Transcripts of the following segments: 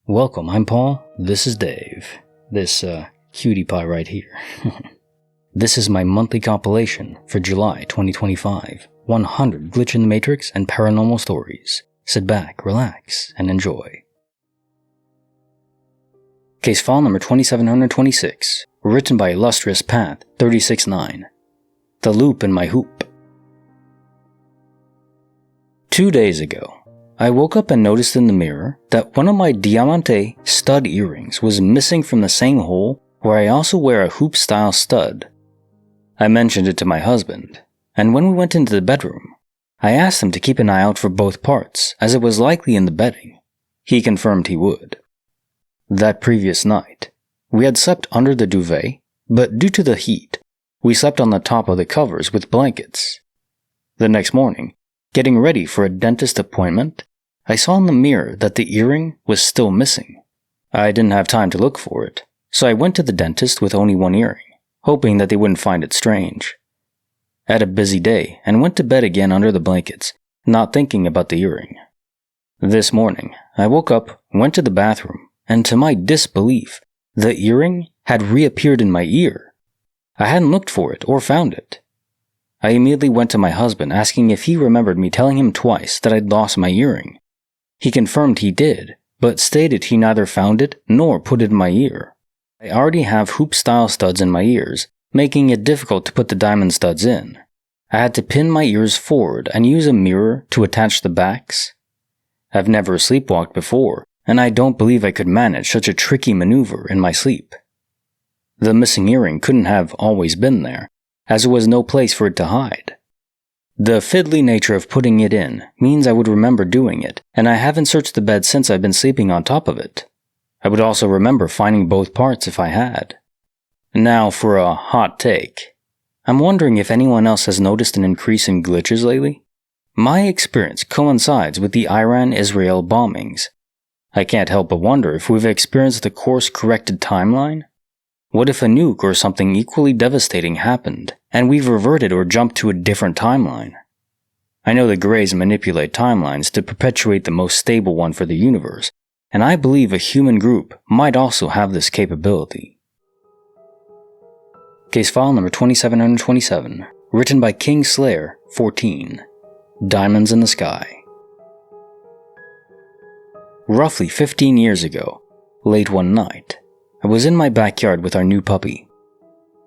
Welcome, I'm Paul, this is Dave. This, cutie pie right here. This is my monthly compilation for July 2025. 100 Glitch in the Matrix and Paranormal Stories. Sit back, relax, and enjoy. Case file number 2726, written by Illustrious Path 369. The Loop in My Hoop. 2 days ago, I woke up and noticed in the mirror that one of my diamante stud earrings was missing from the same hole where I also wear a hoop-style stud. I mentioned it to my husband, and when we went into the bedroom, I asked him to keep an eye out for both parts, as it was likely in the bedding. He confirmed he would. That previous night, we had slept under the duvet, but due to the heat, we slept on the top of the covers with blankets. The next morning, getting ready for a dentist appointment, I saw in the mirror that the earring was still missing. I didn't have time to look for it, so I went to the dentist with only one earring, hoping that they wouldn't find it strange. I had a busy day and went to bed again under the blankets, not thinking about the earring. This morning, I woke up, went to the bathroom, and to my disbelief, the earring had reappeared in my ear. I hadn't looked for it or found it. I immediately went to my husband asking if he remembered me telling him twice that I'd lost my earring. He confirmed he did, but stated he neither found it nor put it in my ear. I already have hoop-style studs in my ears, making it difficult to put the diamond studs in. I had to pin my ears forward and use a mirror to attach the backs. I've never sleepwalked before, and I don't believe I could manage such a tricky maneuver in my sleep. The missing earring couldn't have always been there, as there was no place for it to hide. The fiddly nature of putting it in means I would remember doing it, and I haven't searched the bed since I've been sleeping on top of it. I would also remember finding both parts if I had. Now for a hot take. I'm wondering if anyone else has noticed an increase in glitches lately? My experience coincides with the Iran-Israel bombings. I can't help but wonder if we've experienced the course-corrected timeline. What if a nuke or something equally devastating happened, and we've reverted or jumped to a different timeline? I know the Greys manipulate timelines to perpetuate the most stable one for the universe, and I believe a human group might also have this capability. Case file number 2727, written by King Slayer 14. Diamonds in the Sky. Roughly 15 years ago, late one night, I was in my backyard with our new puppy.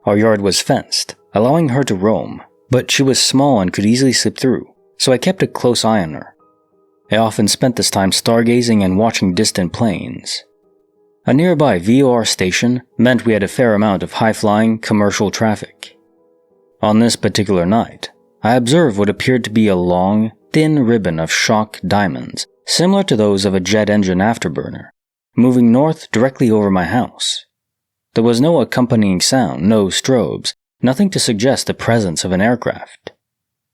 Our yard was fenced, allowing her to roam, but she was small and could easily slip through, so I kept a close eye on her. I often spent this time stargazing and watching distant planes. A nearby VOR station meant we had a fair amount of high-flying commercial traffic. On this particular night, I observed what appeared to be a long, thin ribbon of shock diamonds, similar to those of a jet engine afterburner, moving north directly over my house. There was no accompanying sound, no strobes, nothing to suggest the presence of an aircraft.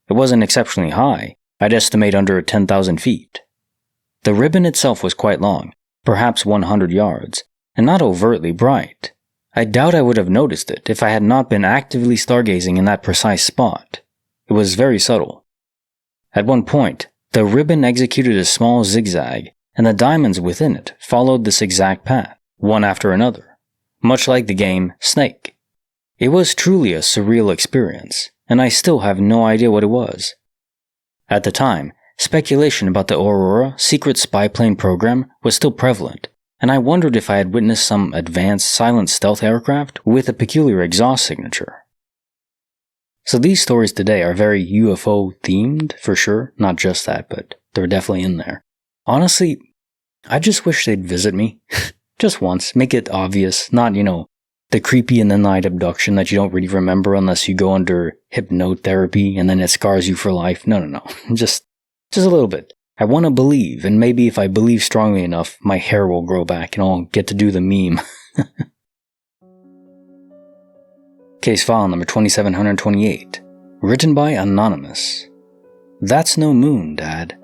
It wasn't exceptionally high, I'd estimate under 10,000 feet. The ribbon itself was quite long, perhaps 100 yards, and not overtly bright. I doubt I would have noticed it if I had not been actively stargazing in that precise spot. It was very subtle. At one point, the ribbon executed a small zigzag, and the diamonds within it followed this exact path, one after another, much like the game Snake. It was truly a surreal experience, and I still have no idea what it was. At the time, speculation about the Aurora secret spy plane program was still prevalent, and I wondered if I had witnessed some advanced silent stealth aircraft with a peculiar exhaust signature. So these stories today are very UFO themed, for sure, not just that, but they're definitely in there. Honestly, I just wish they'd visit me. Just once. Make it obvious. Not, the creepy in the night abduction that you don't really remember unless you go under hypnotherapy and then it scars you for life. No. Just a little bit. I want to believe, and maybe if I believe strongly enough, my hair will grow back and I'll get to do the meme. Case file number 2728. Written by Anonymous. That's no moon, Dad.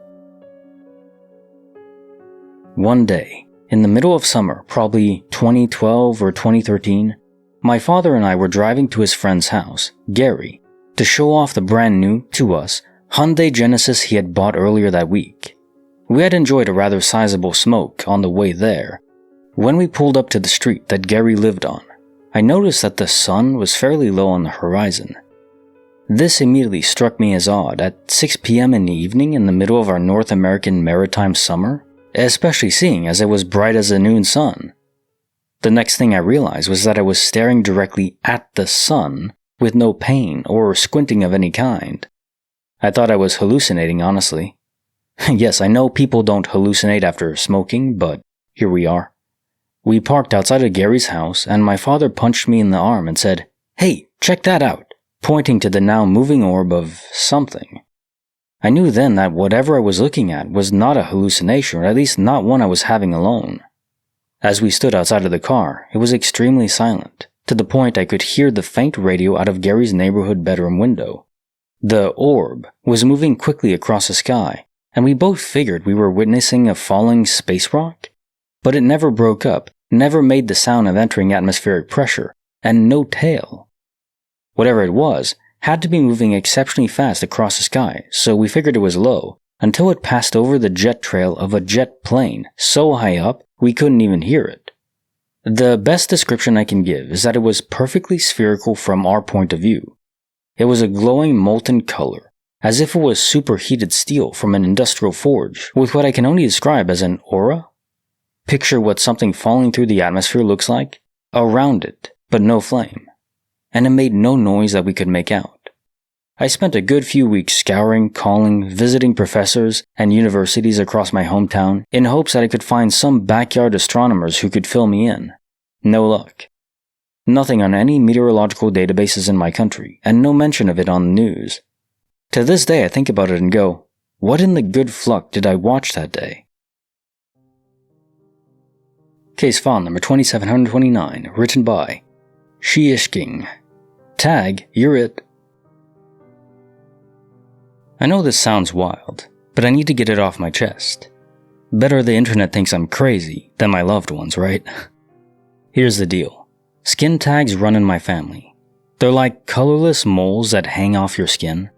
One day, in the middle of summer, probably 2012 or 2013, my father and I were driving to his friend's house, Gary, to show off the brand new, to us, Hyundai Genesis he had bought earlier that week. We had enjoyed a rather sizable smoke on the way there, When we pulled up to the street that Gary lived on, I noticed that the sun was fairly low on the horizon. This immediately struck me as odd at 6 p.m. in the evening in the middle of our North American maritime summer, especially seeing as it was bright as the noon sun. The next thing I realized was that I was staring directly at the sun with no pain or squinting of any kind. I thought I was hallucinating, honestly. Yes, I know people don't hallucinate after smoking, but here we are. We parked outside of Gary's house, and my father punched me in the arm and said, "Hey, check that out," pointing to the now moving orb of something. I knew then that whatever I was looking at was not a hallucination, or at least not one I was having alone. As we stood outside of the car, it was extremely silent, to the point I could hear the faint radio out of Gary's neighborhood bedroom window. The orb was moving quickly across the sky, and we both figured we were witnessing a falling space rock, but it never broke up, never made the sound of entering atmospheric pressure, and no tail. Whatever it was, had to be moving exceptionally fast across the sky, so we figured it was low, until it passed over the jet trail of a jet plane so high up we couldn't even hear it. The best description I can give is that it was perfectly spherical from our point of view. It was a glowing molten color, as if it was superheated steel from an industrial forge, with what I can only describe as an aura. Picture what something falling through the atmosphere looks like, around it, but no flame. And it made no noise that we could make out. I spent a good few weeks scouring, calling, visiting professors and universities across my hometown in hopes that I could find some backyard astronomers who could fill me in. No luck. Nothing on any meteorological databases in my country, and no mention of it on the news. To this day I think about it and go, what in the good fluck did I watch that day? Case file number 2729, written by Shiishking. Tag, you're it. I know this sounds wild, but I need to get it off my chest. Better the internet thinks I'm crazy than my loved ones, right? Here's the deal. Skin tags run in my family. They're like colorless moles that hang off your skin.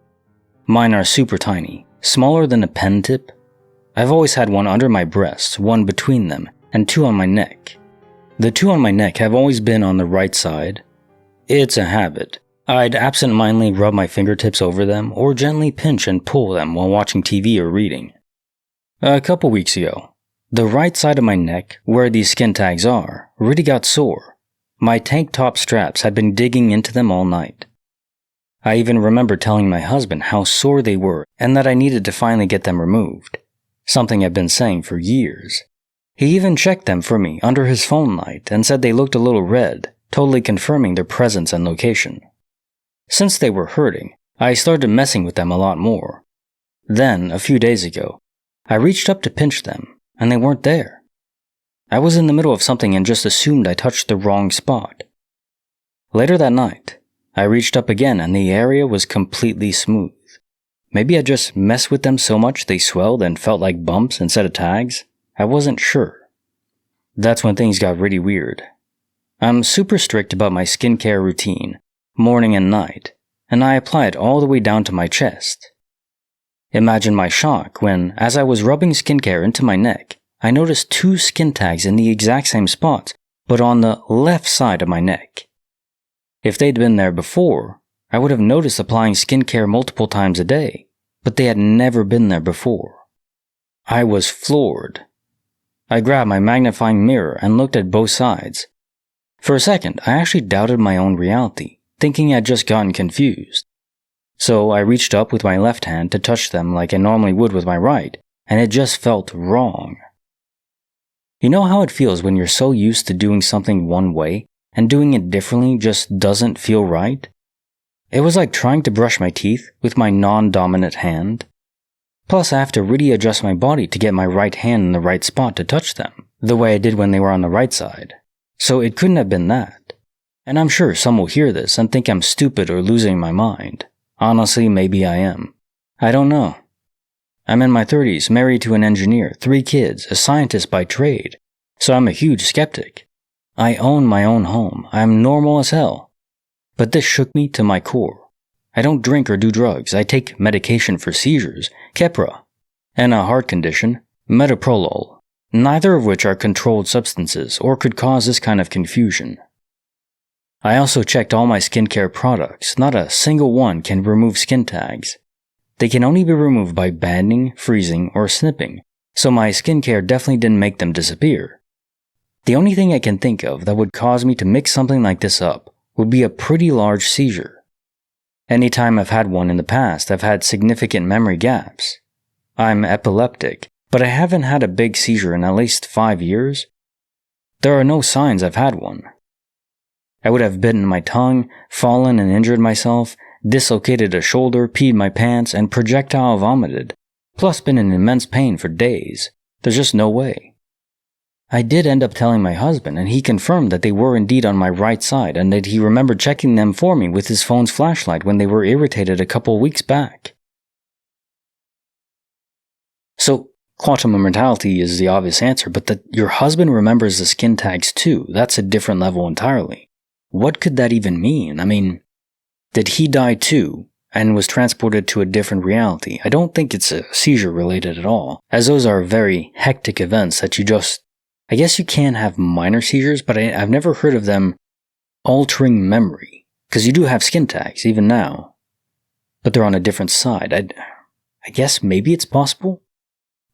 Mine are super tiny, smaller than a pen tip. I've always had one under my breasts, one between them, and two on my neck. The two on my neck have always been on the right side. It's a habit. I'd absent-mindedly rub my fingertips over them or gently pinch and pull them while watching TV or reading. A couple weeks ago, the right side of my neck, where these skin tags are, really got sore. My tank top straps had been digging into them all night. I even remember telling my husband how sore they were and that I needed to finally get them removed, something I've been saying for years. He even checked them for me under his phone light and said they looked a little red, totally confirming their presence and location. Since they were hurting, I started messing with them a lot more. Then, a few days ago, I reached up to pinch them, and they weren't there. I was in the middle of something and just assumed I touched the wrong spot. Later that night, I reached up again and the area was completely smooth. Maybe I just messed with them so much they swelled and felt like bumps instead of tags. I wasn't sure. That's when things got really weird. I'm super strict about my skincare routine, morning and night, and I apply it all the way down to my chest. Imagine my shock when, as I was rubbing skincare into my neck, I noticed two skin tags in the exact same spots, but on the left side of my neck. If they'd been there before, I would have noticed applying skincare multiple times a day, but they had never been there before. I was floored. I grabbed my magnifying mirror and looked at both sides. For a second, I actually doubted my own reality, thinking I'd just gotten confused. So I reached up with my left hand to touch them like I normally would with my right, and it just felt wrong. You know how it feels when you're so used to doing something one way, and doing it differently just doesn't feel right? It was like trying to brush my teeth with my non-dominant hand. Plus, I have to really adjust my body to get my right hand in the right spot to touch them, the way I did when they were on the right side. So it couldn't have been that. And I'm sure some will hear this and think I'm stupid or losing my mind. Honestly, maybe I am. I don't know. I'm in my 30s, married to an engineer, 3 kids, a scientist by trade, so I'm a huge skeptic. I own my own home. I'm normal as hell. But this shook me to my core. I don't drink or do drugs. I take medication for seizures, Keppra, and a heart condition, metoprolol. neither of which are controlled substances or could cause this kind of confusion. I also checked all my skincare products. Not a single one can remove skin tags. They can only be removed by banding, freezing, or snipping, so my skincare definitely didn't make them disappear. The only thing I can think of that would cause me to mix something like this up would be a pretty large seizure. Anytime I've had one in the past, I've had significant memory gaps. I'm epileptic, but I haven't had a big seizure in at least 5 years. There are no signs I've had one. I would have bitten my tongue, fallen and injured myself, dislocated a shoulder, peed my pants, and projectile vomited, plus been in immense pain for days. There's just no way. I did end up telling my husband, and he confirmed that they were indeed on my right side and that he remembered checking them for me with his phone's flashlight when they were irritated a couple weeks back. So, quantum immortality is the obvious answer, but that your husband remembers the skin tags too, that's a different level entirely. What could that even mean? I mean, did he die too and was transported to a different reality? I don't think it's a seizure related at all, as those are very hectic events that you just... I guess you can have minor seizures, but I've never heard of them altering memory, because you do have skin tags even now, but they're on a different side. I guess maybe it's possible?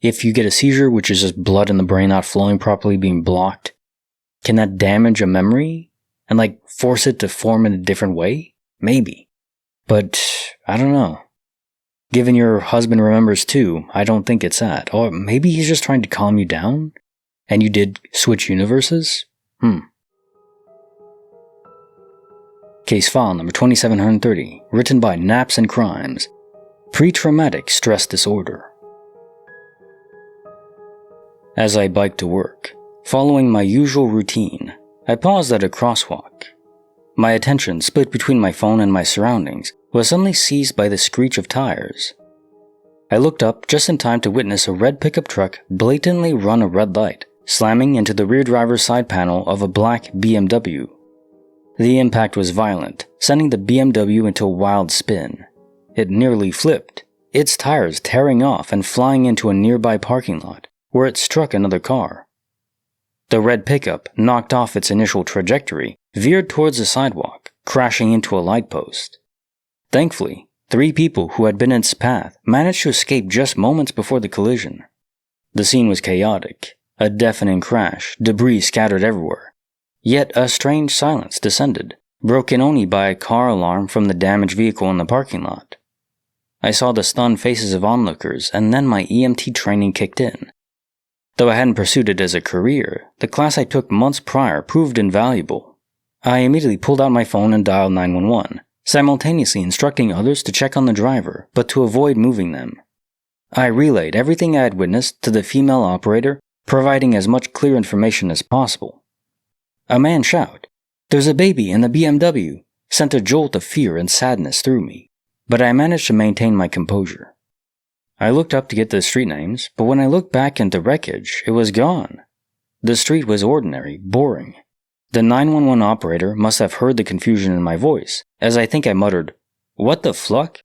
If you get a seizure, which is just blood in the brain not flowing properly, being blocked, can that damage a memory and force it to form in a different way? Maybe. But I don't know. Given your husband remembers too, I don't think it's that. Or maybe he's just trying to calm you down and you did switch universes? Case file number 2730, written by Naps and Crimes. Pre-traumatic stress disorder. As I biked to work, following my usual routine, I paused at a crosswalk. My attention, split between my phone and my surroundings, was suddenly seized by the screech of tires. I looked up just in time to witness a red pickup truck blatantly run a red light, slamming into the rear driver's side panel of a black BMW. The impact was violent, sending the BMW into a wild spin. It nearly flipped, its tires tearing off and flying into a nearby parking lot, where it struck another car. The red pickup, knocked off its initial trajectory, veered towards the sidewalk, crashing into a light post. Thankfully, 3 people who had been in its path managed to escape just moments before the collision. The scene was chaotic, a deafening crash, debris scattered everywhere. Yet a strange silence descended, broken only by a car alarm from the damaged vehicle in the parking lot. I saw the stunned faces of onlookers, and then my EMT training kicked in. Though I hadn't pursued it as a career, the class I took months prior proved invaluable. I immediately pulled out my phone and dialed 911, simultaneously instructing others to check on the driver, but to avoid moving them. I relayed everything I had witnessed to the female operator, providing as much clear information as possible. A man's shout, "There's a baby in the BMW," sent a jolt of fear and sadness through me, but I managed to maintain my composure. I looked up to get the street names, but when I looked back into wreckage, it was gone. The street was ordinary, boring. The 911 operator must have heard the confusion in my voice, as I think I muttered, "What the fluck?"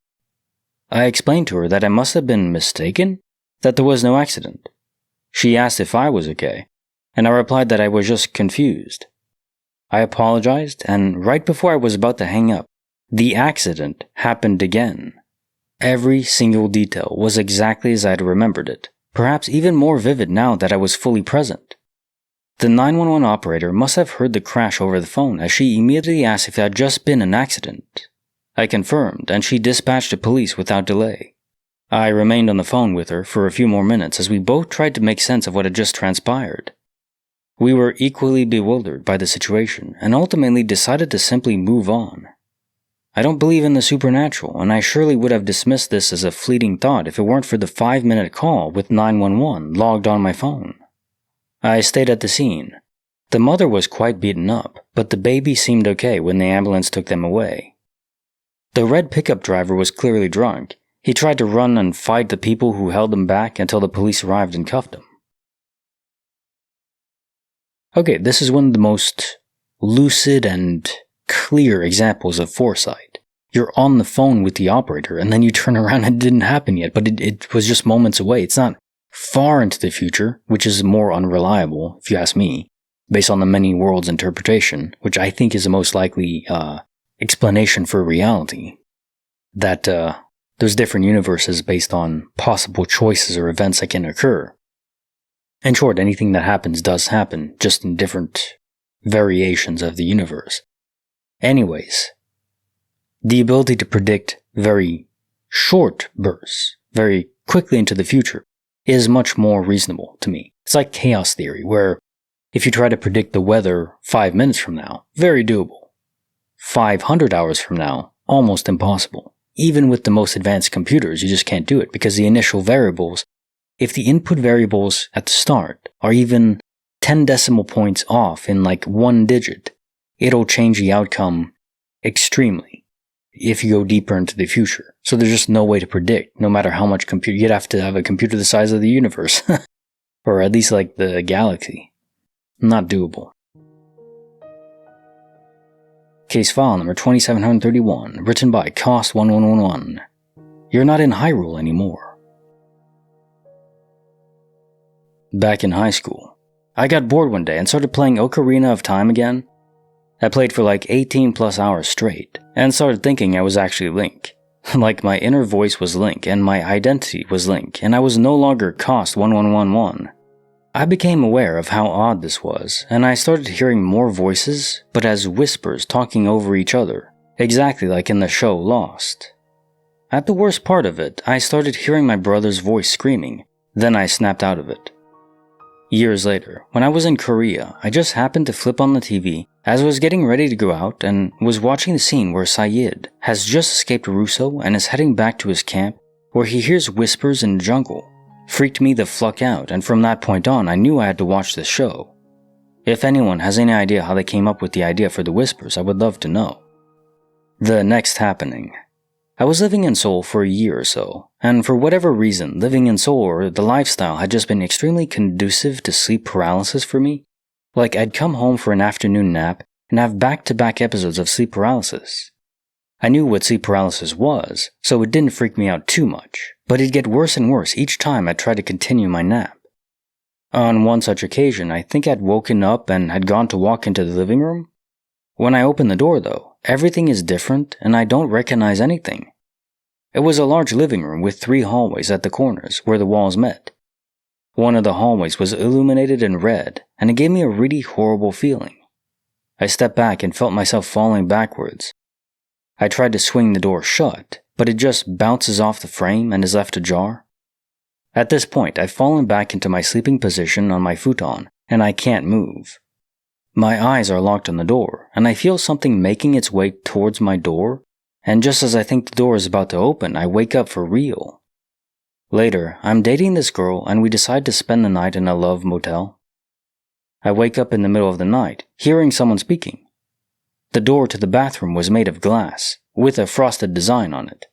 I explained to her that I must have been mistaken, that there was no accident. She asked if I was okay, and I replied that I was just confused. I apologized, and right before I was about to hang up, the accident happened again. Every single detail was exactly as I had remembered it, perhaps even more vivid now that I was fully present. The 911 operator must have heard the crash over the phone, as she immediately asked if it had just been an accident. I confirmed, and she dispatched the police without delay. I remained on the phone with her for a few more minutes as we both tried to make sense of what had just transpired. We were equally bewildered by the situation, and ultimately decided to simply move on. I don't believe in the supernatural, and I surely would have dismissed this as a fleeting thought if it weren't for the 5-minute call with 911 logged on my phone. I stayed at the scene. The mother was quite beaten up, but the baby seemed okay when the ambulance took them away. The red pickup driver was clearly drunk. He tried to run and fight the people who held him back until the police arrived and cuffed him. Okay, this is one of the most lucid and clear examples of foresight. You're on the phone with the operator and then you turn around and it didn't happen yet, but it was just moments away. It's not far into the future, which is more unreliable, if you ask me, based on the many worlds interpretation, which I think is the most likely explanation for reality. That there's different universes based on possible choices or events that can occur. In short, anything that happens does happen, just in different variations of the universe. Anyways, the ability to predict very short bursts, very quickly into the future, is much more reasonable to me. It's like chaos theory, where if you try to predict the weather 5 minutes from now, very doable. 500 hours from now, almost impossible. Even with the most advanced computers, you just can't do it because the initial variables, if the input variables at the start are even 10 decimal points off in like one digit, it'll change the outcome extremely if you go deeper into the future. So there's just no way to predict, no matter how much computer. You'd have to have a computer the size of the universe, or at least like the galaxy. Not doable. Case file number 2731, written by Cost1111. You're not in Hyrule anymore. Back in high school, I got bored one day and started playing Ocarina of Time again. I played for like 18 plus hours straight, and started thinking I was actually Link. Like my inner voice was Link, and my identity was Link, and I was no longer Cost1111. I became aware of how odd this was, and I started hearing more voices, but as whispers talking over each other, exactly like in the show Lost. At the worst part of it, I started hearing my brother's voice screaming, then I snapped out of it. Years later, when I was in Korea, I just happened to flip on the TV as I was getting ready to go out and was watching the scene where Sayid has just escaped Russo and is heading back to his camp where he hears whispers in the jungle. Freaked me the fuck out, and from that point on, I knew I had to watch this show. If anyone has any idea how they came up with the idea for the whispers, I would love to know. The next happening. I was living in Seoul for a year or so, and for whatever reason, living in Seoul or the lifestyle had just been extremely conducive to sleep paralysis for me. Like I'd come home for an afternoon nap and have back-to-back episodes of sleep paralysis. I knew what sleep paralysis was, so it didn't freak me out too much, but it'd get worse and worse each time I tried to continue my nap. On one such occasion, I think I'd woken up and had gone to walk into the living room. When I opened the door though, everything is different and I don't recognize anything. It was a large living room with 3 hallways at the corners where the walls met. One of the hallways was illuminated in red, and it gave me a really horrible feeling. I stepped back and felt myself falling backwards. I tried to swing the door shut, but it just bounces off the frame and is left ajar. At this point, I've fallen back into my sleeping position on my futon, and I can't move. My eyes are locked on the door, and I feel something making its way towards my door, and just as I think the door is about to open, I wake up for real. Later, I'm dating this girl, and we decide to spend the night in a love motel. I wake up in the middle of the night, hearing someone speaking. The door to the bathroom was made of glass, with a frosted design on it.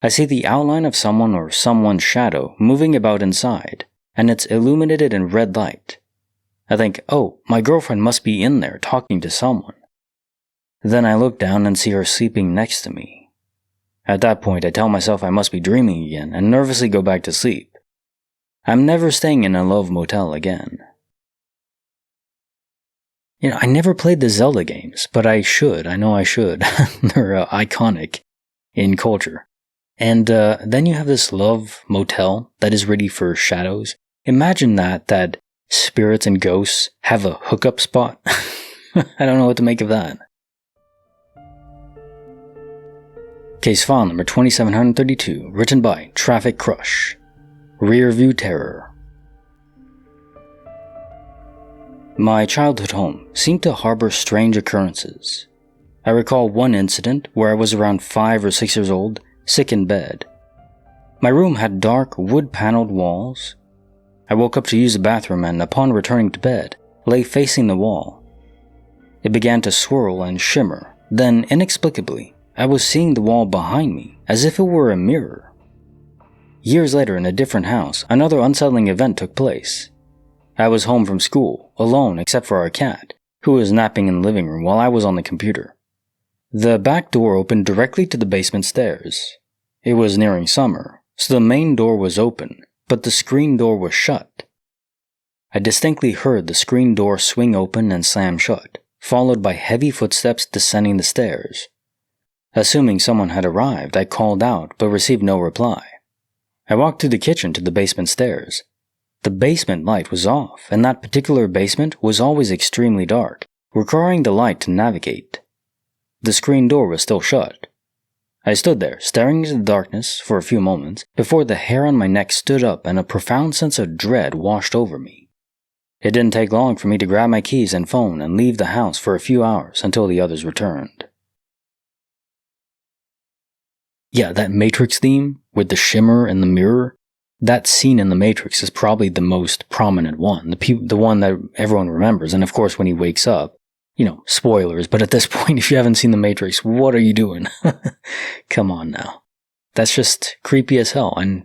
I see the outline of someone or someone's shadow moving about inside, and it's illuminated in red light. I think, oh, my girlfriend must be in there talking to someone. Then I look down and see her sleeping next to me. At that point, I tell myself I must be dreaming again and nervously go back to sleep. I'm never staying in a love motel again. I never played the Zelda games, but I should. I know I should. They're iconic in culture. And then you have this love motel that is ready for shadows. Imagine that spirits and ghosts have a hookup spot. I don't know what to make of that. Case file number 2732, written by Traffic Crush. Rear View Terror. My childhood home seemed to harbor strange occurrences. I recall one incident where I was around 5 or 6 years old, sick in bed. My room had dark, wood-paneled walls. I woke up to use the bathroom and, upon returning to bed, lay facing the wall. It began to swirl and shimmer. Then, inexplicably, I was seeing the wall behind me, as if it were a mirror. Years later, in a different house, another unsettling event took place. I was home from school, alone except for our cat, who was napping in the living room while I was on the computer. The back door opened directly to the basement stairs. It was nearing summer, so the main door was open, but the screen door was shut. I distinctly heard the screen door swing open and slam shut, followed by heavy footsteps descending the stairs. Assuming someone had arrived, I called out but received no reply. I walked through the kitchen to the basement stairs. The basement light was off, and that particular basement was always extremely dark, requiring the light to navigate. The screen door was still shut. I stood there, staring into the darkness for a few moments, before the hair on my neck stood up and a profound sense of dread washed over me. It didn't take long for me to grab my keys and phone and leave the house for a few hours until the others returned. Yeah, that Matrix theme, with the shimmer and the mirror, that scene in the Matrix is probably the most prominent one, the one that everyone remembers, and of course when he wakes up, spoilers, but at this point, if you haven't seen the Matrix, what are you doing? Come on now. That's just creepy as hell, and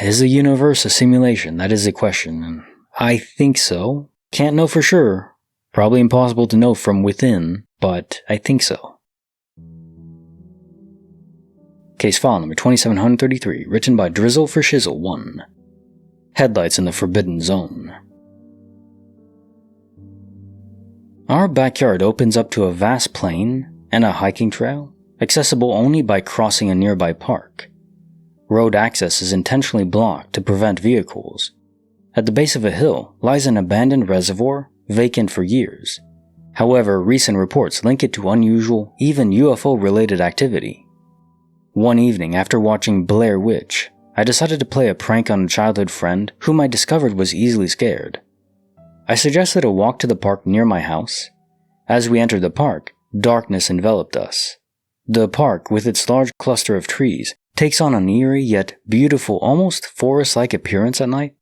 is the universe a simulation? That is a question, and I think so. Can't know for sure. Probably impossible to know from within, but I think so. Case file number 2733, written by Drizzle for Shizzle 1. Headlights in the Forbidden Zone. Our backyard opens up to a vast plain and a hiking trail, accessible only by crossing a nearby park. Road access is intentionally blocked to prevent vehicles. At the base of a hill lies an abandoned reservoir, vacant for years. However, recent reports link it to unusual, even UFO-related activity. One evening, after watching Blair Witch, I decided to play a prank on a childhood friend whom I discovered was easily scared. I suggested a walk to the park near my house. As we entered the park, darkness enveloped us. The park, with its large cluster of trees, takes on an eerie yet beautiful, almost forest-like appearance at night.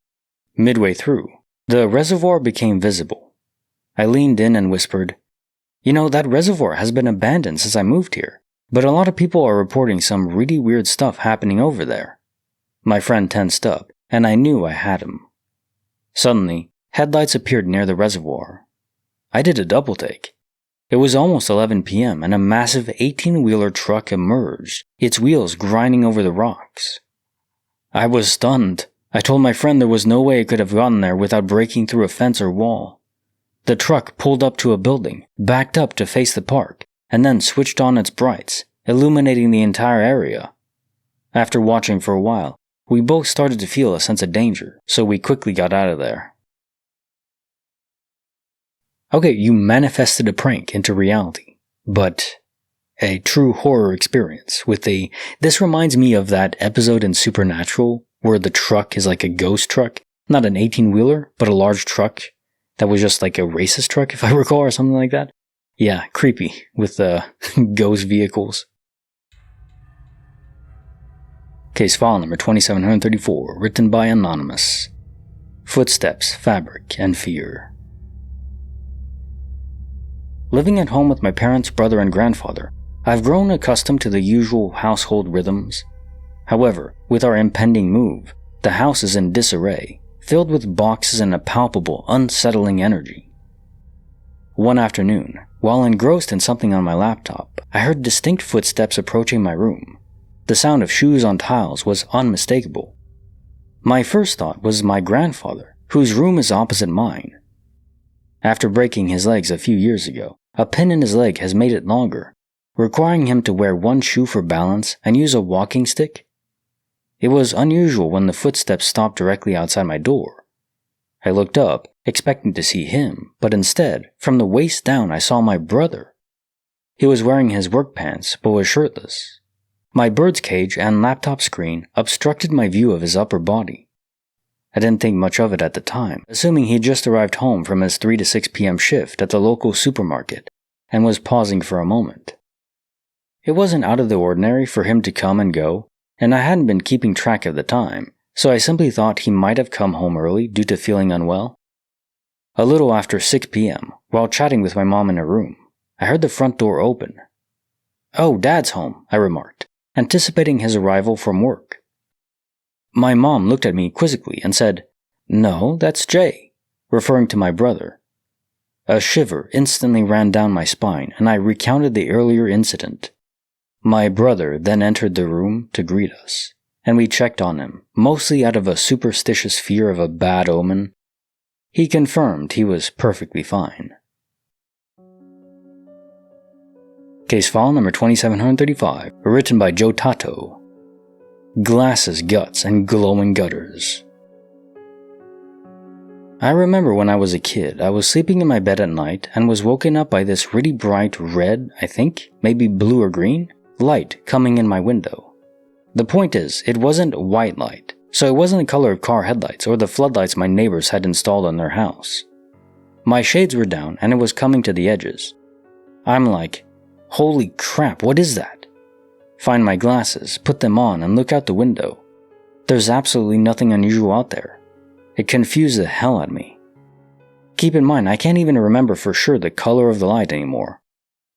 Midway through, the reservoir became visible. I leaned in and whispered, that reservoir has been abandoned since I moved here. But a lot of people are reporting some really weird stuff happening over there. My friend tensed up, and I knew I had him. Suddenly, headlights appeared near the reservoir. I did a double take. It was almost 11 p.m. and a massive 18-wheeler truck emerged, its wheels grinding over the rocks. I was stunned. I told my friend there was no way it could have gotten there without breaking through a fence or wall. The truck pulled up to a building, backed up to face the park, and then switched on its brights, illuminating the entire area. After watching for a while, we both started to feel a sense of danger, so we quickly got out of there. Okay, you manifested a prank into reality, but a true horror experience this reminds me of that episode in Supernatural where the truck is like a ghost truck, not an 18-wheeler, but a large truck that was just like a racist truck, if I recall, or something like that. Yeah, creepy, with ghost vehicles. Case file number 2734, written by Anonymous. Footsteps, Fabric, and Fear. Living at home with my parents, brother, and grandfather, I've grown accustomed to the usual household rhythms. However, with our impending move, the house is in disarray, filled with boxes and a palpable, unsettling energy. One afternoon, while engrossed in something on my laptop, I heard distinct footsteps approaching my room. The sound of shoes on tiles was unmistakable. My first thought was my grandfather, whose room is opposite mine. After breaking his legs a few years ago, a pin in his leg has made it longer, requiring him to wear one shoe for balance and use a walking stick. It was unusual when the footsteps stopped directly outside my door. I looked up, expecting to see him, but instead, from the waist down I saw my brother. He was wearing his work pants, but was shirtless. My bird's cage and laptop screen obstructed my view of his upper body. I didn't think much of it at the time, assuming he'd just arrived home from his 3 to 6 p.m. shift at the local supermarket, and was pausing for a moment. It wasn't out of the ordinary for him to come and go, and I hadn't been keeping track of the time, so I simply thought he might have come home early due to feeling unwell. A little after 6 p.m., while chatting with my mom in her room, I heard the front door open. "Oh, Dad's home," I remarked, anticipating his arrival from work. My mom looked at me quizzically and said, "No, that's Jay," referring to my brother. A shiver instantly ran down my spine, and I recounted the earlier incident. My brother then entered the room to greet us. and we checked on him, mostly out of a superstitious fear of a bad omen. He confirmed he was perfectly fine. Case file number 2735, written by Joe Tato. Glasses, guts, and glowing gutters. I remember when I was a kid, I was sleeping in my bed at night and was woken up by this really bright red, I think, maybe blue or green, light coming in my window. The point is, it wasn't white light, so it wasn't the color of car headlights or the floodlights my neighbors had installed on their house. My shades were down and it was coming to the edges. I'm like, holy crap, what is that? Find my glasses, put them on, and look out the window. There's absolutely nothing unusual out there. It confused the hell out of me. Keep in mind, I can't even remember for sure the color of the light anymore.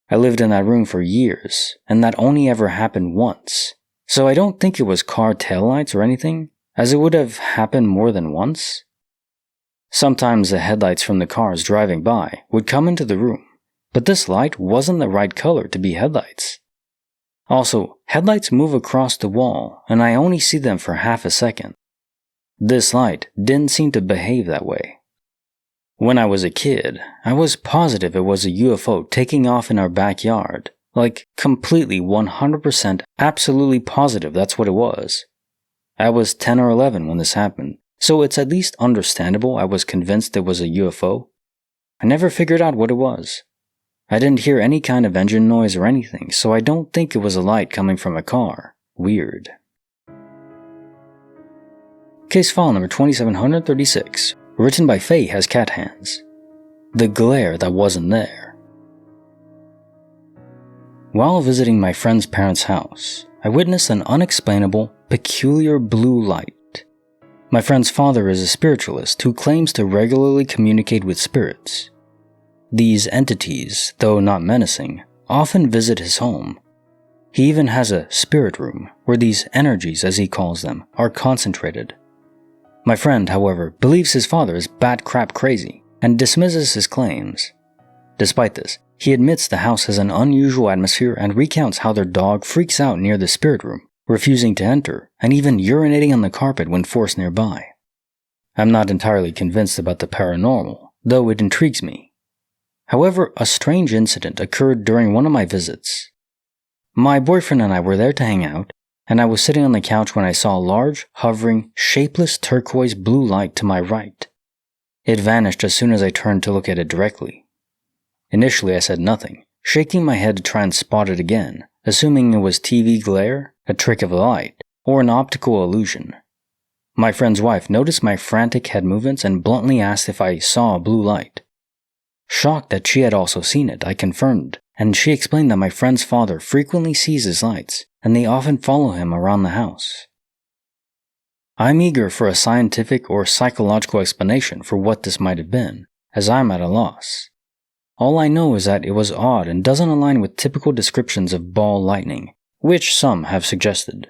I lived in that room for years, and that only ever happened once. So I don't think it was car taillights or anything, as it would have happened more than once. Sometimes the headlights from the cars driving by would come into the room, but this light wasn't the right color to be headlights. Also, headlights move across the wall, and I only see them for half a second. This light didn't seem to behave that way. When I was a kid, I was positive it was a UFO taking off in our backyard. Like, completely 100% absolutely positive that's what it was. I was 10 or 11 when this happened, so it's at least understandable I was convinced it was a UFO. I never figured out what it was. I didn't hear any kind of engine noise or anything, so I don't think it was a light coming from a car. Weird. Case file number 2736, written by Faye Has Cat Hands. The glare that wasn't there. While visiting my friend's parents' house, I witnessed an unexplainable, peculiar blue light. My friend's father is a spiritualist who claims to regularly communicate with spirits. These entities, though not menacing, often visit his home. He even has a spirit room where these energies, as he calls them, are concentrated. My friend, however, believes his father is bat crap crazy and dismisses his claims. Despite this, he admits the house has an unusual atmosphere and recounts how their dog freaks out near the spirit room, refusing to enter and even urinating on the carpet when forced nearby. I'm not entirely convinced about the paranormal, though it intrigues me. However, a strange incident occurred during one of my visits. My boyfriend and I were there to hang out, and I was sitting on the couch when I saw a large, hovering, shapeless turquoise blue light to my right. It vanished as soon as I turned to look at it directly. Initially I said nothing, shaking my head to try and spot it again, assuming it was TV glare, a trick of the light, or an optical illusion. My friend's wife noticed my frantic head movements and bluntly asked if I saw a blue light. Shocked that she had also seen it, I confirmed, and she explained that my friend's father frequently sees his lights, and they often follow him around the house. I'm eager for a scientific or psychological explanation for what this might have been, as I'm at a loss. All I know is that it was odd and doesn't align with typical descriptions of ball lightning, which some have suggested.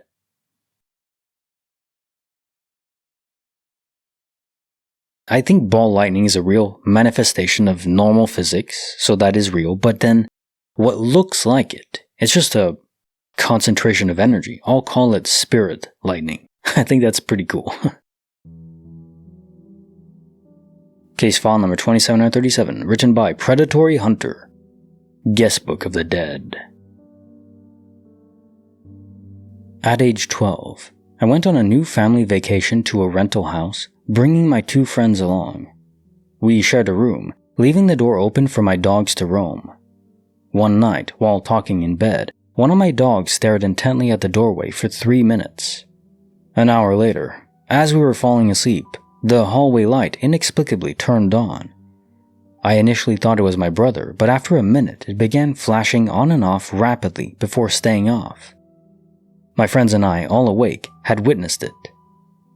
I think ball lightning is a real manifestation of normal physics, so that is real, but then what looks like it's just a concentration of energy. I'll call it spirit lightning. I think that's pretty cool. Case file number 2737, written by Predatory Hunter. Guestbook of the Dead. At age 12, I went on a new family vacation to a rental house, bringing my two friends along. We shared a room, leaving the door open for my dogs to roam. One night, while talking in bed, one of my dogs stared intently at the doorway for 3 minutes. An hour later, as we were falling asleep, the hallway light inexplicably turned on. I initially thought it was my brother, but after a minute it began flashing on and off rapidly before staying off. My friends and I, all awake, had witnessed it.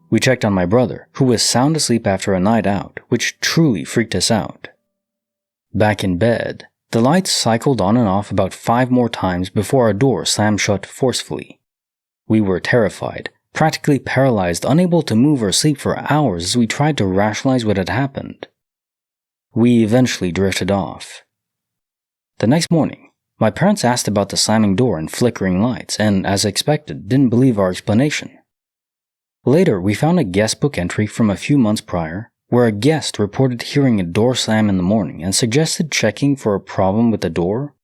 We checked on my brother, who was sound asleep after a night out, which truly freaked us out. Back in bed, the lights cycled on and off about 5 more times before our door slammed shut forcefully. We were terrified, practically paralyzed, unable to move or sleep for hours as we tried to rationalize what had happened. We eventually drifted off. The next morning, my parents asked about the slamming door and flickering lights, and, as expected, didn't believe our explanation. Later, we found a guest book entry from a few months prior where a guest reported hearing a door slam in the morning and suggested checking for a problem with the door.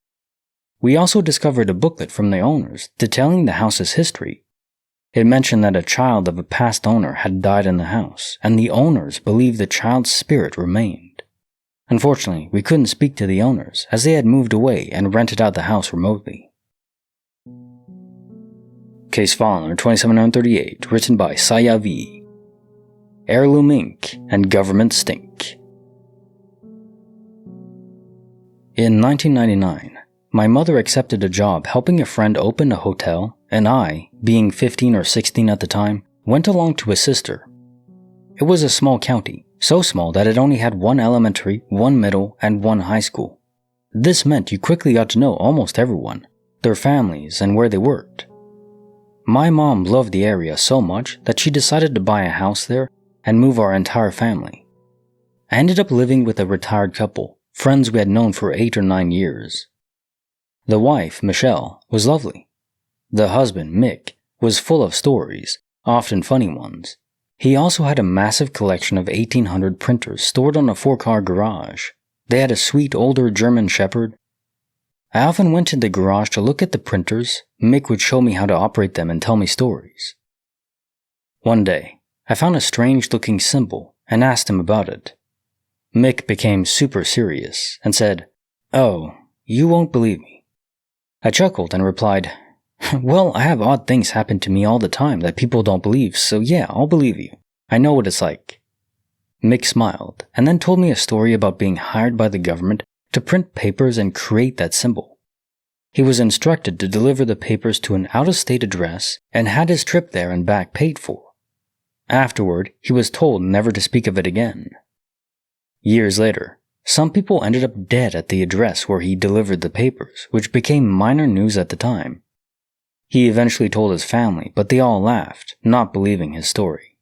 We also discovered a booklet from the owners detailing the house's history. It mentioned that a child of a past owner had died in the house, and the owners believed the child's spirit remained. Unfortunately, we couldn't speak to the owners as they had moved away and rented out the house remotely. Case file number 2738, written by Saya V. Heirloom Ink and Government Stink. In 1999, my mother accepted a job helping a friend open a hotel, and I, being 15 or 16 at the time, went along to assist her. It was a small county, so small that it only had one elementary, one middle, and one high school. This meant you quickly got to know almost everyone, their families, and where they worked. My mom loved the area so much that she decided to buy a house there and move our entire family. I ended up living with a retired couple, friends we had known for 8 or 9 years. The wife, Michelle, was lovely. The husband, Mick, was full of stories, often funny ones. He also had a massive collection of 1800 printers stored on a 4-car garage. They had a sweet older German Shepherd. I often went to the garage to look at the printers. Mick would show me how to operate them and tell me stories. One day, I found a strange-looking symbol and asked him about it. Mick became super serious and said, "Oh, you won't believe me." I chuckled and replied, "Well, I have odd things happen to me all the time that people don't believe, so yeah, I'll believe you. I know what it's like." Mick smiled and then told me a story about being hired by the government to print papers and create that symbol. He was instructed to deliver the papers to an out-of-state address and had his trip there and back paid for. Afterward, he was told never to speak of it again. Years later, some people ended up dead at the address where he delivered the papers, which became minor news at the time. He eventually told his family, but they all laughed, not believing his story.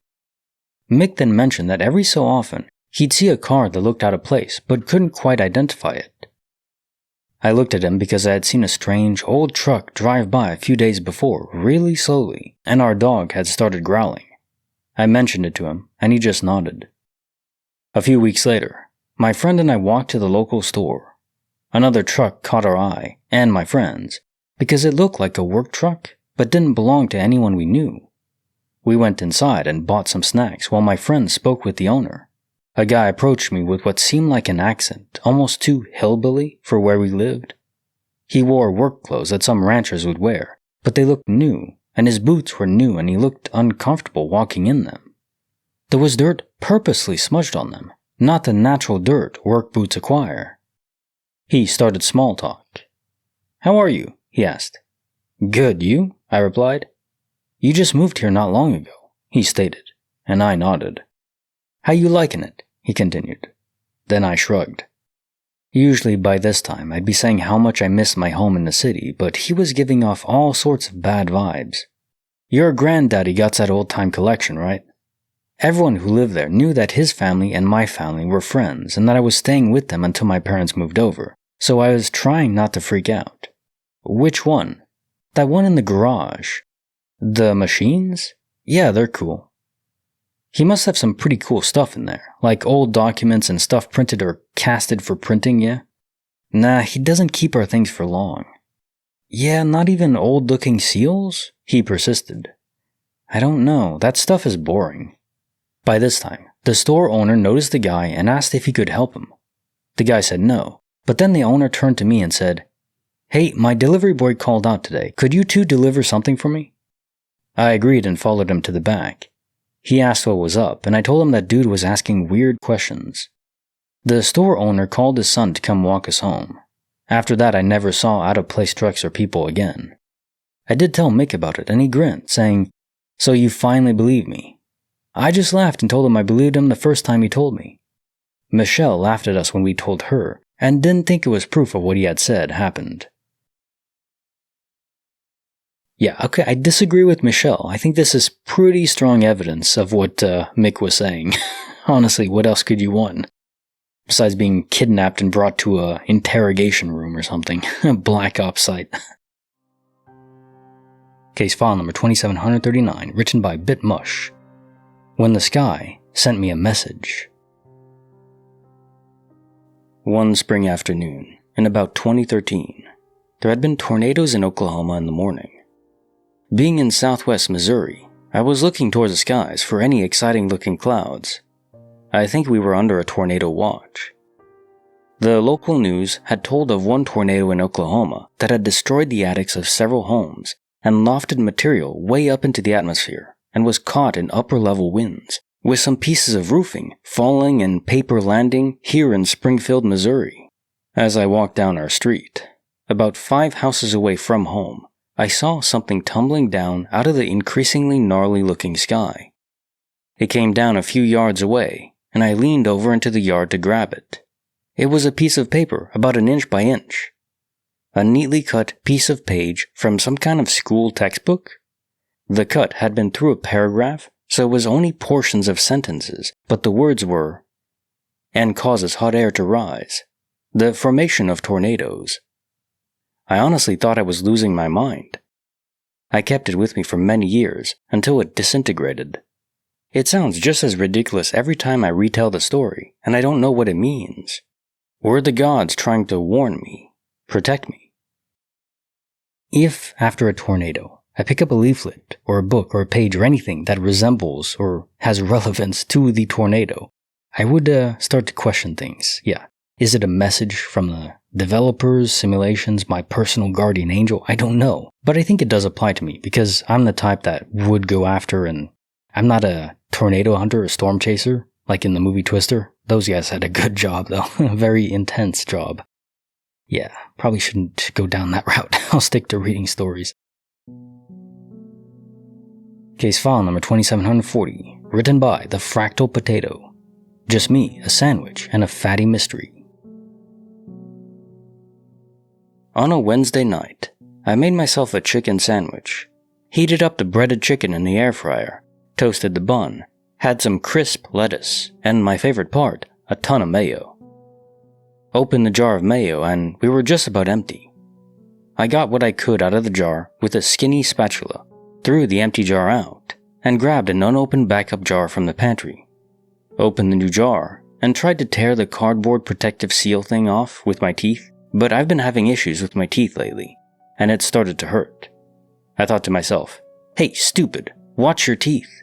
Mick then mentioned that every so often, he'd see a car that looked out of place, but couldn't quite identify it. I looked at him because I had seen a strange, old truck drive by a few days before, really slowly, and our dog had started growling. I mentioned it to him, and he just nodded. A few weeks later, my friend and I walked to the local store. Another truck caught our eye, and my friend's, because it looked like a work truck, but didn't belong to anyone we knew. We went inside and bought some snacks while my friend spoke with the owner. A guy approached me with what seemed like an accent, almost too hillbilly for where we lived. He wore work clothes that some ranchers would wear, but they looked new, and his boots were new and he looked uncomfortable walking in them. There was dirt purposely smudged on them, not the natural dirt work boots acquire. He started small talk. "How are you?" he asked. "Good, you?" I replied. "You just moved here not long ago," he stated, and I nodded. "How you liking it?" he continued. Then I shrugged. Usually by this time I'd be saying how much I miss my home in the city, but he was giving off all sorts of bad vibes. "Your granddaddy got that old-time collection, right?" Everyone who lived there knew that his family and my family were friends and that I was staying with them until my parents moved over, so I was trying not to freak out. "Which one?" "That one in the garage." "The machines?" "Yeah, they're cool." He must have some pretty cool stuff in there, like old documents and stuff printed or casted for printing, yeah? "Nah, he doesn't keep our things for long." "Yeah, not even old-looking seals?" he persisted. "I don't know, that stuff is boring." By this time, the store owner noticed the guy and asked if he could help him. The guy said no, but then the owner turned to me and said, "Hey, my delivery boy called out today. Could you two deliver something for me?" I agreed and followed him to the back. He asked what was up, and I told him that dude was asking weird questions. The store owner called his son to come walk us home. After that, I never saw out-of-place trucks or people again. I did tell Mick about it, and he grinned, saying, "So you finally believe me?" I just laughed and told him I believed him the first time he told me. Michelle laughed at us when we told her, and didn't think it was proof of what he had said happened. Yeah, okay, I disagree with Michelle. I think this is pretty strong evidence of what Mick was saying. Honestly, what else could you want? Besides being kidnapped and brought to a interrogation room or something. A black ops site. Case file number 2739, written by Bitmush. when the sky sent me a message. One spring afternoon, in about 2013, there had been tornadoes in Oklahoma in the morning. Being in southwest Missouri, I was looking towards the skies for any exciting-looking clouds. I think we were under a tornado watch. The local news had told of one tornado in Oklahoma that had destroyed the attics of several homes and lofted material way up into the atmosphere and was caught in upper-level winds, with some pieces of roofing falling and paper landing here in Springfield, Missouri. As I walked down our street, about 5 houses away from home, I saw something tumbling down out of the increasingly gnarly-looking sky. It came down a few yards away, and I leaned over into the yard to grab it. It was a piece of paper about 1 inch by inch. A neatly cut piece of page from some kind of school textbook? The cut had been through a paragraph, so it was only portions of sentences, but the words were, "and causes hot air to rise. The formation of tornadoes." I honestly thought I was losing my mind. I kept it with me for many years, until it disintegrated. It sounds just as ridiculous every time I retell the story, and I don't know what it means. Were the gods trying to warn me, protect me? If, after a tornado, I pick up a leaflet, or a book, or a page, or anything that resembles or has relevance to the tornado, I would start to question things. Yeah. Is it a message from the developers, simulations, my personal guardian angel? I don't know. But I think it does apply to me, because I'm the type that would go after, and I'm not a tornado hunter or storm chaser, like in the movie Twister. Those guys had a good job, though. A very intense job. Yeah, probably shouldn't go down that route. I'll stick to reading stories. Case file number 2740, written by The Fractal Potato. Just me, a sandwich, and a fatty mystery. On a Wednesday night, I made myself a chicken sandwich, heated up the breaded chicken in the air fryer, toasted the bun, had some crisp lettuce, and my favorite part, a ton of mayo. Opened the jar of mayo and we were just about empty. I got what I could out of the jar with a skinny spatula, threw the empty jar out, and grabbed an unopened backup jar from the pantry. Opened the new jar, and tried to tear the cardboard protective seal thing off with my teeth, but I've been having issues with my teeth lately, and it started to hurt. I thought to myself, "Hey, stupid, watch your teeth."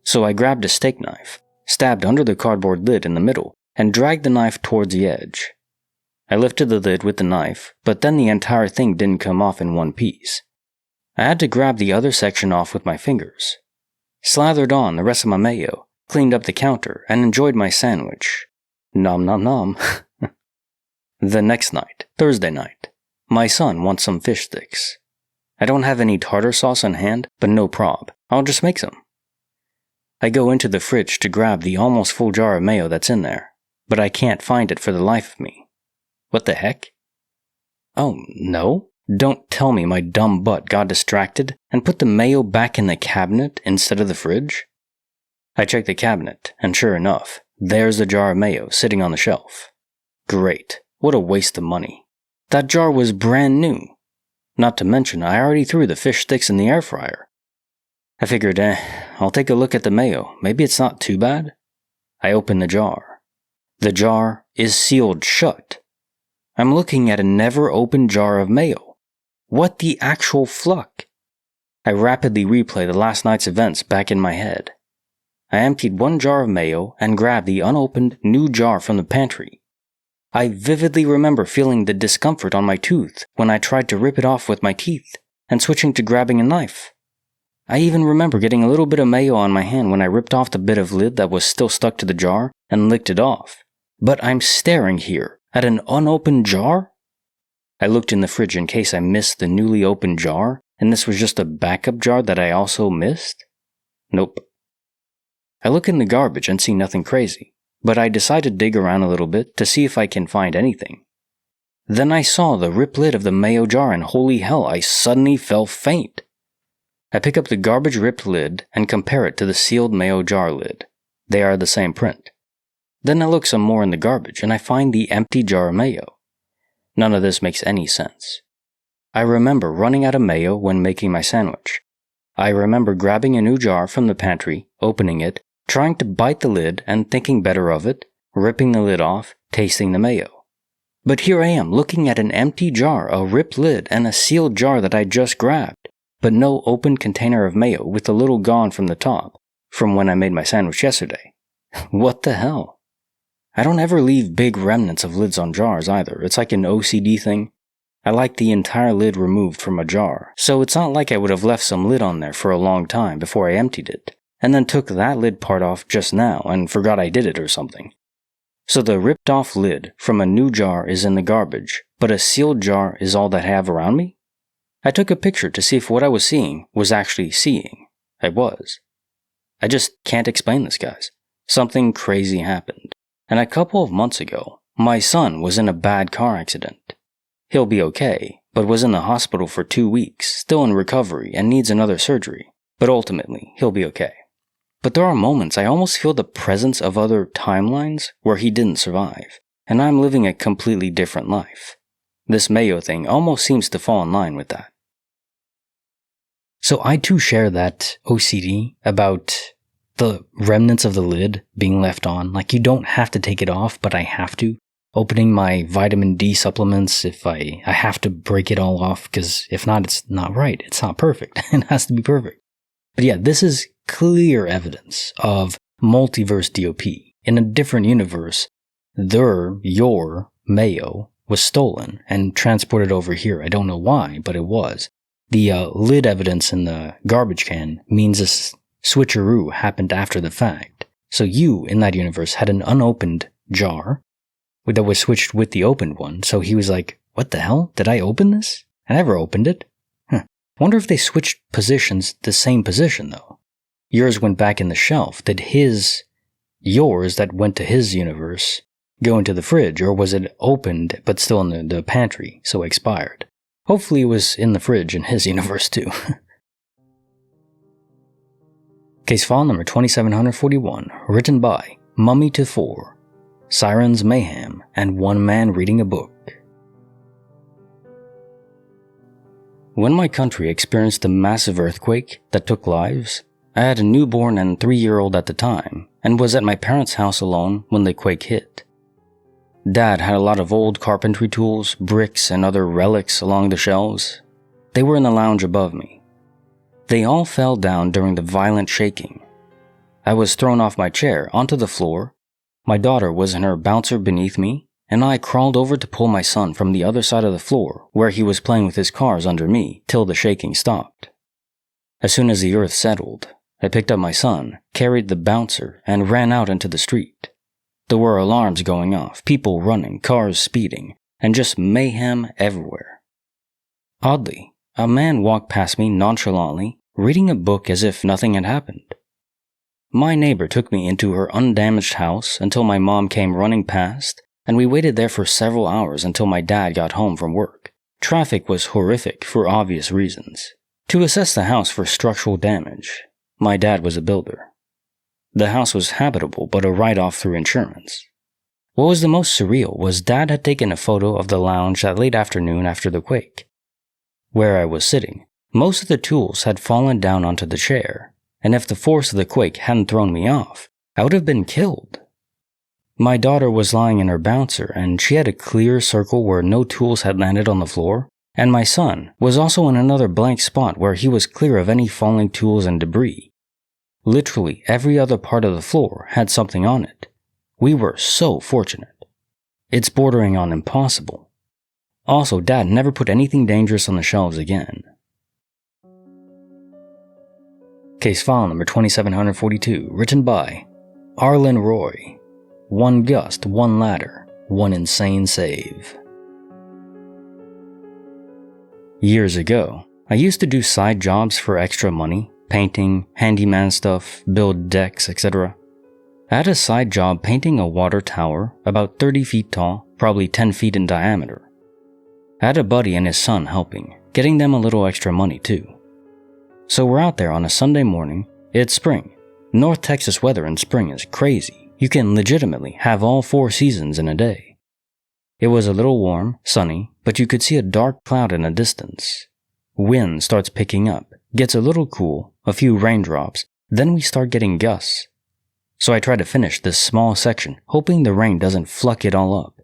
So I grabbed a steak knife, stabbed under the cardboard lid in the middle, and dragged the knife towards the edge. I lifted the lid with the knife, but then the entire thing didn't come off in one piece. I had to grab the other section off with my fingers. Slathered on the rest of my mayo, cleaned up the counter, and enjoyed my sandwich. Nom nom nom. The next night, Thursday night, my son wants some fish sticks. I don't have any tartar sauce on hand, but no prob, I'll just make some. I go into the fridge to grab the almost full jar of mayo that's in there, but I can't find it for the life of me. What the heck? Oh, no? Don't tell me my dumb butt got distracted and put the mayo back in the cabinet instead of the fridge? I check the cabinet, and sure enough, there's the jar of mayo sitting on the shelf. Great. What a waste of money. That jar was brand new. Not to mention, I already threw the fish sticks in the air fryer. I figured, I'll take a look at the mayo. Maybe it's not too bad. I open the jar. The jar is sealed shut. I'm looking at a never-opened jar of mayo. What the actual fluck? I rapidly replay the last night's events back in my head. I emptied one jar of mayo and grabbed the unopened new jar from the pantry. I vividly remember feeling the discomfort on my tooth when I tried to rip it off with my teeth and switching to grabbing a knife. I even remember getting a little bit of mayo on my hand when I ripped off the bit of lid that was still stuck to the jar and licked it off. But I'm staring here at an unopened jar? I looked in the fridge in case I missed the newly opened jar, and this was just a backup jar that I also missed? Nope. I look in the garbage and see nothing crazy, but I decide to dig around a little bit to see if I can find anything. Then I saw the ripped lid of the mayo jar and holy hell, I suddenly fell faint. I pick up the garbage ripped lid and compare it to the sealed mayo jar lid. They are the same print. Then I look some more in the garbage and I find the empty jar of mayo. None of this makes any sense. I remember running out of mayo when making my sandwich. I remember grabbing a new jar from the pantry, opening it, trying to bite the lid and thinking better of it, ripping the lid off, tasting the mayo. But here I am looking at an empty jar, a ripped lid, and a sealed jar that I just grabbed, but no open container of mayo with a little gone from the top, from when I made my sandwich yesterday. What the hell? I don't ever leave big remnants of lids on jars either. It's like an OCD thing. I like the entire lid removed from a jar, so it's not like I would have left some lid on there for a long time before I emptied it, and then took that lid part off just now and forgot I did it or something. So the ripped off lid from a new jar is in the garbage, but a sealed jar is all that I have around me? I took a picture to see if what I was seeing was actually seeing. I was. I just can't explain this, guys. Something crazy happened, and a couple of months ago, my son was in a bad car accident. He'll be okay, but was in the hospital for 2 weeks, still in recovery and needs another surgery, but ultimately, he'll be okay. But there are moments I almost feel the presence of other timelines where he didn't survive, and I'm living a completely different life. This Mayo thing almost seems to fall in line with that. So I too share that OCD about the remnants of the lid being left on. Like, you don't have to take it off, but I have to. Opening my vitamin D supplements, if I have to break it all off, because if not, it's not right. It's not perfect. It has to be perfect. But yeah, this is clear evidence of multiverse DOP. In a different universe, your Mayo was stolen and transported over here. I don't know why, but it was. The lid evidence in the garbage can means this switcheroo happened after the fact. So you, in that universe, had an unopened jar that was switched with the opened one, so he was like, what the hell? Did I open this? I never opened it. Wonder if they switched positions the same position, though. Yours went back in the shelf. Did yours that went to his universe go into the fridge, or was it opened but still in the pantry, so expired? Hopefully it was in the fridge in his universe too. Case file number 2741, written by Mummy to 4. Sirens, Mayhem, and one man reading a book. When my country experienced a massive earthquake that took lives, I had a newborn and 3-year-old at the time, and was at my parents' house alone when the quake hit. Dad had a lot of old carpentry tools, bricks, and other relics along the shelves. They were in the lounge above me. They all fell down during the violent shaking. I was thrown off my chair onto the floor. My daughter was in her bouncer beneath me, and I crawled over to pull my son from the other side of the floor where he was playing with his cars under me till the shaking stopped. As soon as the earth settled, I picked up my son, carried the bouncer, and ran out into the street. There were alarms going off, people running, cars speeding, and just mayhem everywhere. Oddly, a man walked past me nonchalantly, reading a book as if nothing had happened. My neighbor took me into her undamaged house until my mom came running past, and we waited there for several hours until my dad got home from work. Traffic was horrific for obvious reasons. To assess the house for structural damage, my dad was a builder. The house was habitable, but a write-off through insurance. What was the most surreal was Dad had taken a photo of the lounge that late afternoon after the quake. Where I was sitting, most of the tools had fallen down onto the chair, and if the force of the quake hadn't thrown me off, I would have been killed. My daughter was lying in her bouncer, and she had a clear circle where no tools had landed on the floor, and my son was also in another blank spot where he was clear of any falling tools and debris. Literally every other part of the floor had something on it. We were so fortunate. It's bordering on impossible. Also, Dad never put anything dangerous on the shelves again. Case file number 2742, written by Arlen Roy. One gust, one ladder, one insane save. Years ago, I used to do side jobs for extra money, painting, handyman stuff, build decks, etc. I had a side job painting a water tower about 30 feet tall, probably 10 feet in diameter. I had a buddy and his son helping, getting them a little extra money too. So we're out there on a Sunday morning. It's spring. North Texas weather in spring is crazy. You can legitimately have all 4 seasons in a day. It was a little warm, sunny, but you could see a dark cloud in the distance. Wind starts picking up, Gets a little cool, a few raindrops, then we start getting gusts. So I try to finish this small section, hoping the rain doesn't fluck it all up.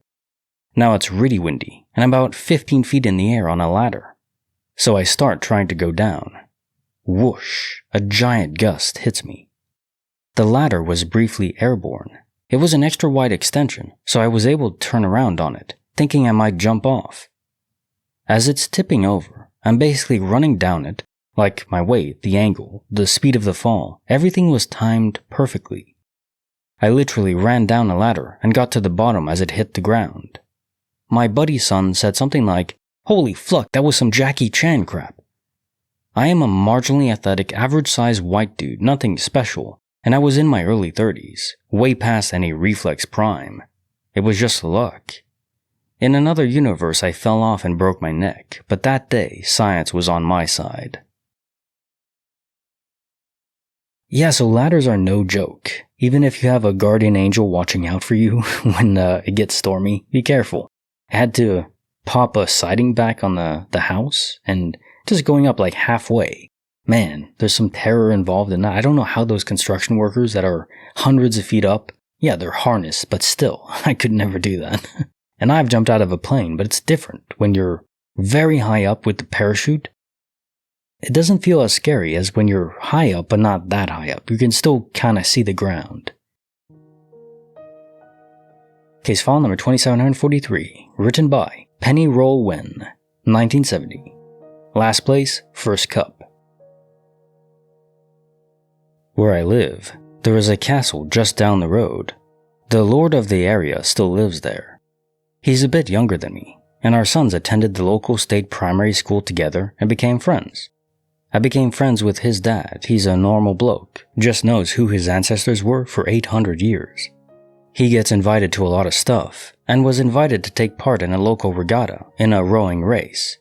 Now it's really windy, and I'm about 15 feet in the air on a ladder. So I start trying to go down. Whoosh, a giant gust hits me. The ladder was briefly airborne. It was an extra wide extension, so I was able to turn around on it, thinking I might jump off. As it's tipping over, I'm basically running down it, like my weight, the angle, the speed of the fall, everything was timed perfectly. I literally ran down a ladder and got to the bottom as it hit the ground. My buddy's son said something like, "Holy fuck, that was some Jackie Chan crap." I am a marginally athletic, average-sized white dude, nothing special, and I was in my early 30s, way past any reflex prime. It was just luck. In another universe, I fell off and broke my neck, but that day, science was on my side. Yeah, so ladders are no joke. Even if you have a guardian angel watching out for you when it gets stormy, be careful. I had to pop a siding back on the house, and just going up like halfway. Man, there's some terror involved in that. I don't know how those construction workers that are hundreds of feet up, yeah, they're harnessed, but still, I could never do that. And I've jumped out of a plane, but it's different when you're very high up with the parachute. It doesn't feel as scary as when you're high up, but not that high up. You can still kind of see the ground. Case file number 2743, written by Penny Roll Wen, 1970. Last place, first cup. Where I live, there is a castle just down the road. The lord of the area still lives there. He's a bit younger than me, and our sons attended the local state primary school together and became friends. I became friends with his dad. He's a normal bloke, just knows who his ancestors were for 800 years. He gets invited to a lot of stuff, and was invited to take part in a local regatta in a rowing race.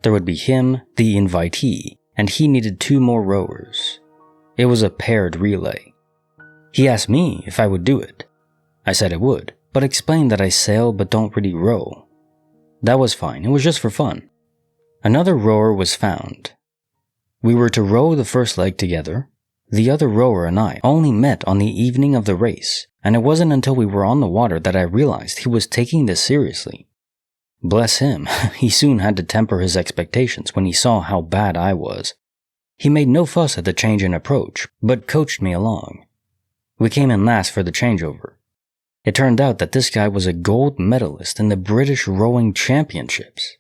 There would be him, the invitee, and he needed 2 more rowers. It was a paired relay. He asked me if I would do it. I said I would, but explained that I sail but don't really row. That was fine, it was just for fun. Another rower was found. We were to row the first leg together. The other rower and I only met on the evening of the race, and it wasn't until we were on the water that I realized he was taking this seriously. Bless him, he soon had to temper his expectations when he saw how bad I was. He made no fuss at the change in approach, but coached me along. We came in last for the changeover. It turned out that this guy was a gold medalist in the British Rowing Championships.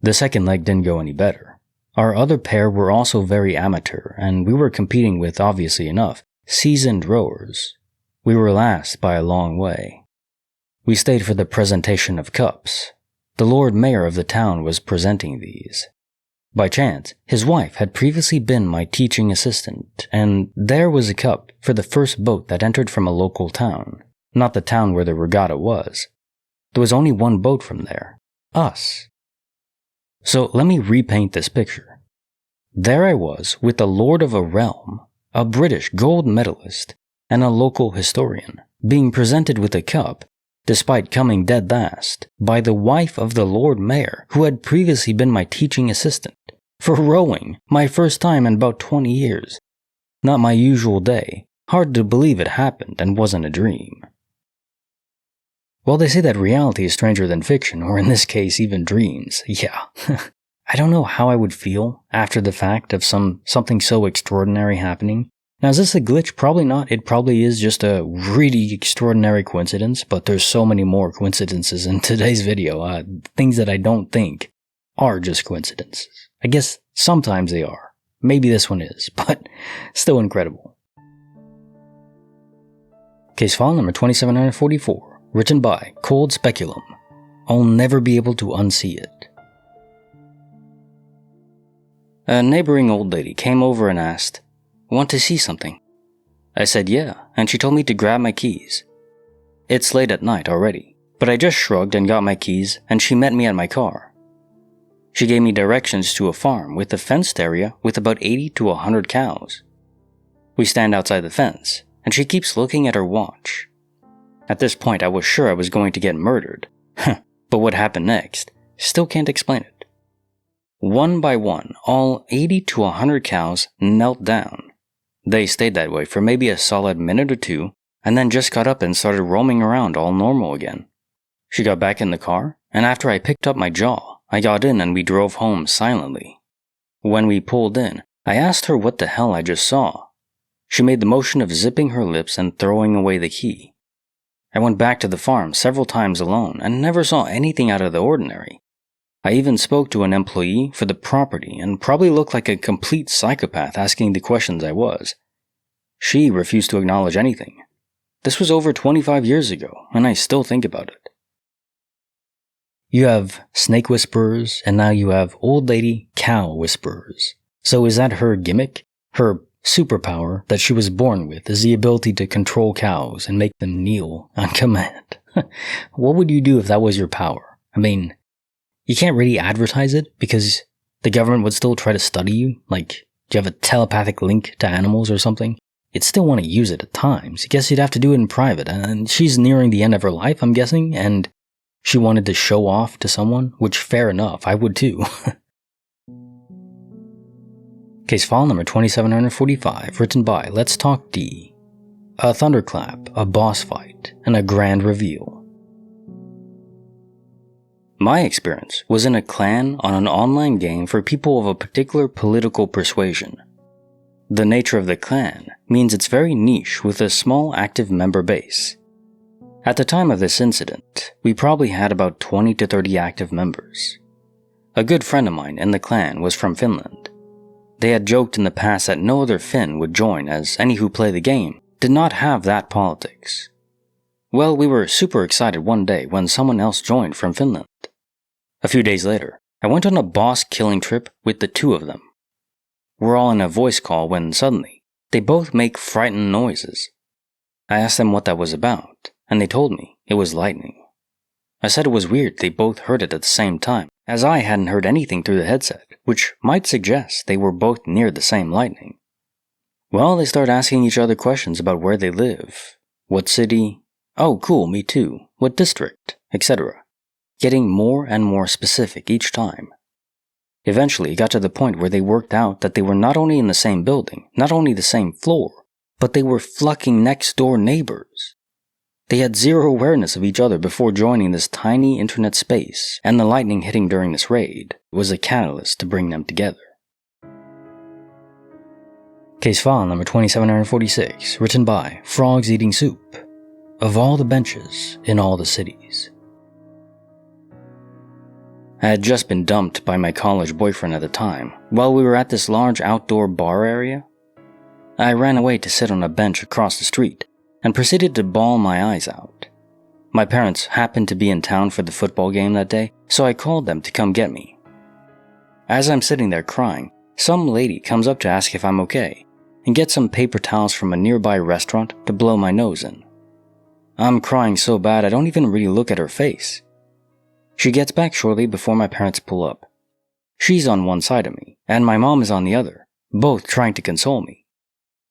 The second leg didn't go any better. Our other pair were also very amateur, and we were competing with, obviously enough, seasoned rowers. We were last by a long way. We stayed for the presentation of cups. The Lord Mayor of the town was presenting these. By chance, his wife had previously been my teaching assistant, and there was a cup for the first boat that entered from a local town, not the town where the regatta was. There was only one boat from there, us. So let me repaint this picture. There I was with the lord of a realm, a British gold medalist, and a local historian, being presented with a cup, despite coming dead last, by the wife of the Lord Mayor, who had previously been my teaching assistant, for rowing, my first time in about 20 years. Not my usual day, hard to believe it happened and wasn't a dream. Well, they say that reality is stranger than fiction, or in this case, even dreams. Yeah. I don't know how I would feel after the fact of something so extraordinary happening. Now, is this a glitch? Probably not. It probably is just a really extraordinary coincidence, but there's so many more coincidences in today's video. Things that I don't think are just coincidences. I guess sometimes they are. Maybe this one is, but still incredible. Case file number 2744. Written by Cold Speculum. I'll never be able to unsee it. A neighboring old lady came over and asked, "Want to see something?" I said yeah, and she told me to grab my keys. It's late at night already, but I just shrugged and got my keys, and she met me at my car. She gave me directions to a farm with a fenced area with about 80 to 100 cows. We stand outside the fence, and she keeps looking at her watch. At this point, I was sure I was going to get murdered. But what happened next, still can't explain it. One by one, all 80 to 100 cows knelt down. They stayed that way for maybe a solid minute or two, and then just got up and started roaming around all normal again. She got back in the car, and after I picked up my jaw, I got in and we drove home silently. When we pulled in, I asked her what the hell I just saw. She made the motion of zipping her lips and throwing away the key. I went back to the farm several times alone and never saw anything out of the ordinary. I even spoke to an employee for the property and probably looked like a complete psychopath asking the questions I was. She refused to acknowledge anything. This was over 25 years ago, and I still think about it. You have snake whisperers, and now you have old lady cow whisperers. So is that her gimmick? Her superpower that she was born with is the ability to control cows and make them kneel on command. What would you do if that was your power? I mean, you can't really advertise it because the government would still try to study you. Like, do you have a telepathic link to animals or something? You'd still want to use it at times. I guess you'd have to do it in private. And she's nearing the end of her life, I'm guessing, and she wanted to show off to someone, which fair enough, I would too. Case file number 2745, written by Let's Talk D. A thunderclap, a boss fight, and a grand reveal. My experience was in a clan on an online game for people of a particular political persuasion. The nature of the clan means it's very niche with a small active member base. At the time of this incident, we probably had about 20 to 30 active members. A good friend of mine in the clan was from Finland. They had joked in the past that no other Finn would join as any who play the game did not have that politics. Well, we were super excited one day when someone else joined from Finland. A few days later, I went on a boss killing trip with the two of them. We're all in a voice call when suddenly, they both make frightened noises. I asked them what that was about, and they told me it was lightning. I said it was weird they both heard it at the same time, as I hadn't heard anything through the headset, which might suggest they were both near the same lightning. Well, they start asking each other questions about where they live, what city, oh cool, me too, what district, etc. Getting more and more specific each time. Eventually, it got to the point where they worked out that they were not only in the same building, not only the same floor, but they were fucking next door neighbors. They had zero awareness of each other before joining this tiny internet space, and the lightning hitting during this raid was a catalyst to bring them together. Case file number 2746, written by Frogs Eating Soup. Of all the benches in all the cities. I had just been dumped by my college boyfriend at the time, while we were at this large outdoor bar area. I ran away to sit on a bench across the street, and proceeded to bawl my eyes out. My parents happened to be in town for the football game that day, so I called them to come get me. As I'm sitting there crying, some lady comes up to ask if I'm okay, and gets some paper towels from a nearby restaurant to blow my nose in. I'm crying so bad I don't even really look at her face. She gets back shortly before my parents pull up. She's on one side of me, and my mom is on the other, both trying to console me.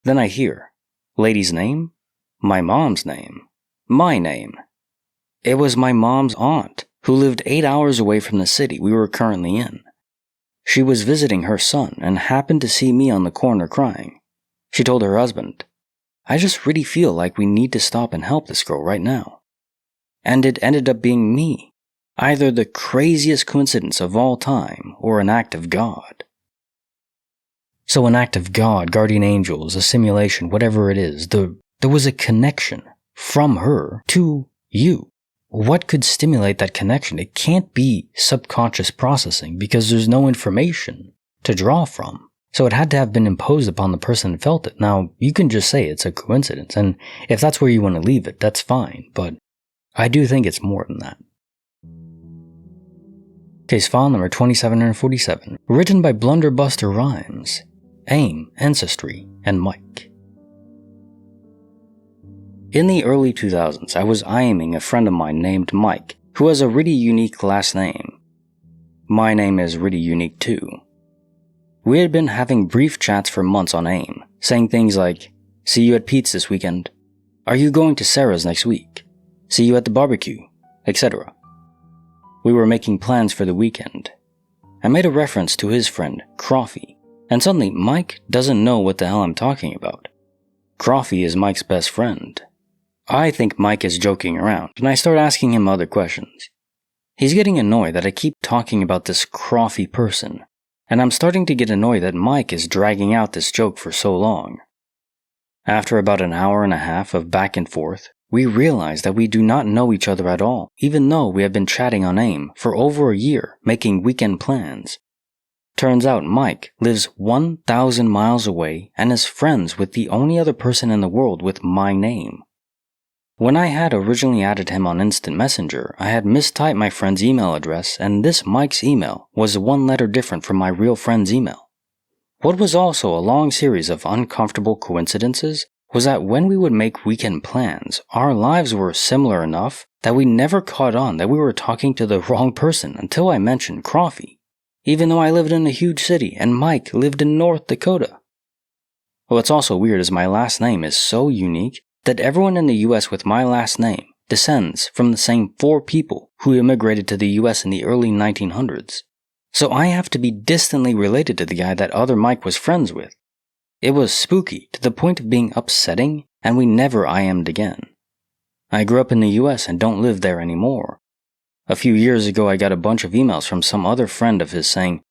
Then I hear, lady's name? My mom's name. My name. It was my mom's aunt, who lived 8 hours away from the city we were currently in. She was visiting her son and happened to see me on the corner crying. She told her husband, I just really feel like we need to stop and help this girl right now. And it ended up being me. Either the craziest coincidence of all time or an act of God. So an act of God, guardian angels, a simulation, whatever it is, there was a connection from her to you. What could stimulate that connection? It can't be subconscious processing because there's no information to draw from. So it had to have been imposed upon the person who felt it. Now, you can just say it's a coincidence, and if that's where you want to leave it, that's fine, but I do think it's more than that. Case file number 2747, written by Blunderbuster Rhymes, AIM, Ancestry, and Mike. In the early 2000s, I was IMing a friend of mine named Mike, who has a really unique last name. My name is really unique too. We had been having brief chats for months on AIM, saying things like, see you at Pete's this weekend, are you going to Sarah's next week, see you at the barbecue, etc. We were making plans for the weekend. I made a reference to his friend, Croffy, and suddenly Mike doesn't know what the hell I'm talking about. Croffy is Mike's best friend. I think Mike is joking around, and I start asking him other questions. He's getting annoyed that I keep talking about this Croffy person, and I'm starting to get annoyed that Mike is dragging out this joke for so long. After about an hour and a half of back and forth, we realize that we do not know each other at all, even though we have been chatting on AIM for over a year, making weekend plans. Turns out Mike lives 1,000 miles away and is friends with the only other person in the world with my name. When I had originally added him on Instant Messenger, I had mistyped my friend's email address, and this Mike's email was one letter different from my real friend's email. What was also a long series of uncomfortable coincidences was that when we would make weekend plans, our lives were similar enough that we never caught on that we were talking to the wrong person until I mentioned Croffy, even though I lived in a huge city and Mike lived in North Dakota. What's also weird is my last name is so unique that everyone in the US with my last name descends from the same 4 people who immigrated to the US in the early 1900s. So I have to be distantly related to the guy that other Mike was friends with. It was spooky to the point of being upsetting, and we never IM'd again. I grew up in the US and don't live there anymore. A few years ago I got a bunch of emails from some other friend of his saying,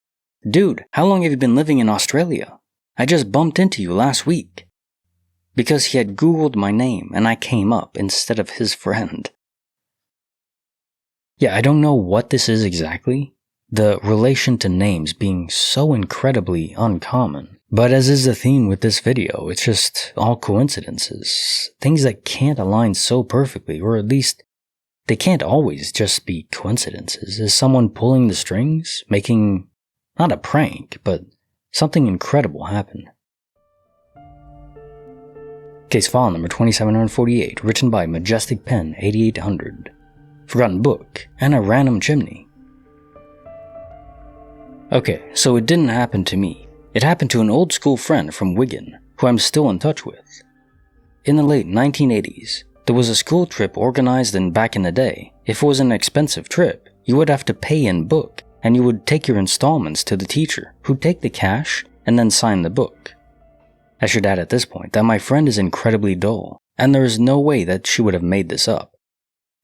"Dude, how long have you been living in Australia? I just bumped into you last week." Because he had Googled my name and I came up instead of his friend. Yeah, I don't know what this is exactly, the relation to names being so incredibly uncommon. But as is the theme with this video, it's just all coincidences. Things that can't align so perfectly, or at least they can't always just be coincidences. Is someone pulling the strings, making, not a prank, but something incredible happen? Case file number 2748, written by Majestic Pen 8800. Forgotten book, and a random chimney. Okay, so it didn't happen to me. It happened to an old school friend from Wigan, who I'm still in touch with. In the late 1980s, there was a school trip organized, and back in the day, if it was an expensive trip, you would have to pay in book, and you would take your installments to the teacher, who'd take the cash and then sign the book. I should add at this point that my friend is incredibly dull, and there is no way that she would have made this up.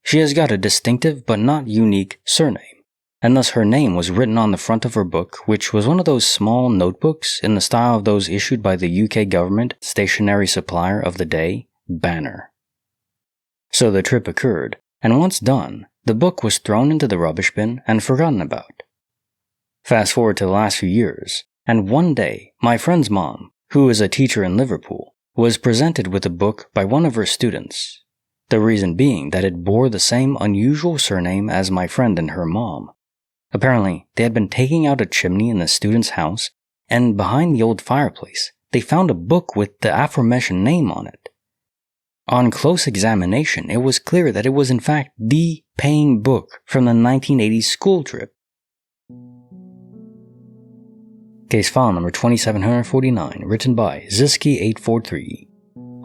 She has got a distinctive but not unique surname, and thus her name was written on the front of her book, which was one of those small notebooks in the style of those issued by the UK government stationery supplier of the day, Banner. So the trip occurred, and once done, the book was thrown into the rubbish bin and forgotten about. Fast forward to the last few years, and one day, my friend's mom, who is a teacher in Liverpool, was presented with a book by one of her students. The reason being that it bore the same unusual surname as my friend and her mom. Apparently, they had been taking out a chimney in the student's house, and behind the old fireplace, they found a book with the aforementioned name on it. On close examination, it was clear that it was in fact the paying book from the 1980s school trip. Case file number 2749, written by Ziski843.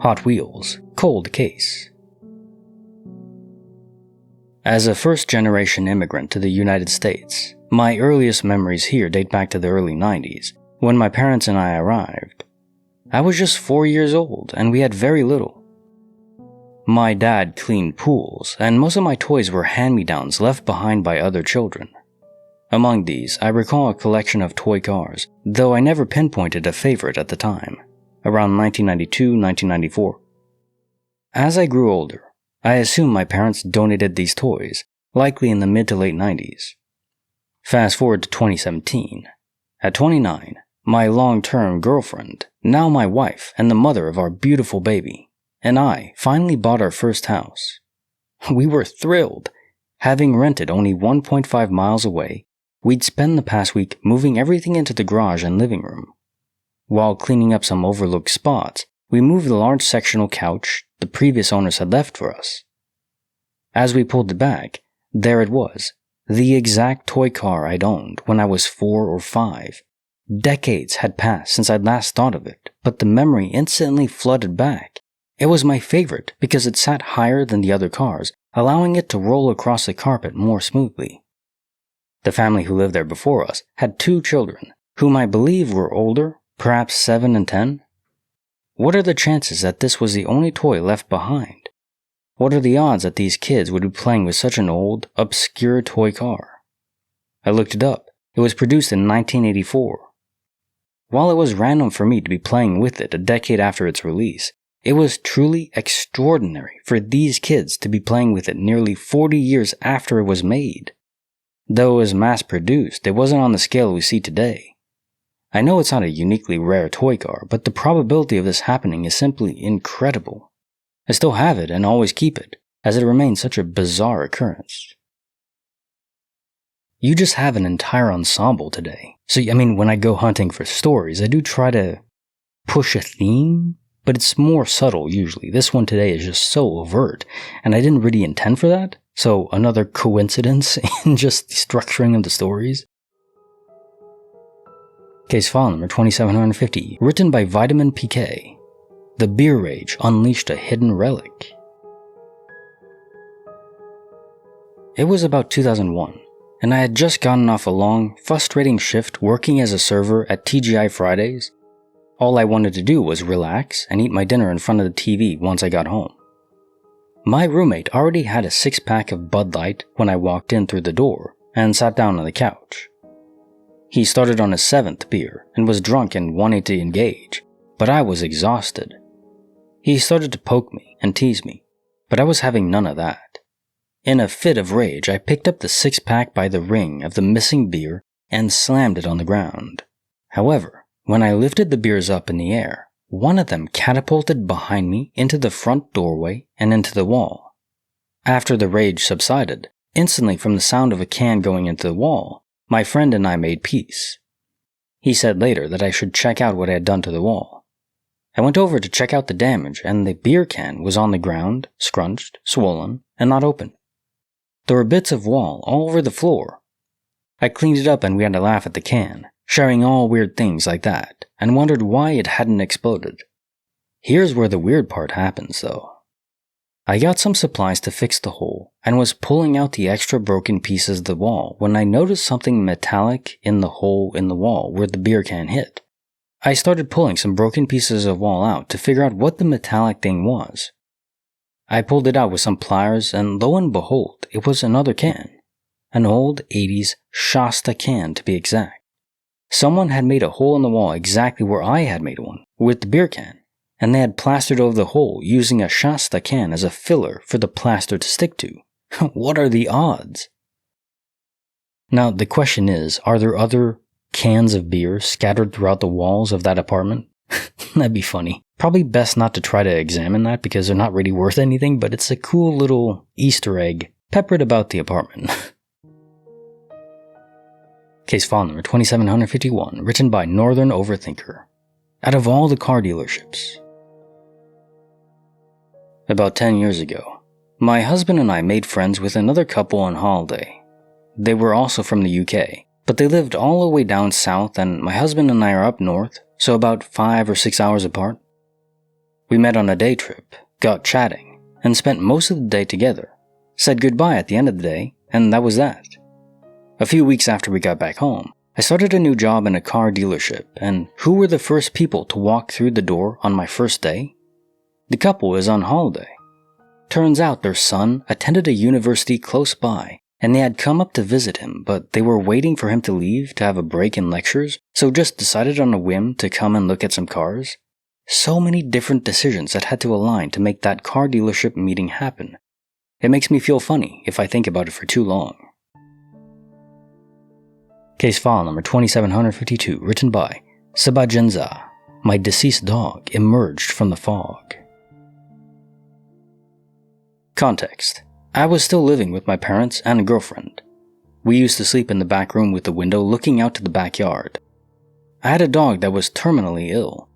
Hot Wheels, cold case. As a first-generation immigrant to the United States, my earliest memories here date back to the early 90s, when my parents and I arrived. I was just 4 years old, and we had very little. My dad cleaned pools, and most of my toys were hand-me-downs left behind by other children. Among these, I recall a collection of toy cars, though I never pinpointed a favorite at the time, around 1992-1994. As I grew older, I assume my parents donated these toys, likely in the mid to late 90s. Fast forward to 2017. At 29, my long-term girlfriend, now my wife and the mother of our beautiful baby, and I finally bought our first house. We were thrilled. Having rented only 1.5 miles away, we'd spend the past week moving everything into the garage and living room. While cleaning up some overlooked spots, we moved the large sectional couch the previous owners had left for us. As we pulled it back, there it was, the exact toy car I'd owned when I was 4 or 5. Decades had passed since I'd last thought of it, but the memory instantly flooded back. It was my favorite because it sat higher than the other cars, allowing it to roll across the carpet more smoothly. The family who lived there before us had 2 children, whom I believe were older, perhaps 7 and 10. What are the chances that this was the only toy left behind? What are the odds that these kids would be playing with such an old, obscure toy car? I looked it up. It was produced in 1984. While it was random for me to be playing with it a decade after its release, it was truly extraordinary for these kids to be playing with it nearly 40 years after it was made. Though it was mass-produced, it wasn't on the scale we see today. I know it's not a uniquely rare toy car, but the probability of this happening is simply incredible. I still have it and always keep it, as it remains such a bizarre occurrence. You just have an entire ensemble today. So, when I go hunting for stories, I do try to push a theme, but it's more subtle usually. This one today is just so overt, and I didn't really intend for that. So another coincidence in just the structuring of the stories. Case file number 2750, written by Vitamin PK. The beer rage unleashed a hidden relic. It was about 2001, and I had just gotten off a long, frustrating shift working as a server at TGI Fridays. All I wanted to do was relax and eat my dinner in front of the TV once I got home. My roommate already had a 6-pack of Bud Light when I walked in through the door and sat down on the couch. He started on his 7th beer and was drunk and wanted to engage, but I was exhausted. He started to poke me and tease me, but I was having none of that. In a fit of rage, I picked up the 6-pack by the ring of the missing beer and slammed it on the ground. However, when I lifted the beers up in the air, one of them catapulted behind me into the front doorway and into the wall. After the rage subsided, instantly from the sound of a can going into the wall, my friend and I made peace. He said later that I should check out what I had done to the wall. I went over to check out the damage, and the beer can was on the ground, scrunched, swollen, and not open. There were bits of wall all over the floor. I cleaned it up and we had to laugh at the can, sharing all weird things like that, and wondered why it hadn't exploded. Here's where the weird part happens, though. I got some supplies to fix the hole, and was pulling out the extra broken pieces of the wall when I noticed something metallic in the hole in the wall where the beer can hit. I started pulling some broken pieces of wall out to figure out what the metallic thing was. I pulled it out with some pliers, and lo and behold, it was another can. An old 80s Shasta can, to be exact. Someone had made a hole in the wall exactly where I had made one, with the beer can, and they had plastered over the hole using a Shasta can as a filler for the plaster to stick to. What are the odds? Now, the question is, are there other cans of beer scattered throughout the walls of that apartment? That'd be funny. Probably best not to try to examine that because they're not really worth anything, but it's a cool little Easter egg peppered about the apartment. Case file number 2751, written by Northern Overthinker. Out of all the car dealerships. About 10 years ago, my husband and I made friends with another couple on holiday. They were also from the UK, but they lived all the way down south, and my husband and I are up north, so about 5 or 6 hours apart. We met on a day trip, got chatting, and spent most of the day together. Said goodbye at the end of the day, and that was that. A few weeks after we got back home, I started a new job in a car dealership, and who were the first people to walk through the door on my first day? The couple was on holiday. Turns out their son attended a university close by, and they had come up to visit him, but they were waiting for him to leave to have a break in lectures, so just decided on a whim to come and look at some cars. So many different decisions that had to align to make that car dealership meeting happen. It makes me feel funny if I think about it for too long. Case file number 2752, written by Sabajenza. My deceased dog emerged from the fog. Context. I was still living with my parents and a girlfriend. We used to sleep in the back room with the window looking out to the backyard. I had a dog that was terminally ill.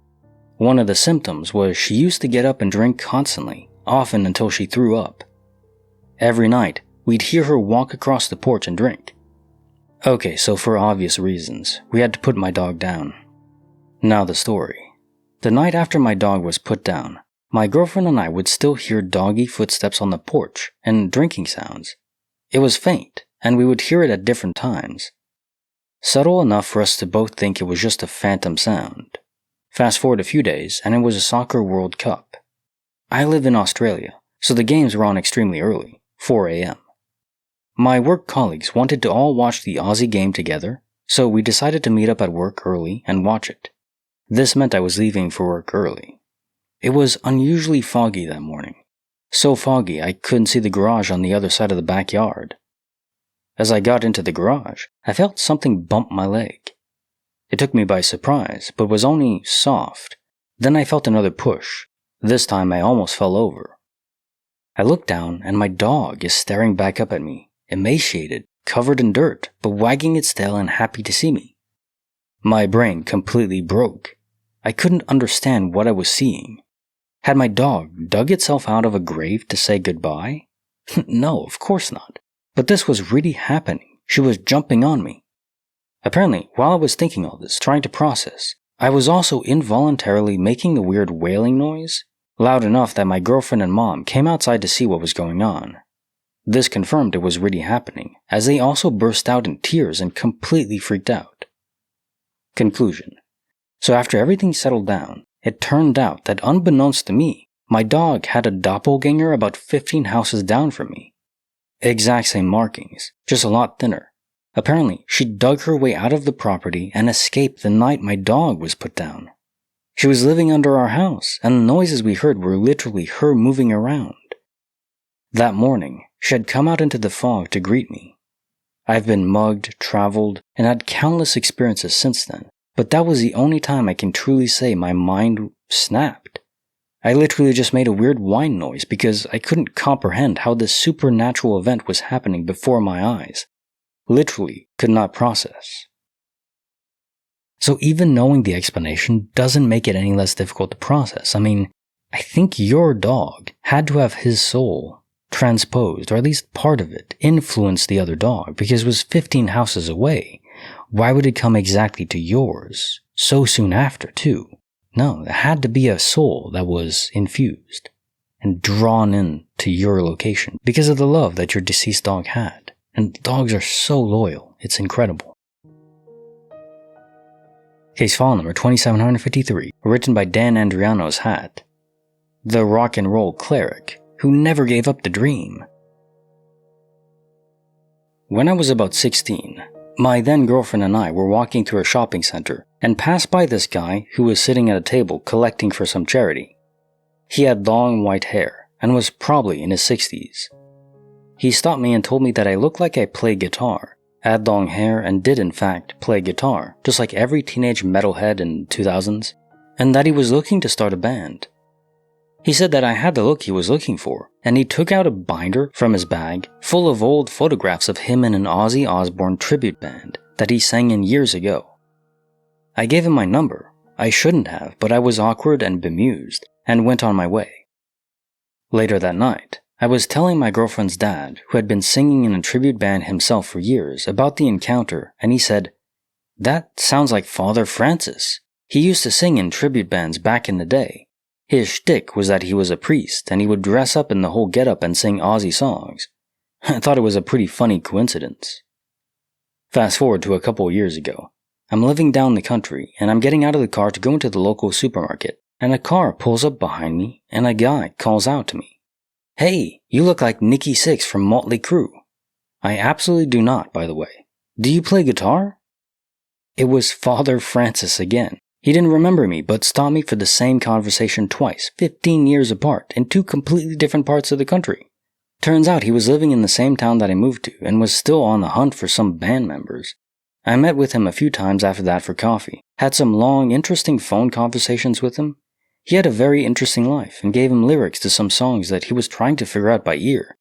One of the symptoms was she used to get up and drink constantly, often until she threw up. Every night, we'd hear her walk across the porch and drink. Okay, so for obvious reasons, we had to put my dog down. Now the story. The night after my dog was put down, my girlfriend and I would still hear doggy footsteps on the porch and drinking sounds. It was faint, and we would hear it at different times. Subtle enough for us to both think it was just a phantom sound. Fast forward a few days, and it was a soccer World Cup. I live in Australia, so the games were on extremely early, 4 a.m. My work colleagues wanted to all watch the Aussie game together, so we decided to meet up at work early and watch it. This meant I was leaving for work early. It was unusually foggy that morning. So foggy I couldn't see the garage on the other side of the backyard. As I got into the garage, I felt something bump my leg. It took me by surprise, but was only soft. Then I felt another push. This time I almost fell over. I looked down and my dog is staring back up at me, emaciated, covered in dirt, but wagging its tail and happy to see me. My brain completely broke. I couldn't understand what I was seeing. Had my dog dug itself out of a grave to say goodbye? No, of course not. But this was really happening. She was jumping on me. Apparently, while I was thinking all this, trying to process, I was also involuntarily making a weird wailing noise, loud enough that my girlfriend and mom came outside to see what was going on. This confirmed it was really happening, as they also burst out in tears and completely freaked out. Conclusion. So after everything settled down, it turned out that unbeknownst to me, my dog had a doppelganger about 15 houses down from me. Exact same markings, just a lot thinner. Apparently, she dug her way out of the property and escaped the night my dog was put down. She was living under our house, and the noises we heard were literally her moving around. That morning, she had come out into the fog to greet me. I've been mugged, traveled, and had countless experiences since then, but that was the only time I can truly say my mind snapped. I literally just made a weird whine noise because I couldn't comprehend how this supernatural event was happening before my eyes. Literally could not process. So even knowing the explanation doesn't make it any less difficult to process. I mean, I think your dog had to have his soul transposed, or at least part of it, influenced the other dog because it was 15 houses away. Why would it come exactly to yours so soon after, too? No, there had to be a soul that was infused and drawn in to your location because of the love that your deceased dog had. And dogs are so loyal, it's incredible. Case file number 2753, written by Dan Andriano's Hat. The rock and roll cleric who never gave up the dream. When I was about 16, my then girlfriend and I were walking through a shopping center and passed by this guy who was sitting at a table collecting for some charity. He had long white hair and was probably in his 60s. He stopped me and told me that I looked like I played guitar, had long hair, and did in fact play guitar, just like every teenage metalhead in the 2000s, and that he was looking to start a band. He said that I had the look he was looking for, and he took out a binder from his bag full of old photographs of him in an Ozzy Osbourne tribute band that he sang in years ago. I gave him my number. I shouldn't have, but I was awkward and bemused, and went on my way. Later that night, I was telling my girlfriend's dad, who had been singing in a tribute band himself for years, about the encounter, and he said, "That sounds like Father Francis. He used to sing in tribute bands back in the day. His shtick was that he was a priest, and he would dress up in the whole getup and sing Aussie songs. I thought it was a pretty funny coincidence." Fast forward to a couple years ago. I'm living down the country, and I'm getting out of the car to go into the local supermarket, and a car pulls up behind me, and a guy calls out to me, "Hey, you look like Nicky Six from Motley Crue." I absolutely do not, by the way. "Do you play guitar?" It was Father Francis again. He didn't remember me, but stopped me for the same conversation twice, 15 years apart, in two completely different parts of the country. Turns out he was living in the same town that I moved to, and was still on the hunt for some band members. I met with him a few times after that for coffee, had some long, interesting phone conversations with him. He had a very interesting life, and gave him lyrics to some songs that he was trying to figure out by ear.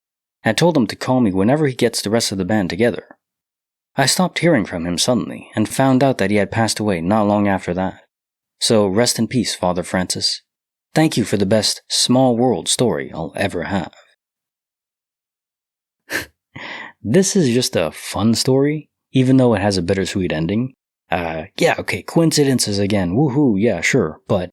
I told him to call me whenever he gets the rest of the band together. I stopped hearing from him suddenly, and found out that he had passed away not long after that. So rest in peace, Father Francis. Thank you for the best small world story I'll ever have. This is just a fun story, even though it has a bittersweet ending. Coincidences again, woohoo, yeah, sure, but it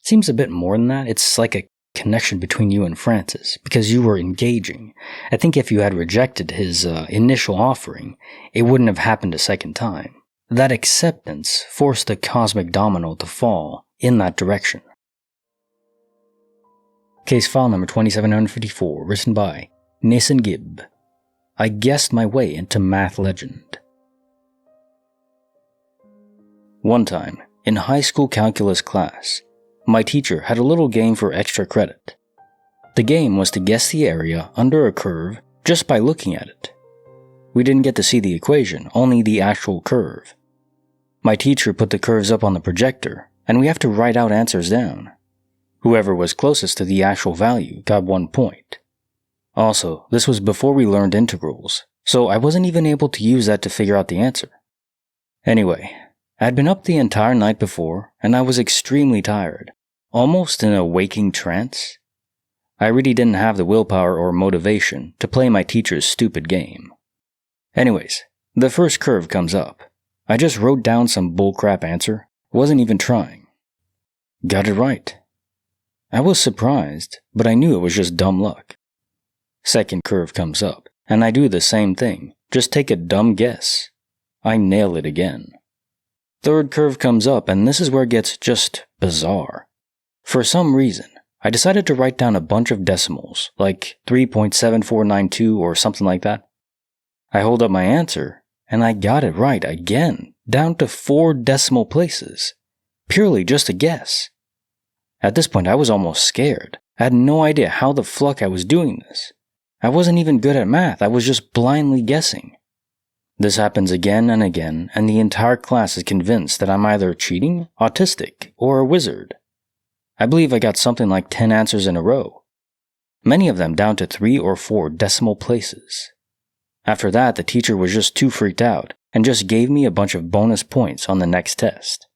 seems a bit more than that. It's like a connection between you and Francis, because you were engaging. I think if you had rejected his initial offering, it wouldn't have happened a second time. That acceptance forced the cosmic domino to fall in that direction. Case file number 2754, written by Nason Gibb. I guessed my way into math legend. One time, in high school calculus class, my teacher had a little game for extra credit. The game was to guess the area under a curve just by looking at it. We didn't get to see the equation, only the actual curve. My teacher put the curves up on the projector, and we have to write out answers down. Whoever was closest to the actual value got 1 point. Also, this was before we learned integrals, so I wasn't even able to use that to figure out the answer. Anyway, I'd been up the entire night before, and I was extremely tired, almost in a waking trance. I really didn't have the willpower or motivation to play my teacher's stupid game. Anyways, the first curve comes up. I just wrote down some bullcrap answer, wasn't even trying. Got it right. I was surprised, but I knew it was just dumb luck. Second curve comes up, and I do the same thing, just take a dumb guess. I nail it again. Third curve comes up, and this is where it gets just bizarre. For some reason, I decided to write down a bunch of decimals, like 3.7492 or something like that. I hold up my answer, and I got it right again, down to 4 decimal places. Purely just a guess. At this point, I was almost scared. I had no idea how the fuck I was doing this. I wasn't even good at math, I was just blindly guessing. This happens again and again, and the entire class is convinced that I'm either cheating, autistic, or a wizard. I believe I got something like 10 answers in a row. Many of them down to 3 or 4 decimal places. After that, the teacher was just too freaked out, and just gave me a bunch of bonus points on the next test.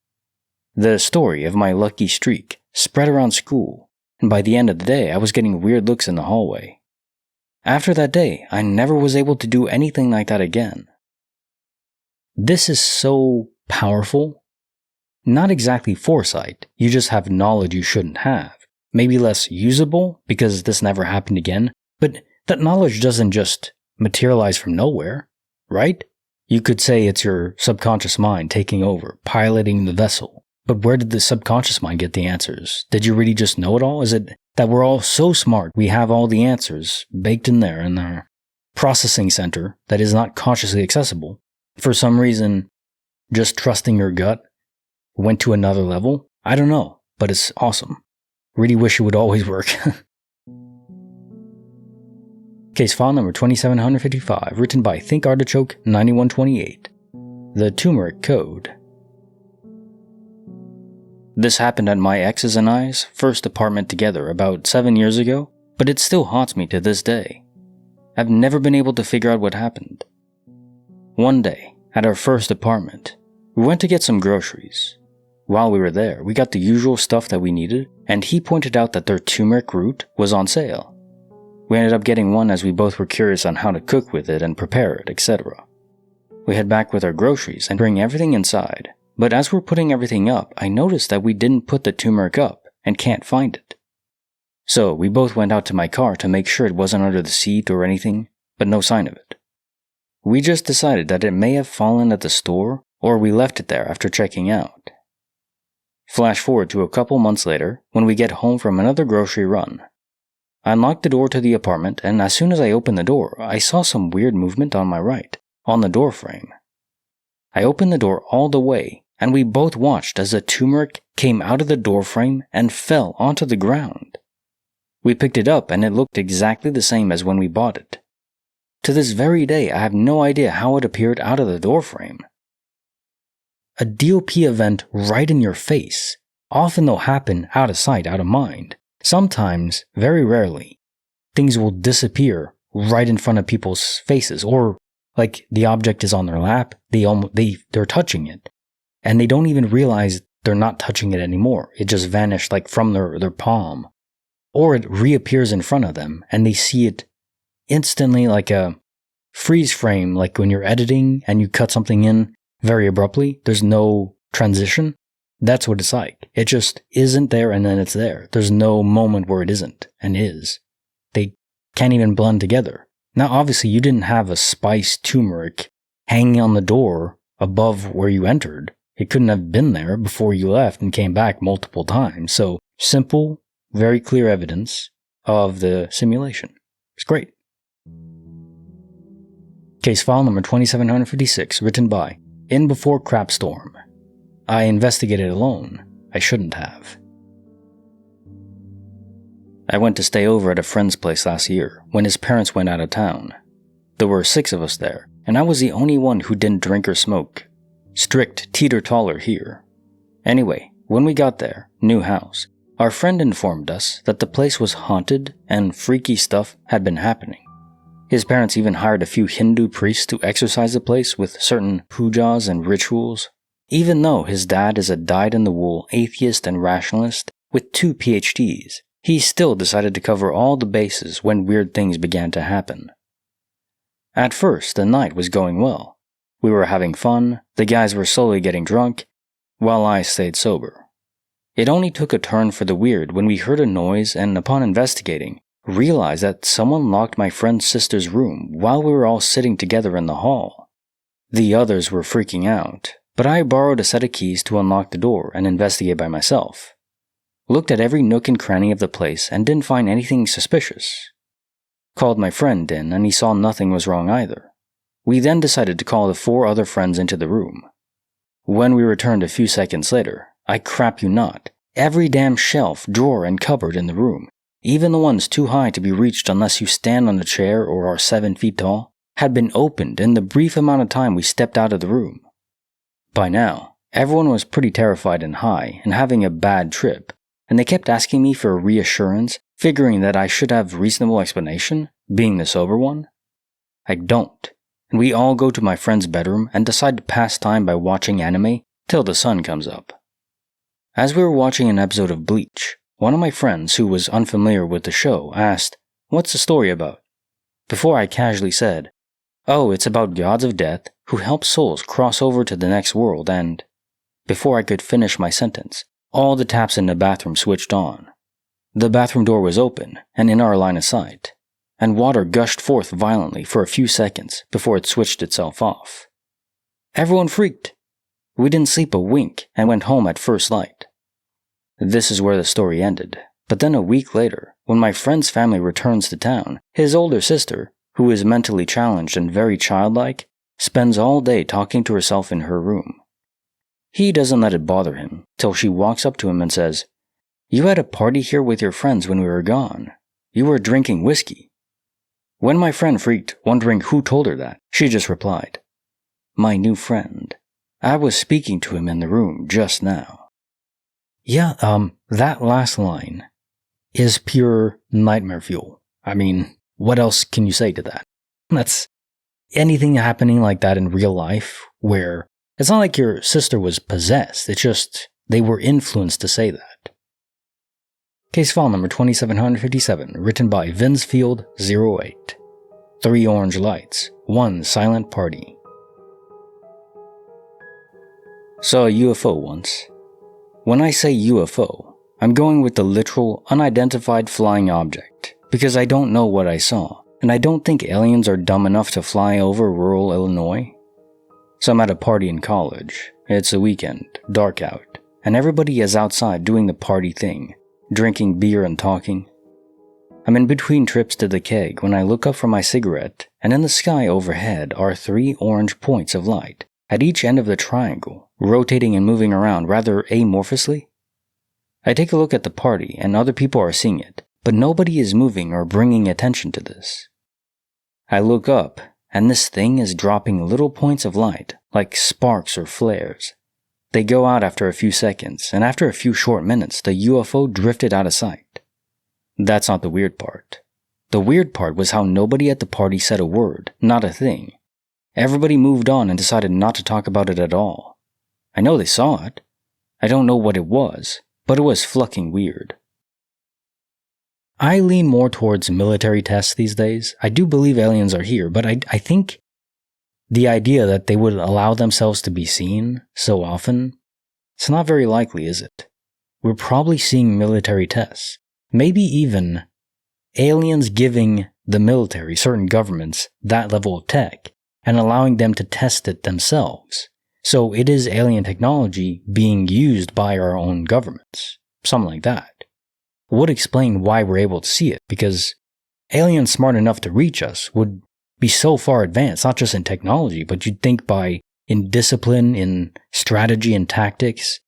The story of my lucky streak spread around school, and by the end of the day, I was getting weird looks in the hallway. After that day, I never was able to do anything like that again. This is so powerful. Not exactly foresight, you just have knowledge you shouldn't have. Maybe less usable, because this never happened again, but that knowledge doesn't just materialize from nowhere, right? You could say it's your subconscious mind taking over, piloting the vessel. But where did the subconscious mind get the answers? Did you really just know it all? Is it that we're all so smart, we have all the answers baked in there in our processing center that is not consciously accessible? For some reason, just trusting your gut went to another level? I don't know, but it's awesome. Really wish it would always work. Case file number 2755, written by Think Artichoke 9128. The Turmeric Code. This happened at my ex's and I's first apartment together about 7 years ago, but it still haunts me to this day. I've never been able to figure out what happened. One day, at our first apartment, we went to get some groceries. While we were there, we got the usual stuff that we needed, and he pointed out that their turmeric root was on sale. We ended up getting one as we both were curious on how to cook with it and prepare it, etc. We head back with our groceries and bring everything inside. But as we're putting everything up, I noticed that we didn't put the turmeric up and can't find it. So we both went out to my car to make sure it wasn't under the seat or anything, but no sign of it. We just decided that it may have fallen at the store or we left it there after checking out. Flash forward to a couple months later when we get home from another grocery run. I unlocked the door to the apartment, and as soon as I opened the door, I saw some weird movement on my right, on the door frame. I opened the door all the way, and we both watched as the turmeric came out of the doorframe and fell onto the ground. We picked it up and it looked exactly the same as when we bought it. To this very day, I have no idea how it appeared out of the doorframe. A DOP event right in your face often they'll happen out of sight, out of mind. Sometimes, very rarely, things will disappear right in front of people's faces, or like the object is on their lap, they're touching it. And they don't even realize they're not touching it anymore. It just vanished like from their palm. Or it reappears in front of them and they see it instantly, like a freeze frame, like when you're editing and you cut something in very abruptly. There's no transition. That's what it's like. It just isn't there and then it's there. There's no moment where it isn't and is. They can't even blend together. Now, obviously, you didn't have a spiced turmeric hanging on the door above where you entered. It couldn't have been there before you left and came back multiple times. So, simple, very clear evidence of the simulation. It's great. Case file number 2756, written by In Before Crapstorm. I investigated alone. I shouldn't have. I went to stay over at a friend's place last year when his parents went out of town. There were 6 of us there, and I was the only one who didn't drink or smoke. Strict teeter-totter here. Anyway, when we got there, new house, our friend informed us that the place was haunted and freaky stuff had been happening. His parents even hired a few Hindu priests to exorcise the place with certain pujas and rituals. Even though his dad is a dyed-in-the-wool atheist and rationalist with 2 PhDs, he still decided to cover all the bases when weird things began to happen. At first, the night was going well. We were having fun, the guys were slowly getting drunk, while I stayed sober. It only took a turn for the weird when we heard a noise and, upon investigating, realized that someone locked my friend's sister's room while we were all sitting together in the hall. The others were freaking out, but I borrowed a set of keys to unlock the door and investigate by myself. Looked at every nook and cranny of the place and didn't find anything suspicious. Called my friend in and he saw nothing was wrong either. We then decided to call the 4 other friends into the room. When we returned a few seconds later, I crap you not, every damn shelf, drawer, and cupboard in the room, even the ones too high to be reached unless you stand on a chair or are 7 feet tall, had been opened in the brief amount of time we stepped out of the room. By now, everyone was pretty terrified and high and having a bad trip, and they kept asking me for reassurance, figuring that I should have reasonable explanation, being the sober one. I don't, and we all go to my friend's bedroom and decide to pass time by watching anime till the sun comes up. As we were watching an episode of Bleach, one of my friends who was unfamiliar with the show asked, "What's the story about?" Before I casually said, "Oh, it's about gods of death who help souls cross over to the next world," and before I could finish my sentence, all the taps in the bathroom switched on. The bathroom door was open and in our line of sight, and water gushed forth violently for a few seconds before it switched itself off. Everyone freaked. We didn't sleep a wink and went home at first light. This is where the story ended, but then a week later, when my friend's family returns to town, his older sister, who is mentally challenged and very childlike, spends all day talking to herself in her room. He doesn't let it bother him, till she walks up to him and says, "You had a party here with your friends when we were gone. You were drinking whiskey." When my friend freaked, wondering who told her that, she just replied, "My new friend. I was speaking to him in the room just now." Yeah, that last line is pure nightmare fuel. I mean, what else can you say to that? That's anything happening like that in real life where it's not like your sister was possessed, it's just they were influenced to say that. Case file number 2757, written by Vinsfield08. 3 orange lights, 1 silent party. Saw a UFO once. When I say UFO, I'm going with the literal, unidentified flying object, because I don't know what I saw, and I don't think aliens are dumb enough to fly over rural Illinois. So I'm at a party in college. It's a weekend, dark out, and everybody is outside doing the party thing, drinking beer and talking. I'm in between trips to the keg when I look up for my cigarette, and in the sky overhead are 3 orange points of light at each end of the triangle, rotating and moving around rather amorphously. I take a look at the party and other people are seeing it, but nobody is moving or bringing attention to this. I look up, and this thing is dropping little points of light, like sparks or flares. They go out after a few seconds, and after a few short minutes, the UFO drifted out of sight. That's not the weird part. The weird part was how nobody at the party said a word, not a thing. Everybody moved on and decided not to talk about it at all. I know they saw it. I don't know what it was, but it was fucking weird. I lean more towards military tests these days. I do believe aliens are here, but I think the idea that they would allow themselves to be seen so often It's not very likely, is it? We're probably seeing military tests. Maybe even aliens giving the military, certain governments, that level of tech and allowing them to test it themselves. So it is alien technology being used by our own governments. Something like that. Would explain why we're able to see it, because aliens smart enough to reach us would be so far advanced, not just in technology, but you'd think in discipline, in strategy and tactics.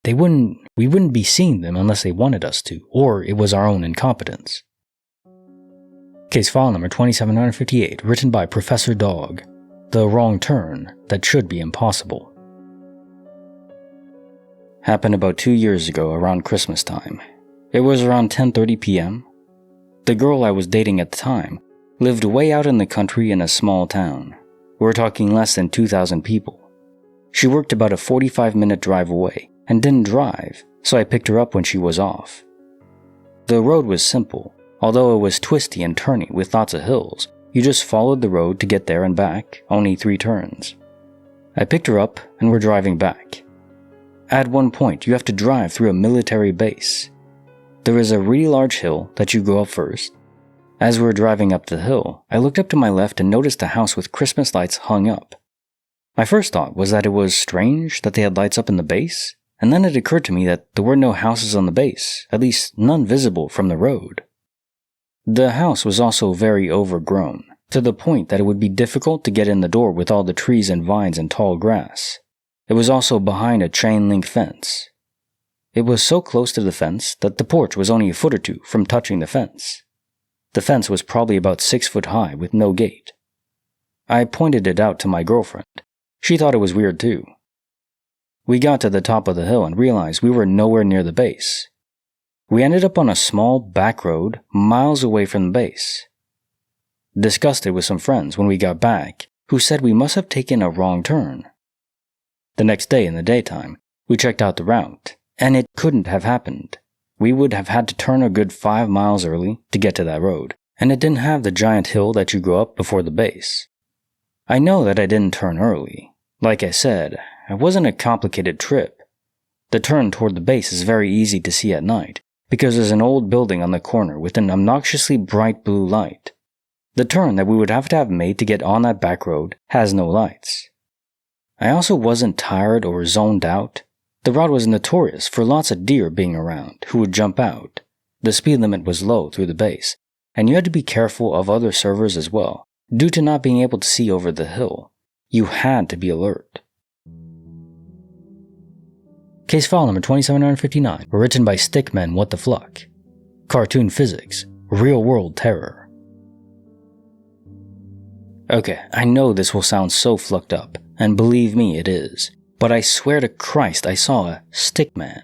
We wouldn't be seeing them unless they wanted us to, or it was our own incompetence. Case file number 2758, written by Professor Dog. The wrong turn that should be impossible. Happened about 2 years ago around Christmas time. It was around 10:30 p.m. The girl I was dating at the time lived way out in the country in a small town. We're talking less than 2,000 people. She worked about a 45-minute drive away and didn't drive, so I picked her up when she was off. The road was simple, although it was twisty and turny with lots of hills. You just followed the road to get there and back, only 3 turns. I picked her up and we're driving back. At one point, you have to drive through a military base. There is a really large hill that you go up first. As we were driving up the hill, I looked up to my left and noticed a house with Christmas lights hung up. My first thought was that it was strange that they had lights up in the base, and then it occurred to me that there were no houses on the base, at least none visible from the road. The house was also very overgrown, to the point that it would be difficult to get in the door with all the trees and vines and tall grass. It was also behind a chain-link fence. It was so close to the fence that the porch was only a foot or two from touching the fence. The fence was probably about 6 foot high with no gate. I pointed it out to my girlfriend. She thought it was weird too. We got to the top of the hill and realized we were nowhere near the base. We ended up on a small back road miles away from the base. Discussed it with some friends when we got back, who said we must have taken a wrong turn. The next day in the daytime, we checked out the route, and it couldn't have happened. We would have had to turn a good 5 miles early to get to that road, and it didn't have the giant hill that you go up before the base. I know that I didn't turn early. Like I said, it wasn't a complicated trip. The turn toward the base is very easy to see at night, because there's an old building on the corner with an obnoxiously bright blue light. The turn that we would have to have made to get on that back road has no lights. I also wasn't tired or zoned out. The route was notorious for lots of deer being around who would jump out. The speed limit was low through the base, and you had to be careful of other servers as well, due to not being able to see over the hill. You had to be alert. Case file number 2759, written by Stickman What the Fluck. Cartoon physics, real world terror. Okay, I know this will sound so flucked up, and believe me it is, but I swear to Christ I saw a stickman.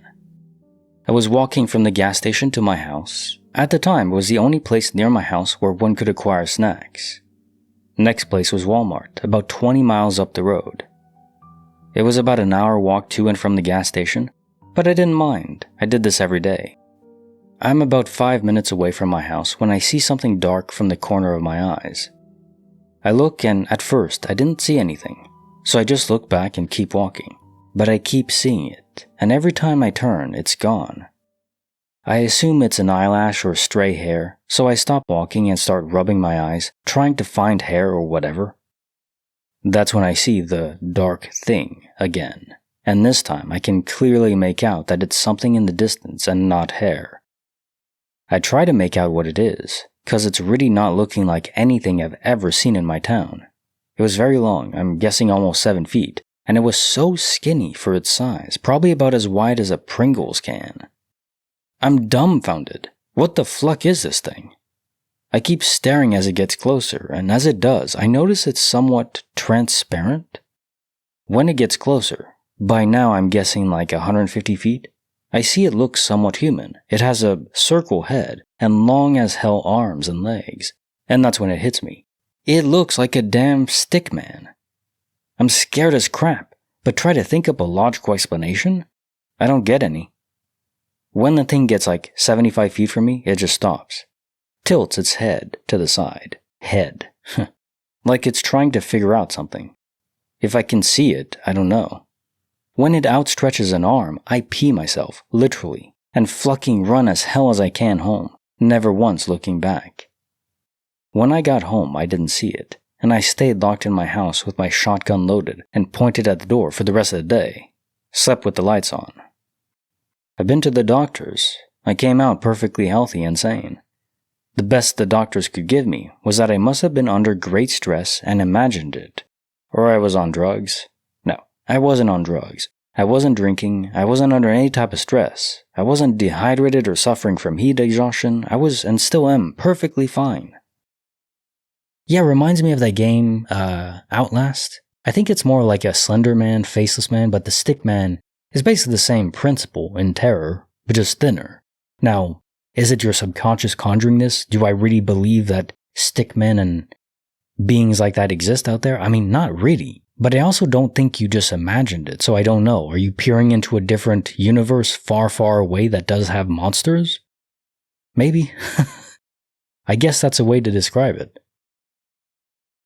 I was walking from the gas station to my house. At the time, it was the only place near my house where one could acquire snacks. Next place was Walmart, about 20 miles up the road. It was about an hour walk to and from the gas station, but I didn't mind. I did this every day. I'm about 5 minutes away from my house when I see something dark from the corner of my eyes. I look and at first I didn't see anything, so I just look back and keep walking. But I keep seeing it, and every time I turn, it's gone. I assume it's an eyelash or stray hair, so I stop walking and start rubbing my eyes, trying to find hair or whatever. That's when I see the dark thing again, and this time I can clearly make out that it's something in the distance and not hair. I try to make out what it is, cause it's really not looking like anything I've ever seen in my town. It was very long, I'm guessing almost 7 feet, and it was so skinny for its size, probably about as wide as a Pringles can. I'm dumbfounded. What the fluck is this thing? I keep staring as it gets closer, and as it does, I notice it's somewhat transparent. When it gets closer, by now I'm guessing like 150 feet, I see it looks somewhat human. It has a circle head and long as hell arms and legs, and that's when it hits me. It looks like a damn stickman. I'm scared as crap, but try to think up a logical explanation. I don't get any. When the thing gets like 75 feet from me, it just stops. Tilts its head to the side. Head. Like it's trying to figure out something. If I can see it, I don't know. When it outstretches an arm, I pee myself, literally, and fucking run as hell as I can home, never once looking back. When I got home, I didn't see it, and I stayed locked in my house with my shotgun loaded and pointed at the door for the rest of the day. Slept with the lights on. I've been to the doctors. I came out perfectly healthy and sane. The best the doctors could give me was that I must have been under great stress and imagined it. Or I was on drugs. No, I wasn't on drugs. I wasn't drinking. I wasn't under any type of stress. I wasn't dehydrated or suffering from heat exhaustion. I was, and still am, perfectly fine. Yeah, reminds me of that game, Outlast. I think it's more like a Slender Man, Faceless Man, but the Stick Man is basically the same principle in terror, but just thinner. Now, is it your subconscious conjuring this? Do I really believe that stick men and beings like that exist out there? I mean, not really. But I also don't think you just imagined it, so I don't know. Are you peering into a different universe far, far away that does have monsters? Maybe. I guess that's a way to describe it.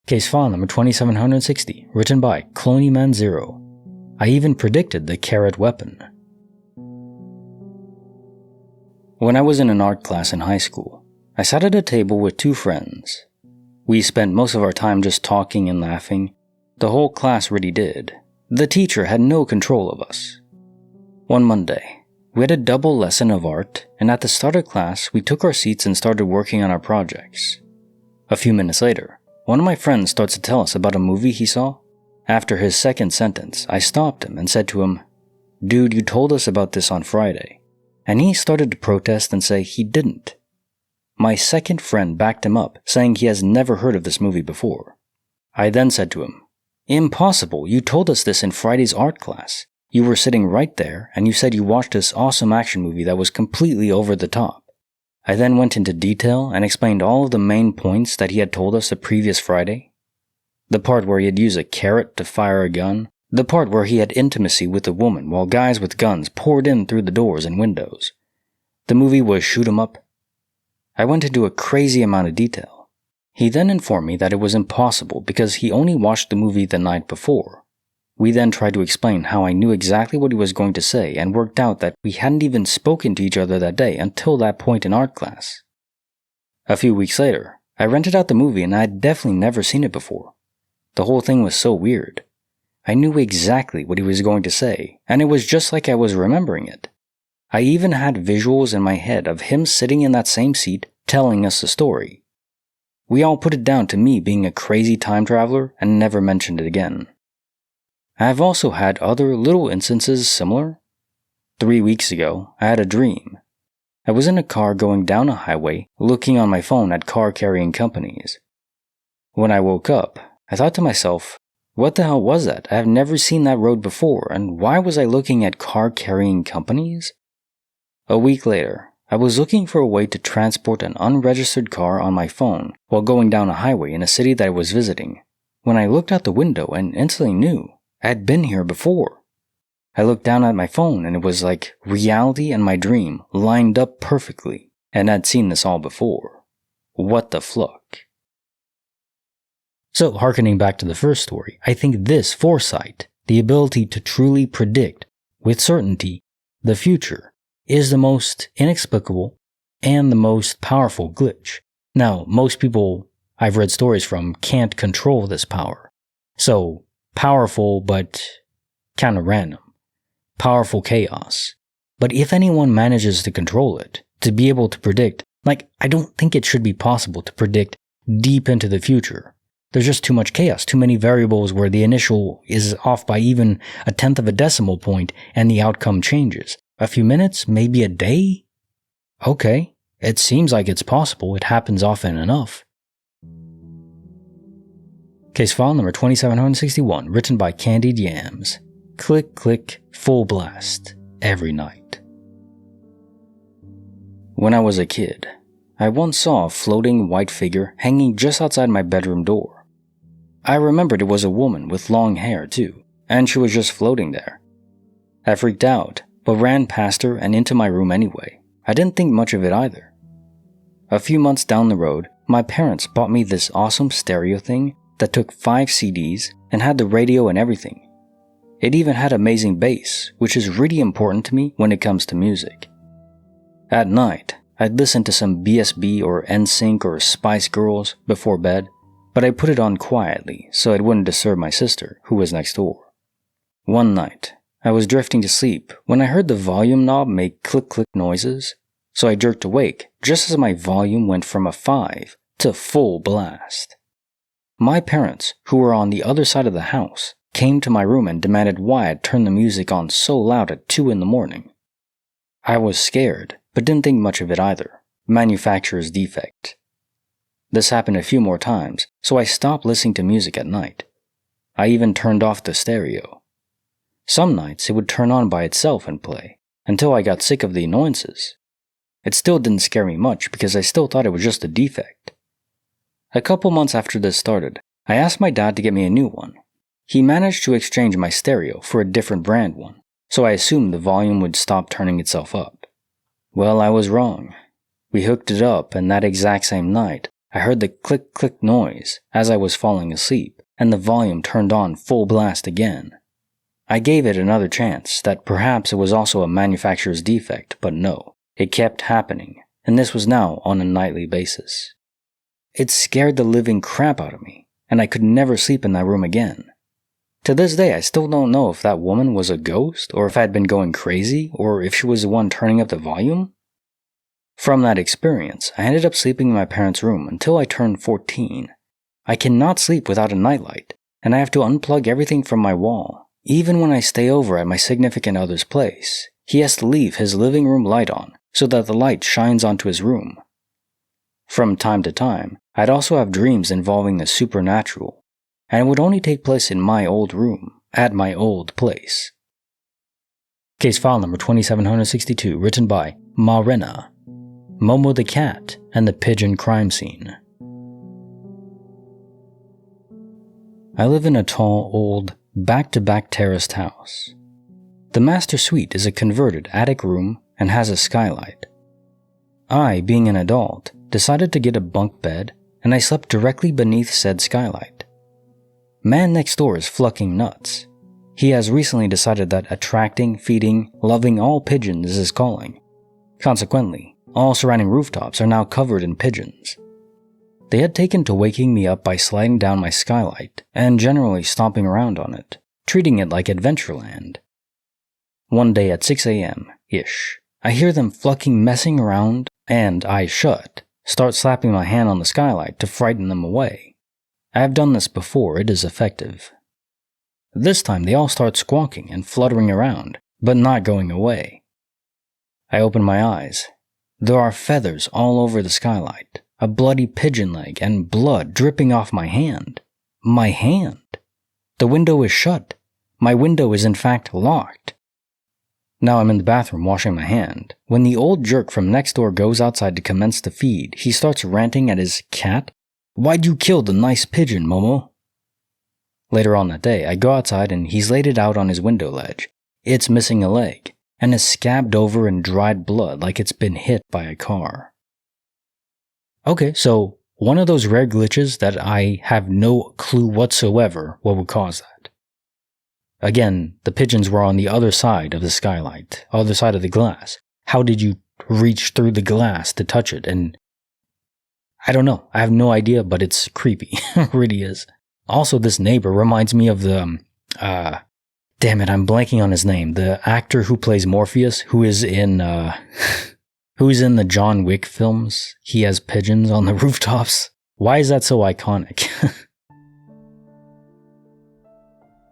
Case file number 2760, written by ClonyMan0. I even predicted the carrot weapon. When I was in an art class in high school, I sat at a table with two friends. We spent most of our time just talking and laughing. The whole class really did. The teacher had no control of us. One Monday, we had a double lesson of art, and at the start of class, we took our seats and started working on our projects. A few minutes later, one of my friends starts to tell us about a movie he saw. After his second sentence, I stopped him and said to him, "Dude, you told us about this on Friday." And he started to protest and say he didn't. My second friend backed him up, saying he has never heard of this movie before. I then said to him, "Impossible, you told us this in Friday's art class. You were sitting right there, and you said you watched this awesome action movie that was completely over the top." I then went into detail and explained all of the main points that he had told us the previous Friday. The part where he had used a carrot to fire a gun. The part where he had intimacy with a woman while guys with guns poured in through the doors and windows. The movie was Shoot 'em Up. I went into a crazy amount of detail. He then informed me that it was impossible because he only watched the movie the night before. We then tried to explain how I knew exactly what he was going to say and worked out that we hadn't even spoken to each other that day until that point in art class. A few weeks later, I rented out the movie and I had definitely never seen it before. The whole thing was so weird. I knew exactly what he was going to say, and it was just like I was remembering it. I even had visuals in my head of him sitting in that same seat telling us the story. We all put it down to me being a crazy time traveler and never mentioned it again. I have also had other little instances similar. 3 weeks ago, I had a dream. I was in a car going down a highway looking on my phone at car-carrying companies. When I woke up, I thought to myself, what the hell was that? I have never seen that road before, and why was I looking at car-carrying companies? A week later, I was looking for a way to transport an unregistered car on my phone while going down a highway in a city that I was visiting, when I looked out the window and instantly knew I had been here before. I looked down at my phone and it was like reality and my dream lined up perfectly, and I'd seen this all before. What the fluck? So, harkening back to the first story, I think this foresight, the ability to truly predict, with certainty, the future, is the most inexplicable and the most powerful glitch. Now, most people I've read stories from can't control this power. So, powerful but kind of random. Powerful chaos. But if anyone manages to control it, to be able to predict, I don't think it should be possible to predict deep into the future. There's just too much chaos, too many variables where the initial is off by even a tenth of a decimal point and the outcome changes. A few minutes, maybe a day? Okay, it seems like it's possible. It happens often enough. Case file number 2761, written by Candied Yams. Click, click, full blast, every night. When I was a kid, I once saw a floating white figure hanging just outside my bedroom door. I remembered it was a woman with long hair too, and she was just floating there. I freaked out, but ran past her and into my room anyway. I didn't think much of it either. A few months down the road, my parents bought me this awesome stereo thing that took 5 CDs and had the radio and everything. It even had amazing bass, which is really important to me when it comes to music. At night, I'd listen to some BSB or NSYNC or Spice Girls before bed, but I put it on quietly so it wouldn't disturb my sister, who was next door. One night, I was drifting to sleep when I heard the volume knob make click-click noises, so I jerked awake just as my volume went from a 5 to full blast. My parents, who were on the other side of the house, came to my room and demanded why I'd turned the music on so loud at 2 in the morning. I was scared, but didn't think much of it either. Manufacturer's defect. This happened a few more times, so I stopped listening to music at night. I even turned off the stereo. Some nights it would turn on by itself and play, until I got sick of the annoyances. It still didn't scare me much because I still thought it was just a defect. A couple months after this started, I asked my dad to get me a new one. He managed to exchange my stereo for a different brand one, so I assumed the volume would stop turning itself up. Well, I was wrong. We hooked it up, and that exact same night, I heard the click-click noise as I was falling asleep, and the volume turned on full blast again. I gave it another chance that perhaps it was also a manufacturer's defect, but no, it kept happening, and this was now on a nightly basis. It scared the living crap out of me, and I could never sleep in that room again. To this day, I still don't know if that woman was a ghost, or if I had been going crazy, or if she was the one turning up the volume. From that experience, I ended up sleeping in my parents' room until I turned 14. I cannot sleep without a nightlight, and I have to unplug everything from my wall. Even when I stay over at my significant other's place, he has to leave his living room light on so that the light shines onto his room. From time to time, I'd also have dreams involving the supernatural, and it would only take place in my old room, at my old place. Case file number 2762, written by Marina, Momo the Cat, and the Pigeon Crime Scene. I live in a tall, old, back-to-back terraced house. The master suite is a converted attic room and has a skylight. I, being an adult, decided to get a bunk bed, and I slept directly beneath said skylight. Man next door is flucking nuts. He has recently decided that attracting, feeding, loving all pigeons is his calling. Consequently, all surrounding rooftops are now covered in pigeons. They had taken to waking me up by sliding down my skylight and generally stomping around on it, treating it like Adventureland. One day at 6 a.m.-ish, I hear them flucking messing around and, eyes shut, start slapping my hand on the skylight to frighten them away. I have done this before, it is effective. This time they all start squawking and fluttering around, but not going away. I open my eyes. There are feathers all over the skylight, a bloody pigeon leg, and blood dripping off my hand. My hand! The window is shut. My window is in fact locked. Now I'm in the bathroom washing my hand. When the old jerk from next door goes outside to commence the feed, he starts ranting at his cat. "Why'd you kill the nice pigeon, Momo?" Later on that day, I go outside and he's laid it out on his window ledge. It's missing a leg, and is scabbed over in dried blood like it's been hit by a car. Okay, so one of those rare glitches that I have no clue whatsoever what would cause that. Again, the pigeons were on the other side of the skylight, other side of the glass. How did you reach through the glass to touch it? And I don't know. I have no idea, but it's creepy. It really is. Also, this neighbor reminds me of the, damn it, I'm blanking on his name. The actor who plays Morpheus, who is in the John Wick films. He has pigeons on the rooftops. Why is that so iconic?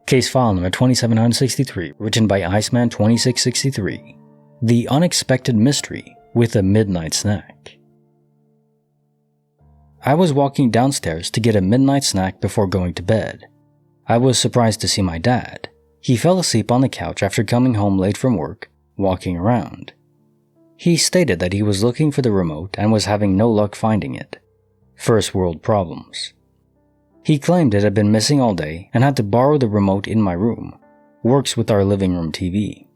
Case file number 2763, written by Iceman2663. The Unexpected Mystery with a Midnight Snack. I was walking downstairs to get a midnight snack before going to bed. I was surprised to see my dad. He fell asleep on the couch after coming home late from work, walking around. He stated that he was looking for the remote and was having no luck finding it. First world problems. He claimed it had been missing all day and had to borrow the remote in my room. Works with our living room TV.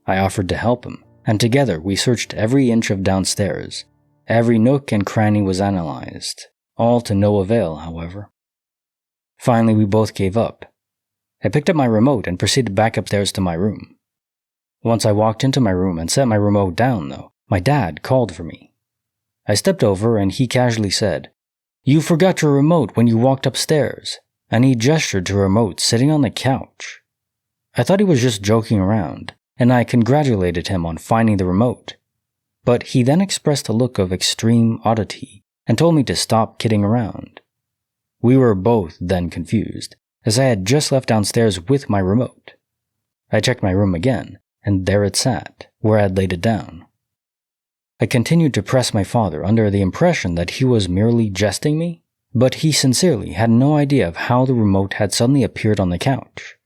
I offered to help him, and together we searched every inch of downstairs. Every nook and cranny was analyzed, all to no avail, however. Finally, we both gave up. I picked up my remote and proceeded back upstairs to my room. Once I walked into my room and set my remote down, though, my dad called for me. I stepped over and he casually said, "You forgot your remote when you walked upstairs," and he gestured to a remote sitting on the couch. I thought he was just joking around, and I congratulated him on finding the remote. But he then expressed a look of extreme oddity and told me to stop kidding around. We were both then confused, as I had just left downstairs with my remote. I checked my room again, and there it sat, where I had laid it down. I continued to press my father under the impression that he was merely jesting me, but he sincerely had no idea of how the remote had suddenly appeared on the couch.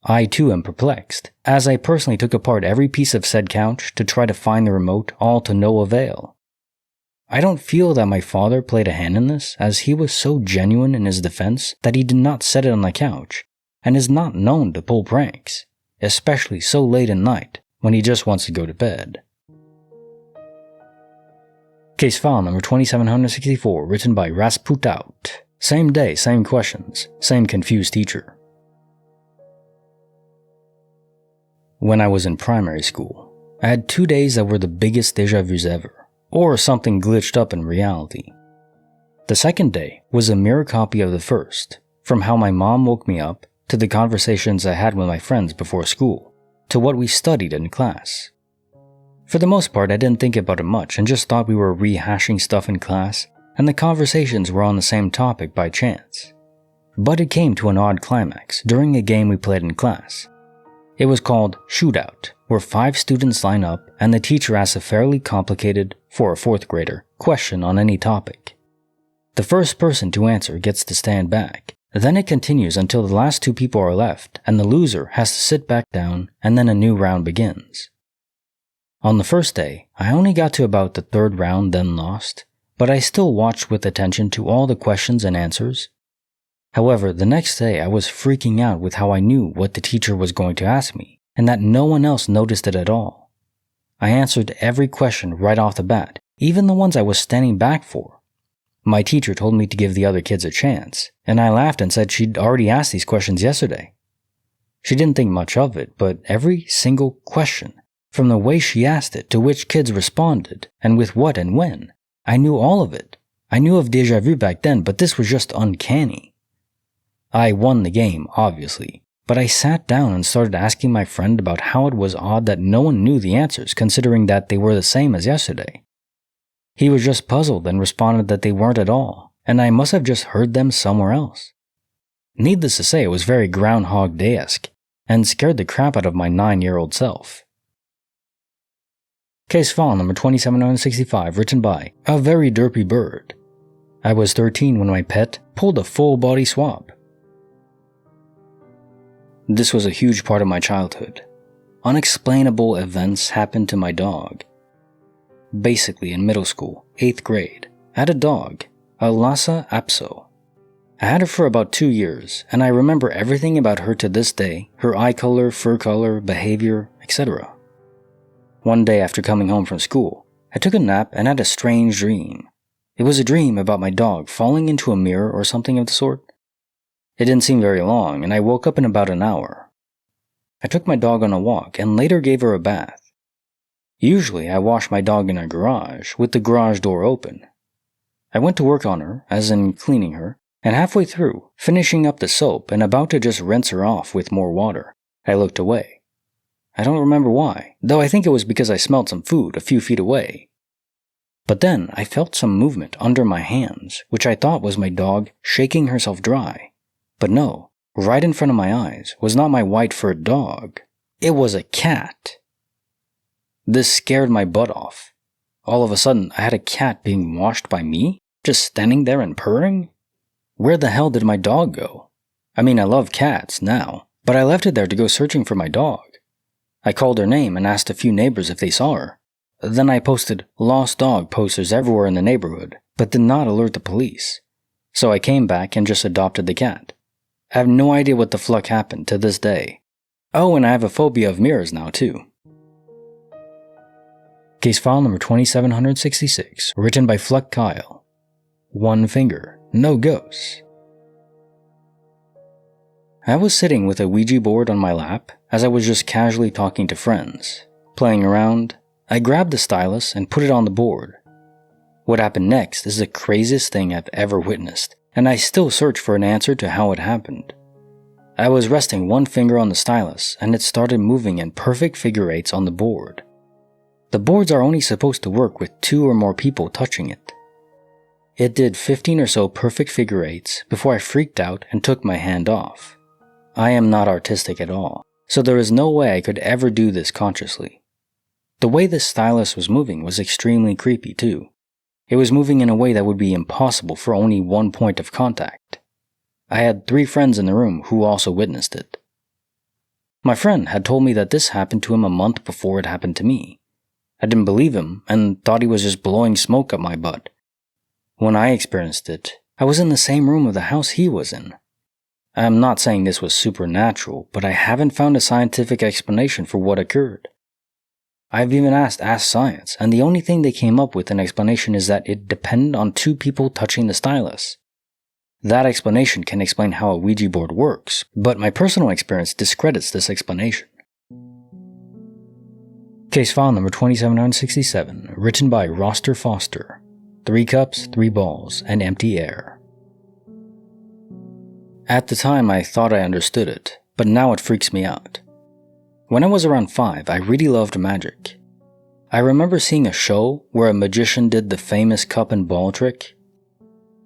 I too am perplexed, as I personally took apart every piece of said couch to try to find the remote, all to no avail. I don't feel that my father played a hand in this, as he was so genuine in his defense that he did not set it on the couch, and is not known to pull pranks, especially so late at night when he just wants to go to bed. Case file number 2764, written by Rasputout. Same day, same questions, same confused teacher. When I was in primary school, I had 2 days that were the biggest deja vus ever, or something glitched up in reality. The second day was a mirror copy of the first, from how my mom woke me up, to the conversations I had with my friends before school, to what we studied in class. For the most part, I didn't think about it much and just thought we were rehashing stuff in class, and the conversations were on the same topic by chance. But it came to an odd climax during a game we played in class. It was called Shootout, where 5 students line up and the teacher asks a fairly complicated, for a 4th grader, question on any topic. The first person to answer gets to stand back. Then it continues until the last 2 people are left and the loser has to sit back down, and then a new round begins. On the first day, I only got to about the 3rd round, then lost, but I still watched with attention to all the questions and answers. However, the next day I was freaking out with how I knew what the teacher was going to ask me, and that no one else noticed it at all. I answered every question right off the bat, even the ones I was standing back for. My teacher told me to give the other kids a chance, and I laughed and said she'd already asked these questions yesterday. She didn't think much of it, but every single question, from the way she asked it to which kids responded, and with what and when, I knew all of it. I knew of déjà vu back then, but this was just uncanny. I won the game, obviously, but I sat down and started asking my friend about how it was odd that no one knew the answers, considering that they were the same as yesterday. He was just puzzled and responded that they weren't at all, and I must have just heard them somewhere else. Needless to say, it was very Groundhog Day-esque, and scared the crap out of my 9-year-old self. Case file number 2765, written by A Very Derpy Bird. I was 13 when my pet pulled a full body swap. This was a huge part of my childhood. Unexplainable events happened to my dog. Basically, in middle school, 8th grade, I had a dog, a Lhasa Apso. I had her for about 2 years, and I remember everything about her to this day, her eye color, fur color, behavior, etc. One day after coming home from school, I took a nap and had a strange dream. It was a dream about my dog falling into a mirror or something of the sort. It didn't seem very long, and I woke up in about an hour. I took my dog on a walk and later gave her a bath. Usually, I wash my dog in our garage, with the garage door open. I went to work on her, as in cleaning her, and halfway through, finishing up the soap and about to just rinse her off with more water, I looked away. I don't remember why, though I think it was because I smelled some food a few feet away. But then I felt some movement under my hands, which I thought was my dog shaking herself dry. But no, right in front of my eyes was not my white-furred dog. It was a cat. This scared my butt off. All of a sudden, I had a cat being washed by me, just standing there and purring? Where the hell did my dog go? I mean, I love cats now, but I left it there to go searching for my dog. I called her name and asked a few neighbors if they saw her. Then I posted lost dog posters everywhere in the neighborhood, but did not alert the police. So I came back and just adopted the cat. I have no idea what the fluck happened to this day. Oh, and I have a phobia of mirrors now too. Case file number 2766, written by Fluck Kyle. One finger, no ghosts. I was sitting with a Ouija board on my lap as I was just casually talking to friends. Playing around, I grabbed the stylus and put it on the board. What happened next is the craziest thing I've ever witnessed, and I still search for an answer to how it happened. I was resting one finger on the stylus and it started moving in perfect figure eights on the board. The boards are only supposed to work with 2 or more people touching it. It did 15 or so perfect figure eights before I freaked out and took my hand off. I am not artistic at all, so there is no way I could ever do this consciously. The way this stylus was moving was extremely creepy too. It was moving in a way that would be impossible for only one point of contact. I had 3 friends in the room who also witnessed it. My friend had told me that this happened to him a month before it happened to me. I didn't believe him and thought he was just blowing smoke up my butt. When I experienced it, I was in the same room of the house he was in. I am not saying this was supernatural, but I haven't found a scientific explanation for what occurred. I've even asked Ask Science, and the only thing they came up with an explanation is that it depended on 2 people touching the stylus. That explanation can explain how a Ouija board works, but my personal experience discredits this explanation. Case file number 2767, written by Roster Foster. 3 cups, 3 balls, and empty air. At the time I thought I understood it, but now it freaks me out. When I was around 5, I really loved magic. I remember seeing a show where a magician did the famous cup and ball trick.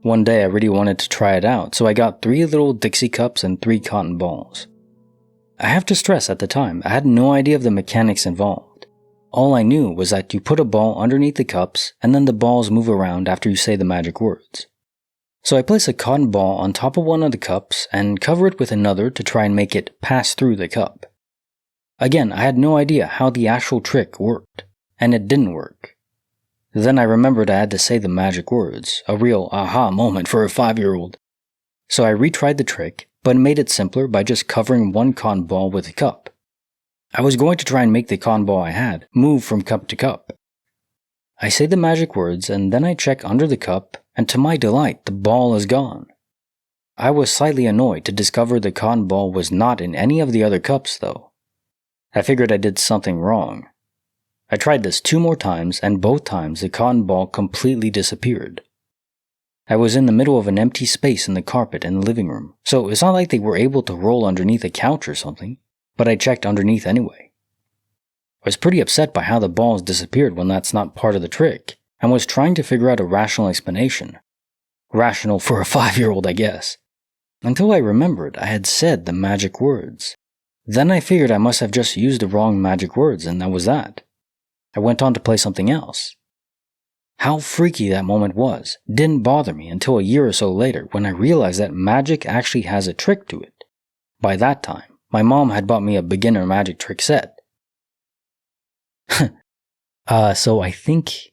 One day I really wanted to try it out, so I got 3 little Dixie cups and 3 cotton balls. I have to stress at the time, I had no idea of the mechanics involved. All I knew was that you put a ball underneath the cups and then the balls move around after you say the magic words. So I place a cotton ball on top of one of the cups and cover it with another to try and make it pass through the cup. Again, I had no idea how the actual trick worked, and it didn't work. Then I remembered I had to say the magic words, a real aha moment for a 5-year-old. So I retried the trick, but made it simpler by just covering one cotton ball with a cup. I was going to try and make the cotton ball I had move from cup to cup. I say the magic words and then I check under the cup, and to my delight, the ball is gone. I was slightly annoyed to discover the cotton ball was not in any of the other cups though. I figured I did something wrong. I tried this 2 more times, and both times the cotton ball completely disappeared. I was in the middle of an empty space in the carpet in the living room, so it's not like they were able to roll underneath a couch or something, but I checked underneath anyway. I was pretty upset by how the balls disappeared when that's not part of the trick, and was trying to figure out a rational explanation. Rational for a 5-year-old, I guess. Until I remembered I had said the magic words. Then I figured I must have just used the wrong magic words, and that was that. I went on to play something else. How freaky that moment was didn't bother me until a year or so later when I realized that magic actually has a trick to it. By that time, my mom had bought me a beginner magic trick set. So I think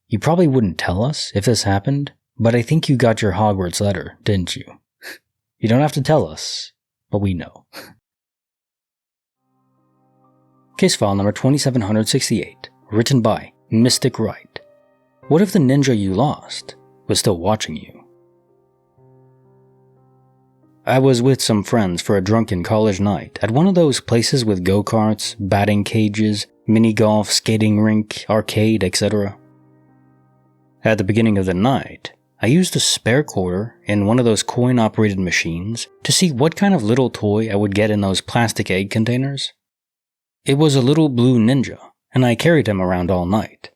you probably wouldn't tell us if this happened, but I think you got your Hogwarts letter, didn't you? You don't have to tell us, but we know. Case file number 2768, written by Mystic Wright. What if the ninja you lost was still watching you? I was with some friends for a drunken college night at one of those places with go-karts, batting cages, mini-golf, skating rink, arcade, etc. At the beginning of the night, I used a spare quarter in one of those coin-operated machines to see what kind of little toy I would get in those plastic egg containers. It was a little blue ninja, and I carried him around all night.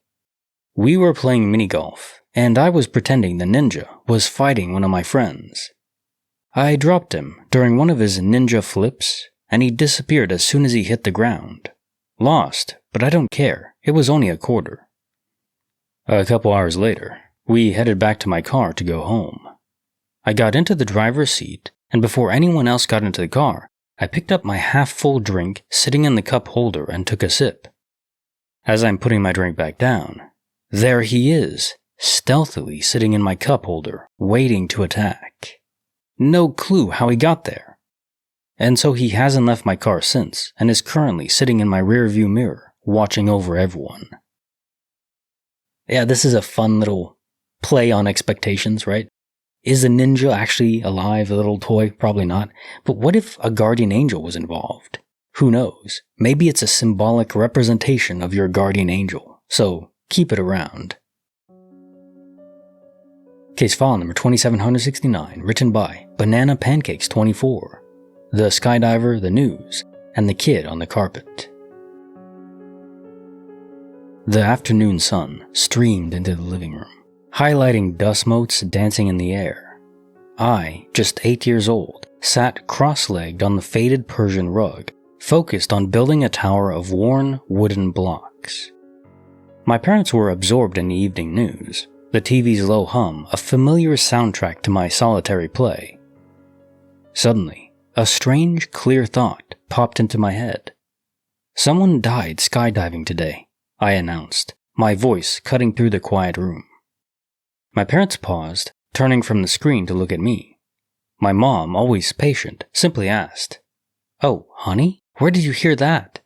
We were playing mini-golf, and I was pretending the ninja was fighting one of my friends. I dropped him during one of his ninja flips, and he disappeared as soon as he hit the ground. Lost, but I don't care, it was only a quarter. A couple hours later, we headed back to my car to go home. I got into the driver's seat, and before anyone else got into the car, I picked up my half-full drink sitting in the cup holder and took a sip. As I'm putting my drink back down, there he is, stealthily sitting in my cup holder, waiting to attack. No clue how he got there. And so he hasn't left my car since, and is currently sitting in my rearview mirror, watching over everyone. Yeah, this is a fun little play on expectations, right? Is the ninja actually alive, a little toy? Probably not. But what if a guardian angel was involved? Who knows? Maybe it's a symbolic representation of your guardian angel, so keep it around. Case file number 2769, written by Banana Pancakes 24, The Skydiver, the News, and the Kid on the Carpet. The afternoon sun streamed into the living room, highlighting dust motes dancing in the air. I, just 8 years old, sat cross-legged on the faded Persian rug, focused on building a tower of worn wooden blocks. My parents were absorbed in the evening news, the TV's low hum a familiar soundtrack to my solitary play. Suddenly, a strange, clear thought popped into my head. Someone died skydiving today, I announced, my voice cutting through the quiet room. My parents paused, turning from the screen to look at me. My mom, always patient, simply asked, "Oh, honey, where did you hear that?"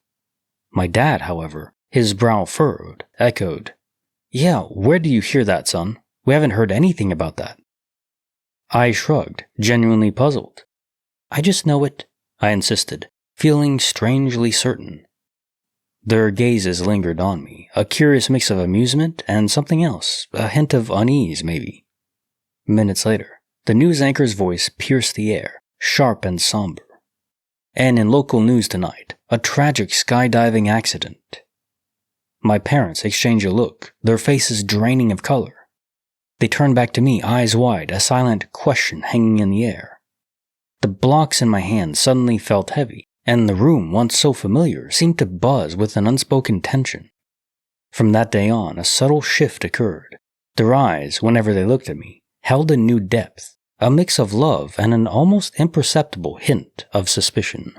My dad, however, his brow furrowed, echoed, "Yeah, where did you hear that, son? We haven't heard anything about that." I shrugged, genuinely puzzled. "I just know it," I insisted, feeling strangely certain. Their gazes lingered on me, a curious mix of amusement and something else, a hint of unease maybe. Minutes later, the news anchor's voice pierced the air, sharp and somber. "And in local news tonight, a tragic skydiving accident." My parents exchanged a look, their faces draining of color. They turned back to me, eyes wide, a silent question hanging in the air. The blocks in my hand suddenly felt heavy, and the room, once so familiar, seemed to buzz with an unspoken tension. From that day on, a subtle shift occurred. Their eyes, whenever they looked at me, held a new depth, a mix of love and an almost imperceptible hint of suspicion.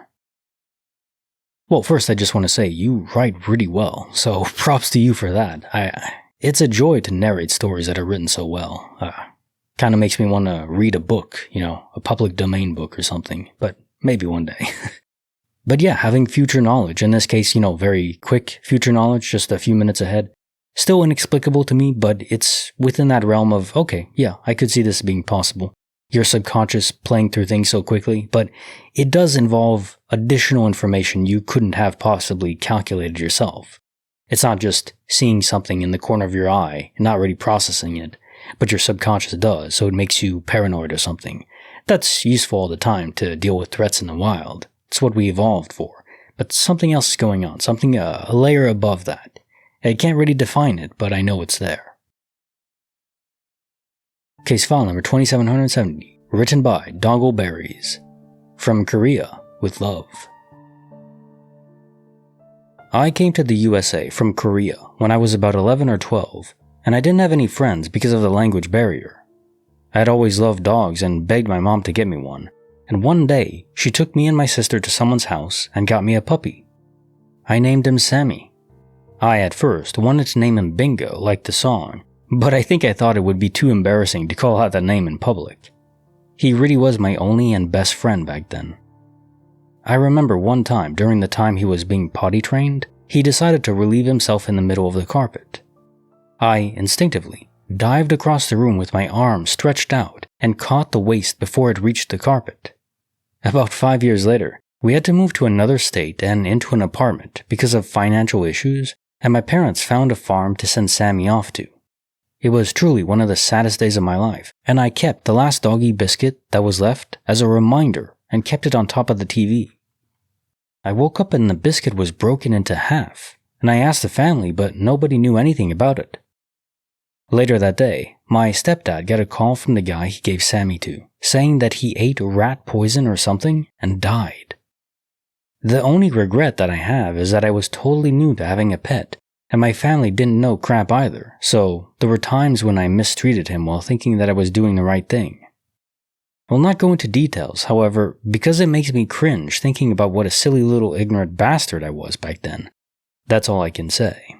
Well, first I just want to say you write really well, so props to you for that. It's a joy to narrate stories that are written so well. Kind of makes me want to read a book, a public domain book or something, but maybe one day. But yeah, having future knowledge, in this case, very quick future knowledge, just a few minutes ahead, still inexplicable to me, but it's within that realm of, okay, yeah, I could see this being possible. Your subconscious playing through things so quickly, but it does involve additional information you couldn't have possibly calculated yourself. It's not just seeing something in the corner of your eye and not really processing it, but your subconscious does, so it makes you paranoid or something. That's useful all the time to deal with threats in the wild. It's what we evolved for. But something else is going on, something a layer above that. I can't really define it, but I know it's there. Case file number 2770, written by Dongleberries. From Korea, with love. I came to the USA from Korea when I was about 11 or 12, and I didn't have any friends because of the language barrier. I had always loved dogs and begged my mom to get me one, and one day she took me and my sister to someone's house and got me a puppy. I named him Sammy. I at first wanted to name him Bingo, like the song, but I think I thought it would be too embarrassing to call out that name in public. He really was my only and best friend back then. I remember one time during the time he was being potty trained, he decided to relieve himself in the middle of the carpet. I, instinctively, dived across the room with my arm stretched out and caught the waist before it reached the carpet. About 5 years later, we had to move to another state and into an apartment because of financial issues, and my parents found a farm to send Sammy off to. It was truly one of the saddest days of my life, and I kept the last doggy biscuit that was left as a reminder and kept it on top of the TV. I woke up and the biscuit was broken into half, and I asked the family, but nobody knew anything about it. Later that day, my stepdad got a call from the guy he gave Sammy to, saying that he ate rat poison or something and died. The only regret that I have is that I was totally new to having a pet, and my family didn't know crap either, so there were times when I mistreated him while thinking that I was doing the right thing. I'll not go into details, however, because it makes me cringe thinking about what a silly little ignorant bastard I was back then. That's all I can say.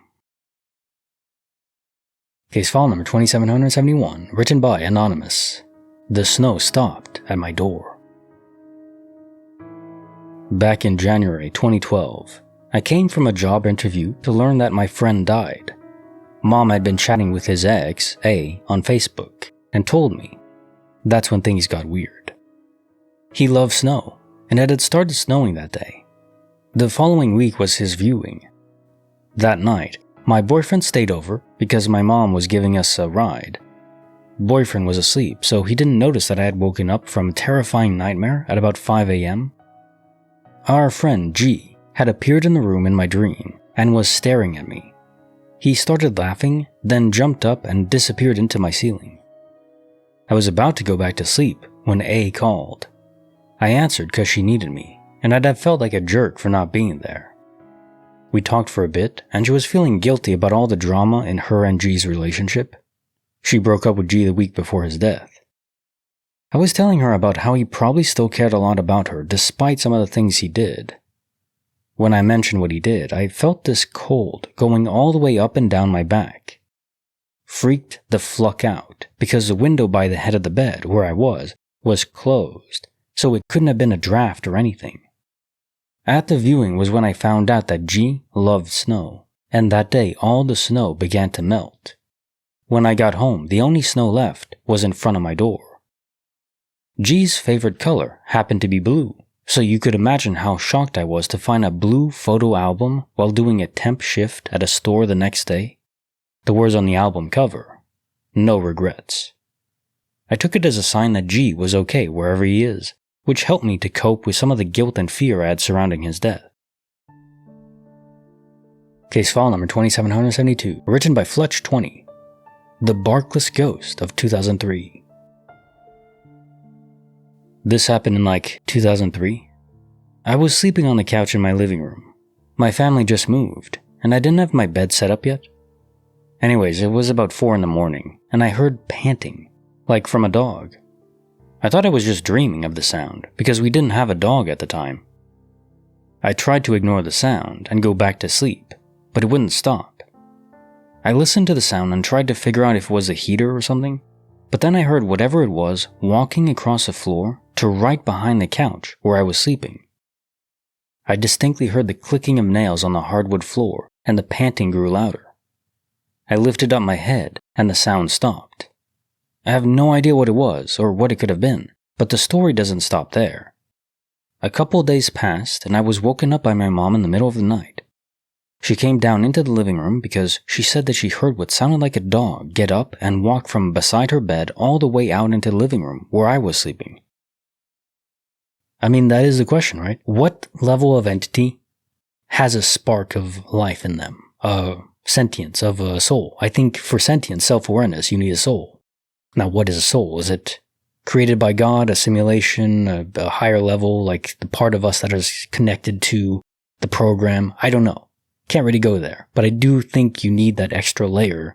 Case file number 2771, written by Anonymous. The snow stopped at my door. Back in January 2012, I came from a job interview to learn that my friend died. Mom had been chatting with his ex, A, on Facebook, and told me. That's when things got weird. He loved snow, and it had started snowing that day. The following week was his viewing. That night, my boyfriend stayed over because my mom was giving us a ride. Boyfriend was asleep, so he didn't notice that I had woken up from a terrifying nightmare at about 5 a.m. Our friend G had appeared in the room in my dream and was staring at me. He started laughing, then jumped up and disappeared into my ceiling. I was about to go back to sleep when A called. I answered because she needed me, and I'd have felt like a jerk for not being there. We talked for a bit, and she was feeling guilty about all the drama in her and G's relationship. She broke up with G the week before his death. I was telling her about how he probably still cared a lot about her despite some of the things he did. When I mentioned what he did, I felt this cold going all the way up and down my back. Freaked the fluck out because the window by the head of the bed where I was closed, so it couldn't have been a draft or anything. At the viewing was when I found out that G loved snow, and that day all the snow began to melt. When I got home, the only snow left was in front of my door. G's favorite color happened to be blue, so you could imagine how shocked I was to find a blue photo album while doing a temp shift at a store the next day. The words on the album cover, "No regrets." I took it as a sign that G was okay wherever he is, which helped me to cope with some of the guilt and fear I had surrounding his death. Case file number 2772, written by Fletch20. The Barkless Ghost of 2003. This happened in 2003. I was sleeping on the couch in my living room. My family just moved, and I didn't have my bed set up yet. Anyways, it was about 4 a.m, and I heard panting, like from a dog. I thought I was just dreaming of the sound, because we didn't have a dog at the time. I tried to ignore the sound and go back to sleep, but it wouldn't stop. I listened to the sound and tried to figure out if it was a heater or something, but then I heard whatever it was walking across the floor to right behind the couch where I was sleeping. I distinctly heard the clicking of nails on the hardwood floor, and the panting grew louder. I lifted up my head, and the sound stopped. I have no idea what it was or what it could have been, but the story doesn't stop there. A couple of days passed, and I was woken up by my mom in the middle of the night. She came down into the living room because she said that she heard what sounded like a dog get up and walk from beside her bed all the way out into the living room where I was sleeping. I mean, that is the question, right? What level of entity has a spark of life in them? Sentience of a soul. I think for sentience, self-awareness, you need a soul. Now, what is a soul? Is it created by God, a simulation, a higher level, like the part of us that is connected to the program? I don't know. Can't really go there, but I do think you need that extra layer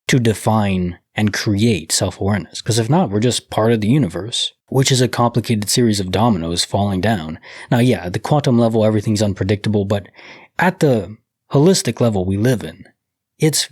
to define and create self-awareness, because if not, we're just part of the universe, which is a complicated series of dominoes falling down. Now, yeah, at the quantum level, everything's unpredictable, but at the holistic level we live in, it's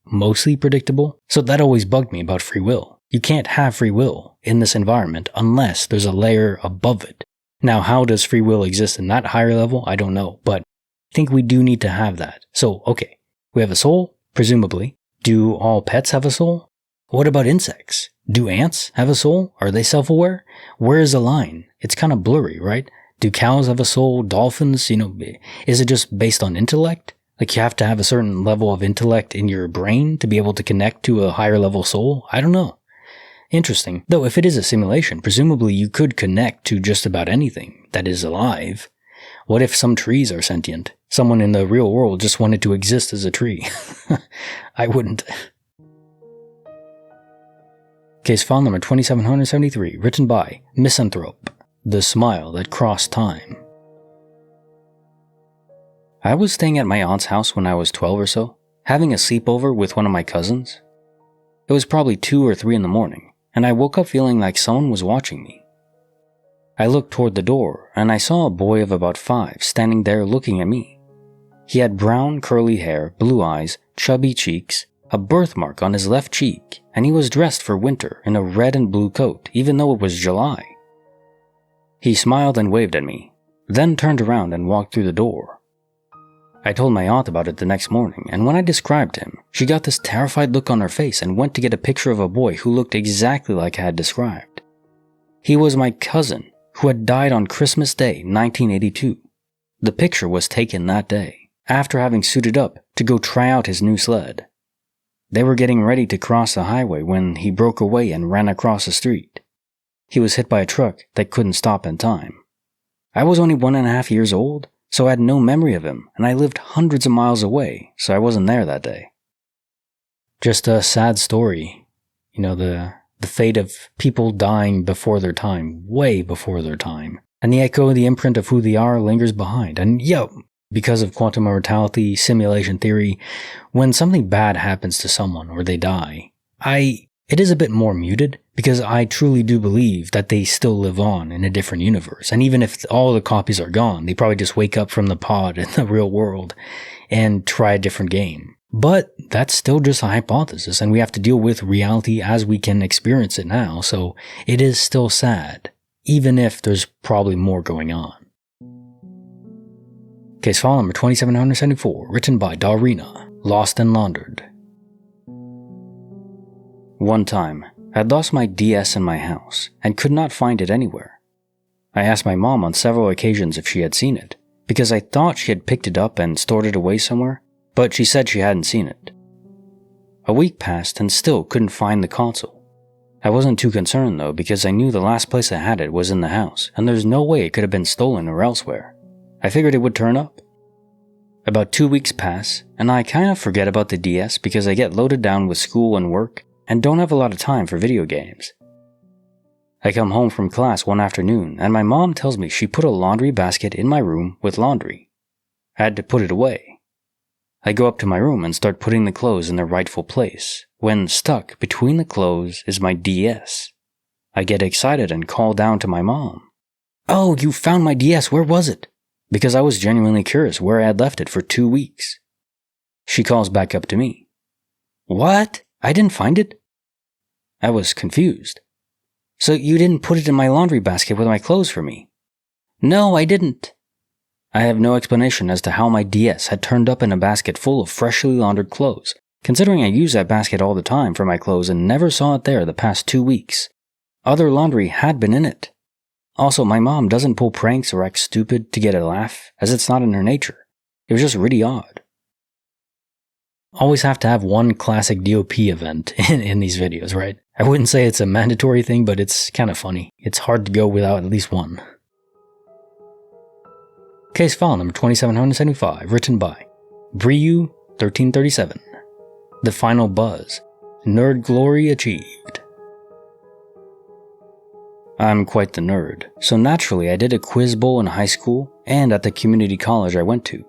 mostly predictable. So that always bugged me about free will. You can't have free will in this environment unless there's a layer above it. Now, how does free will exist in that higher level? I don't know, but I think we do need to have that. So, okay, we have a soul, presumably. Do all pets have a soul? What about insects? Do ants have a soul? Are they self-aware? Where is the line? It's kind of blurry, right? Do cows have a soul? Dolphins? Is it just based on intellect? Like you have to have a certain level of intellect in your brain to be able to connect to a higher level soul? I don't know. Interesting. Though if it is a simulation, presumably you could connect to just about anything that is alive. What if some trees are sentient? Someone in the real world just wanted to exist as a tree. I wouldn't. Case file number 2773, written by Misanthrope. The Smile That Crossed Time. I was staying at my aunt's house when I was 12 or so, having a sleepover with one of my cousins. It was probably 2 or 3 in the morning, and I woke up feeling like someone was watching me. I looked toward the door, and I saw a boy of about 5 standing there looking at me. He had brown, curly hair, blue eyes, chubby cheeks, a birthmark on his left cheek, and he was dressed for winter in a red and blue coat, even though it was July. He smiled and waved at me, then turned around and walked through the door. I told my aunt about it the next morning, and when I described him, she got this terrified look on her face and went to get a picture of a boy who looked exactly like I had described. He was my cousin, who had died on Christmas Day, 1982. The picture was taken that day, after having suited up to go try out his new sled. They were getting ready to cross the highway when he broke away and ran across the street. He was hit by a truck that couldn't stop in time. I was only 1.5 years old, so I had no memory of him, and I lived hundreds of miles away, so I wasn't there that day. Just a sad story. The fate of people dying before their time, way before their time. And the echo, the imprint of who they are lingers behind. And because of quantum immortality, simulation theory, when something bad happens to someone or they die, it is a bit more muted because I truly do believe that they still live on in a different universe. And even if all the copies are gone, they probably just wake up from the pod in the real world and try a different game. But that's still just a hypothesis, and we have to deal with reality as we can experience it now, so it is still sad, even if there's probably more going on. Case file number 2774, written by Darina, lost and laundered. One time, I'd lost my DS in my house and could not find it anywhere. I asked my mom on several occasions if she had seen it, because I thought she had picked it up and stored it away somewhere, but she said she hadn't seen it. A week passed and still couldn't find the console. I wasn't too concerned though, because I knew the last place I had it was in the house, and there's no way it could have been stolen or elsewhere. I figured it would turn up. About 2 weeks pass, and I kind of forget about the DS because I get loaded down with school and work and don't have a lot of time for video games. I come home from class one afternoon and my mom tells me she put a laundry basket in my room with laundry. I had to put it away. I go up to my room and start putting the clothes in their rightful place, when stuck between the clothes is my DS. I get excited and call down to my mom. "Oh, you found my DS, where was it?" Because I was genuinely curious where I had left it for 2 weeks. She calls back up to me. "What? I didn't find it?" I was confused. "So you didn't put it in my laundry basket with my clothes for me?" "No, I didn't." I have no explanation as to how my DS had turned up in a basket full of freshly laundered clothes, considering I use that basket all the time for my clothes and never saw it there the past 2 weeks. Other laundry had been in it. Also, my mom doesn't pull pranks or act stupid to get a laugh, as it's not in her nature. It was just really odd. Always have to have one classic DOP event in these videos, right? I wouldn't say it's a mandatory thing, but it's kind of funny. It's hard to go without at least one. Case file number 2775, written by Briu 1337. The Final Buzz. Nerd Glory Achieved. I'm quite the nerd, so naturally I did a quiz bowl in high school and at the community college I went to.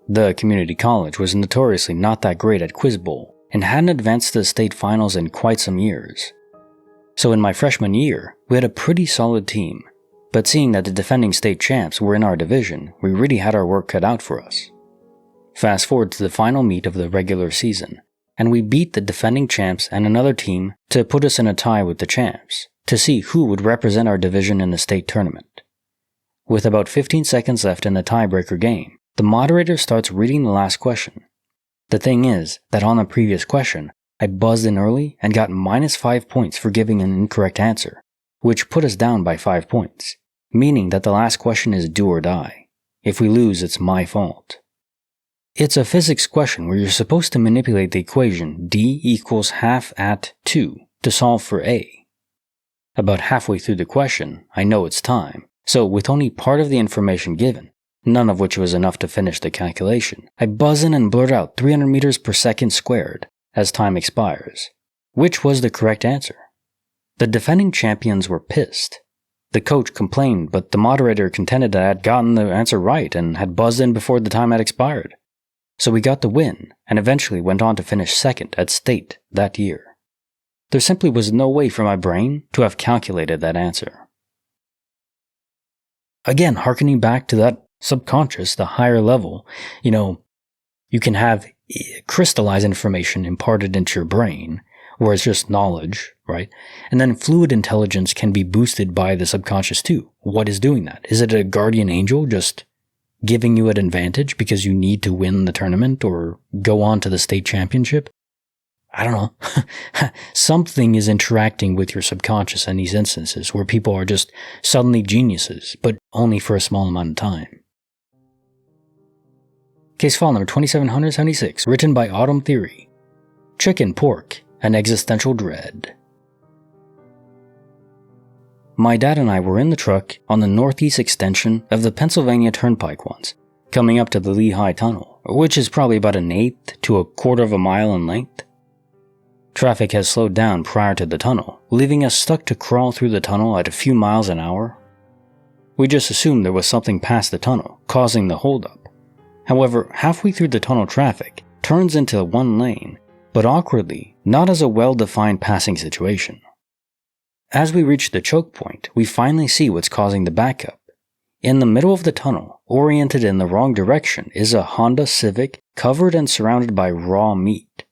The community college was notoriously not that great at quiz bowl and hadn't advanced to the state finals in quite some years. So in my freshman year, we had a pretty solid team, but seeing that the defending state champs were in our division, we really had our work cut out for us. Fast forward to the final meet of the regular season, and we beat the defending champs and another team to put us in a tie with the champs, to see who would represent our division in the state tournament. With about 15 seconds left in the tiebreaker game, the moderator starts reading the last question. The thing is that on the previous question, I buzzed in early and got -5 points for giving an incorrect answer, which put us down by 5 points, meaning that the last question is do or die. If we lose, it's my fault. It's a physics question where you're supposed to manipulate the equation d equals half at 2 to solve for a. About halfway through the question, I know it's time, so with only part of the information given, none of which was enough to finish the calculation, I buzz in and blurt out 300 meters per second squared as time expires, which was the correct answer. The defending champions were pissed. The coach complained, but the moderator contended that I had gotten the answer right and had buzzed in before the time had expired. So we got the win, and eventually went on to finish second at state that year. There simply was no way for my brain to have calculated that answer. Again, hearkening back to that subconscious, the higher level, you can have crystallized information imparted into your brain, where it's just knowledge, right? And then fluid intelligence can be boosted by the subconscious too. What is doing that? Is it a guardian angel just giving you an advantage because you need to win the tournament or go on to the state championship? I don't know, something is interacting with your subconscious in these instances where people are just suddenly geniuses, but only for a small amount of time. Case file number 2776, written by Autumn Theory. Chicken, pork, and existential dread. My dad and I were in the truck on the northeast extension of the Pennsylvania Turnpike once, coming up to the Lehigh Tunnel, which is probably about 1/8 to 1/4 of a mile in length. Traffic has slowed down prior to the tunnel, leaving us stuck to crawl through the tunnel at a few miles an hour. We just assumed there was something past the tunnel, causing the holdup. However, halfway through the tunnel, traffic turns into one lane, but awkwardly, not as a well-defined passing situation. As we reach the choke point, we finally see what's causing the backup. In the middle of the tunnel, oriented in the wrong direction, is a Honda Civic covered and surrounded by raw meat,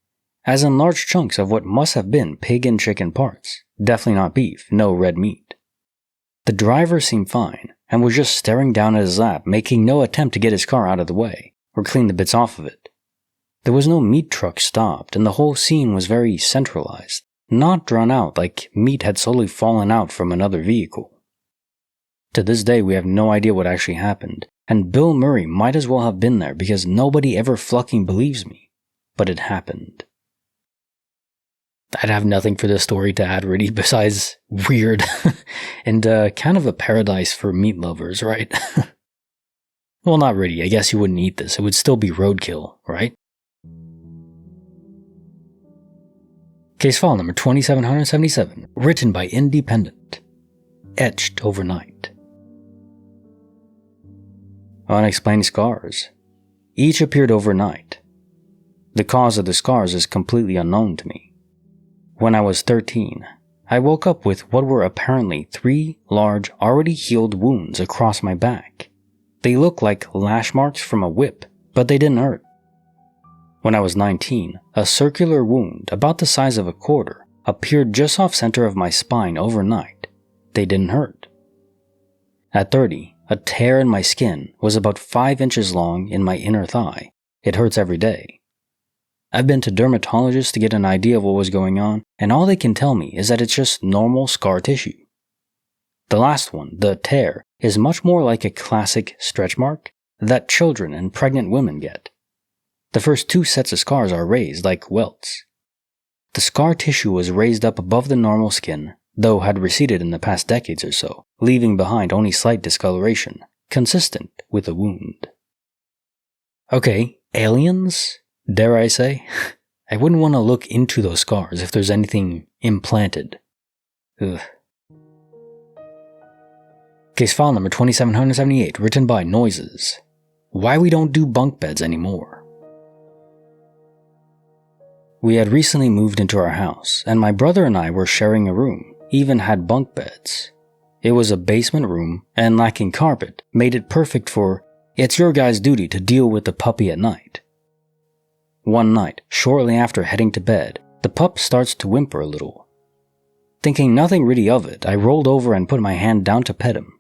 as in large chunks of what must have been pig and chicken parts. Definitely not beef, no red meat. The driver seemed fine, and was just staring down at his lap, making no attempt to get his car out of the way, or clean the bits off of it. There was no meat truck stopped, and the whole scene was very centralized, not drawn out like meat had slowly fallen out from another vehicle. To this day, we have no idea what actually happened, and Bill Murray might as well have been there because nobody ever fucking believes me. But it happened. I'd have nothing for this story to add really besides weird and kind of a paradise for meat lovers, right? Well, not really. I guess you wouldn't eat this. It would still be roadkill, right? Case file number 2777, written by Independent. Etched overnight. Unexplained scars. Each appeared overnight. The cause of the scars is completely unknown to me. When I was 13, I woke up with what were apparently 3 large, already healed wounds across my back. They looked like lash marks from a whip, but they didn't hurt. When I was 19, a circular wound about the size of a quarter appeared just off center of my spine overnight. They didn't hurt. At 30, a tear in my skin was about 5 inches long in my inner thigh. It hurts every day. I've been to dermatologists to get an idea of what was going on, and all they can tell me is that it's just normal scar tissue. The last one, the tear, is much more like a classic stretch mark that children and pregnant women get. The first 2 sets of scars are raised like welts. The scar tissue was raised up above the normal skin, though had receded in the past decades or so, leaving behind only slight discoloration, consistent with a wound. Okay, aliens? Dare I say? I wouldn't want to look into those scars if there's anything implanted. Ugh. Case file number 2778, written by Noises. Why we don't do bunk beds anymore. We had recently moved into our house, and my brother and I were sharing a room, even had bunk beds. It was a basement room, and lacking carpet made it perfect for, it's your guy's duty to deal with the puppy at night. One night, shortly after heading to bed, the pup starts to whimper a little. Thinking nothing really of it, I rolled over and put my hand down to pet him.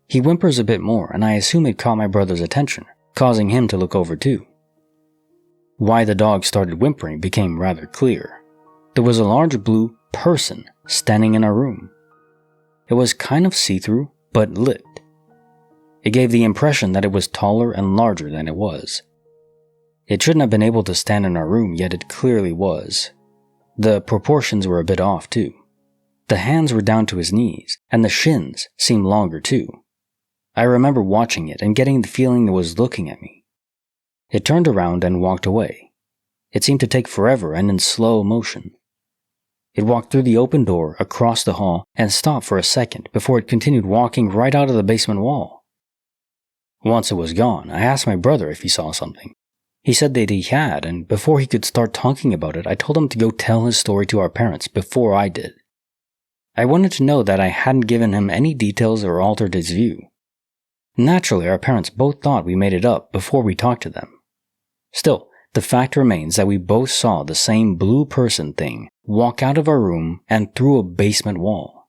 He whimpers a bit more, and I assume it caught my brother's attention, causing him to look over too. Why the dog started whimpering became rather clear. There was a large blue person standing in our room. It was kind of see-through, but lit. It gave the impression that it was taller and larger than it was. It shouldn't have been able to stand in our room, yet it clearly was. The proportions were a bit off too. The hands were down to his knees, and the shins seemed longer too. I remember watching it and getting the feeling it was looking at me. It turned around and walked away. It seemed to take forever and in slow motion. It walked through the open door, across the hall, and stopped for a second before it continued walking right out of the basement wall. Once it was gone, I asked my brother if he saw something. He said that he had, and before he could start talking about it, I told him to go tell his story to our parents before I did. I wanted to know that I hadn't given him any details or altered his view. Naturally, our parents both thought we made it up before we talked to them. Still, the fact remains that we both saw the same blue person thing walk out of our room and through a basement wall.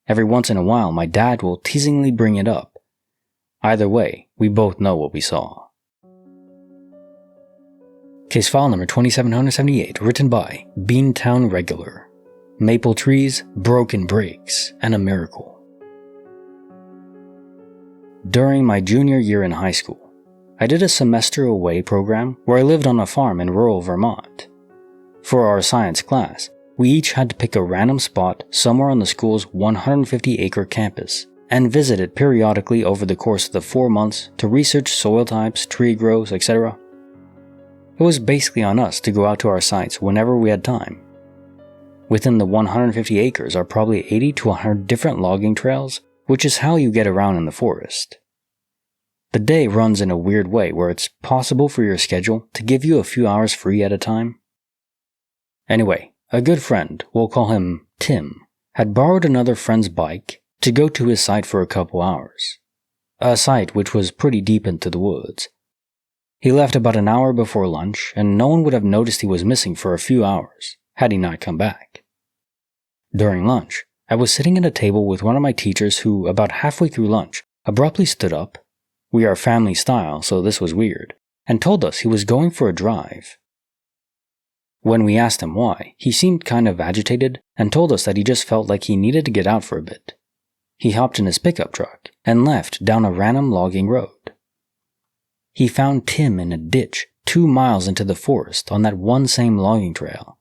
Every once in a while, my dad will teasingly bring it up. Either way, we both know what we saw. Case file number 2778, written by Beantown Regular. Maple trees, broken brakes, and a miracle. During my junior year in high school, I did a semester away program where I lived on a farm in rural Vermont. For our science class, we each had to pick a random spot somewhere on the school's 150-acre campus and visit it periodically over the course of the 4 months to research soil types, tree growths, etc. It was basically on us to go out to our sites whenever we had time. Within the 150 acres are probably 80 to 100 different logging trails, which is how you get around in the forest. The day runs in a weird way where it's possible for your schedule to give you a few hours free at a time. Anyway, a good friend, we'll call him Tim, had borrowed another friend's bike to go to his site for a couple hours. A site which was pretty deep into the woods. He left about an hour before lunch, and no one would have noticed he was missing for a few hours, had he not come back. During lunch, I was sitting at a table with one of my teachers who, about halfway through lunch, abruptly stood up. We are family style, so this was weird, and told us he was going for a drive. When we asked him why, he seemed kind of agitated and told us that he just felt like he needed to get out for a bit. He hopped in his pickup truck and left down a random logging road. He found Tim in a ditch 2 miles into the forest on that one same logging trail.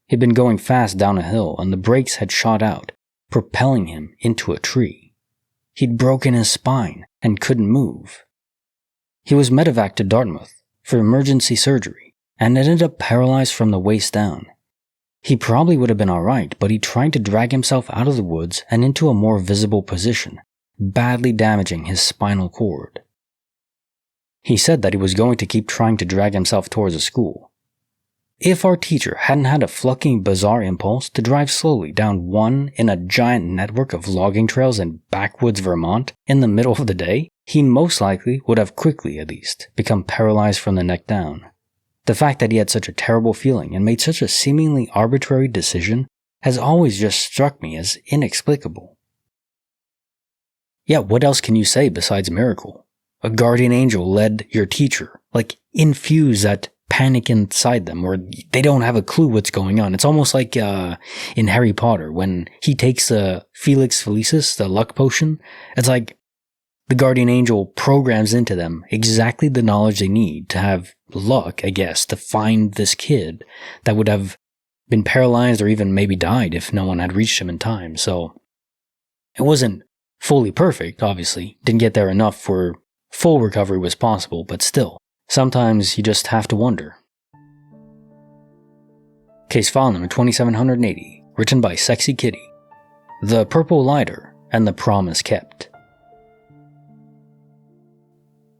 He'd been going fast down a hill and the brakes had shot out, propelling him into a tree. He'd broken his spine and couldn't move. He was medevaced to Dartmouth for emergency surgery and ended up paralyzed from the waist down. He probably would have been alright, but he tried to drag himself out of the woods and into a more visible position, badly damaging his spinal cord. He said that he was going to keep trying to drag himself towards the school. If our teacher hadn't had a fucking bizarre impulse to drive slowly down one in a giant network of logging trails in backwoods Vermont in the middle of the day, he most likely would have quickly, at least, become paralyzed from the neck down. The fact that he had such a terrible feeling and made such a seemingly arbitrary decision has always just struck me as inexplicable. Yeah, what else can you say besides miracle? A guardian angel led your teacher, infuse that panic inside them where they don't have a clue what's going on. It's almost like in Harry Potter when he takes Felix Felicis, the luck potion. It's like the guardian angel programs into them exactly the knowledge they need to have luck, I guess, to find this kid that would have been paralyzed or even maybe died if no one had reached him in time. So it wasn't fully perfect, obviously. Didn't get there enough for full recovery was possible, but still, sometimes you just have to wonder. Case file number 2780, written by Sexy Kitty. The Purple Lighter and the Promise Kept.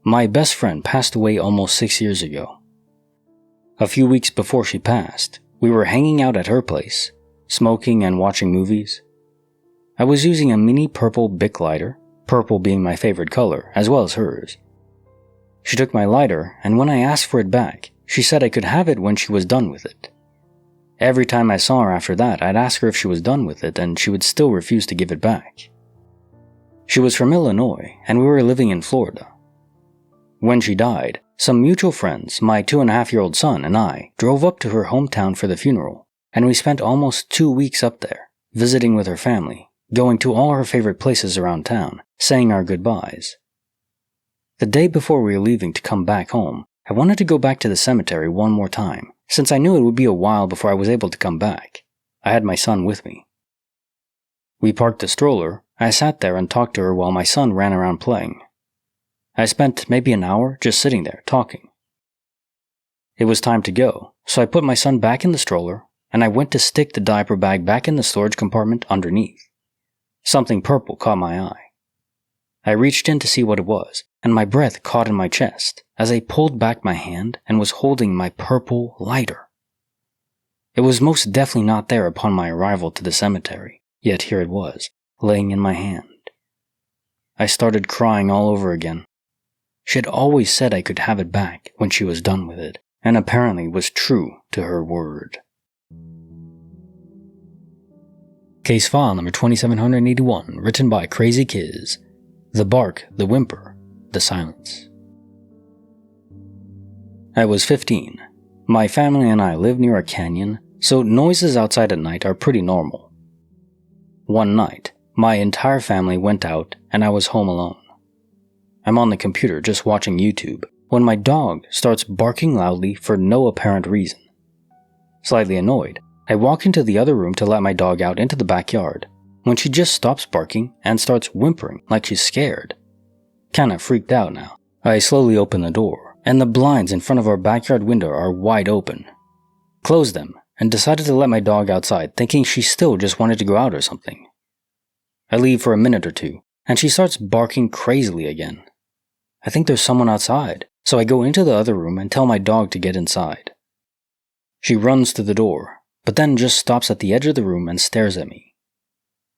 My best friend passed away almost 6 years ago. A few weeks before she passed, we were hanging out at her place, smoking and watching movies. I was using a mini purple Bic lighter, purple being my favorite color, as well as hers. She took my lighter, and when I asked for it back, she said I could have it when she was done with it. Every time I saw her after that, I'd ask her if she was done with it, and she would still refuse to give it back. She was from Illinois, and we were living in Florida. When she died, some mutual friends, my 2.5-year-old son and I, drove up to her hometown for the funeral, and we spent almost 2 weeks up there, visiting with her family, going to all her favorite places around town, saying our goodbyes. The day before we were leaving to come back home, I wanted to go back to the cemetery one more time, since I knew it would be a while before I was able to come back. I had my son with me. We parked the stroller, I sat there and talked to her while my son ran around playing. I spent maybe an hour just sitting there, talking. It was time to go, so I put my son back in the stroller, and I went to stick the diaper bag back in the storage compartment underneath. Something purple caught my eye. I reached in to see what it was, and my breath caught in my chest as I pulled back my hand and was holding my purple lighter. It was most definitely not there upon my arrival to the cemetery, yet here it was, laying in my hand. I started crying all over again. She had always said I could have it back when she was done with it, and apparently was true to her word. Case file number 2781, written by Crazy Kiz. The Bark, the Whimper, the Silence. I was 15, My family and I live near a canyon, so noises outside at night are pretty normal. One night, my entire family went out and I was home alone. I'm on the computer just watching YouTube when my dog starts barking loudly for no apparent reason. Slightly annoyed, I walk into the other room to let my dog out into the backyard when she just stops barking and starts whimpering like she's scared. Kinda freaked out now. I slowly open the door, and the blinds in front of our backyard window are wide open. Closed them, and decided to let my dog outside, thinking she still just wanted to go out or something. I leave for a minute or two, and she starts barking crazily again. I think there's someone outside, so I go into the other room and tell my dog to get inside. She runs to the door, but then just stops at the edge of the room and stares at me.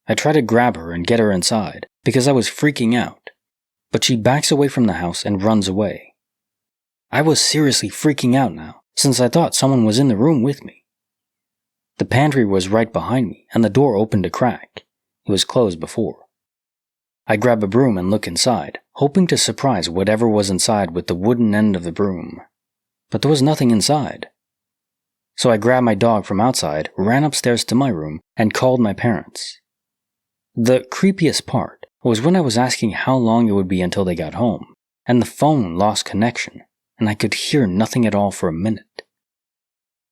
I try to grab her and get her inside, because I was freaking out, but she backs away from the house and runs away. I was seriously freaking out now, since I thought someone was in the room with me. The pantry was right behind me, and the door opened a crack. It was closed before. I grab a broom and look inside, hoping to surprise whatever was inside with the wooden end of the broom. But there was nothing inside. So I grabbed my dog from outside, ran upstairs to my room, and called my parents. The creepiest part was when I was asking how long it would be until they got home, and the phone lost connection, and I could hear nothing at all for a minute.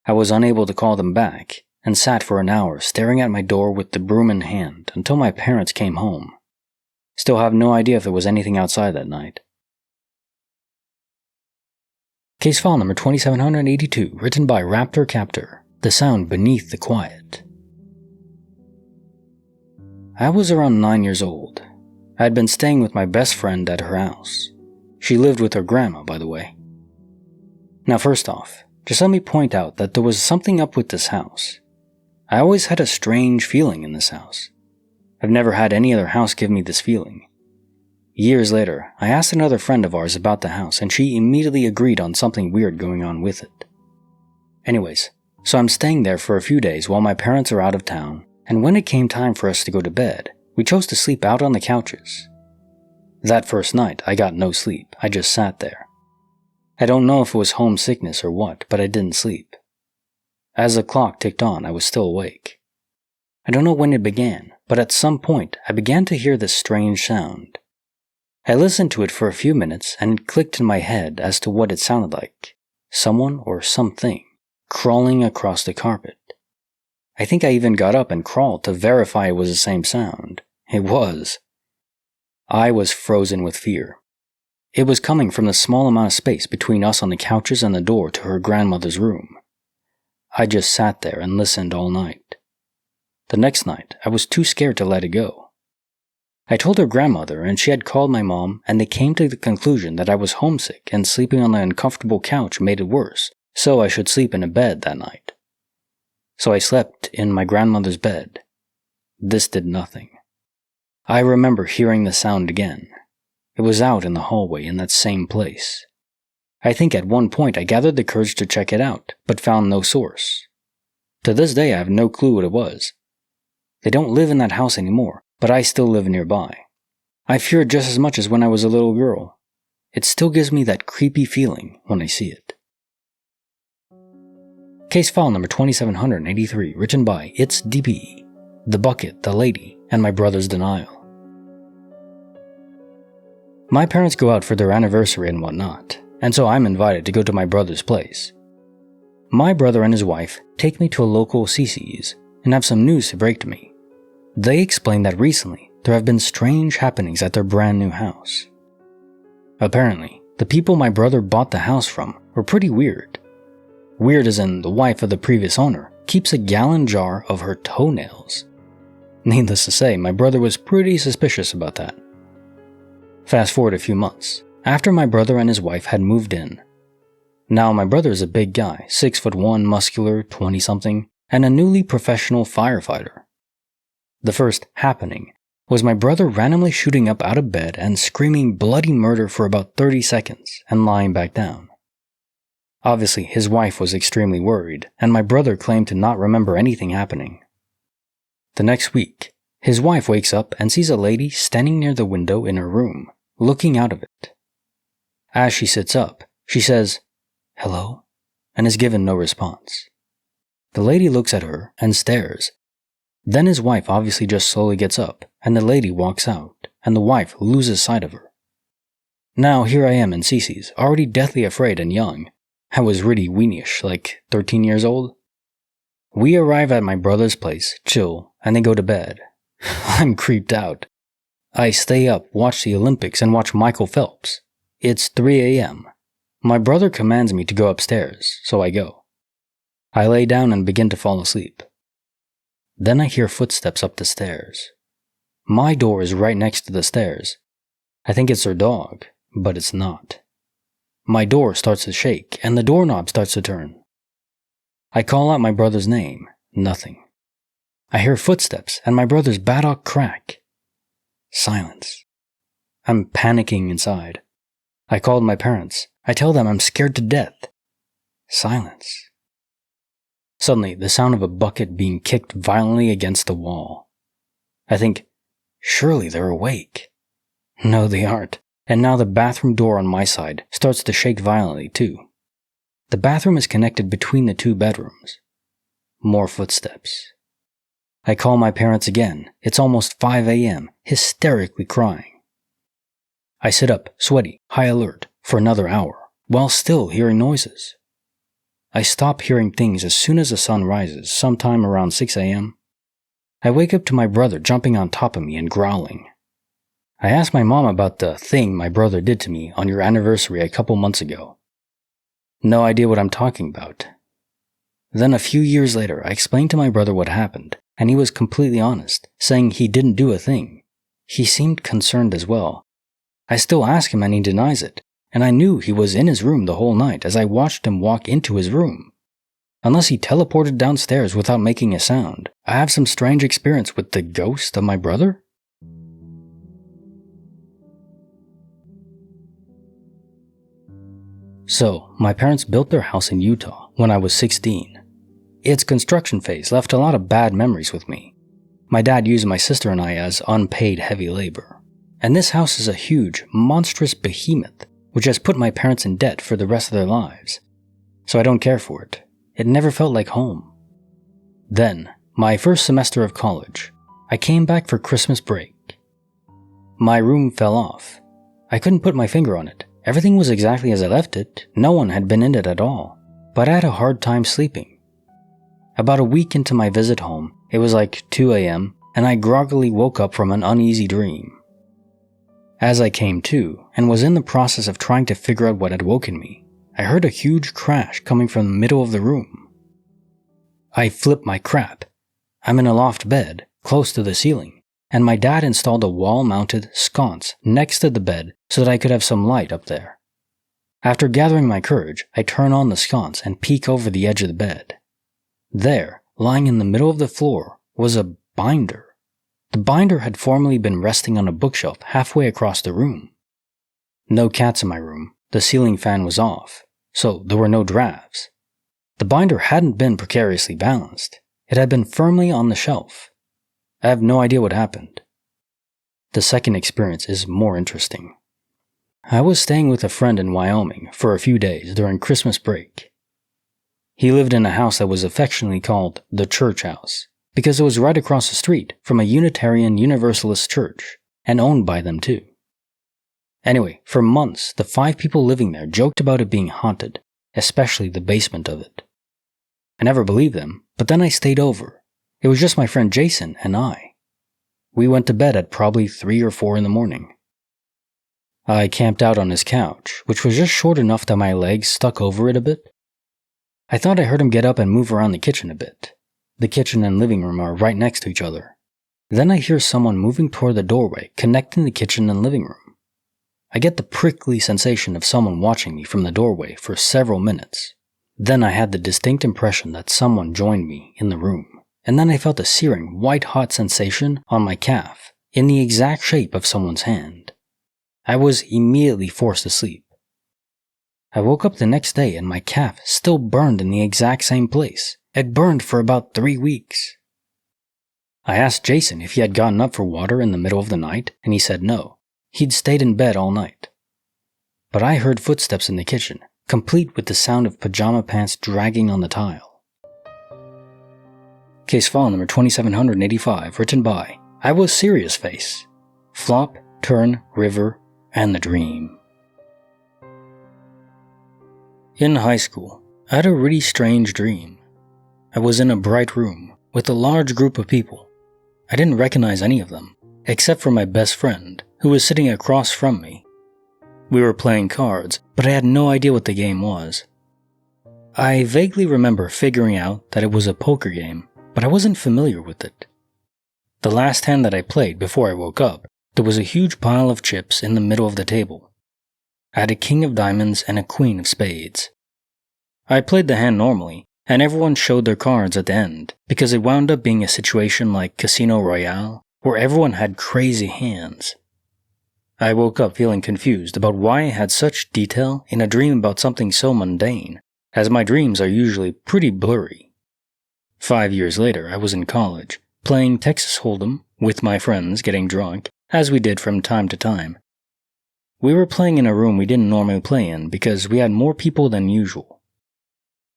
I was unable to call them back, and sat for an hour staring at my door with the broom in hand until my parents came home. Still have no idea if there was anything outside that night. Case file number 2782, written by Raptor Captor, The Sound Beneath the Quiet. I was around 9 years old. I had been staying with my best friend at her house. She lived with her grandma, by the way. Now first off, just let me point out that there was something up with this house. I always had a strange feeling in this house. I've never had any other house give me this feeling. Years later, I asked another friend of ours about the house and she immediately agreed on something weird going on with it. Anyways, so I'm staying there for a few days while my parents are out of town, and when it came time for us to go to bed, we chose to sleep out on the couches. That first night, I got no sleep. I just sat there. I don't know if it was homesickness or what, but I didn't sleep. As the clock ticked on, I was still awake. I don't know when it began, but at some point, I began to hear this strange sound. I listened to it for a few minutes and it clicked in my head as to what it sounded like. Someone or something crawling across the carpet. I think I even got up and crawled to verify it was the same sound. It was. I was frozen with fear. It was coming from the small amount of space between us on the couches and the door to her grandmother's room. I just sat there and listened all night. The next night, I was too scared to let it go. I told her grandmother and she had called my mom and they came to the conclusion that I was homesick and sleeping on the uncomfortable couch made it worse, so I should sleep in a bed that night. So I slept in my grandmother's bed. This did nothing. I remember hearing the sound again. It was out in the hallway in that same place. I think at one point I gathered the courage to check it out, but found no source. To this day I have no clue what it was. They don't live in that house anymore, but I still live nearby. I fear it just as much as when I was a little girl. It still gives me that creepy feeling when I see it. Case file number 2783, written by It's DB, The Bucket, The Lady, and My Brother's Denial. My parents go out for their anniversary and whatnot, and so I'm invited to go to my brother's place. My brother and his wife take me to a local CC's and have some news to break to me. They explain that recently there have been strange happenings at their brand new house. Apparently, the people my brother bought the house from were pretty weird. Weird as in the wife of the previous owner keeps a gallon jar of her toenails. Needless to say, my brother was pretty suspicious about that. Fast forward a few months, after my brother and his wife had moved in. Now my brother is a big guy, 6'1", muscular, 20-something, and a newly professional firefighter. The first happening was my brother randomly shooting up out of bed and screaming bloody murder for about 30 seconds and lying back down. Obviously, his wife was extremely worried, and my brother claimed to not remember anything happening. The next week, his wife wakes up and sees a lady standing near the window in her room, looking out of it. As she sits up, she says, "Hello?" and is given no response. The lady looks at her and stares. Then his wife obviously just slowly gets up, and the lady walks out, and the wife loses sight of her. Now here I am in Cece's, already deathly afraid and young. I was really weenish, like 13 years old. We arrive at my brother's place, chill, and they go to bed. I'm creeped out. I stay up, watch the Olympics, and watch Michael Phelps. It's 3 a.m. My brother commands me to go upstairs, so I go. I lay down and begin to fall asleep. Then I hear footsteps up the stairs. My door is right next to the stairs. I think it's their dog, but it's not. My door starts to shake, and the doorknob starts to turn. I call out my brother's name. Nothing. I hear footsteps, and my brother's battock crack. Silence. I'm panicking inside. I called my parents. I tell them I'm scared to death. Silence. Suddenly, the sound of a bucket being kicked violently against the wall. I think, surely they're awake. No, they aren't. And now the bathroom door on my side starts to shake violently too. The bathroom is connected between the two bedrooms. More footsteps. I call my parents again. It's almost 5 a.m., hysterically crying. I sit up, sweaty, high alert, for another hour, while still hearing noises. I stop hearing things as soon as the sun rises, sometime around 6 a.m. I wake up to my brother jumping on top of me and growling. I ask my mom about the thing my brother did to me on your anniversary a couple months ago. No idea what I'm talking about. Then a few years later, I explained to my brother what happened, and he was completely honest, saying he didn't do a thing. He seemed concerned as well. I still ask him and he denies it, and I knew he was in his room the whole night as I watched him walk into his room. Unless he teleported downstairs without making a sound, I have some strange experience with the ghost of my brother? So, my parents built their house in Utah when I was 16. Its construction phase left a lot of bad memories with me. My dad used my sister and I as unpaid heavy labor. And this house is a huge, monstrous behemoth, which has put my parents in debt for the rest of their lives. So I don't care for it. It never felt like home. Then, my first semester of college, I came back for Christmas break. My room fell off. I couldn't put my finger on it. Everything was exactly as I left it. No one had been in it at all. But I had a hard time sleeping. About a week into my visit home, it was like 2 a.m., and I groggily woke up from an uneasy dream. As I came to, and was in the process of trying to figure out what had woken me, I heard a huge crash coming from the middle of the room. I flipped my crap. I'm in a loft bed, close to the ceiling, and my dad installed a wall-mounted sconce next to the bed so that I could have some light up there. After gathering my courage, I turn on the sconce and peek over the edge of the bed. There, lying in the middle of the floor, was a binder. The binder had formerly been resting on a bookshelf halfway across the room. No cats in my room, the ceiling fan was off, so there were no drafts. The binder hadn't been precariously balanced. It had been firmly on the shelf. I have no idea what happened. The second experience is more interesting. I was staying with a friend in Wyoming for a few days during Christmas break. He lived in a house that was affectionately called the Church House, because it was right across the street from a Unitarian Universalist church, and owned by them too. Anyway, for months, the 5 people living there joked about it being haunted, especially the basement of it. I never believed them, but then I stayed over. It was just my friend Jason and I. We went to bed at probably 3 or 4 in the morning. I camped out on his couch, which was just short enough that my legs stuck over it a bit. I thought I heard him get up and move around the kitchen a bit. The kitchen and living room are right next to each other. Then I hear someone moving toward the doorway connecting the kitchen and living room. I get the prickly sensation of someone watching me from the doorway for several minutes. Then I had the distinct impression that someone joined me in the room. And then I felt a searing, white-hot sensation on my calf, in the exact shape of someone's hand. I was immediately forced to sleep. I woke up the next day and my calf still burned in the exact same place. It burned for about 3 weeks. I asked Jason if he had gotten up for water in the middle of the night, and he said no. He'd stayed in bed all night. But I heard footsteps in the kitchen, complete with the sound of pajama pants dragging on the tile. Case file number 2785, written by I Was Serious Face, Flop, Turn, River, and the Dream. In high school, I had a really strange dream. I was in a bright room with a large group of people. I didn't recognize any of them, except for my best friend, who was sitting across from me. We were playing cards, but I had no idea what the game was. I vaguely remember figuring out that it was a poker game, but I wasn't familiar with it. The last hand that I played before I woke up, there was a huge pile of chips in the middle of the table. I had a king of diamonds and a queen of spades. I played the hand normally, and everyone showed their cards at the end, because it wound up being a situation like Casino Royale, where everyone had crazy hands. I woke up feeling confused about why I had such detail in a dream about something so mundane, as my dreams are usually pretty blurry. 5 years later, I was in college, playing Texas Hold'em with my friends getting drunk, as we did from time to time. We were playing in a room we didn't normally play in because we had more people than usual.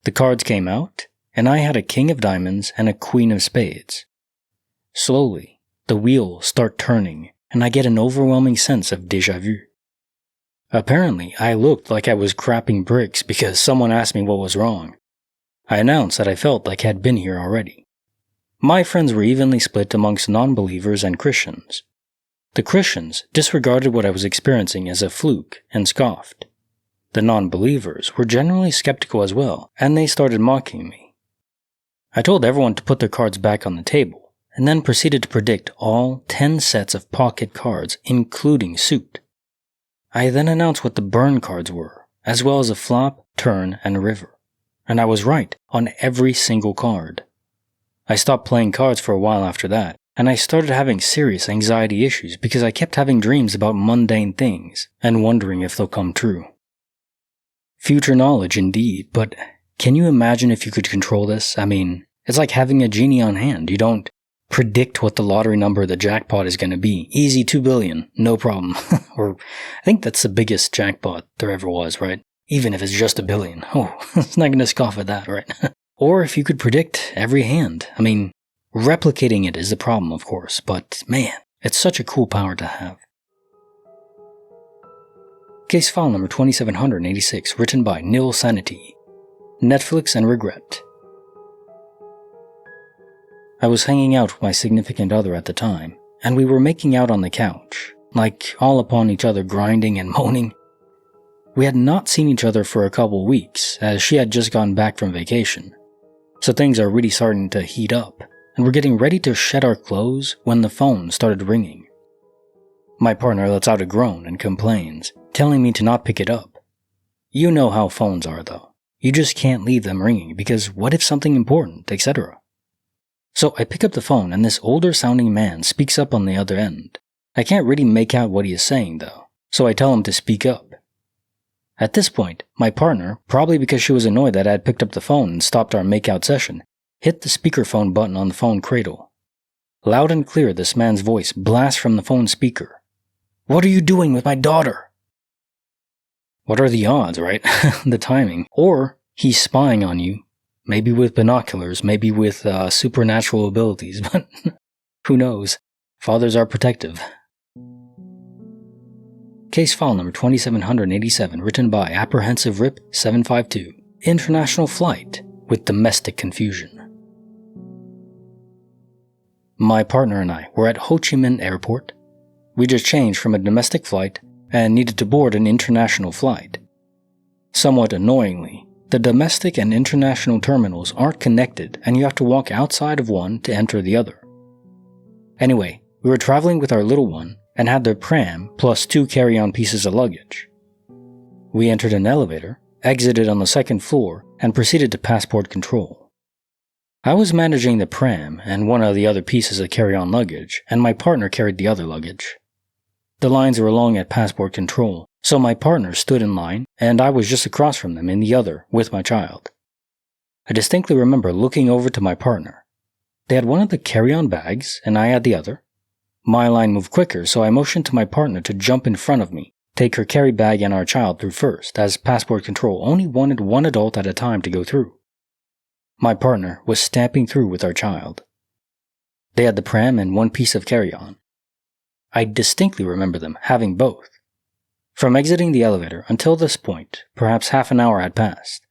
The cards came out, and I had a king of diamonds and a queen of spades. Slowly, the wheels start turning, and I get an overwhelming sense of déjà vu. Apparently, I looked like I was crapping bricks because someone asked me what was wrong. I announced that I felt like I had been here already. My friends were evenly split amongst non-believers and Christians. The Christians disregarded what I was experiencing as a fluke and scoffed. The non-believers were generally skeptical as well, and they started mocking me. I told everyone to put their cards back on the table, and then proceeded to predict all 10 sets of pocket cards, including suit. I then announced what the burn cards were, as well as a flop, turn, and river. And I was right on every single card. I stopped playing cards for a while after that, and I started having serious anxiety issues because I kept having dreams about mundane things and wondering if they'll come true. Future knowledge indeed, but can you imagine if you could control this? I mean, it's like having a genie on hand. You don't predict what the lottery number of the jackpot is going to be. Easy 2 billion, no problem. Or I think that's the biggest jackpot there ever was, right? Even if it's just 1 billion. Oh, it's not going to scoff at that, right? Or if you could predict every hand. I mean, replicating it is the problem, of course, but man, it's such a cool power to have. Case file number 2786, written by Nil Sanity, Netflix and Regret. I was hanging out with my significant other at the time, and we were making out on the couch, like all upon each other grinding and moaning. We had not seen each other for a couple weeks, as she had just gone back from vacation, so things are really starting to heat up, and we're getting ready to shed our clothes when the phone started ringing. My partner lets out a groan and complains, telling me to not pick it up. You know how phones are though. You just can't leave them ringing because what if something important, etc. So I pick up the phone and this older sounding man speaks up on the other end. I can't really make out what he is saying though, so I tell him to speak up. At this point, my partner, probably because she was annoyed that I had picked up the phone and stopped our makeout session, hit the speakerphone button on the phone cradle. Loud and clear this man's voice blasts from the phone speaker. "What are you doing with my daughter?" What are the odds, right? The timing. Or he's spying on you. Maybe with binoculars, maybe with supernatural abilities, but who knows? Fathers are protective. Case file number 2787, written by Apprehensive Rip 752, International Flight with Domestic Confusion. My partner and I were at Ho Chi Minh Airport. We just changed from a domestic flight and needed to board an international flight. Somewhat annoyingly, the domestic and international terminals aren't connected and you have to walk outside of one to enter the other. Anyway, we were traveling with our little one and had their pram plus 2 carry-on pieces of luggage. We entered an elevator, exited on the 2nd floor, and proceeded to passport control. I was managing the pram and one of the other pieces of carry-on luggage, and my partner carried the other luggage. The lines were long at passport control, so my partner stood in line, and I was just across from them in the other with my child. I distinctly remember looking over to my partner. They had one of the carry-on bags, and I had the other. My line moved quicker, so I motioned to my partner to jump in front of me, take her carry bag and our child through first, as passport control only wanted one adult at a time to go through. My partner was stamping through with our child. They had the pram and one piece of carry-on. I distinctly remember them having both. From exiting the elevator until this point, perhaps half an hour had passed.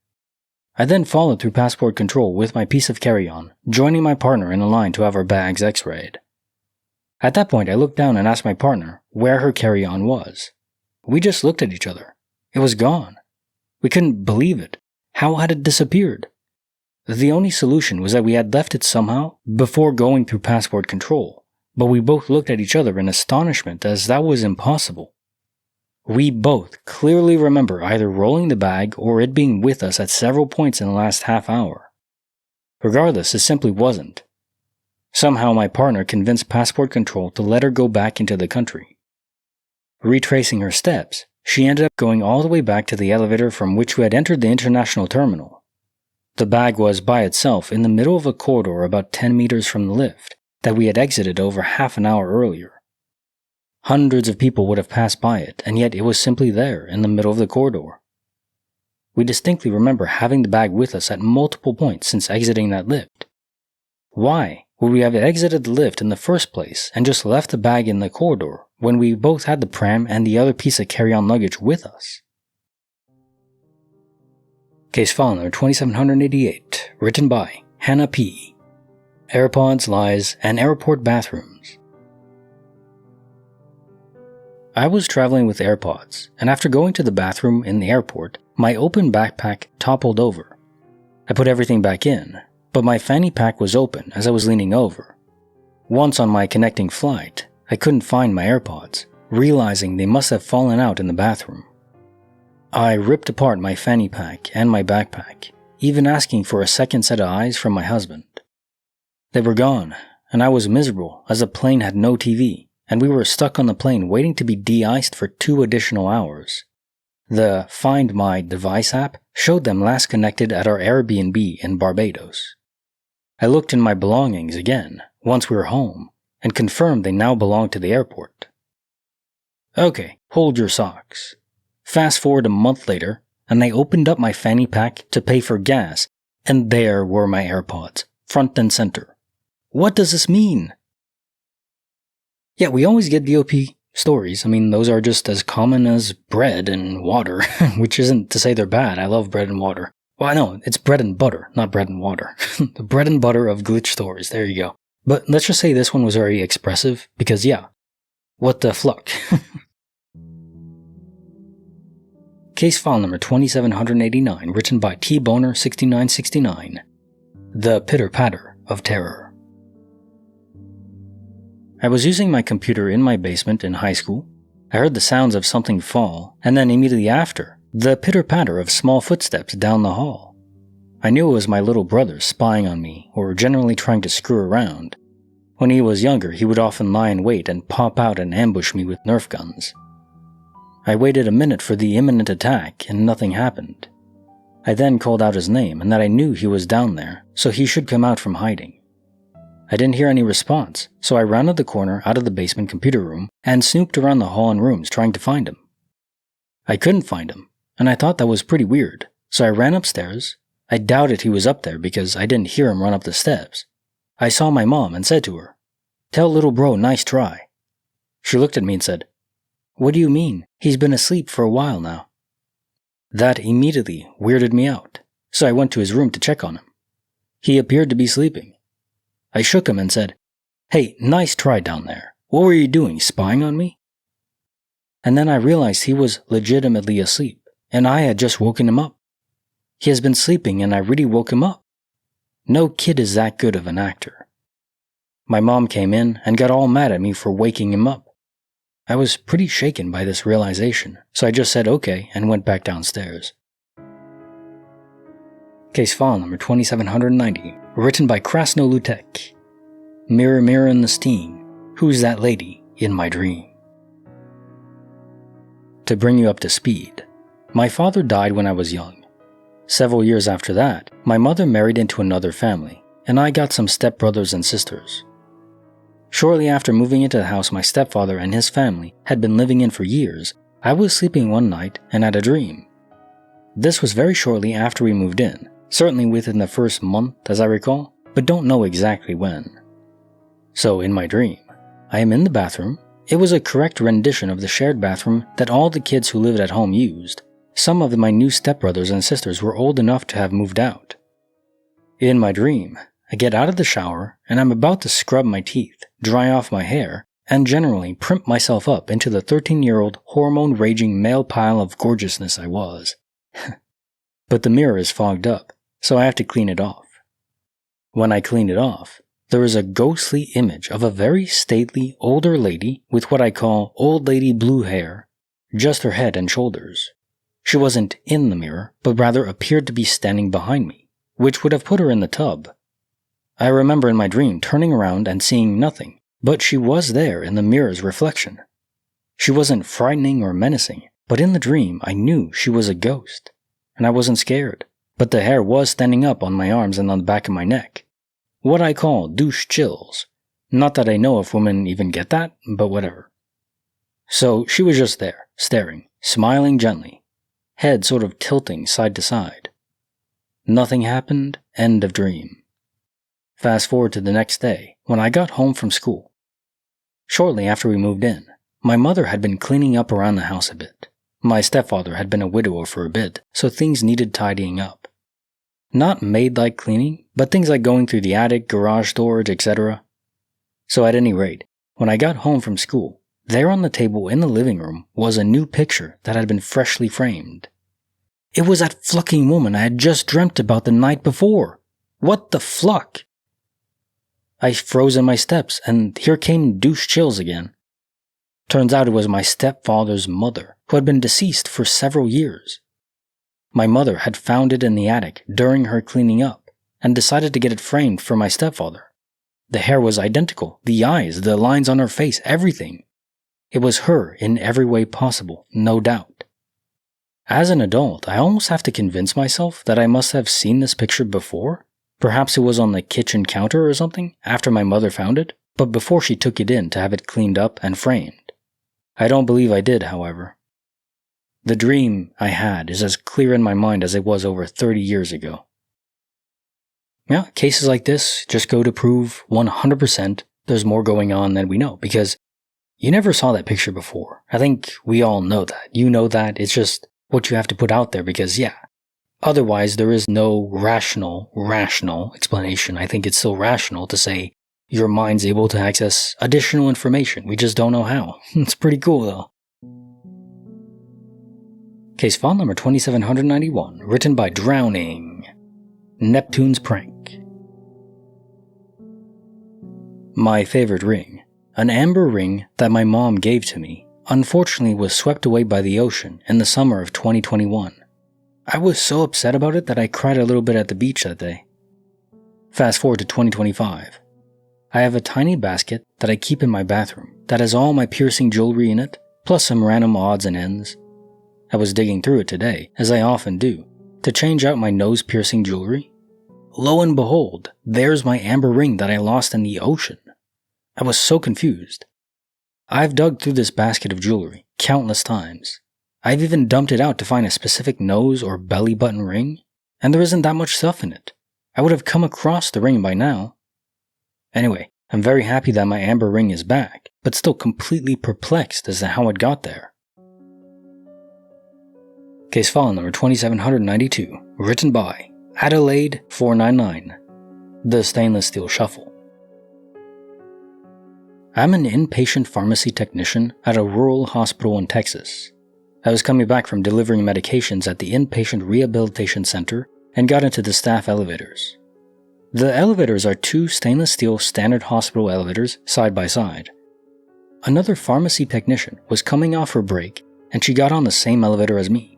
I then followed through passport control with my piece of carry-on, joining my partner in a line to have our bags x-rayed. At that point, I looked down and asked my partner where her carry-on was. We just looked at each other. It was gone. We couldn't believe it. How had it disappeared? The only solution was that we had left it somehow before going through passport control, but we both looked at each other in astonishment as that was impossible. We both clearly remember either rolling the bag or it being with us at several points in the last half hour. Regardless, it simply wasn't. Somehow my partner convinced passport control to let her go back into the country. Retracing her steps, she ended up going all the way back to the elevator from which we had entered the international terminal. The bag was by itself in the middle of a corridor about 10 meters from the lift that we had exited over half an hour earlier. Hundreds of people would have passed by it, and yet it was simply there in the middle of the corridor. We distinctly remember having the bag with us at multiple points since exiting that lift. Why would we have exited the lift in the first place and just left the bag in the corridor when we both had the pram and the other piece of carry-on luggage with us? Case file number 2788, written by Hannah P. AirPods, Lies, and Airport Bathrooms. I was traveling with AirPods, and after going to the bathroom in the airport, my open backpack toppled over. I put everything back in, but my fanny pack was open as I was leaning over. Once on my connecting flight, I couldn't find my AirPods, realizing they must have fallen out in the bathroom. I ripped apart my fanny pack and my backpack, even asking for a second set of eyes from my husband. They were gone, and I was miserable as the plane had no TV, and we were stuck on the plane waiting to be de-iced for 2 additional hours. The Find My Device app showed them last connected at our Airbnb in Barbados. I looked in my belongings again, once we were home, and confirmed they now belonged to the airport. Okay, hold your socks. Fast forward a month later, and I opened up my fanny pack to pay for gas, and there were my AirPods, front and center. What does this mean? Yeah, we always get DOP stories. I mean, those are just as common as bread and water, which isn't to say they're bad. I love bread and water. Well, I know, it's bread and butter, not bread and water. The bread and butter of glitch stories, there you go. But let's just say this one was very expressive, because yeah, what the fluck. Case file number 2789, written by T-Boner6969. The Pitter-Patter of Terror. I was using my computer in my basement in high school. I heard the sounds of something fall, and then immediately after, the pitter-patter of small footsteps down the hall. I knew it was my little brother spying on me, or generally trying to screw around. When he was younger, he would often lie in wait and pop out and ambush me with Nerf guns. I waited a minute for the imminent attack, and nothing happened. I then called out his name and that I knew he was down there, so he should come out from hiding. I didn't hear any response, so I rounded the corner out of the basement computer room and snooped around the hall and rooms trying to find him. I couldn't find him, and I thought that was pretty weird, so I ran upstairs. I doubted he was up there because I didn't hear him run up the steps. I saw my mom and said to her, "Tell little bro nice try." She looked at me and said, "What do you mean? He's been asleep for a while now." That immediately weirded me out, so I went to his room to check on him. He appeared to be sleeping. I shook him and said, "Hey, nice try down there. What were you doing, spying on me?" And then I realized he was legitimately asleep, and I had just woken him up. He has been sleeping and I really woke him up. No kid is that good of an actor. My mom came in and got all mad at me for waking him up. I was pretty shaken by this realization, so I just said okay and went back downstairs. Case file number 2790, written by Krasno Lutek. Mirror, mirror in the steam, who's that lady in my dream? To bring you up to speed, my father died when I was young. Several years after that, my mother married into another family, and I got some stepbrothers and sisters. Shortly after moving into the house my stepfather and his family had been living in for years, I was sleeping one night and had a dream. This was very shortly after we moved in, certainly within the first month as I recall, but don't know exactly when. So in my dream, I am in the bathroom. It was a correct rendition of the shared bathroom that all the kids who lived at home used. Some of my new stepbrothers and sisters were old enough to have moved out. In my dream, I get out of the shower and I'm about to scrub my teeth, dry off my hair, and generally primp myself up into the 13-year-old hormone-raging male pile of gorgeousness I was. But the mirror is fogged up, so I have to clean it off. When I clean it off, there is a ghostly image of a very stately older lady with what I call old lady blue hair, just her head and shoulders. She wasn't in the mirror, but rather appeared to be standing behind me, which would have put her in the tub. I remember in my dream turning around and seeing nothing, but she was there in the mirror's reflection. She wasn't frightening or menacing, but in the dream I knew she was a ghost, and I wasn't scared, but the hair was standing up on my arms and on the back of my neck. What I call douche chills. Not that I know if women even get that, but whatever. So she was just there, staring, smiling gently, head sort of tilting side to side. Nothing happened, end of dream. Fast forward to the next day, when I got home from school. Shortly after we moved in, my mother had been cleaning up around the house a bit. My stepfather had been a widower for a bit, so things needed tidying up. Not maid-like cleaning, but things like going through the attic, garage storage, etc. So at any rate, when I got home from school, there on the table in the living room was a new picture that had been freshly framed. It was that flucking woman I had just dreamt about the night before. What the fluck? I froze in my steps, and here came douche chills again. Turns out it was my stepfather's mother, who had been deceased for several years. My mother had found it in the attic during her cleaning up, and decided to get it framed for my stepfather. The hair was identical, the eyes, the lines on her face, everything. It was her in every way possible, no doubt. As an adult, I almost have to convince myself that I must have seen this picture before. Perhaps it was on the kitchen counter or something, after my mother found it, but before she took it in to have it cleaned up and framed. I don't believe I did, however. The dream I had is as clear in my mind as it was over 30 years ago. Yeah, cases like this just go to prove 100% there's more going on than we know, because you never saw that picture before. I think we all know that. You know that. It's just what you have to put out there because, yeah, otherwise there is no rational explanation. I think it's still rational to say your mind's able to access additional information. We just don't know how. It's pretty cool, though. Case file number 2791, written by Drowning. Neptune's Prank. My favorite ring, an amber ring that my mom gave to me, unfortunately was swept away by the ocean in the summer of 2021. I was so upset about it that I cried a little bit at the beach that day. Fast forward to 2025. I have a tiny basket that I keep in my bathroom that has all my piercing jewelry in it, plus some random odds and ends. I was digging through it today, as I often do, to change out my nose-piercing jewelry. Lo and behold, there's my amber ring that I lost in the ocean. I was so confused. I've dug through this basket of jewelry countless times. I've even dumped it out to find a specific nose or belly button ring, and there isn't that much stuff in it. I would have come across the ring by now. Anyway, I'm very happy that my amber ring is back, but still completely perplexed as to how it got there. Case file number 2792, written by Adelaide 499, The Stainless Steel Shuffle. I'm an inpatient pharmacy technician at a rural hospital in Texas. I was coming back from delivering medications at the inpatient rehabilitation center and got into the staff elevators. The elevators are two stainless steel standard hospital elevators side by side. Another pharmacy technician was coming off her break and she got on the same elevator as me.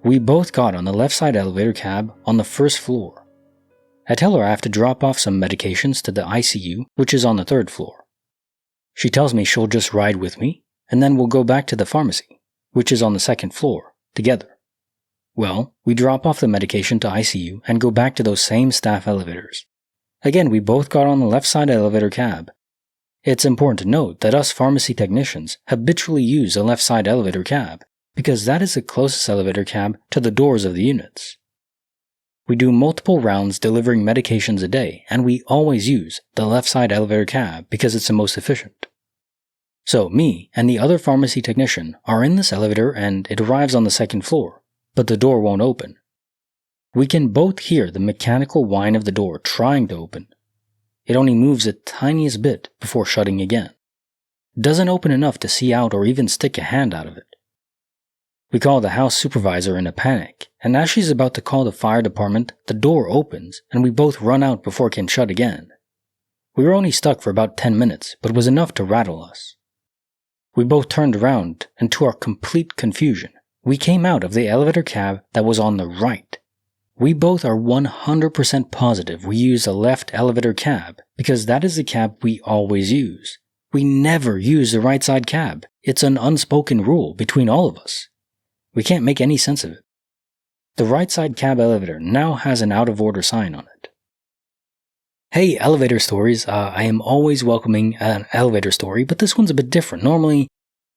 We both got on the left side elevator cab on the first floor. I tell her I have to drop off some medications to the ICU, which is on the third floor. She tells me she'll just ride with me, and then we'll go back to the pharmacy, which is on the second floor, together. Well, we drop off the medication to ICU and go back to those same staff elevators. Again, we both got on the left side elevator cab. It's important to note that us pharmacy technicians habitually use a left side elevator cab because that is the closest elevator cab to the doors of the units. We do multiple rounds delivering medications a day, and we always use the left side elevator cab because it's the most efficient. So me and the other pharmacy technician are in this elevator and it arrives on the second floor, but the door won't open. We can both hear the mechanical whine of the door trying to open. It only moves the tiniest bit before shutting again. Doesn't open enough to see out or even stick a hand out of it. We call the house supervisor in a panic, and as she's about to call the fire department, the door opens and we both run out before it can shut again. We were only stuck for about 10 minutes, but it was enough to rattle us. We both turned around, and to our complete confusion, we came out of the elevator cab that was on the right. We both are 100% positive we use a left elevator cab because that is the cab we always use. We never use the right side cab. It's an unspoken rule between all of us. We can't make any sense of it. The right side cab elevator now has an out of order sign on it. Hey, elevator stories. I am always welcoming an elevator story, but this one's a bit different. Normally,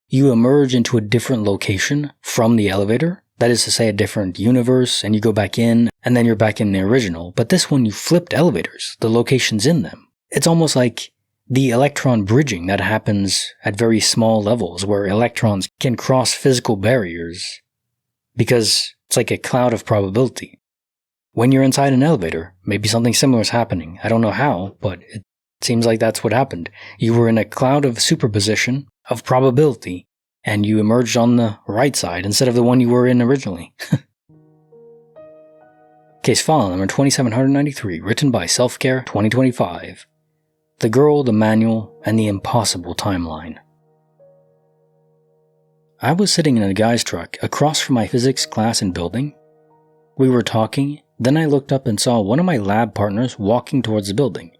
you emerge into a different location from the elevator. That is to say, a different universe, and you go back in, and then you're back in the original. But this one, you flipped elevators, the locations in them. It's almost like the electron bridging that happens at very small levels, where electrons can cross physical barriers, because it's like a cloud of probability. When you're inside an elevator, maybe something similar is happening. I don't know how, but it seems like that's what happened. You were in a cloud of superposition, of probability, and you emerged on the right side instead of the one you were in originally. Case file number 2793, written by Selfcare 2025. The Girl, the Manual, and the Impossible Timeline. I was sitting in a guy's truck across from my physics class and building. We were talking, then I looked up and saw one of my lab partners walking towards the building.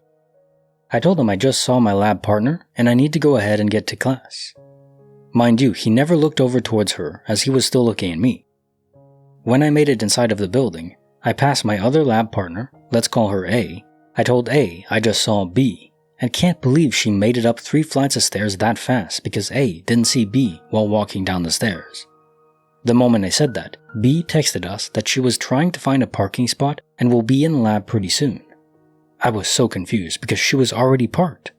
I told him I just saw my lab partner and I need to go ahead and get to class. Mind you, he never looked over towards her as he was still looking at me. When I made it inside of the building, I passed my other lab partner, let's call her A. I told A I just saw B, and can't believe she made it up 3 flights of stairs that fast because A didn't see B while walking down the stairs. The moment I said that, B texted us that she was trying to find a parking spot and will be in the lab pretty soon. I was so confused because she was already parked.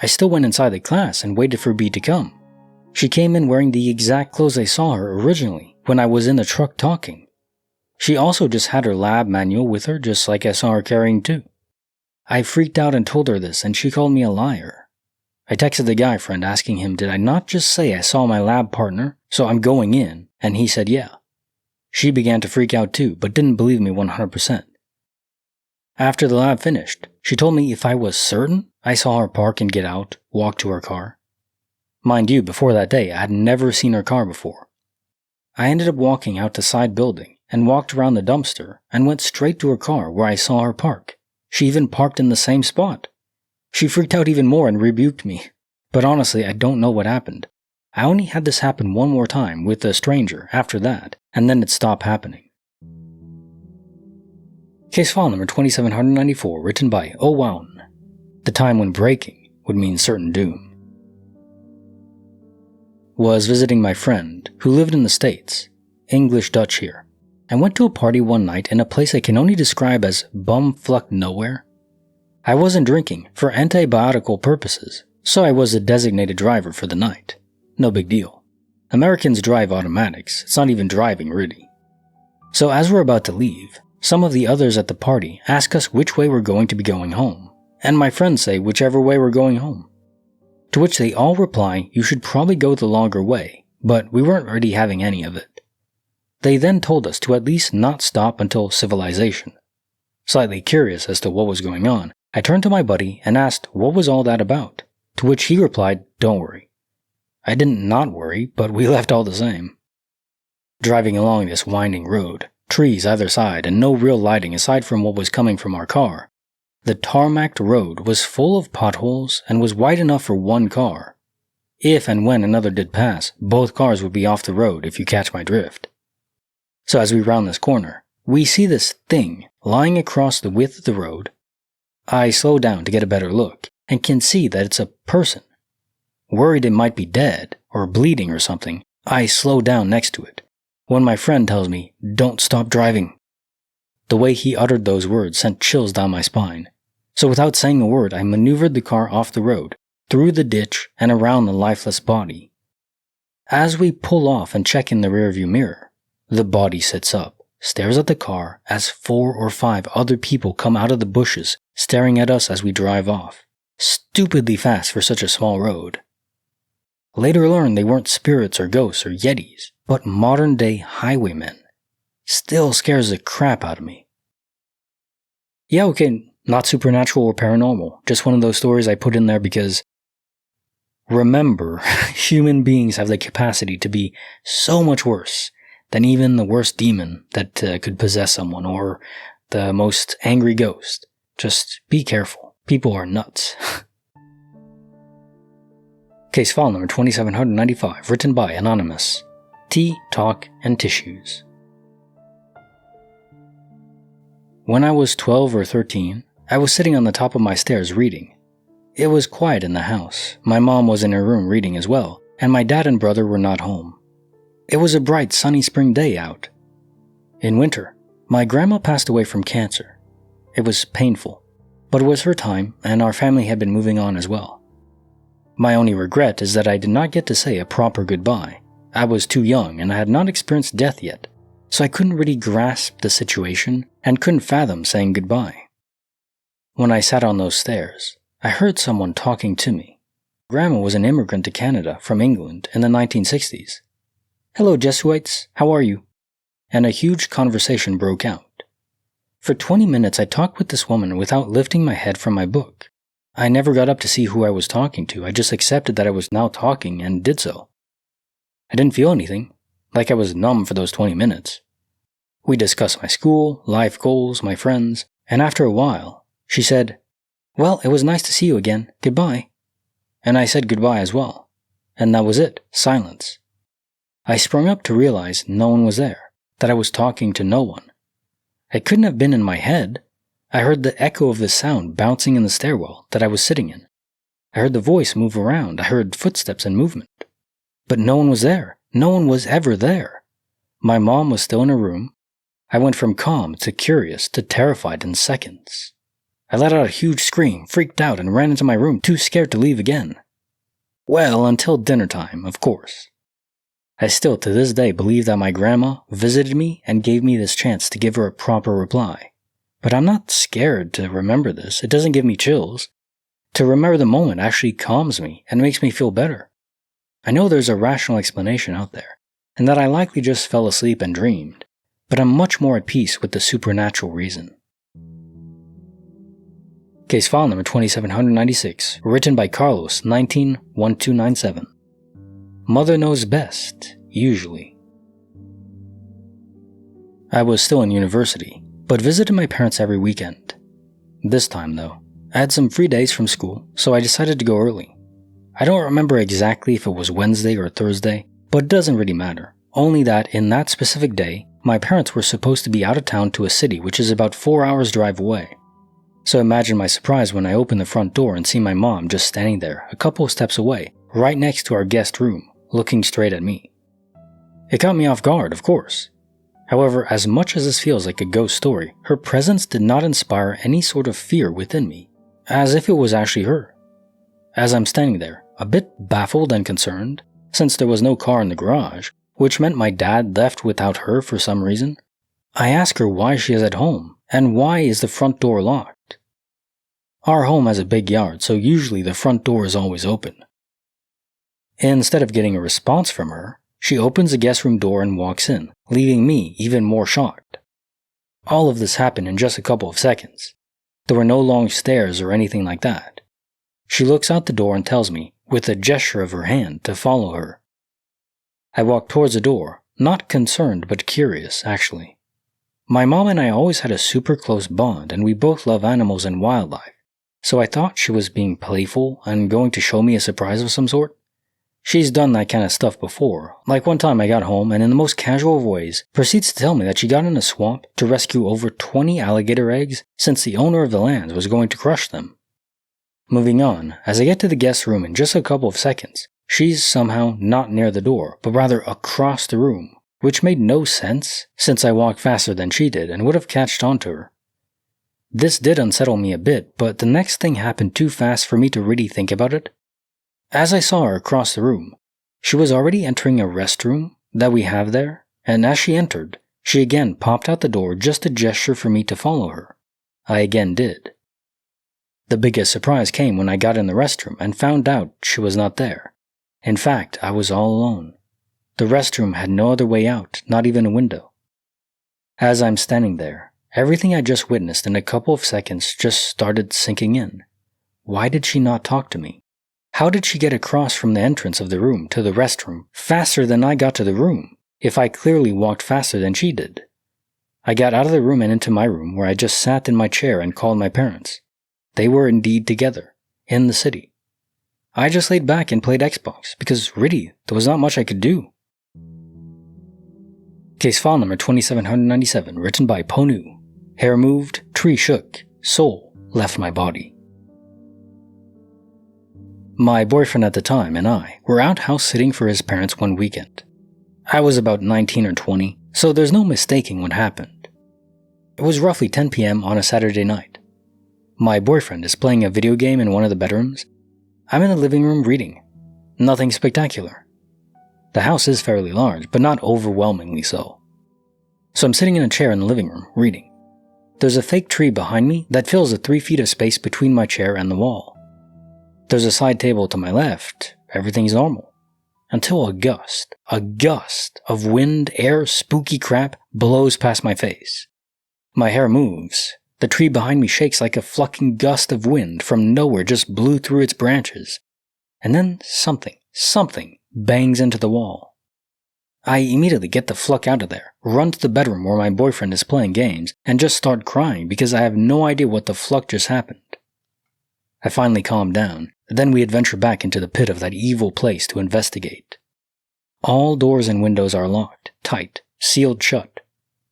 I still went inside the class and waited for B to come. She came in wearing the exact clothes I saw her originally when I was in the truck talking. She also just had her lab manual with her just like I saw her carrying too. I freaked out and told her this and she called me a liar. I texted the guy friend asking him did I not just say I saw my lab partner, so I'm going in, and he said yeah. She began to freak out too, but didn't believe me 100%. After the lab finished, she told me if I was certain I saw her park and get out, walk to her car. Mind you, before that day, I had never seen her car before. I ended up walking out the side building and walked around the dumpster and went straight to her car where I saw her park. She even parked in the same spot. She freaked out even more and rebuked me. But honestly, I don't know what happened. I only had this happen one more time with a stranger after that, and then it stopped happening. Case file number 2794, written by Owown. The time when breaking would mean certain doom. Was visiting my friend, who lived in the States, English Dutch here. I went to a party one night in a place I can only describe as bumfuck nowhere. I wasn't drinking for antibiotical purposes, so I was a designated driver for the night. No big deal. Americans drive automatics, it's not even driving really. So as we're about to leave, some of the others at the party ask us which way we're going to be going home, and my friends say whichever way we're going home. To which they all reply, you should probably go the longer way, but we weren't really having any of it. They then told us to at least not stop until civilization. Slightly curious as to what was going on, I turned to my buddy and asked what was all that about, to which he replied, don't worry. I didn't not worry, but we left all the same. Driving along this winding road, trees either side and no real lighting aside from what was coming from our car, the tarmacked road was full of potholes and was wide enough for one car. If and when another did pass, both cars would be off the road if you catch my drift. So as we round this corner, we see this thing lying across the width of the road. I slow down to get a better look, and can see that it's a person. Worried it might be dead or bleeding or something, I slow down next to it, when my friend tells me, "Don't stop driving." The way he uttered those words sent chills down my spine. So without saying a word, I maneuvered the car off the road, through the ditch, and around the lifeless body. As we pull off and check in the rearview mirror, the body sits up, stares at the car as 4 or 5 other people come out of the bushes, staring at us as we drive off, stupidly fast for such a small road. Later learned they weren't spirits or ghosts or yetis, but modern-day highwaymen. Still scares the crap out of me. Yeah, okay, not supernatural or paranormal, just one of those stories I put in there because, remember, human beings have the capacity to be so much worse than even the worst demon that could possess someone or the most angry ghost. Just be careful. People are nuts. Case file number 2795, written by Anonymous. Tea, Talk, and Tissues. When I was 12 or 13, I was sitting on the top of my stairs reading. It was quiet in the house. My mom was in her room reading as well, and my dad and brother were not home. It was a bright, sunny spring day out. In winter, my grandma passed away from cancer. It was painful, but it was her time, and our family had been moving on as well. My only regret is that I did not get to say a proper goodbye. I was too young, and I had not experienced death yet, so I couldn't really grasp the situation and couldn't fathom saying goodbye. When I sat on those stairs, I heard someone talking to me. Grandma was an immigrant to Canada from England in the 1960s. "Hello, Jesuits, how are you?" And a huge conversation broke out. For 20 minutes I talked with this woman without lifting my head from my book. I never got up to see who I was talking to, I just accepted that I was now talking and did so. I didn't feel anything, like I was numb for those 20 minutes. We discussed my school, life goals, my friends, and after a while, she said, "Well, it was nice to see you again, goodbye." And I said goodbye as well. And that was it, silence. I sprung up to realize no one was there, that I was talking to no one. It couldn't have been in my head. I heard the echo of the sound bouncing in the stairwell that I was sitting in. I heard the voice move around, I heard footsteps and movement. But no one was there. No one was ever there. My mom was still in her room. I went from calm to curious to terrified in seconds. I let out a huge scream, freaked out, and ran into my room, too scared to leave again. Well, until dinner time, of course. I still to this day believe that my grandma visited me and gave me this chance to give her a proper reply. But I'm not scared to remember this. It doesn't give me chills. To remember the moment actually calms me and makes me feel better. I know there's a rational explanation out there, and that I likely just fell asleep and dreamed, but I'm much more at peace with the supernatural reason. Case file number 2796, written by Carlos, 19-1297. Mother knows best, usually. I was still in university, but visited my parents every weekend. This time, though, I had some free days from school, so I decided to go early. I don't remember exactly if it was Wednesday or Thursday, but it doesn't really matter. Only that in that specific day, my parents were supposed to be out of town to a city which is about 4 hours drive away. So imagine my surprise when I opened the front door and see my mom just standing there, a couple of steps away, right next to our guest room, looking straight at me. It caught me off guard, of course. However, as much as this feels like a ghost story, her presence did not inspire any sort of fear within me, as if it was actually her. As I'm standing there, a bit baffled and concerned, since there was no car in the garage, which meant my dad left without her for some reason, I ask her why she is at home, and why is the front door locked. Our home has a big yard, so usually the front door is always open. Instead of getting a response from her, she opens the guest room door and walks in, leaving me even more shocked. All of this happened in just a couple of seconds. There were no long stares or anything like that. She looks out the door and tells me, with a gesture of her hand, to follow her. I walk towards the door, not concerned but curious, actually. My mom and I always had a super close bond, and we both love animals and wildlife, so I thought she was being playful and going to show me a surprise of some sort. She's done that kind of stuff before, like one time I got home and in the most casual of ways proceeds to tell me that she got in a swamp to rescue over 20 alligator eggs since the owner of the land was going to crush them. Moving on, as I get to the guest room in just a couple of seconds, she's somehow not near the door, but rather across the room, which made no sense since I walked faster than she did and would have catched onto her. This did unsettle me a bit, but the next thing happened too fast for me to really think about it. As I saw her across the room, she was already entering a restroom that we have there, and as she entered, she again popped out the door just to gesture for me to follow her. I again did. The biggest surprise came when I got in the restroom and found out she was not there. In fact, I was all alone. The restroom had no other way out, not even a window. As I'm standing there, everything I just witnessed in a couple of seconds just started sinking in. Why did she not talk to me? How did she get across from the entrance of the room to the restroom faster than I got to the room, if I clearly walked faster than she did? I got out of the room and into my room, where I just sat in my chair and called my parents. They were indeed together, in the city. I just laid back and played Xbox, because really, there was not much I could do. Case file number 2797, written by Ponu. Hair moved, tree shook, soul left my body. My boyfriend at the time and I were out house sitting for his parents one weekend. I was about 19 or 20, so there's no mistaking what happened. It was roughly 10 p.m. on a Saturday night. My boyfriend is playing a video game in one of the bedrooms. I'm in the living room reading. Nothing spectacular. The house is fairly large, but not overwhelmingly so. So I'm sitting in a chair in the living room, reading. There's a fake tree behind me that fills the 3 feet of space between my chair and the wall. There's a side table to my left. Everything's normal. Until a gust of wind, air, spooky crap blows past my face. My hair moves. The tree behind me shakes like a fucking gust of wind from nowhere just blew through its branches. And then something bangs into the wall. I immediately get the fuck out of there, run to the bedroom where my boyfriend is playing games, and just start crying because I have no idea what the fuck just happened. I finally calm down, then we adventure back into the pit of that evil place to investigate. All doors and windows are locked, tight, sealed shut.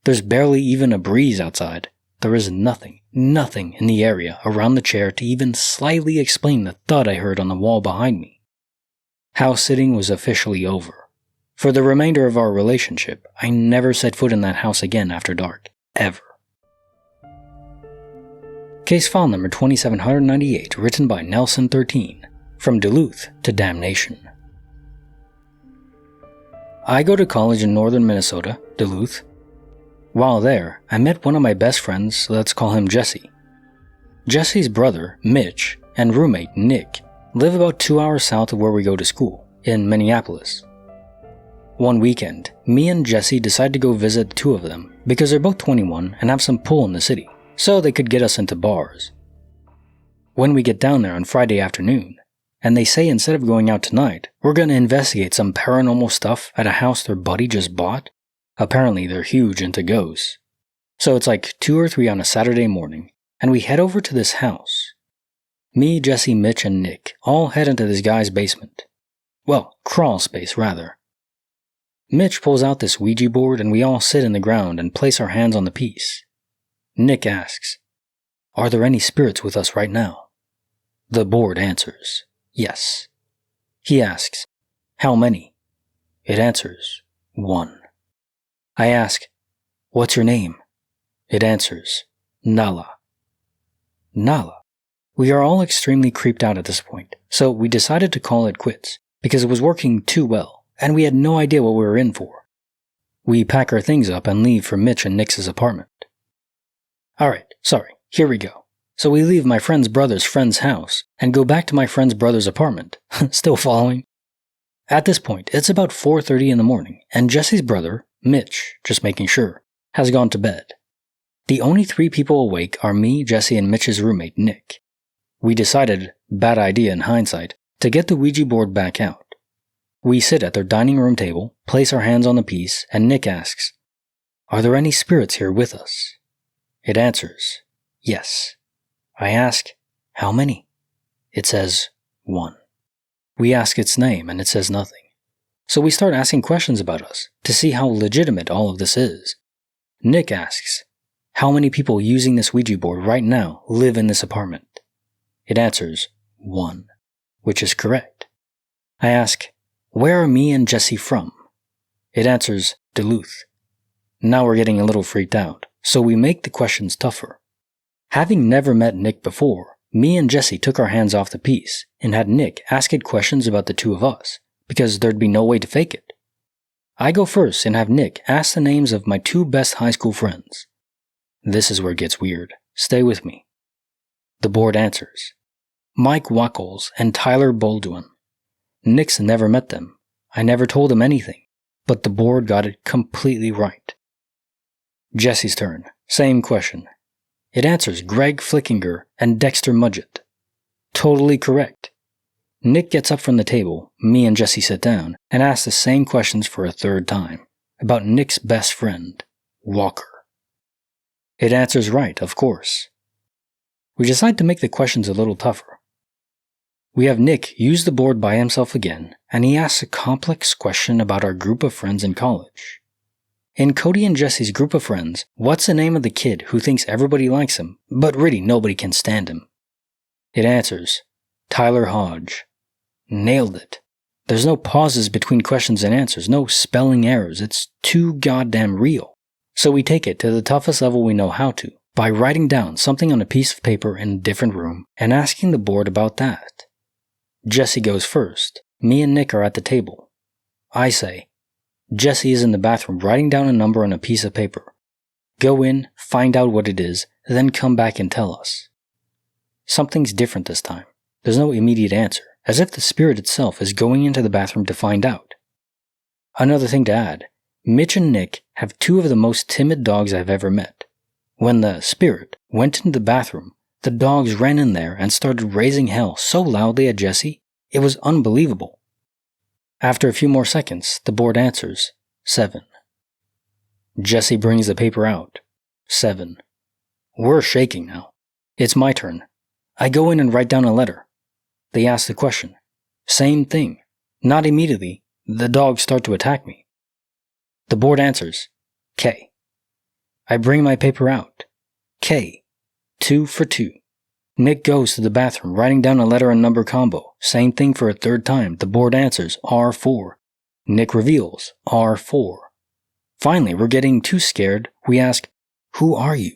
There's barely even a breeze outside. There is nothing in the area around the chair to even slightly explain the thud I heard on the wall behind me. House sitting was officially over. For the remainder of our relationship, I never set foot in that house again after dark, ever. Case file number 2798, written by Nelson13, From Duluth to Damnation. I go to college in northern Minnesota, Duluth. While there, I met one of my best friends, let's call him Jesse. Jesse's brother, Mitch, and roommate, Nick, live about 2 hours south of where we go to school, in Minneapolis. One weekend, me and Jesse decide to go visit the two of them because they're both 21 and have some pull in the city, so they could get us into bars. When we get down there on Friday afternoon, and they say instead of going out tonight, we're going to investigate some paranormal stuff at a house their buddy just bought. Apparently they're huge into ghosts. So it's like 2 or 3 on a Saturday morning, and we head over to this house. Me, Jesse, Mitch, and Nick all head into this guy's basement. Well, crawl space, rather. Mitch pulls out this Ouija board and we all sit in the ground and place our hands on the piece. Nick asks, "Are there any spirits with us right now?" The board answers, "Yes." He asks, "How many?" It answers, 1. I ask, "What's your name?" It answers, "Nala." Nala. We are all extremely creeped out at this point, so we decided to call it quits, because it was working too well, and we had no idea what we were in for. We pack our things up and leave for Mitch and Nick's apartment. Alright, here we go. So we leave my friend's brother's friend's house, and go back to my friend's brother's apartment. Still following? At this point, it's about 4:30 in the morning, and Jesse's brother, Mitch, just making sure, has gone to bed. The only 3 people awake are me, Jesse, and Mitch's roommate, Nick. We decided, bad idea in hindsight, to get the Ouija board back out. We sit at their dining room table, place our hands on the piece, and Nick asks, "Are there any spirits here with us?" It answers, "Yes." I ask, "How many?" It says, 1. We ask its name, and it says nothing. So we start asking questions about us, to see how legitimate all of this is. Nick asks, "How many people using this Ouija board right now live in this apartment?" It answers, 1, which is correct. I ask, where are me and Jesse from? It answers, Duluth. Now we're getting a little freaked out, so we make the questions tougher. Having never met Nick before, me and Jesse took our hands off the piece and had Nick ask it questions about the two of us, because there'd be no way to fake it. I go first and have Nick ask the names of my 2 best high school friends. This is where it gets weird. Stay with me. The board answers, Mike Wackles and Tyler Baldwin. Nick's never met them. I never told him anything, but the board got it completely right. Jesse's turn. Same question. It answers Greg Flickinger and Dexter Mudgett. Totally correct. Nick gets up from the table, me and Jesse sit down, and ask the same questions for a 3rd time, about Nick's best friend, Walker. It answers right, of course. We decide to make the questions a little tougher. We have Nick use the board by himself again, and he asks a complex question about our group of friends in college. In Cody and Jesse's group of friends, what's the name of the kid who thinks everybody likes him, but really nobody can stand him? It answers, Tyler Hodge. Nailed it. There's no pauses between questions and answers, no spelling errors, it's too goddamn real. So we take it to the toughest level we know how to, by writing down something on a piece of paper in a different room and asking the board about that. Jesse goes first. Me and Nick are at the table. I say, Jesse is in the bathroom writing down a number on a piece of paper. Go in, find out what it is, then come back and tell us. Something's different this time. There's no immediate answer, as if the spirit itself is going into the bathroom to find out. Another thing to add, Mitch and Nick have 2 of the most timid dogs I've ever met. When the spirit went into the bathroom, the dogs ran in there and started raising hell so loudly at Jesse, it was unbelievable. After a few more seconds, the board answers, 7. Jesse brings the paper out. 7. We're shaking now. It's my turn. I go in and write down a letter. They ask the question. Same thing. Not immediately. The dogs start to attack me. The board answers, K. I bring my paper out. K. 2 for 2. Nick goes to the bathroom, writing down a letter and number combo. Same thing for a 3rd time. The board answers, R4. Nick reveals, R4. Finally, we're getting too scared. We ask, who are you?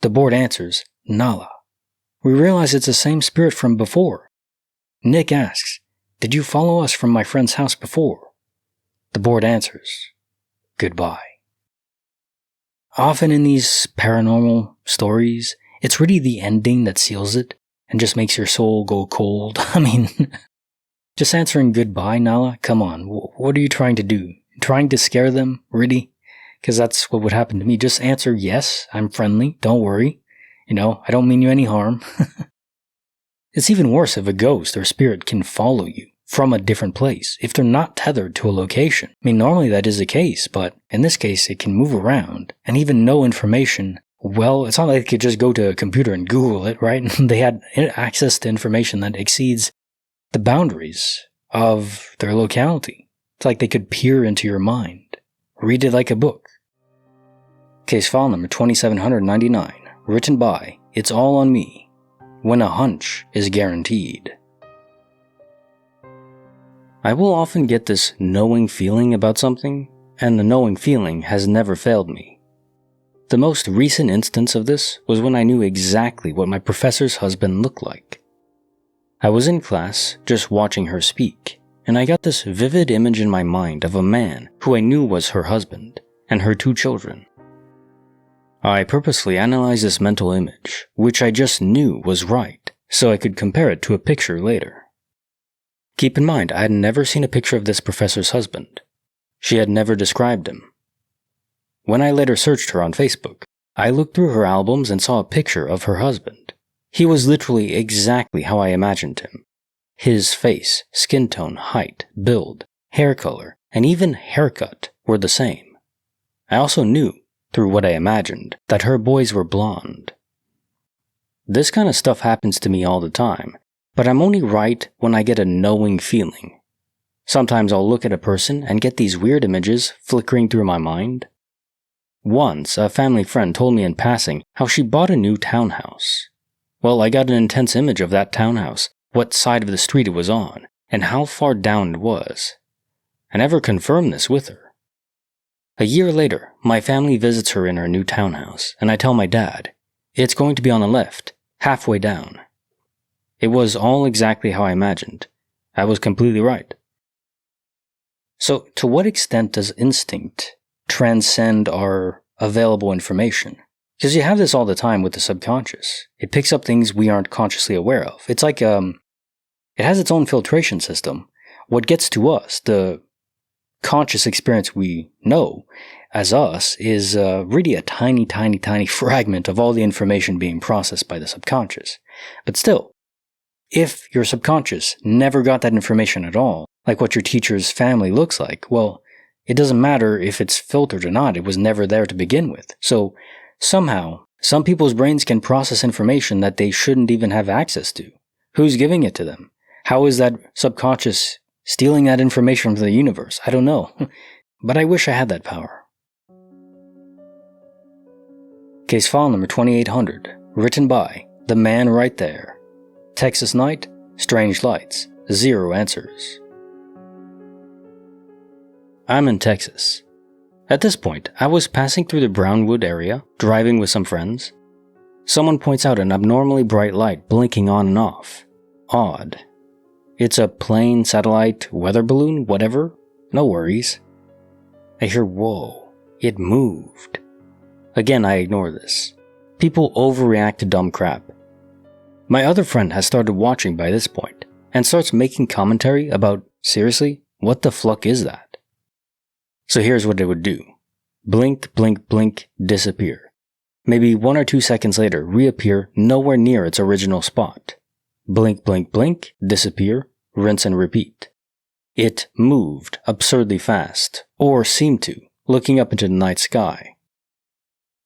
The board answers, Nala. We realize it's the same spirit from before. Nick asks, did you follow us from my friend's house before? The board answers, goodbye. Often in these paranormal stories, it's really the ending that seals it and just makes your soul go cold. I mean, just answering goodbye, Nala, come on, what are you trying to do? Trying to scare them, really? Because that's what would happen to me. Just answer yes, I'm friendly, don't worry. I don't mean you any harm. It's even worse if a ghost or spirit can follow you from a different place, if they're not tethered to a location. I mean, normally that is the case, but in this case, it can move around and even know information. Well, it's not like they could just go to a computer and Google it, right? They had access to information that exceeds the boundaries of their locality. It's like they could peer into your mind, read it like a book. Case file number 2799, written by It's All on Me, When a Hunch is Guaranteed. I will often get this knowing feeling about something, and the knowing feeling has never failed me. The most recent instance of this was when I knew exactly what my professor's husband looked like. I was in class, just watching her speak, and I got this vivid image in my mind of a man who I knew was her husband, and her 2 children. I purposely analyzed this mental image, which I just knew was right, so I could compare it to a picture later. Keep in mind, I had never seen a picture of this professor's husband. She had never described him. When I later searched her on Facebook, I looked through her albums and saw a picture of her husband. He was literally exactly how I imagined him. His face, skin tone, height, build, hair color, and even haircut were the same. I also knew, through what I imagined, that her boys were blonde. This kind of stuff happens to me all the time, but I'm only right when I get a knowing feeling. Sometimes I'll look at a person and get these weird images flickering through my mind. Once, a family friend told me in passing how she bought a new townhouse. Well, I got an intense image of that townhouse, what side of the street it was on, and how far down it was. I never confirmed this with her. A year later, my family visits her in her new townhouse, and I tell my dad, it's going to be on the left, halfway down. It was all exactly how I imagined. I was completely right. So, to what extent does instinct transcend our available information? Because you have this all the time with the subconscious. It picks up things we aren't consciously aware of. It's like, it has its own filtration system. What gets to us, the conscious experience we know as us, is really a tiny, tiny, tiny fragment of all the information being processed by the subconscious. But still, if your subconscious never got that information at all, like what your teacher's family looks like, well, it doesn't matter if it's filtered or not, it was never there to begin with. So, somehow, some people's brains can process information that they shouldn't even have access to. Who's giving it to them? How is that subconscious stealing that information from the universe? I don't know. But I wish I had that power. Case file number 2800, written by The Man Right There. Texas night, strange lights, 0 answers. I'm in Texas. At this point, I was passing through the Brownwood area, driving with some friends. Someone points out an abnormally bright light blinking on and off. Odd. It's a plane, satellite, weather balloon, whatever. No worries. I hear, whoa, it moved. Again, I ignore this. People overreact to dumb crap. My other friend has started watching by this point, and starts making commentary about, seriously, what the fluck is that? So here's what it would do. Blink, blink, blink, disappear. Maybe 1 or 2 seconds later, reappear nowhere near its original spot. Blink, blink, blink, disappear, rinse and repeat. It moved absurdly fast, or seemed to, looking up into the night sky.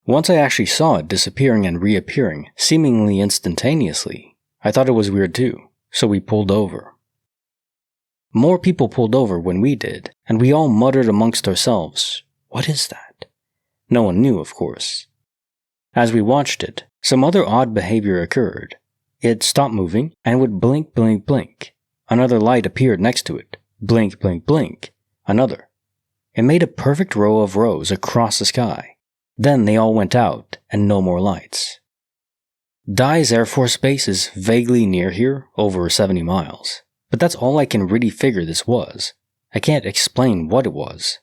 Once I actually saw it disappearing and reappearing, seemingly instantaneously, I thought it was weird too, so we pulled over. More people pulled over when we did, and we all muttered amongst ourselves, what is that? No one knew, of course. As we watched it, some other odd behavior occurred. It stopped moving and would blink, blink, blink. Another light appeared next to it. Blink, blink, blink. Another. It made a perfect row of rows across the sky. Then they all went out, and no more lights. Dyes Air Force Base is vaguely near here, over 70 miles. But that's all I can really figure this was. I can't explain what it was.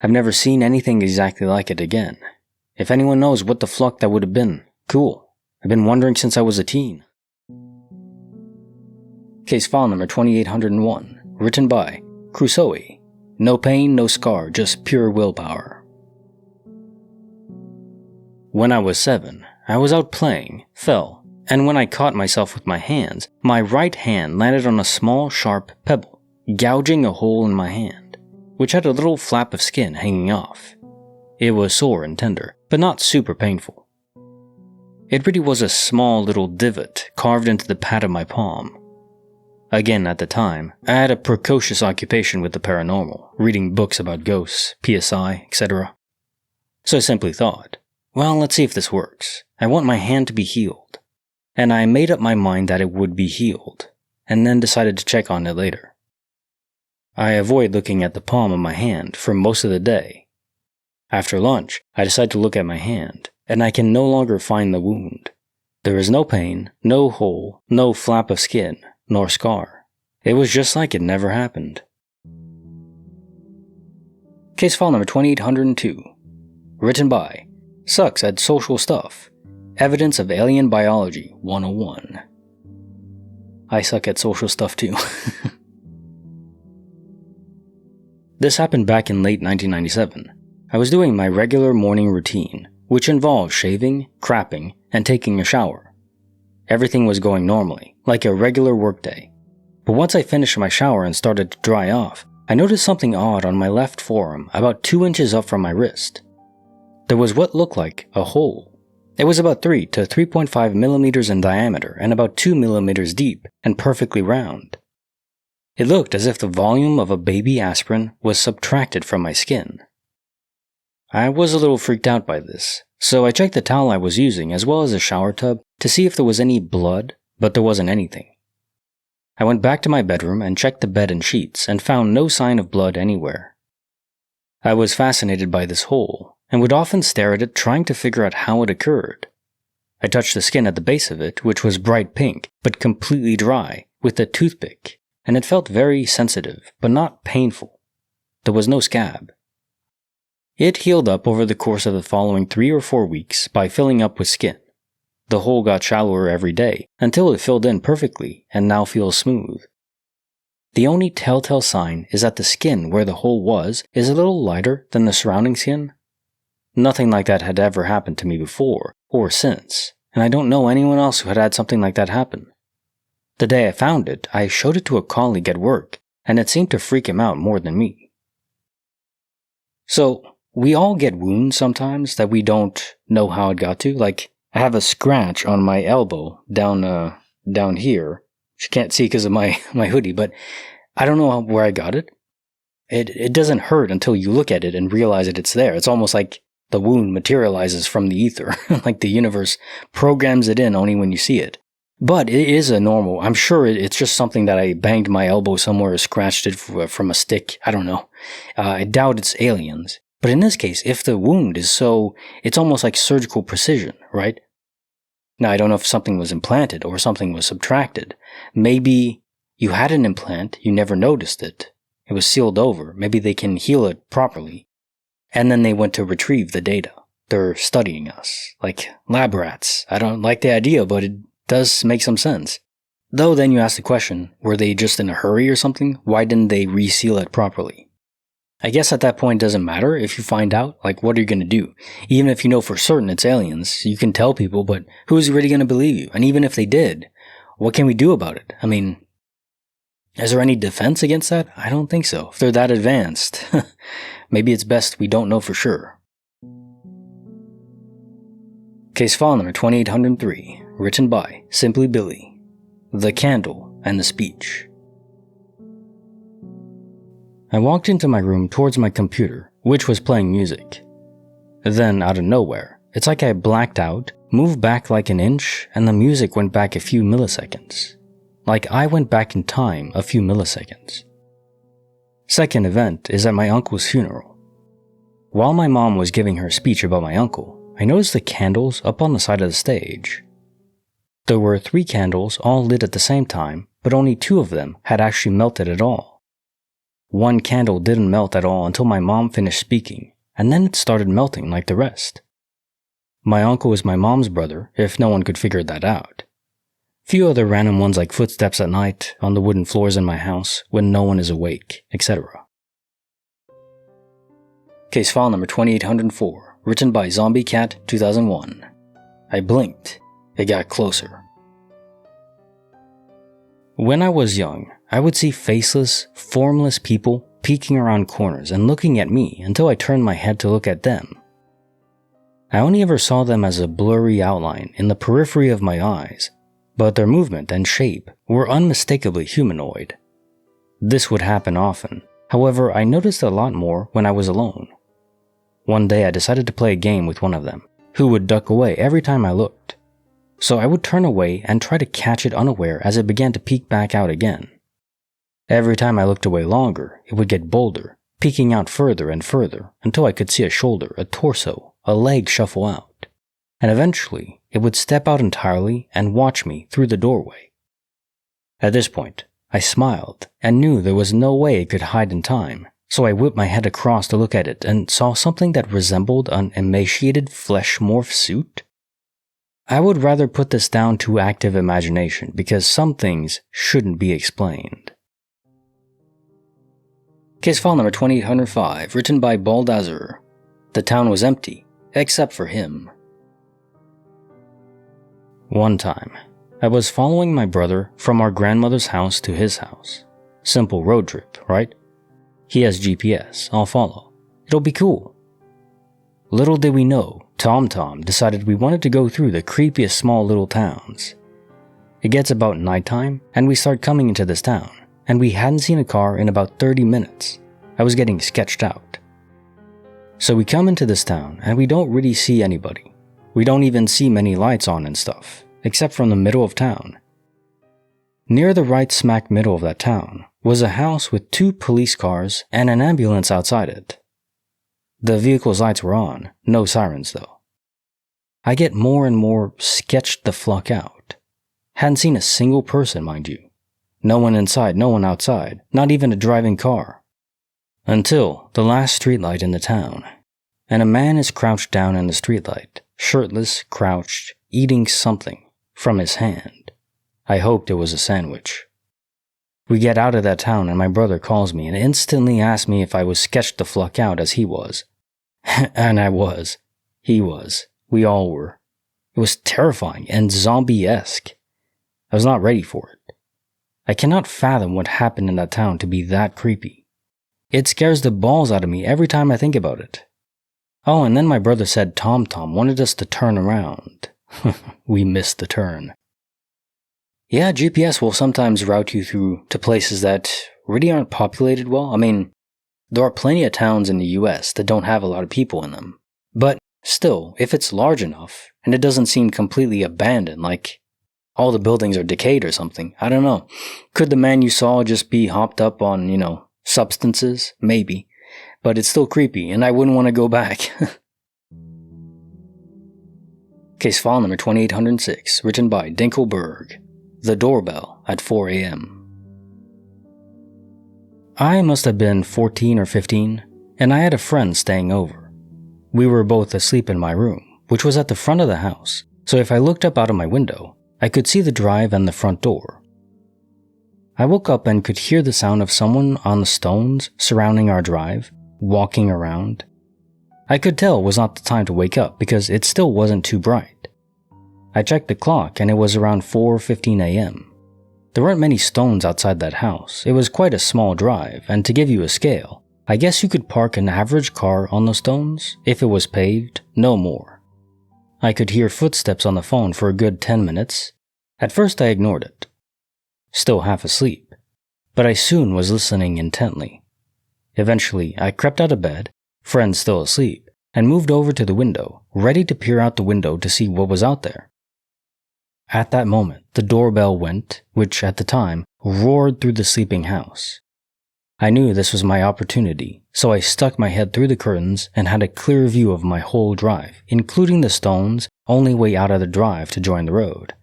I've never seen anything exactly like it again. If anyone knows what the fluck that would have been, cool. I've been wondering since I was a teen. Case file number 2801, written by Crusoe. No pain, no scar, just pure willpower. When I was 7, I was out playing, fell, and when I caught myself with my hands, my right hand landed on a small, sharp pebble, gouging a hole in my hand, which had a little flap of skin hanging off. It was sore and tender, but not super painful. It really was a small little divot carved into the pad of my palm. Again, at the time, I had a precocious occupation with the paranormal, reading books about ghosts, PSI, etc. So I simply thought, well, let's see if this works. I want my hand to be healed. And I made up my mind that it would be healed, and then decided to check on it later. I avoid looking at the palm of my hand for most of the day. After lunch, I decide to look at my hand, and I can no longer find the wound. There is no pain, no hole, no flap of skin, nor scar. It was just like it never happened. Case file number 2802. Written by Sucks at Social Stuff. Evidence of Alien Biology 101. I suck at social stuff too. This happened back in late 1997. I was doing my regular morning routine, which involved shaving, crapping, and taking a shower. Everything was going normally, like a regular workday. But once I finished my shower and started to dry off, I noticed something odd on my left forearm about 2 inches up from my wrist. There was what looked like a hole. It was about 3 to 3.5 millimeters in diameter and about 2 millimeters deep and perfectly round. It looked as if the volume of a baby aspirin was subtracted from my skin. I was a little freaked out by this, so I checked the towel I was using as well as the shower tub to see if there was any blood, but there wasn't anything. I went back to my bedroom and checked the bed and sheets and found no sign of blood anywhere. I was fascinated by this hole and would often stare at it trying to figure out how it occurred. I touched the skin at the base of it, which was bright pink but completely dry, with a toothpick, and it felt very sensitive but not painful. There was no scab. It healed up over the course of the following 3 or 4 weeks by filling up with skin. The hole got shallower every day until it filled in perfectly and now feels smooth. The only telltale sign is that the skin where the hole was is a little lighter than the surrounding skin. Nothing like that had ever happened to me before or since, and I don't know anyone else who had had something like that happen. The day I found it, I showed it to a colleague at work, and it seemed to freak him out more than me. So, we all get wounds sometimes that we don't know how it got to. Like, I have a scratch on my elbow down here. You can't see because of my hoodie, but I don't know where I got it. It doesn't hurt until you look at it and realize that it's there. It's almost like the wound materializes from the ether, like the universe programs it in only when you see it. But it is a normal, I'm sure it's just something that I banged my elbow somewhere or scratched it from a stick. I don't know. I doubt it's aliens. But in this case, if the wound is so, it's almost like surgical precision, right? Now, I don't know if something was implanted or something was subtracted. Maybe you had an implant, you never noticed it. It was sealed over. Maybe they can heal it properly. And then they went to retrieve the data. They're studying us, like lab rats. I don't like the idea, but it does make some sense. Though then you ask the question, were they just in a hurry or something? Why didn't they reseal it properly? I guess at that point it doesn't matter if you find out, like what are you going to do? Even if you know for certain it's aliens, you can tell people, but who's really going to believe you? And even if they did, what can we do about it? I mean, is there any defense against that? I don't think so. If they're that advanced, maybe it's best we don't know for sure. Case file number 2803, written by Simply Billy. The Candle and the Speech. I walked into my room towards my computer, which was playing music. Then, out of nowhere, it's like I blacked out, moved back like an inch, and the music went back a few milliseconds. Like I went back in time a few milliseconds. Second event is at my uncle's funeral. While my mom was giving her speech about my uncle, I noticed the candles up on the side of the stage. There were 3 candles all lit at the same time, but only 2 of them had actually melted at all. One candle didn't melt at all until my mom finished speaking, and then it started melting like the rest. My uncle is my mom's brother, if no one could figure that out. Few other random ones like footsteps at night, on the wooden floors in my house, when no one is awake, etc. Case file number 2804, written by Zombie Cat 2001. I blinked. It got closer. When I was young, I would see faceless, formless people peeking around corners and looking at me until I turned my head to look at them. I only ever saw them as a blurry outline in the periphery of my eyes, but their movement and shape were unmistakably humanoid. This would happen often. However, I noticed a lot more when I was alone. One day I decided to play a game with one of them, who would duck away every time I looked. So I would turn away and try to catch it unaware as it began to peek back out again. Every time I looked away longer, it would get bolder, peeking out further and further until I could see a shoulder, a torso, a leg shuffle out. And eventually, it would step out entirely and watch me through the doorway. At this point, I smiled and knew there was no way it could hide in time, so I whipped my head across to look at it and saw something that resembled an emaciated flesh morph suit. I would rather put this down to active imagination because some things shouldn't be explained. Case file number 2805, written by Baldazer. The town was empty, except for him. One time, I was following my brother from our grandmother's house to his house. Simple road trip, right? He has GPS, I'll follow. It'll be cool. Little did we know, Tom decided we wanted to go through the creepiest small little towns. It gets about nighttime, and we start coming into this town, and we hadn't seen a car in about 30 minutes. I was getting sketched out. So we come into this town, and we don't really see anybody. We don't even see many lights on and stuff, except from the middle of town. Near the right smack middle of that town was a house with 2 police cars and an ambulance outside it. The vehicle's lights were on, no sirens though. I get more and more sketched the fuck out. Hadn't seen a single person, mind you. No one inside, no one outside, not even a driving car. Until the last streetlight in the town, and a man is crouched down in the streetlight, shirtless, crouched, eating something from his hand. I hoped it was a sandwich. We get out of that town and my brother calls me and instantly asks me if I was sketched the fuck out as he was. And I was. He was. We all were. It was terrifying and zombie-esque. I was not ready for it. I cannot fathom what happened in that town to be that creepy. It scares the balls out of me every time I think about it. Oh, and then my brother said Tom wanted us to turn around. We missed the turn. Yeah, GPS will sometimes route you through to places that really aren't populated well. I mean, there are plenty of towns in the US that don't have a lot of people in them. But still, if it's large enough, and it doesn't seem completely abandoned, like all the buildings are decayed or something, I don't know. Could the man you saw just be hopped up on, substances? Maybe. But it's still creepy, and I wouldn't want to go back. Case file number 2806, written by Dinkelberg. The doorbell at 4 a.m. I must have been 14 or 15, and I had a friend staying over. We were both asleep in my room, which was at the front of the house, so if I looked up out of my window, I could see the drive and the front door. I woke up and could hear the sound of someone on the stones surrounding our drive, walking around. I could tell it was not the time to wake up because it still wasn't too bright. I checked the clock and it was around 4:15 a.m. There weren't many stones outside that house. It was quite a small drive, and to give you a scale, I guess you could park an average car on those stones if it was paved, no more. I could hear footsteps on the phone for a good 10 minutes. At first I ignored it. Still half asleep, but I soon was listening intently. Eventually, I crept out of bed, friend still asleep, and moved over to the window, ready to peer out the window to see what was out there. At that moment, the doorbell went, which at the time roared through the sleeping house. I knew this was my opportunity, so I stuck my head through the curtains and had a clear view of my whole drive, including the stones only way out of the drive to join the road.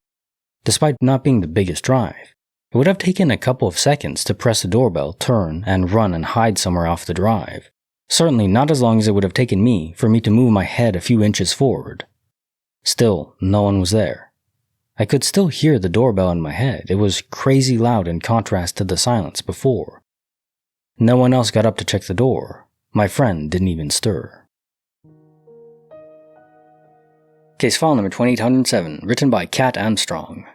Despite not being the biggest drive, it would have taken a couple of seconds to press the doorbell, turn, and run and hide somewhere off the drive. Certainly not as long as it would have taken me for me to move my head a few inches forward. Still, no one was there. I could still hear the doorbell in my head. It was crazy loud in contrast to the silence before. No one else got up to check the door. My friend didn't even stir. Case file number 2807, written by Kat Armstrong.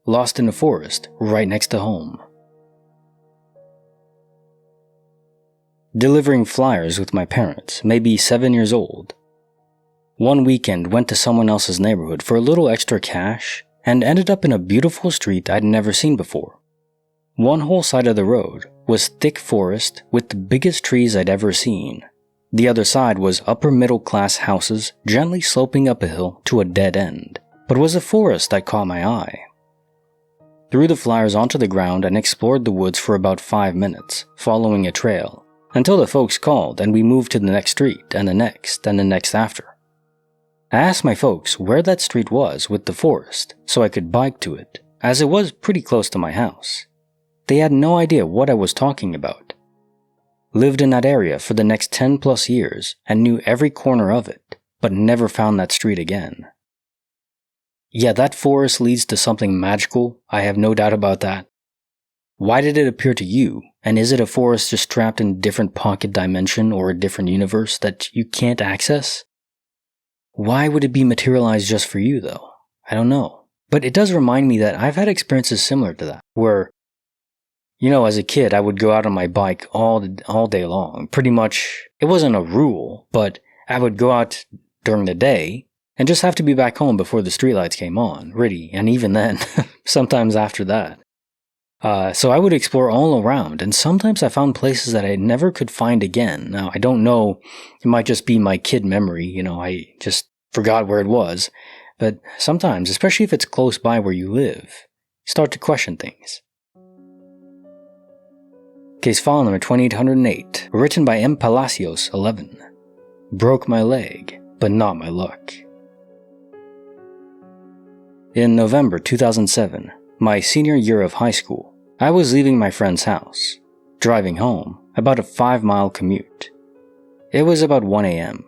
Lost in a forest right next to home. Delivering flyers with my parents, maybe 7 years old. One weekend went to someone else's neighborhood for a little extra cash and ended up in a beautiful street I'd never seen before. One whole side of the road was thick forest with the biggest trees I'd ever seen. The other side was upper middle class houses gently sloping up a hill to a dead end, but it was a forest that caught my eye. Threw the flyers onto the ground and explored the woods for about 5 minutes, following a trail, until the folks called and we moved to the next street and the next after. I asked my folks where that street was with the forest so I could bike to it, as it was pretty close to my house. They had no idea what I was talking about. Lived in that area for the next 10 plus years and knew every corner of it, but never found that street again. Yeah, that forest leads to something magical, I have no doubt about that. Why did it appear to you, and is it a forest just trapped in a different pocket dimension or a different universe that you can't access? Why would it be materialized just for you though? I don't know. But it does remind me that I've had experiences similar to that, where, as a kid I would go out on my bike all day long. Pretty much, it wasn't a rule, but I would go out during the day and just have to be back home before the streetlights came on, really, and even then, sometimes after that. So I would explore all around, and sometimes I found places that I never could find again. Now, I don't know, it might just be my kid memory, I just forgot where it was, but sometimes, especially if it's close by where you live, start to question things. Case file number 2808, written by M. Palacios 11. Broke my leg, but not my luck. In November 2007, my senior year of high school, I was leaving my friend's house, driving home, about a 5-mile commute. It was about 1 a.m.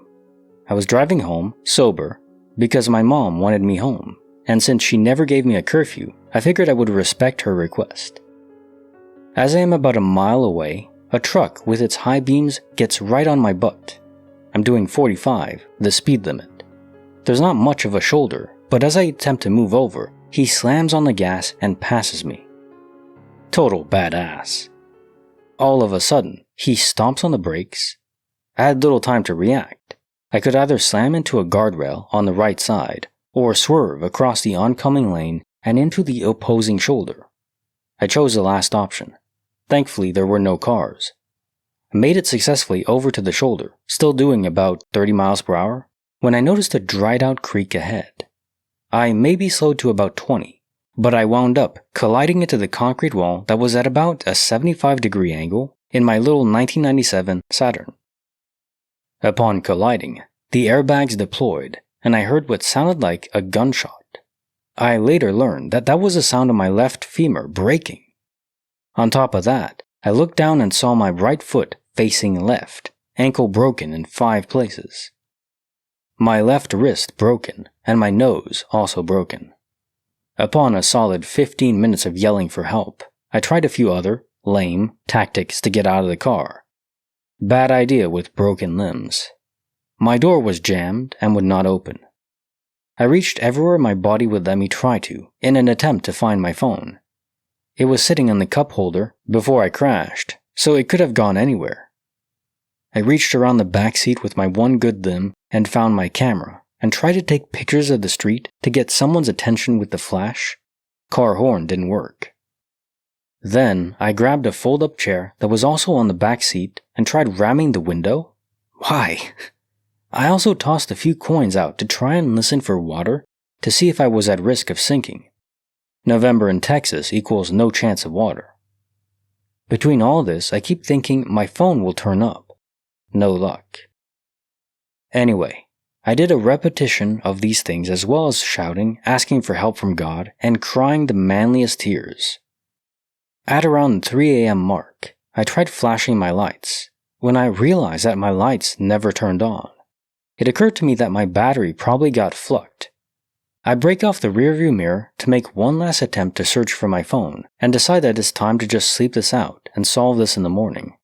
I was driving home, sober, because my mom wanted me home, and since she never gave me a curfew, I figured I would respect her request. As I am about a mile away, a truck with its high beams gets right on my butt. I'm doing 45, the speed limit. There's not much of a shoulder, but as I attempt to move over, he slams on the gas and passes me. Total badass. All of a sudden, he stomps on the brakes. I had little time to react. I could either slam into a guardrail on the right side, or swerve across the oncoming lane and into the opposing shoulder. I chose the last option. Thankfully, there were no cars. I made it successfully over to the shoulder, still doing about 30 miles per hour, when I noticed a dried-out creek ahead. I maybe slowed to about 20, but I wound up colliding into the concrete wall that was at about a 75-degree angle in my little 1997 Saturn. Upon colliding, the airbags deployed, and I heard what sounded like a gunshot. I later learned that that was the sound of my left femur breaking. On top of that, I looked down and saw my right foot facing left, ankle broken in 5 places. My left wrist broken, and my nose also broken. Upon a solid 15 minutes of yelling for help, I tried a few other, lame, tactics to get out of the car. Bad idea with broken limbs. My door was jammed and would not open. I reached everywhere my body would let me try to, in an attempt to find my phone. It was sitting on the cup holder before I crashed, so it could have gone anywhere. I reached around the back seat with my one good limb and found my camera, and tried to take pictures of the street to get someone's attention with the flash. Car horn didn't work. Then, I grabbed a fold-up chair that was also on the back seat and tried ramming the window. Why? I also tossed a few coins out to try and listen for water to see if I was at risk of sinking. November in Texas equals no chance of water. Between all this, I keep thinking my phone will turn up. No luck. Anyway, I did a repetition of these things as well as shouting, asking for help from God, and crying the manliest tears. At around the 3 a.m. mark, I tried flashing my lights, when I realized that my lights never turned on. It occurred to me that my battery probably got flucked. I break off the rearview mirror to make one last attempt to search for my phone, and decide that it's time to just sleep this out and solve this in the morning.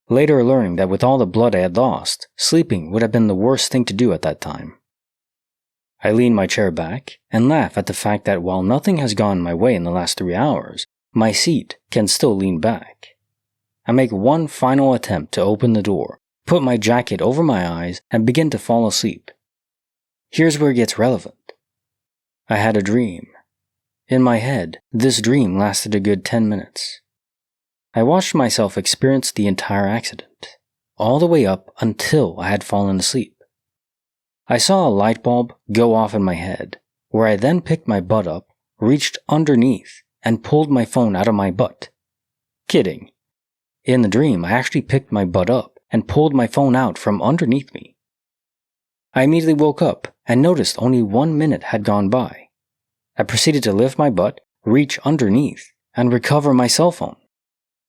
Later learning that with all the blood I had lost, sleeping would have been the worst thing to do at that time. I lean my chair back and laugh at the fact that while nothing has gone my way in the last 3 hours, my seat can still lean back. I make one final attempt to open the door, put my jacket over my eyes, and begin to fall asleep. Here's where it gets relevant. I had a dream. In my head, this dream lasted a good 10 minutes. I watched myself experience the entire accident, all the way up until I had fallen asleep. I saw a light bulb go off in my head, where I then picked my butt up, reached underneath, and pulled my phone out of my butt. Kidding. In the dream, I actually picked my butt up and pulled my phone out from underneath me. I immediately woke up and noticed only 1 minute had gone by. I proceeded to lift my butt, reach underneath, and recover my cell phone.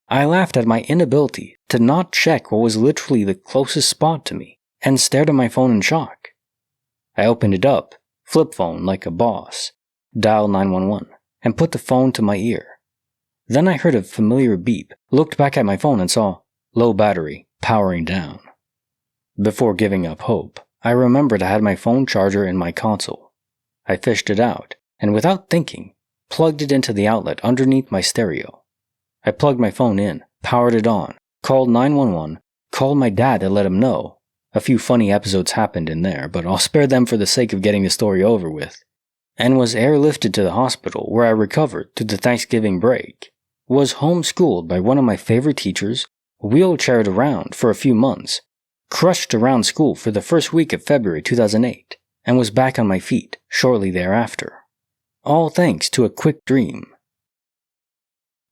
I laughed at my inability to not check what was literally the closest spot to me, and stared at my phone in shock. I opened it up, flip phone like a boss, dialed 911, and put the phone to my ear. Then I heard a familiar beep, looked back at my phone and saw low battery, powering down. Before giving up hope, I remembered I had my phone charger in my console. I fished it out, and without thinking, plugged it into the outlet underneath my stereo. I plugged my phone in, powered it on, called 911, called my dad to let him know. A few funny episodes happened in there, but I'll spare them for the sake of getting the story over with. And was airlifted to the hospital where I recovered through the Thanksgiving break. Was homeschooled by one of my favorite teachers, wheelchaired around for a few months, crushed around school for the first week of February 2008, and was back on my feet shortly thereafter. All thanks to a quick dream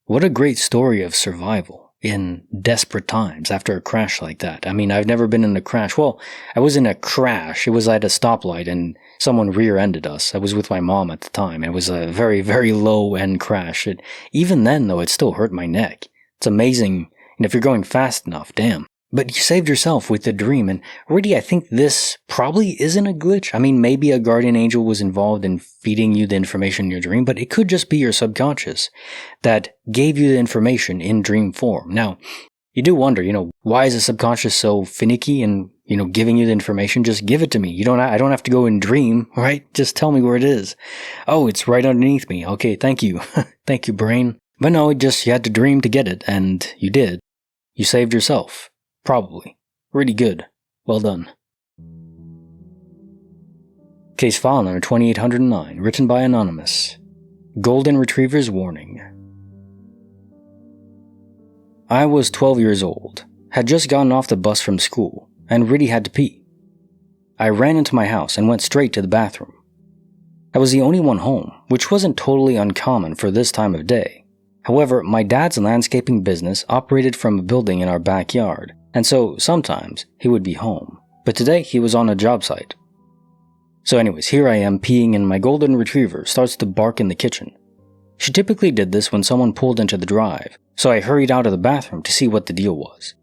What a great story of survival in desperate times after a crash like that. I mean, I've never been in a crash. Well, I was in a crash. It was at a stoplight and someone rear-ended us. I was with my mom at the time. It was a very, very low-end crash. Even then, though, it still hurt my neck. It's amazing. And if you're going fast enough, damn. But you saved yourself with the dream, and really I think this probably isn't a glitch. I mean, maybe a guardian angel was involved in feeding you the information in your dream, but it could just be your subconscious that gave you the information in dream form. Now, you do wonder, why is the subconscious so finicky and, giving you the information? Just give it to me. I don't have to go and dream, right? Just tell me where it is. Oh, it's right underneath me. Okay, thank you. Thank you, brain. But no, you had to dream to get it, and you did. You saved yourself. Probably. Really good. Well done. Case file number 2809, written by Anonymous. Golden Retriever's Warning. I was 12 years old, had just gotten off the bus from school, and really had to pee. I ran into my house and went straight to the bathroom. I was the only one home, which wasn't totally uncommon for this time of day. However, my dad's landscaping business operated from a building in our backyard, and so sometimes he would be home, but today he was on a job site. So anyways, here I am peeing and my golden retriever starts to bark in the kitchen. She typically did this when someone pulled into the drive, so I hurried out of the bathroom to see what the deal was.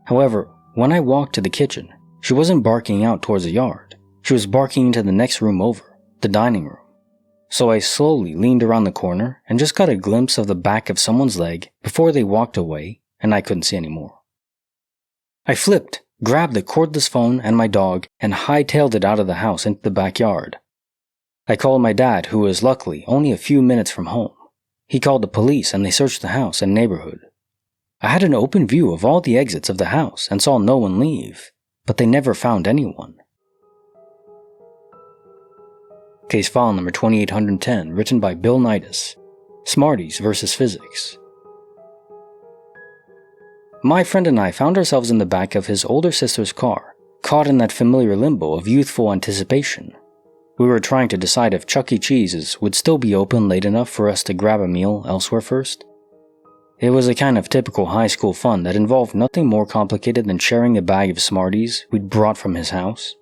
However, when I walked to the kitchen, she wasn't barking out towards the yard. She was barking into the next room over, the dining room. So I slowly leaned around the corner and just got a glimpse of the back of someone's leg before they walked away and I couldn't see anymore. I flipped, grabbed the cordless phone and my dog, and hightailed it out of the house into the backyard. I called my dad, who was luckily only a few minutes from home. He called the police and they searched the house and neighborhood. I had an open view of all the exits of the house and saw no one leave, but they never found anyone. Case file number 2810, written by Bill Nidus. Smarties versus Physics. My friend and I found ourselves in the back of his older sister's car, caught in that familiar limbo of youthful anticipation. We were trying to decide if Chuck E. Cheese's would still be open late enough for us to grab a meal elsewhere first. It was a kind of typical high school fun that involved nothing more complicated than sharing a bag of Smarties we'd brought from his house.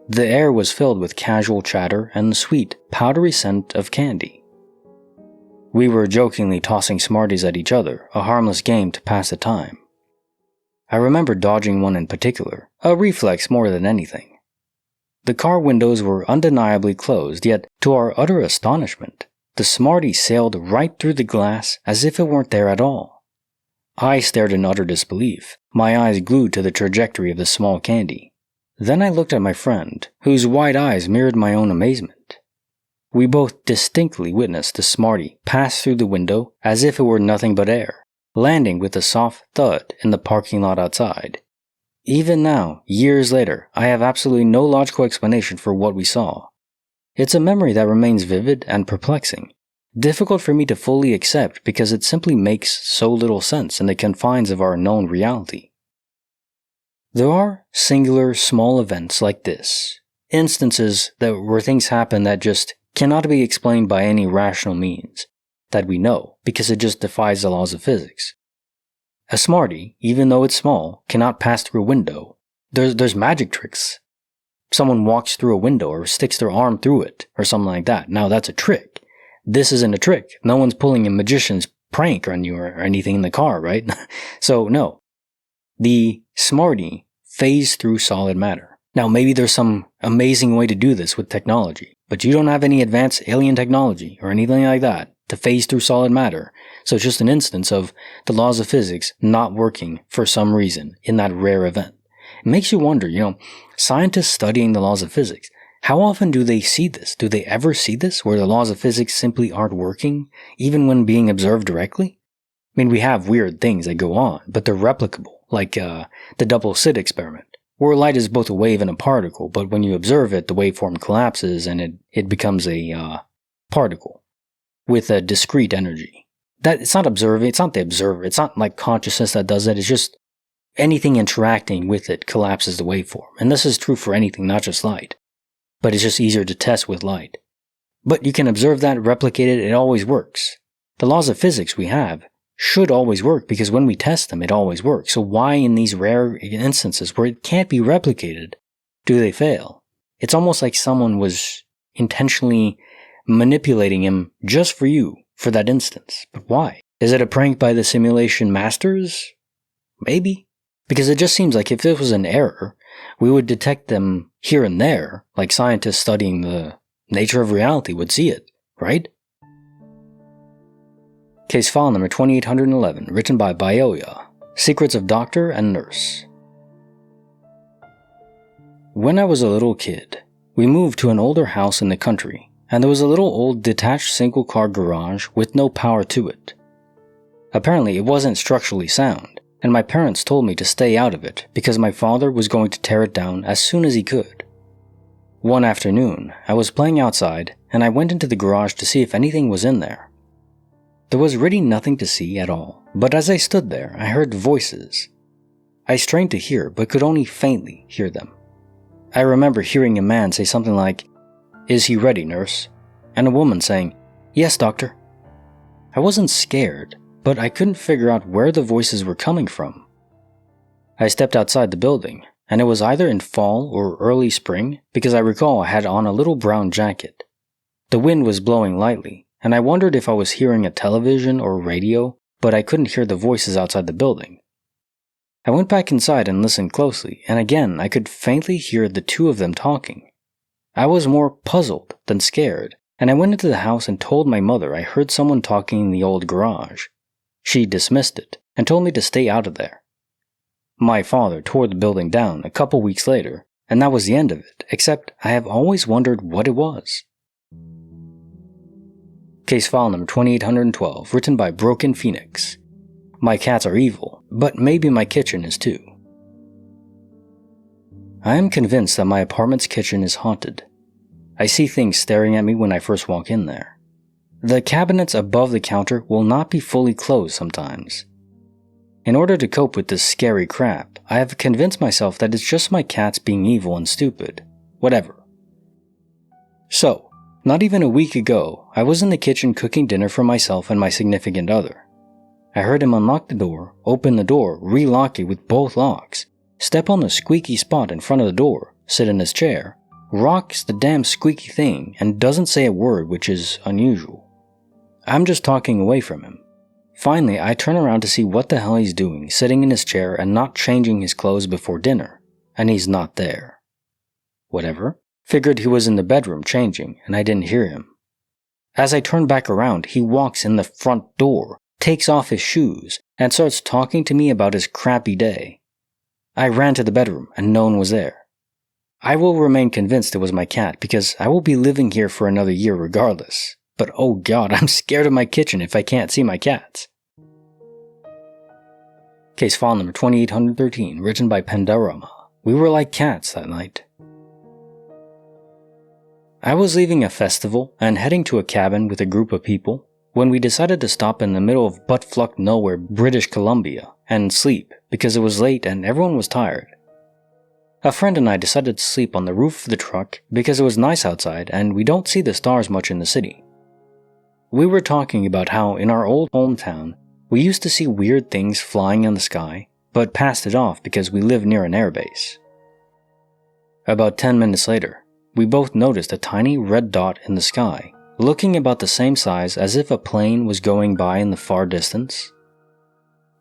The air was filled with casual chatter and the sweet, powdery scent of candy. We were jokingly tossing Smarties at each other, a harmless game to pass the time. I remember dodging one in particular, a reflex more than anything. The car windows were undeniably closed, yet, to our utter astonishment, the Smartie sailed right through the glass as if it weren't there at all. I stared in utter disbelief, my eyes glued to the trajectory of the small candy. Then I looked at my friend, whose wide eyes mirrored my own amazement. We both distinctly witnessed the Smartie pass through the window as if it were nothing but air, landing with a soft thud in the parking lot outside. Even now, years later, I have absolutely no logical explanation for what we saw. It's a memory that remains vivid and perplexing, difficult for me to fully accept because it simply makes so little sense in the confines of our known reality. There are singular small events like this, instances where things happen that just cannot be explained by any rational means, that we know because it just defies the laws of physics. A Smartie, even though it's small, cannot pass through a window. There's magic tricks. Someone walks through a window or sticks their arm through it or something like that. Now that's a trick. This isn't a trick. No one's pulling a magician's prank on you or anything in the car, right? So no. The Smartie phased through solid matter. Now maybe there's some amazing way to do this with technology, but you don't have any advanced alien technology or anything like that to phase through solid matter. So it's just an instance of the laws of physics not working for some reason in that rare event. It makes you wonder, scientists studying the laws of physics, how often do they see this? Do they ever see this, where the laws of physics simply aren't working, even when being observed directly? I mean, we have weird things that go on, but they're replicable, like the double slit experiment, where light is both a wave and a particle, but when you observe it, the waveform collapses and it becomes a particle with a discrete energy. That it's not observing, it's not the observer, it's not like consciousness that does it, it's just anything interacting with it collapses the waveform. And this is true for anything, not just light. But it's just easier to test with light. But you can observe that, replicate it, it always works. The laws of physics we have should always work because when we test them, it always works. So why in these rare instances where it can't be replicated do they fail? It's almost like someone was intentionally manipulating him just for you, for that instance. But why? Is it a prank by the simulation masters? Maybe. Because it just seems like if this was an error, we would detect them here and there, like scientists studying the nature of reality would see it, right? Case file number 2811, written by Bioya, Secrets of Doctor and Nurse. When I was a little kid, we moved to an older house in the country, and there was a little old detached single-car garage with no power to it. Apparently it wasn't structurally sound, and my parents told me to stay out of it because my father was going to tear it down as soon as he could. One afternoon, I was playing outside, and I went into the garage to see if anything was in there. There was really nothing to see at all, but as I stood there, I heard voices. I strained to hear, but could only faintly hear them. I remember hearing a man say something like, "Is he ready, nurse?" and a woman saying, "Yes, doctor." I wasn't scared, but I couldn't figure out where the voices were coming from. I stepped outside the building, and it was either in fall or early spring because I recall I had on a little brown jacket. The wind was blowing lightly, and I wondered if I was hearing a television or radio, but I couldn't hear the voices outside the building. I went back inside and listened closely, and again I could faintly hear the two of them talking. I was more puzzled than scared, and I went into the house and told my mother I heard someone talking in the old garage. She dismissed it and told me to stay out of there. My father tore the building down a couple weeks later, and that was the end of it, except I have always wondered what it was. Case file number 2812, written by Broken Phoenix. My cats are evil, but maybe my kitchen is too. I am convinced that my apartment's kitchen is haunted. I see things staring at me when I first walk in there. The cabinets above the counter will not be fully closed sometimes. In order to cope with this scary crap, I have convinced myself that it's just my cats being evil and stupid. Whatever. So, not even a week ago, I was in the kitchen cooking dinner for myself and my significant other. I heard him unlock the door, open the door, relock it with both locks, step on the squeaky spot in front of the door, sit in his chair, rocks the damn squeaky thing, and doesn't say a word, which is unusual. I'm just talking away from him. Finally, I turn around to see what the hell he's doing, sitting in his chair and not changing his clothes before dinner, and he's not there. Whatever. Figured he was in the bedroom changing, and I didn't hear him. As I turn back around, he walks in the front door, takes off his shoes, and starts talking to me about his crappy day. I ran to the bedroom, and no one was there. I will remain convinced it was my cat, because I will be living here for another year regardless. But oh god, I'm scared of my kitchen if I can't see my cats. Case file number 2813, written by Pandorama. We were like cats that night. I was leaving a festival and heading to a cabin with a group of people when we decided to stop in the middle of butt-fuck nowhere, British Columbia, and sleep because it was late and everyone was tired. A friend and I decided to sleep on the roof of the truck because it was nice outside and we don't see the stars much in the city. We were talking about how in our old hometown we used to see weird things flying in the sky, but passed it off because we live near an airbase. About 10 minutes later, we both noticed a tiny red dot in the sky, looking about the same size as if a plane was going by in the far distance.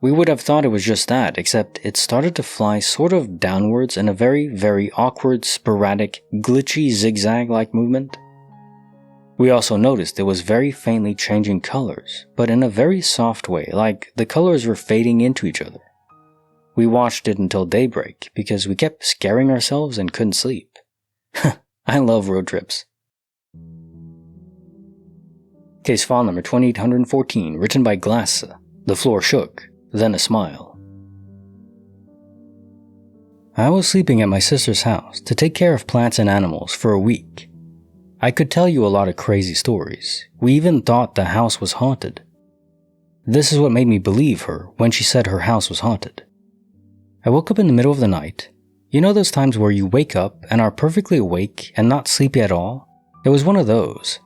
We would have thought it was just that, except it started to fly sort of downwards in a very, very awkward, sporadic, glitchy zigzag-like movement. We also noticed it was very faintly changing colors, but in a very soft way, like the colors were fading into each other. We watched it until daybreak because we kept scaring ourselves and couldn't sleep. I love road trips. Case file number 2814, written by Glassa. The floor shook, then a smile. I was sleeping at my sister's house to take care of plants and animals for a week. I could tell you a lot of crazy stories. We even thought the house was haunted. This is what made me believe her when she said her house was haunted. I woke up in the middle of the night. You know those times where you wake up and are perfectly awake and not sleepy at all? It was one of those.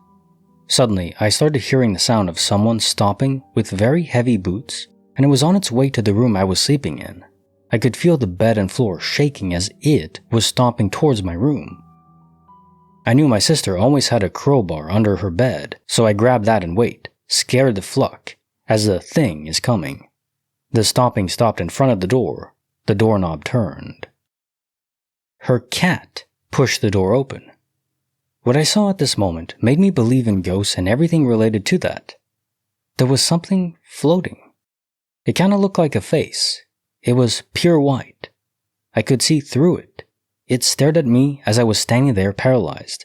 Suddenly, I started hearing the sound of someone stomping with very heavy boots, and it was on its way to the room I was sleeping in. I could feel the bed and floor shaking as it was stomping towards my room. I knew my sister always had a crowbar under her bed, so I grabbed that and wait, scared the fluck, as the thing is coming. The stomping stopped in front of the door. The doorknob turned. Her cat pushed the door open. What I saw at this moment made me believe in ghosts and everything related to that. There was something floating. It kind of looked like a face. It was pure white. I could see through it. It stared at me as I was standing there paralyzed.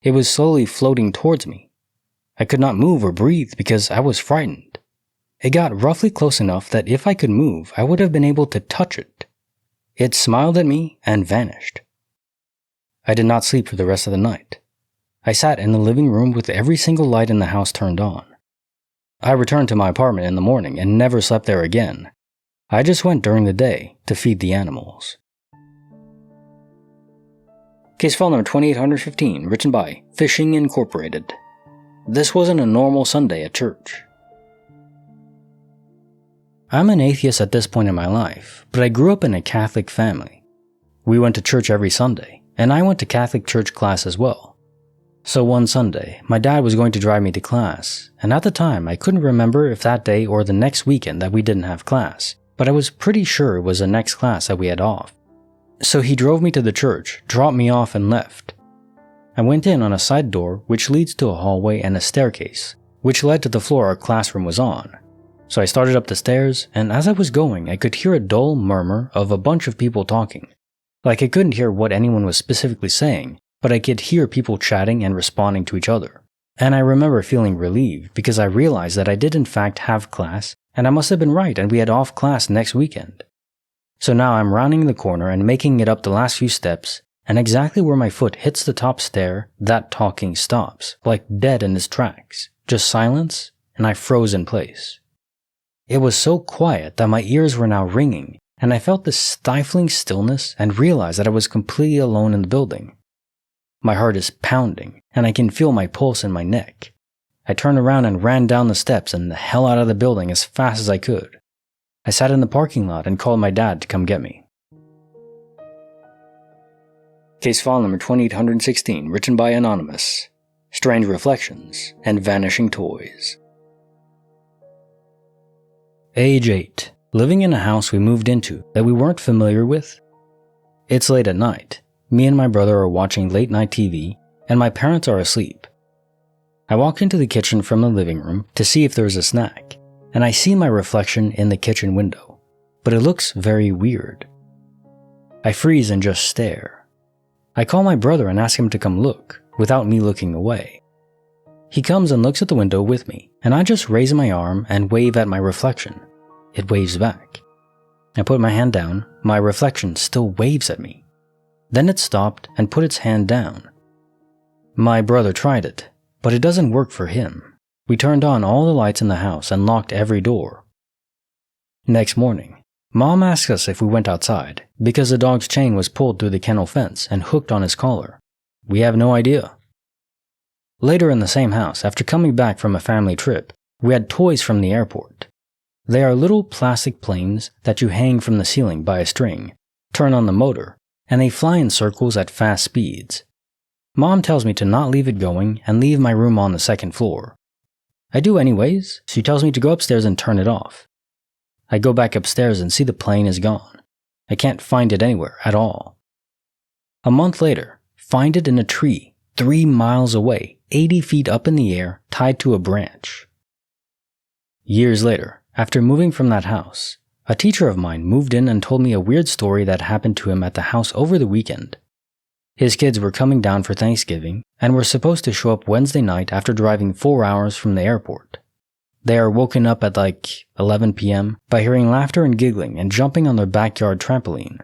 It was slowly floating towards me. I could not move or breathe because I was frightened. It got roughly close enough that if I could move, I would have been able to touch it. It smiled at me and vanished. I did not sleep for the rest of the night. I sat in the living room with every single light in the house turned on. I returned to my apartment in the morning and never slept there again. I just went during the day to feed the animals. Case file number 2815, written by Fishing Incorporated. This wasn't a normal Sunday at church. I'm an atheist at this point in my life, but I grew up in a Catholic family. We went to church every Sunday, and I went to Catholic church class as well. So one Sunday, my dad was going to drive me to class, and at the time I couldn't remember if that day or the next weekend that we didn't have class, but I was pretty sure it was the next class that we had off. So he drove me to the church, dropped me off and left. I went in on a side door which leads to a hallway and a staircase, which led to the floor our classroom was on. So I started up the stairs, and as I was going, I could hear a dull murmur of a bunch of people talking. Like I couldn't hear what anyone was specifically saying, but I could hear people chatting and responding to each other. And I remember feeling relieved because I realized that I did in fact have class, and I must have been right and we had off class next weekend. So now I'm rounding the corner and making it up the last few steps, and exactly where my foot hits the top stair, that talking stops, like dead in its tracks. Just silence, and I froze in place. It was so quiet that my ears were now ringing, and I felt this stifling stillness and realized that I was completely alone in the building. My heart is pounding, and I can feel my pulse in my neck. I turned around and ran down the steps and the hell out of the building as fast as I could. I sat in the parking lot and called my dad to come get me. Case file number 2816, written by Anonymous. Strange Reflections and Vanishing Toys. Age 8. Living in a house we moved into that we weren't familiar with. It's late at night. Me and my brother are watching late night TV, and my parents are asleep. I walk into the kitchen from the living room to see if there's a snack, and I see my reflection in the kitchen window, but it looks very weird. I freeze and just stare. I call my brother and ask him to come look, without me looking away. He comes and looks at the window with me, and I just raise my arm and wave at my reflection. It waves back. I put my hand down, my reflection still waves at me. Then it stopped and put its hand down. My brother tried it, but it doesn't work for him. We turned on all the lights in the house and locked every door. Next morning, Mom asked us if we went outside, because the dog's chain was pulled through the kennel fence and hooked on his collar. We have no idea. Later in the same house, after coming back from a family trip, we had toys from the airport. They are little plastic planes that you hang from the ceiling by a string, turn on the motor, and they fly in circles at fast speeds. Mom tells me to not leave it going and leave my room on the second floor. I do anyways. She tells me to go upstairs and turn it off. I go back upstairs and see the plane is gone. I can't find it anywhere at all. A month later, find it in a tree 3 miles away, 80 feet up in the air, tied to a branch. Years later, after moving from that house, a teacher of mine moved in and told me a weird story that happened to him at the house over the weekend. His kids were coming down for Thanksgiving and were supposed to show up Wednesday night after driving 4 hours from the airport. They are woken up at like 11 p.m. by hearing laughter and giggling and jumping on their backyard trampoline.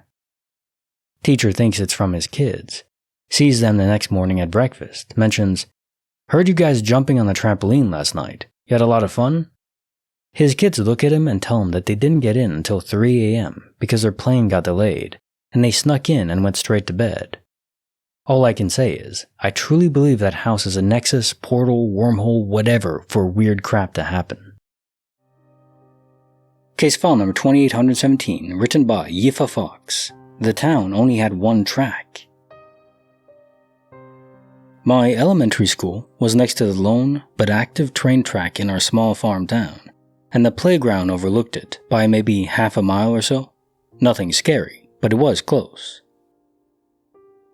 Teacher thinks it's from his kids, sees them the next morning at breakfast, mentions, "Heard you guys jumping on the trampoline last night. You had a lot of fun?" His kids look at him and tell him that they didn't get in until 3 a.m. because their plane got delayed, and they snuck in and went straight to bed. All I can say is, I truly believe that house is a nexus, portal, wormhole, whatever for weird crap to happen. Case file number 2817, written by Yifa Fox. The town only had one track. My elementary school was next to the lone but active train track in our small farm town, and the playground overlooked it by maybe half a mile or so. Nothing scary, but it was close.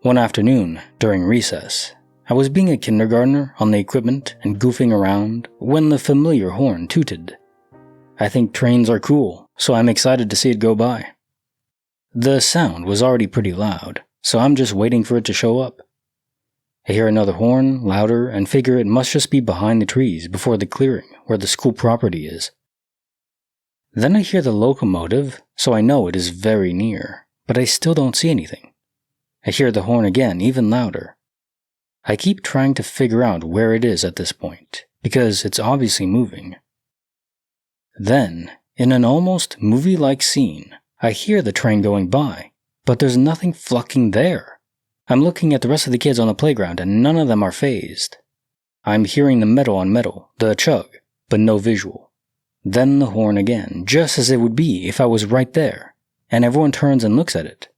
One afternoon, during recess, I was being a kindergartner on the equipment and goofing around when the familiar horn tooted. I think trains are cool, so I'm excited to see it go by. The sound was already pretty loud, so I'm just waiting for it to show up. I hear another horn, louder, and figure it must just be behind the trees before the clearing where the school property is. Then I hear the locomotive, so I know it is very near, but I still don't see anything. I hear the horn again, even louder. I keep trying to figure out where it is at this point, because it's obviously moving. Then, in an almost movie-like scene, I hear the train going by, but there's nothing fucking there. I'm looking at the rest of the kids on the playground and none of them are fazed. I'm hearing the metal on metal, the chug, but no visual. Then the horn again, just as it would be if I was right there, and everyone turns and looks at it.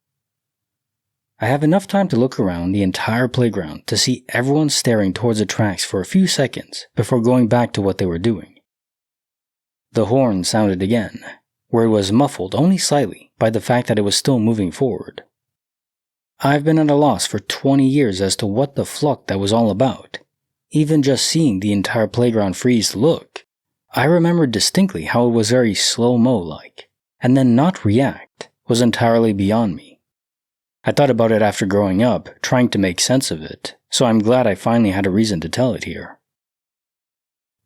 I have enough time to look around the entire playground to see everyone staring towards the tracks for a few seconds before going back to what they were doing. The horn sounded again, where it was muffled only slightly by the fact that it was still moving forward. I've been at a loss for 20 years as to what the fuck that was all about. Even just seeing the entire playground freeze to look, I remembered distinctly how it was very slow-mo-like, and then not react was entirely beyond me. I thought about it after growing up, trying to make sense of it, so I'm glad I finally had a reason to tell it here.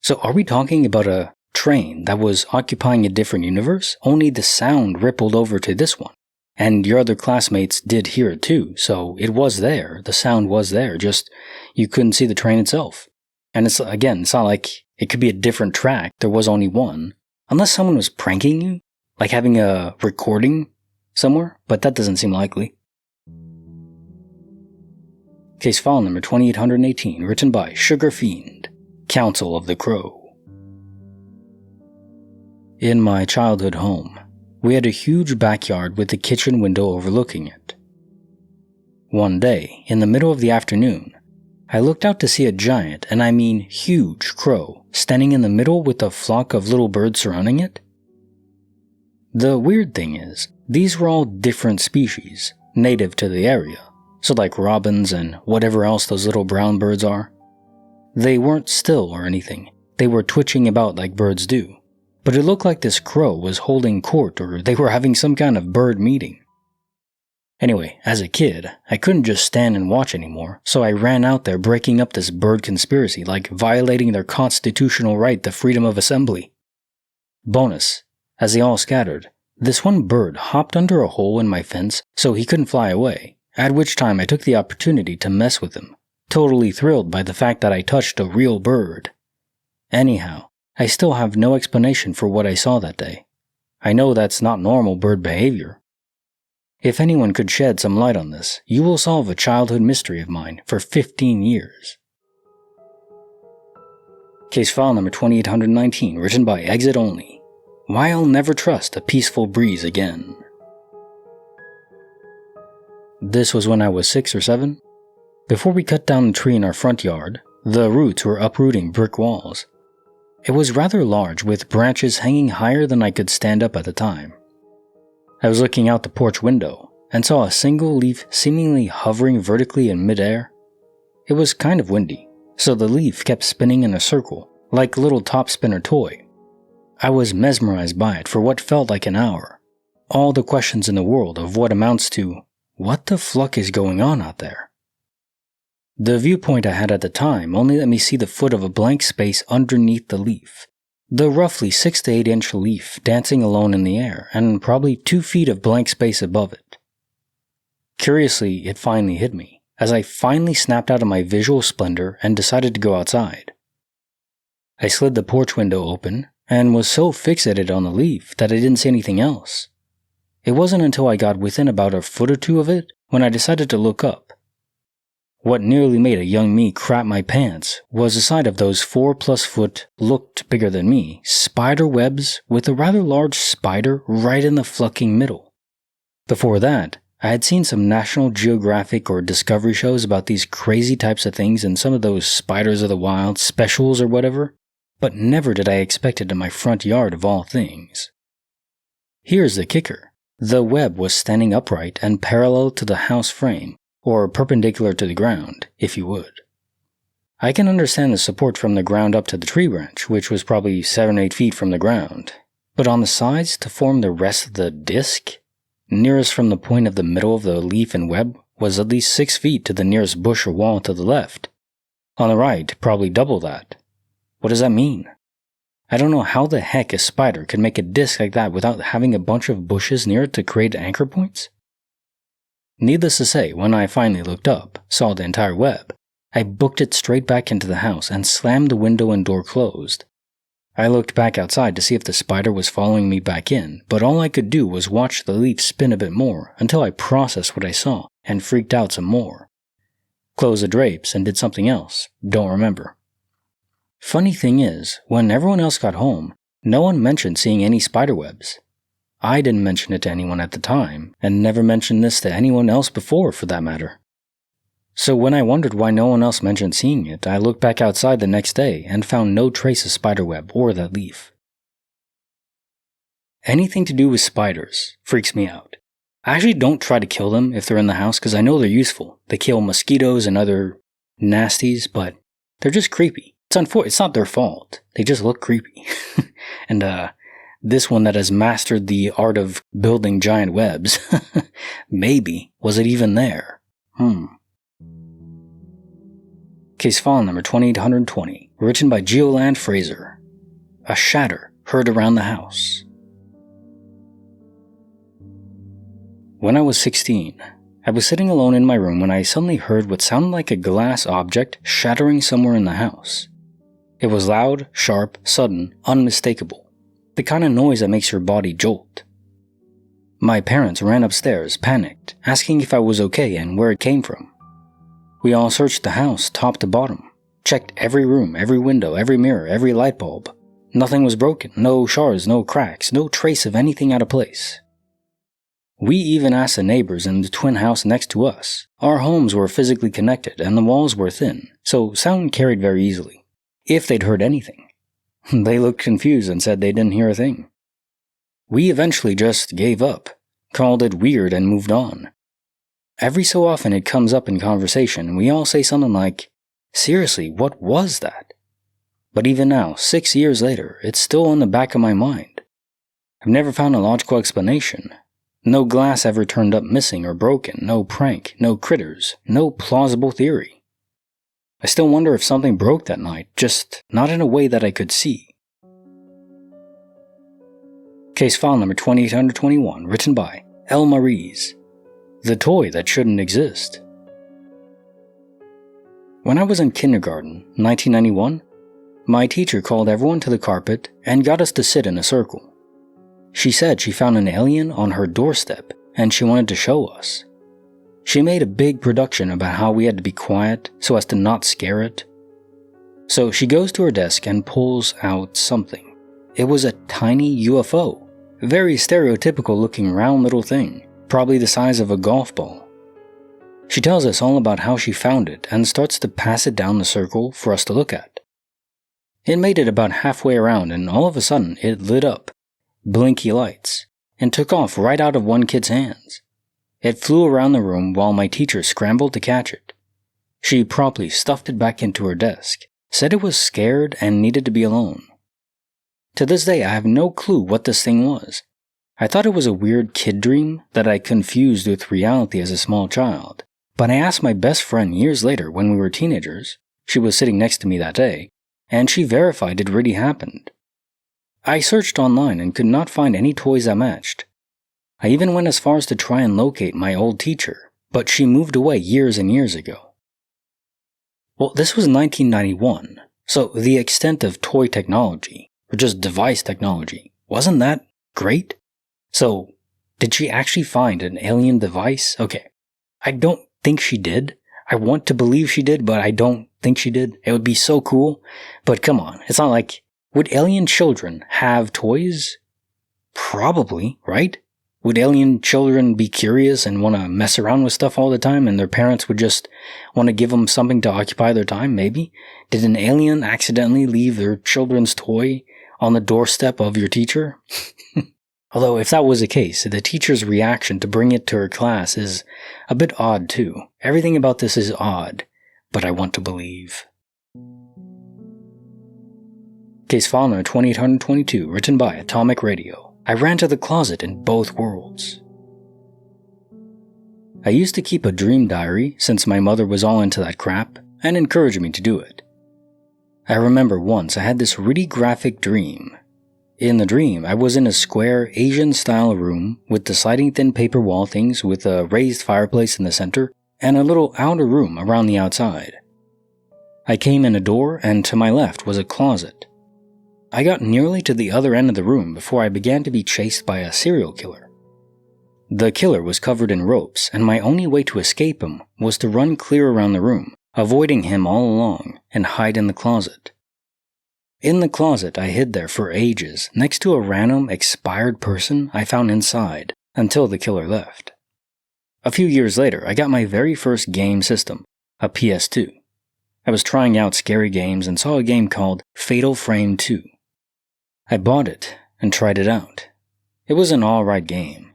So are we talking about a train that was occupying a different universe? Only the sound rippled over to this one. And your other classmates did hear it too, so it was there, the sound was there, just you couldn't see the train itself. And it's not like it could be a different track, there was only one. Unless someone was pranking you, like having a recording somewhere, but that doesn't seem likely. Case file number 2818, written by Sugar Fiend, Council of the Crow. In my childhood home, we had a huge backyard with the kitchen window overlooking it. One day, in the middle of the afternoon, I looked out to see a giant, and I mean huge, crow standing in the middle with a flock of little birds surrounding it. The weird thing is, these were all different species, native to the area. So like robins and whatever else those little brown birds are. They weren't still or anything, they were twitching about like birds do. But it looked like this crow was holding court or they were having some kind of bird meeting. Anyway, as a kid, I couldn't just stand and watch anymore, so I ran out there breaking up this bird conspiracy like violating their constitutional right to freedom of assembly. Bonus, as they all scattered, this one bird hopped under a hole in my fence so he couldn't fly away. At which time I took the opportunity to mess with him, totally thrilled by the fact that I touched a real bird. Anyhow, I still have no explanation for what I saw that day. I know that's not normal bird behavior. If anyone could shed some light on this, you will solve a childhood mystery of mine for 15 years. Case file number 2819, written by Exit Only. Why I'll Never Trust a Peaceful Breeze Again. This was when I was 6 or 7. Before we cut down the tree in our front yard, the roots were uprooting brick walls. It was rather large, with branches hanging higher than I could stand up at the time. I was looking out the porch window and saw a single leaf seemingly hovering vertically in midair. It was kind of windy, so the leaf kept spinning in a circle, like a little top spinner toy. I was mesmerized by it for what felt like an hour. All the questions in the world of what amounts to, what the fuck is going on out there? The viewpoint I had at the time only let me see the foot of a blank space underneath the leaf. The roughly 6 to 8 inch leaf dancing alone in the air, and probably 2 feet of blank space above it. Curiously, it finally hit me, as I finally snapped out of my visual splendor and decided to go outside. I slid the porch window open, and was so fixated on the leaf that I didn't see anything else. It wasn't until I got within about a foot or two of it when I decided to look up. What nearly made a young me crap my pants was the sight of those 4+ foot, looked bigger than me, spider webs with a rather large spider right in the fucking middle. Before that, I had seen some National Geographic or Discovery shows about these crazy types of things in some of those Spiders of the Wild specials or whatever, but never did I expect it in my front yard of all things. Here's the kicker. The web was standing upright and parallel to the house frame, or perpendicular to the ground, if you would. I can understand the support from the ground up to the tree branch, which was probably 7 or 8 feet from the ground, but on the sides to form the rest of the disc, nearest from the point of the middle of the leaf and web, was at least 6 feet to the nearest bush or wall to the left. On the right, probably double that. What does that mean? I don't know how the heck a spider could make a disc like that without having a bunch of bushes near it to create anchor points. Needless to say, when I finally looked up, saw the entire web, I booked it straight back into the house and slammed the window and door closed. I looked back outside to see if the spider was following me back in, but all I could do was watch the leaf spin a bit more until I processed what I saw and freaked out some more. Closed the drapes and did something else, don't remember. Funny thing is, when everyone else got home, no one mentioned seeing any spiderwebs. I didn't mention it to anyone at the time, and never mentioned this to anyone else before for that matter. So when I wondered why no one else mentioned seeing it, I looked back outside the next day and found no trace of spiderweb or that leaf. Anything to do with spiders freaks me out. I actually don't try to kill them if they're in the house because I know they're useful. They kill mosquitoes and other nasties, but they're just creepy. It's not their fault. They just look creepy. And this one that has mastered the art of building giant webs, maybe, was it even there? Case file number 2820, written by Geoland Fraser. A shatter heard around the house. When I was 16, I was sitting alone in my room when I suddenly heard what sounded like a glass object shattering somewhere in the house. It was loud, sharp, sudden, unmistakable. The kind of noise that makes your body jolt. My parents ran upstairs, panicked, asking if I was okay and where it came from. We all searched the house top to bottom, checked every room, every window, every mirror, every light bulb. Nothing was broken, no shards, no cracks, no trace of anything out of place. We even asked the neighbors in the twin house next to us. Our homes were physically connected and the walls were thin, so sound carried very easily, if they'd heard anything. They looked confused and said they didn't hear a thing. We eventually just gave up, called it weird and moved on. Every so often it comes up in conversation and we all say something like, seriously, what was that? But even now, 6 years later, it's still on the back of my mind. I've never found a logical explanation. No glass ever turned up missing or broken, no prank, no critters, no plausible theory. I still wonder if something broke that night, just not in a way that I could see. Case file number 2821, written by L. Maries. The toy that shouldn't exist. When I was in kindergarten, 1991, my teacher called everyone to the carpet and got us to sit in a circle. She said she found an alien on her doorstep and she wanted to show us. She made a big production about how we had to be quiet so as to not scare it. So she goes to her desk and pulls out something. It was a tiny UFO, very stereotypical looking round little thing, probably the size of a golf ball. She tells us all about how she found it and starts to pass it down the circle for us to look at. It made it about halfway around and all of a sudden it lit up, blinky lights, and took off right out of one kid's hands. It flew around the room while my teacher scrambled to catch it. She promptly stuffed it back into her desk, said it was scared and needed to be alone. To this day, I have no clue what this thing was. I thought it was a weird kid dream that I confused with reality as a small child, but I asked my best friend years later when we were teenagers. She was sitting next to me that day, and she verified it really happened. I searched online and could not find any toys that matched. I even went as far as to try and locate my old teacher, but she moved away years and years ago. Well, this was 1991, so the extent of toy technology, or just device technology, wasn't that great? So, did she actually find an alien device? Okay, I don't think she did. I want to believe she did, but I don't think she did. It would be so cool. But come on, it's not like, would alien children have toys? Probably, right? Would alien children be curious and want to mess around with stuff all the time, and their parents would just want to give them something to occupy their time, maybe? Did an alien accidentally leave their children's toy on the doorstep of your teacher? Although, if that was the case, the teacher's reaction to bring it to her class is a bit odd too. Everything about this is odd, but I want to believe. Case file number 2822, written by Atomic Radio. I ran to the closet in both worlds. I used to keep a dream diary since my mother was all into that crap and encouraged me to do it. I remember once I had this really graphic dream. In the dream, I was in a square Asian-style room with the sliding thin paper wall things with a raised fireplace in the center and a little outer room around the outside. I came in a door and to my left was a closet. I got nearly to the other end of the room before I began to be chased by a serial killer. The killer was covered in ropes, and my only way to escape him was to run clear around the room, avoiding him all along, and hide in the closet. In the closet, I hid there for ages, next to a random expired person I found inside, until the killer left. A few years later, I got my very first game system, a PS2. I was trying out scary games and saw a game called Fatal Frame 2. I bought it and tried it out. It was an alright game.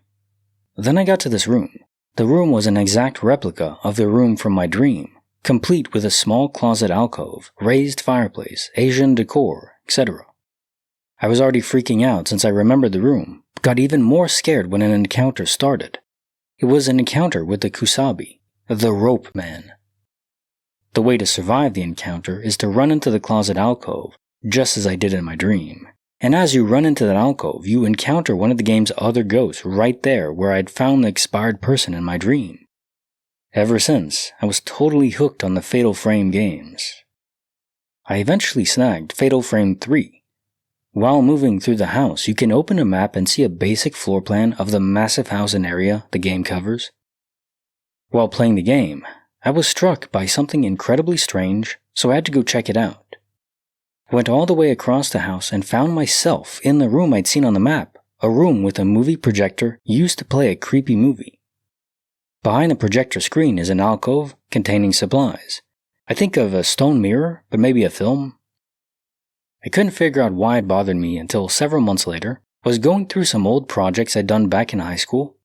Then I got to this room. The room was an exact replica of the room from my dream, complete with a small closet alcove, raised fireplace, Asian decor, etc. I was already freaking out since I remembered the room, but got even more scared when an encounter started. It was an encounter with the Kusabi, the rope man. The way to survive the encounter is to run into the closet alcove, just as I did in my dream. And as you run into that alcove, you encounter one of the game's other ghosts right there where I'd found the expired person in my dream. Ever since, I was totally hooked on the Fatal Frame games. I eventually snagged Fatal Frame 3. While moving through the house, you can open a map and see a basic floor plan of the massive house and area the game covers. While playing the game, I was struck by something incredibly strange, so I had to go check it out. I went all the way across the house and found myself in the room I'd seen on the map, a room with a movie projector used to play a creepy movie. Behind the projector screen is an alcove containing supplies. I think of a stone mirror, but maybe a film. I couldn't figure out why it bothered me until several months later. I was going through some old projects I'd done back in high school.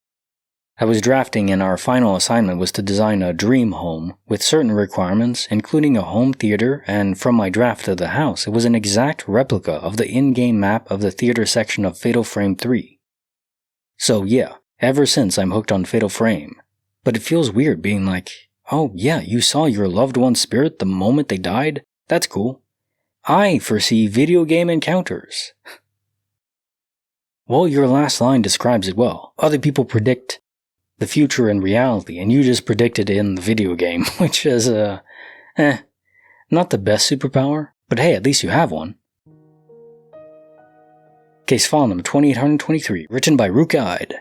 I was drafting and our final assignment was to design a dream home with certain requirements, including a home theater, and from my draft of the house, it was an exact replica of the in-game map of the theater section of Fatal Frame 3. So yeah, ever since I'm hooked on Fatal Frame. But it feels weird being like, oh yeah, you saw your loved one's spirit the moment they died? That's cool. I foresee video game encounters. Well, your last line describes it well. Other people predict the future in reality, and you just predicted in the video game, which is, not the best superpower, but hey, at least you have one. Case file number 2823, written by Ruka-Ide,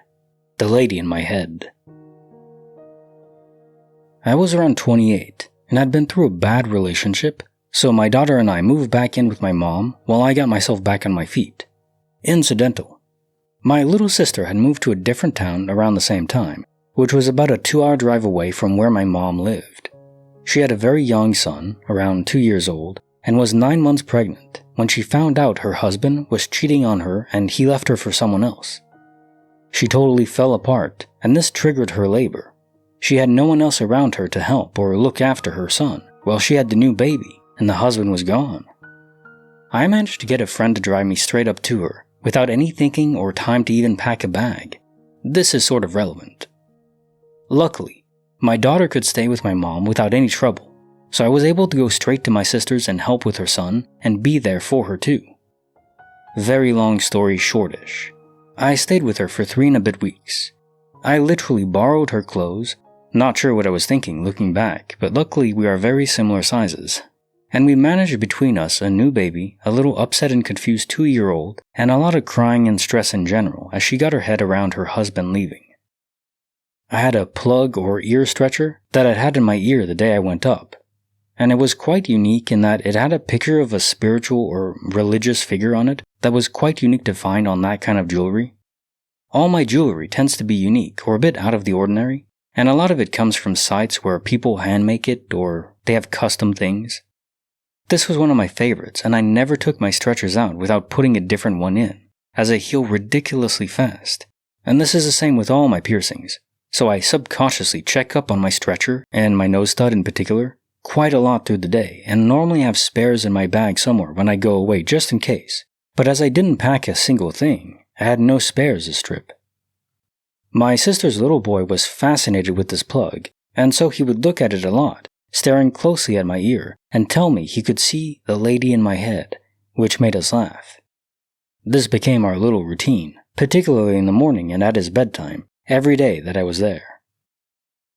The Lady in My Head. I was around 28, and I'd been through a bad relationship, so my daughter and I moved back in with my mom while I got myself back on my feet. Incidental. My little sister had moved to a different town around the same time, which was about a 2-hour drive away from where my mom lived. She had a very young son, around 2 years old, and was 9 months pregnant when she found out her husband was cheating on her and he left her for someone else. She totally fell apart, and this triggered her labor. She had no one else around her to help or look after her son, while she had the new baby, and the husband was gone. I managed to get a friend to drive me straight up to her, without any thinking or time to even pack a bag. This is sort of relevant. Luckily, my daughter could stay with my mom without any trouble, so I was able to go straight to my sister's and help with her son and be there for her too. Very long story shortish. I stayed with her for 3 and a bit weeks. I literally borrowed her clothes, not sure what I was thinking looking back, but luckily we are very similar sizes. And we managed between us a new baby, a little upset and confused 2-year-old, and a lot of crying and stress in general as she got her head around her husband leaving. I had a plug or ear stretcher that I'd had in my ear the day I went up, and it was quite unique in that it had a picture of a spiritual or religious figure on it that was quite unique to find on that kind of jewelry. All my jewelry tends to be unique or a bit out of the ordinary, and a lot of it comes from sites where people handmake it or they have custom things. This was one of my favorites, and I never took my stretchers out without putting a different one in, as they heal ridiculously fast. And this is the same with all my piercings, so I subconsciously check up on my stretcher, and my nose stud in particular, quite a lot through the day, and normally have spares in my bag somewhere when I go away just in case. But as I didn't pack a single thing, I had no spares this trip. My sister's little boy was fascinated with this plug, and so he would look at it a lot, staring closely at my ear, and tell me he could see the lady in my head, which made us laugh. This became our little routine, particularly in the morning and at his bedtime, every day that I was there.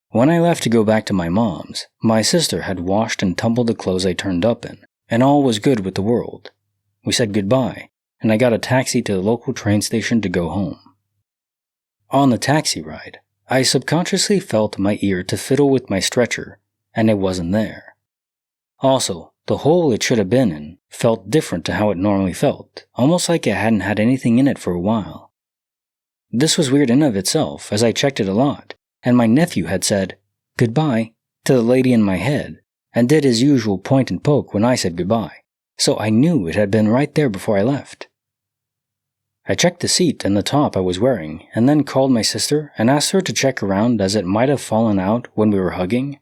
When I left to go back to my mom's, my sister had washed and tumbled the clothes I turned up in, and all was good with the world. We said goodbye, and I got a taxi to the local train station to go home. On the taxi ride, I subconsciously felt my ear to fiddle with my stretcher, and it wasn't there. Also, the hole it should have been in felt different to how it normally felt, almost like it hadn't had anything in it for a while. This was weird in of itself, as I checked it a lot, and my nephew had said, "Goodbye," to the lady in my head, and did his usual point and poke when I said goodbye, so I knew it had been right there before I left. I checked the seat and the top I was wearing, and then called my sister and asked her to check around as it might have fallen out when we were hugging.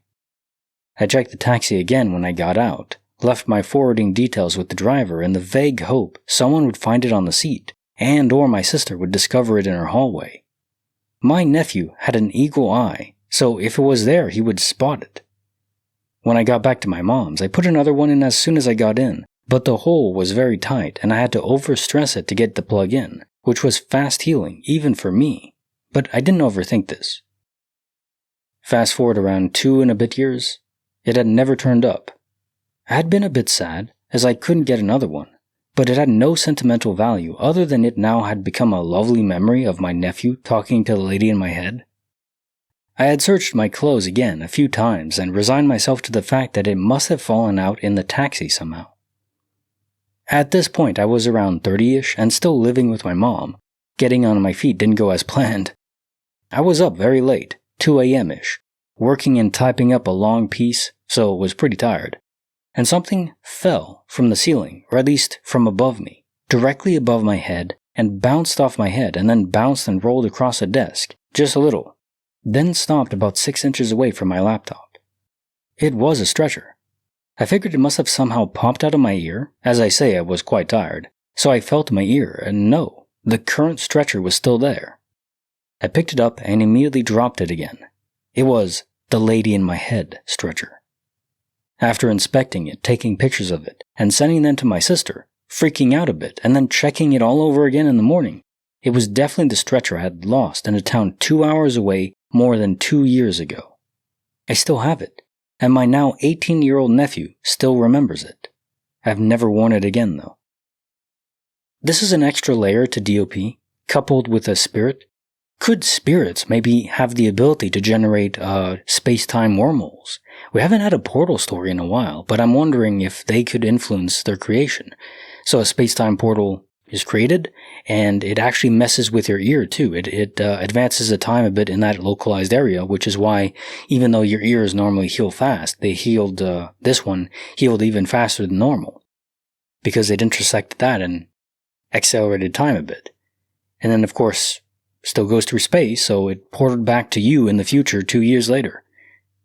I checked the taxi again when I got out, left my forwarding details with the driver in the vague hope someone would find it on the seat, and or my sister would discover it in her hallway. My nephew had an eagle eye, so if it was there he would spot it. When I got back to my mom's, I put another one in as soon as I got in, but the hole was very tight and I had to overstress it to get the plug in, which was fast healing even for me, but I didn't overthink this. Fast forward around 2 and a bit years, it had never turned up. I had been a bit sad, as I couldn't get another one, but it had no sentimental value other than it now had become a lovely memory of my nephew talking to the lady in my head. I had searched my clothes again a few times and resigned myself to the fact that it must have fallen out in the taxi somehow. At this point I was around 30-ish and still living with my mom. Getting on my feet didn't go as planned. I was up very late, 2 a.m.-ish, working and typing up a long piece, so was pretty tired. And something fell from the ceiling, or at least from above me, directly above my head, and bounced off my head and then bounced and rolled across a desk, just a little, then stopped about 6 inches away from my laptop. It was a stretcher. I figured it must have somehow popped out of my ear. As I say, I was quite tired, so I felt my ear, and no, the current stretcher was still there. I picked it up and immediately dropped it again. It was the lady in my head stretcher. After inspecting it, taking pictures of it, and sending them to my sister, freaking out a bit, and then checking it all over again in the morning, it was definitely the stretcher I had lost in a town 2 hours away more than 2 years ago. I still have it, and my now 18-year-old nephew still remembers it. I've never worn it again, though. This is an extra layer to DOP, coupled with a spirit. Could spirits maybe have the ability to generate space-time wormholes? We haven't had a portal story in a while, but I'm wondering if they could influence their creation. So a space-time portal is created, and it actually messes with your ear too. It advances the time a bit in that localized area, which is why even though your ears normally heal fast, this one healed even faster than normal, because it intersected that and accelerated time a bit. And then of course, still goes through space, so it ported back to you in the future 2 years later.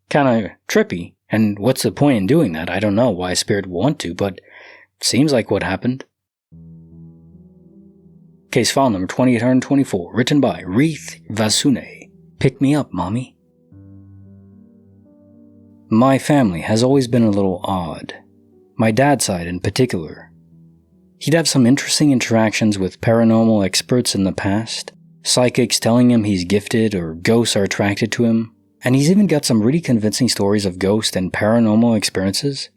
Kinda trippy, and what's the point in doing that? I don't know why a spirit would want to, but it seems like what happened. Case file number 2824, written by Reith Vasune. Pick me up, mommy. My family has always been a little odd. My dad's side in particular. He'd have some interesting interactions with paranormal experts in the past, psychics telling him he's gifted or ghosts are attracted to him, and he's even got some really convincing stories of ghost and paranormal experiences.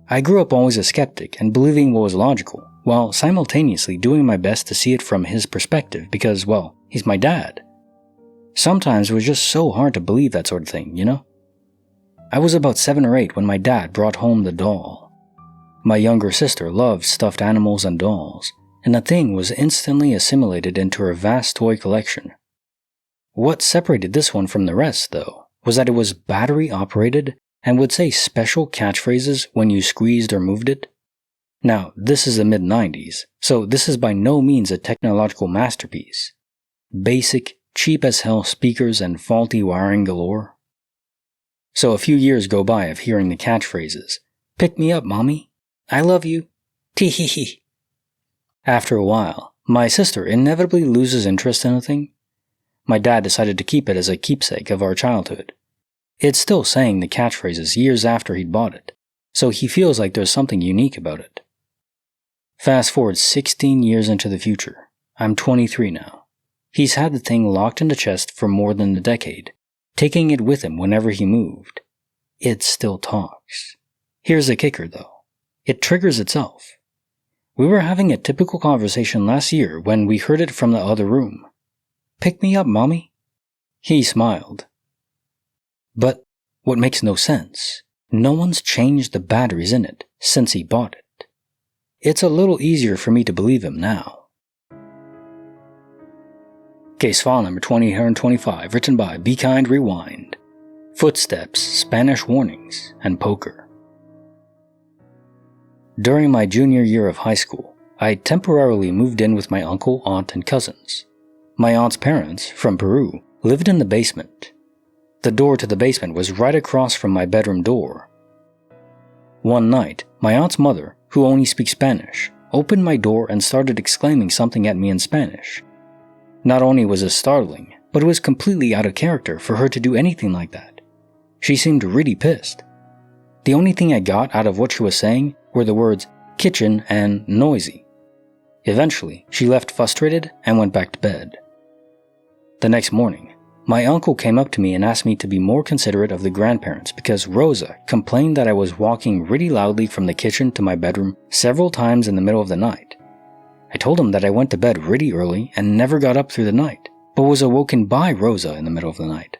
I grew up always a skeptic and believing what was logical, while simultaneously doing my best to see it from his perspective because, well, he's my dad. Sometimes it was just so hard to believe that sort of thing, you know? I was about 7 or 8 when my dad brought home the doll. My younger sister loved stuffed animals and dolls, and the thing was instantly assimilated into her vast toy collection. What separated this one from the rest, though, was that it was battery operated and would say special catchphrases when you squeezed or moved it. Now, this is the mid-90s, so this is by no means a technological masterpiece. Basic, cheap as hell speakers and faulty wiring galore. So a few years go by of hearing the catchphrases, "Pick me up, mommy," "I love you," "Tee-hee-hee." After a while, my sister inevitably loses interest in the thing. My dad decided to keep it as a keepsake of our childhood. It's still saying the catchphrases years after he'd bought it, so he feels like there's something unique about it. Fast forward 16 years into the future. I'm 23 now. He's had the thing locked in the chest for more than a decade, taking it with him whenever he moved. It still talks. Here's the kicker, though. It triggers itself. We were having a typical conversation last year when we heard it from the other room. "Pick me up, mommy." He smiled. But what makes no sense, no one's changed the batteries in it since he bought it. It's a little easier for me to believe him now. Case file number 2025, written by Be Kind Rewind. Footsteps, Spanish warnings, and poker. During my junior year of high school, I temporarily moved in with my uncle, aunt, and cousins. My aunt's parents, from Peru, lived in the basement. The door to the basement was right across from my bedroom door. One night, my aunt's mother, who only speaks Spanish, opened my door and started exclaiming something at me in Spanish. Not only was it startling, but it was completely out of character for her to do anything like that. She seemed really pissed. The only thing I got out of what she was saying were the words kitchen and noisy. Eventually, she left frustrated and went back to bed. The next morning, my uncle came up to me and asked me to be more considerate of the grandparents because Rosa complained that I was walking really loudly from the kitchen to my bedroom several times in the middle of the night. I told him that I went to bed really early and never got up through the night, but was awoken by Rosa in the middle of the night.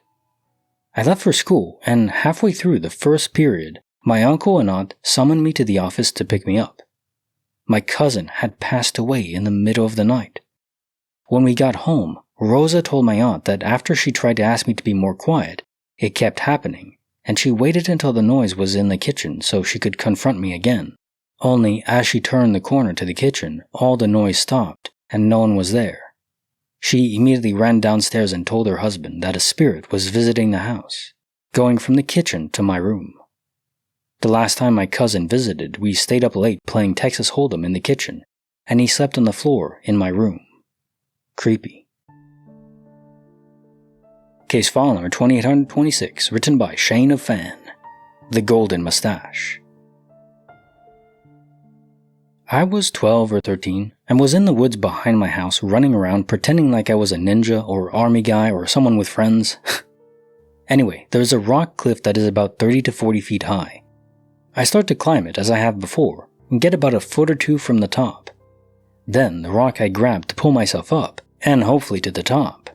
I left for school, and halfway through the first period, my uncle and aunt summoned me to the office to pick me up. My cousin had passed away in the middle of the night. When we got home, Rosa told my aunt that after she tried to ask me to be more quiet, it kept happening, and she waited until the noise was in the kitchen so she could confront me again. Only, as she turned the corner to the kitchen, all the noise stopped, and no one was there. She immediately ran downstairs and told her husband that a spirit was visiting the house, going from the kitchen to my room. The last time my cousin visited, we stayed up late playing Texas Hold'em in the kitchen, and he slept on the floor in my room. Creepy. Case file number 2826, written by Shane of Fan. The Golden Mustache. I was 12 or 13 and was in the woods behind my house running around pretending like I was a ninja or army guy or someone with friends. Anyway, there's a rock cliff that is about 30 to 40 feet high. I start to climb it as I have before and get about a foot or two from the top. Then the rock I grab to pull myself up and hopefully to the top.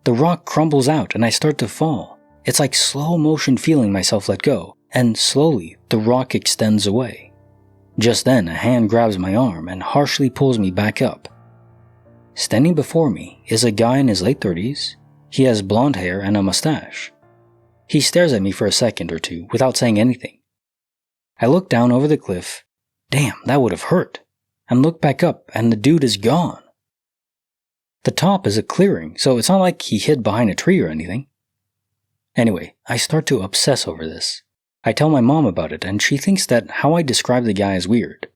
The rock crumbles out and I start to fall. It's like slow motion feeling myself let go, and slowly the rock extends away. Just then, a hand grabs my arm and harshly pulls me back up. Standing before me is a guy in his late 30s. He has blonde hair and a mustache. He stares at me for a second or two without saying anything. I look down over the cliff. Damn, that would have hurt. And look back up and the dude is gone. The top is a clearing, so it's not like he hid behind a tree or anything. Anyway, I start to obsess over this. I tell my mom about it, and she thinks that how I describe the guy is weird.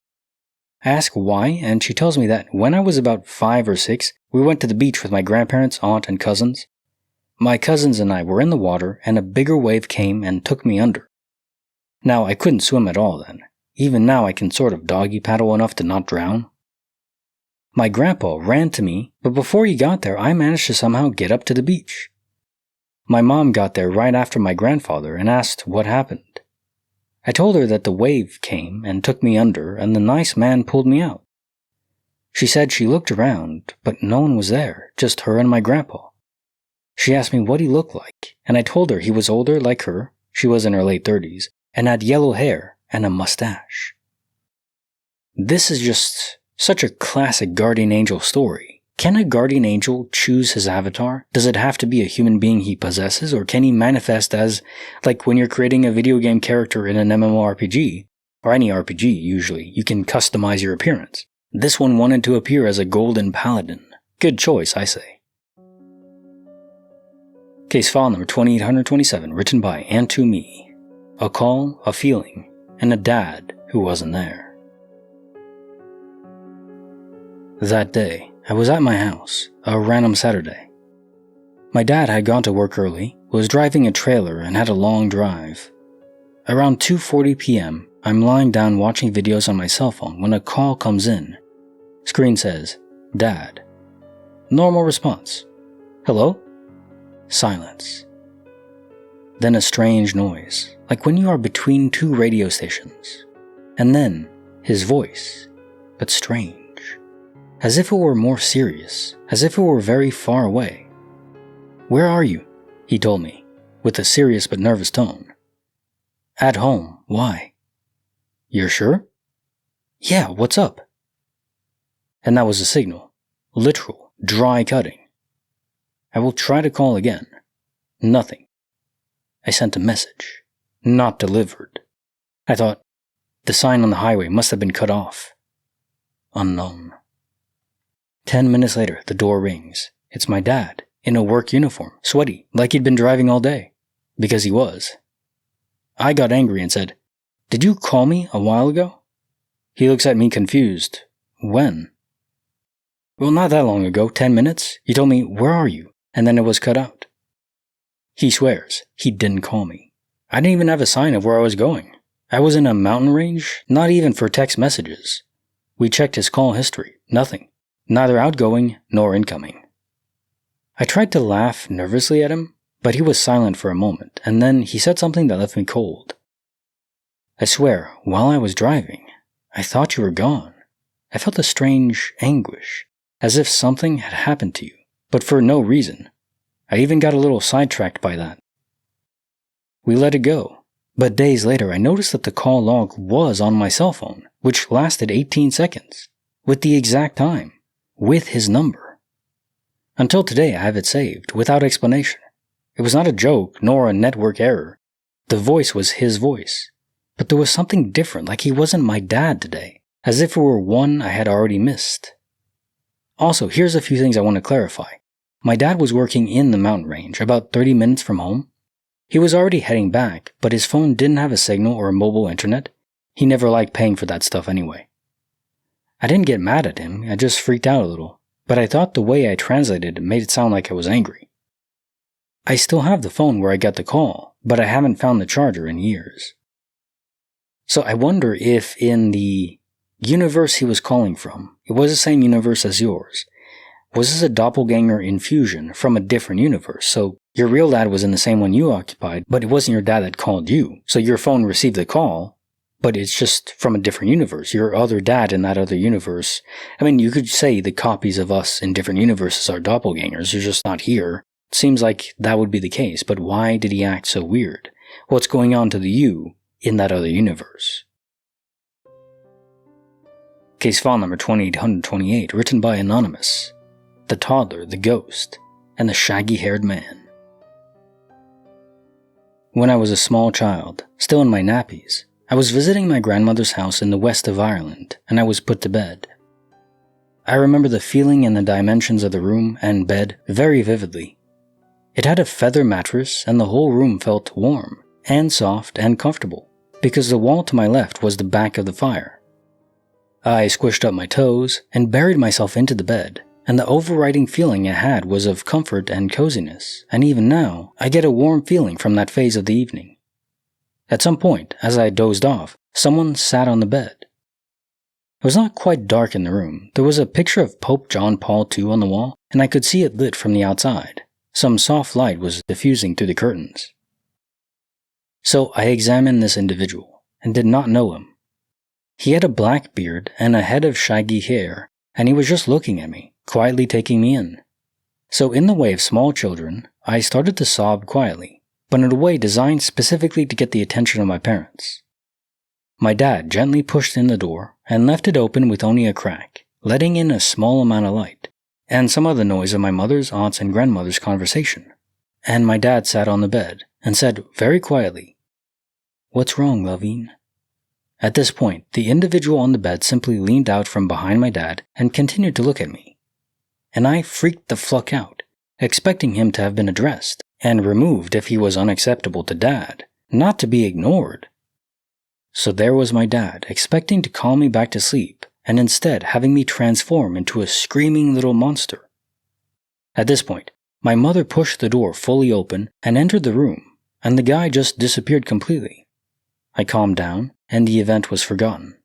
I ask why, and she tells me that when I was about 5 or 6, we went to the beach with my grandparents, aunt, and cousins. My cousins and I were in the water, and a bigger wave came and took me under. Now, I couldn't swim at all then. Even now I can sort of doggy paddle enough to not drown. My grandpa ran to me, but before he got there, I managed to somehow get up to the beach. My mom got there right after my grandfather and asked what happened. I told her that the wave came and took me under and the nice man pulled me out. She said she looked around, but no one was there, just her and my grandpa. She asked me what he looked like, and I told her he was older like her, she was in her late 30s, and had yellow hair and a mustache. This is just such a classic guardian angel story. Can a guardian angel choose his avatar? Does it have to be a human being he possesses, or can he manifest as, like when you're creating a video game character in an MMORPG, or any RPG usually, you can customize your appearance. This one wanted to appear as a golden paladin. Good choice, I say. Case file number 2827, written by and to me. A call, a feeling, and a dad who wasn't there. That day, I was at my house, a random Saturday. My dad had gone to work early, was driving a trailer, and had a long drive. Around 2:40 p.m., I'm lying down watching videos on my cell phone when a call comes in. Screen says, Dad. Normal response. Hello? Silence. Then a strange noise, like when you are between two radio stations. And then, his voice, but strange. As if it were more serious, as if it were very far away. Where are you? He told me, with a serious but nervous tone. At home. Why? You're sure? Yeah, what's up? And that was a signal. Literal, dry cutting. I will try to call again. Nothing. I sent a message. Not delivered. I thought, the sign on the highway must have been cut off. Unknown. 10 minutes later, the door rings. It's my dad, in a work uniform, sweaty, like he'd been driving all day. Because he was. I got angry and said, Did you call me a while ago? He looks at me confused. When? Well, not that long ago, 10 minutes. You told me, where are you? And then it was cut out. He swears he didn't call me. I didn't even have a sign of where I was going. I was in a mountain range, not even for text messages. We checked his call history. Nothing. Neither outgoing nor incoming. I tried to laugh nervously at him, but he was silent for a moment, and then he said something that left me cold. I swear, while I was driving, I thought you were gone. I felt a strange anguish, as if something had happened to you, but for no reason. I even got a little sidetracked by that. We let it go, but days later I noticed that the call log was on my cell phone, which lasted 18 seconds, with the exact time, with his number. Until today I have it saved, without explanation. It was not a joke, nor a network error. The voice was his voice. But there was something different, like he wasn't my dad today, as if it were one I had already missed. Also, here's a few things I want to clarify. My dad was working in the mountain range, about 30 minutes from home. He was already heading back, but his phone didn't have a signal or a mobile internet. He never liked paying for that stuff anyway. I didn't get mad at him, I just freaked out a little, but I thought the way I translated it made it sound like I was angry. I still have the phone where I got the call, but I haven't found the charger in years. So I wonder if in the universe he was calling from, it was the same universe as yours. Was this a doppelganger infusion from a different universe? So your real dad was in the same one you occupied, but it wasn't your dad that called you. So your phone received the call, but it's just from a different universe. Your other dad in that other universe. I mean, you could say the copies of us in different universes are doppelgangers. They're just not here. It seems like that would be the case, but why did he act so weird? What's going on to the you in that other universe? Case file number 2828, written by Anonymous. The Toddler, the Ghost, and the Shaggy-Haired Man. When I was a small child, still in my nappies, I was visiting my grandmother's house in the west of Ireland, and I was put to bed. I remember the feeling and the dimensions of the room and bed very vividly. It had a feather mattress, and the whole room felt warm, and soft, and comfortable, because the wall to my left was the back of the fire. I squished up my toes, and buried myself into the bed, and the overriding feeling I had was of comfort and coziness, and even now, I get a warm feeling from that phase of the evening. At some point, as I dozed off, someone sat on the bed. It was not quite dark in the room. There was a picture of Pope John Paul II on the wall, and I could see it lit from the outside. Some soft light was diffusing through the curtains. So I examined this individual, and did not know him. He had a black beard and a head of shaggy hair, and he was just looking at me, quietly taking me in. So in the way of small children, I started to sob quietly, but in a way designed specifically to get the attention of my parents. My dad gently pushed in the door and left it open with only a crack, letting in a small amount of light, and some of the noise of my mother's, aunt's, and grandmother's conversation. And my dad sat on the bed and said very quietly, "What's wrong, Loveen?" At this point, the individual on the bed simply leaned out from behind my dad and continued to look at me. And I freaked the fuck out, expecting him to have been addressed and removed if he was unacceptable to Dad, not to be ignored. So there was my dad, expecting to calm me back to sleep, and instead having me transform into a screaming little monster. At this point, my mother pushed the door fully open and entered the room, and the guy just disappeared completely. I calmed down, and the event was forgotten.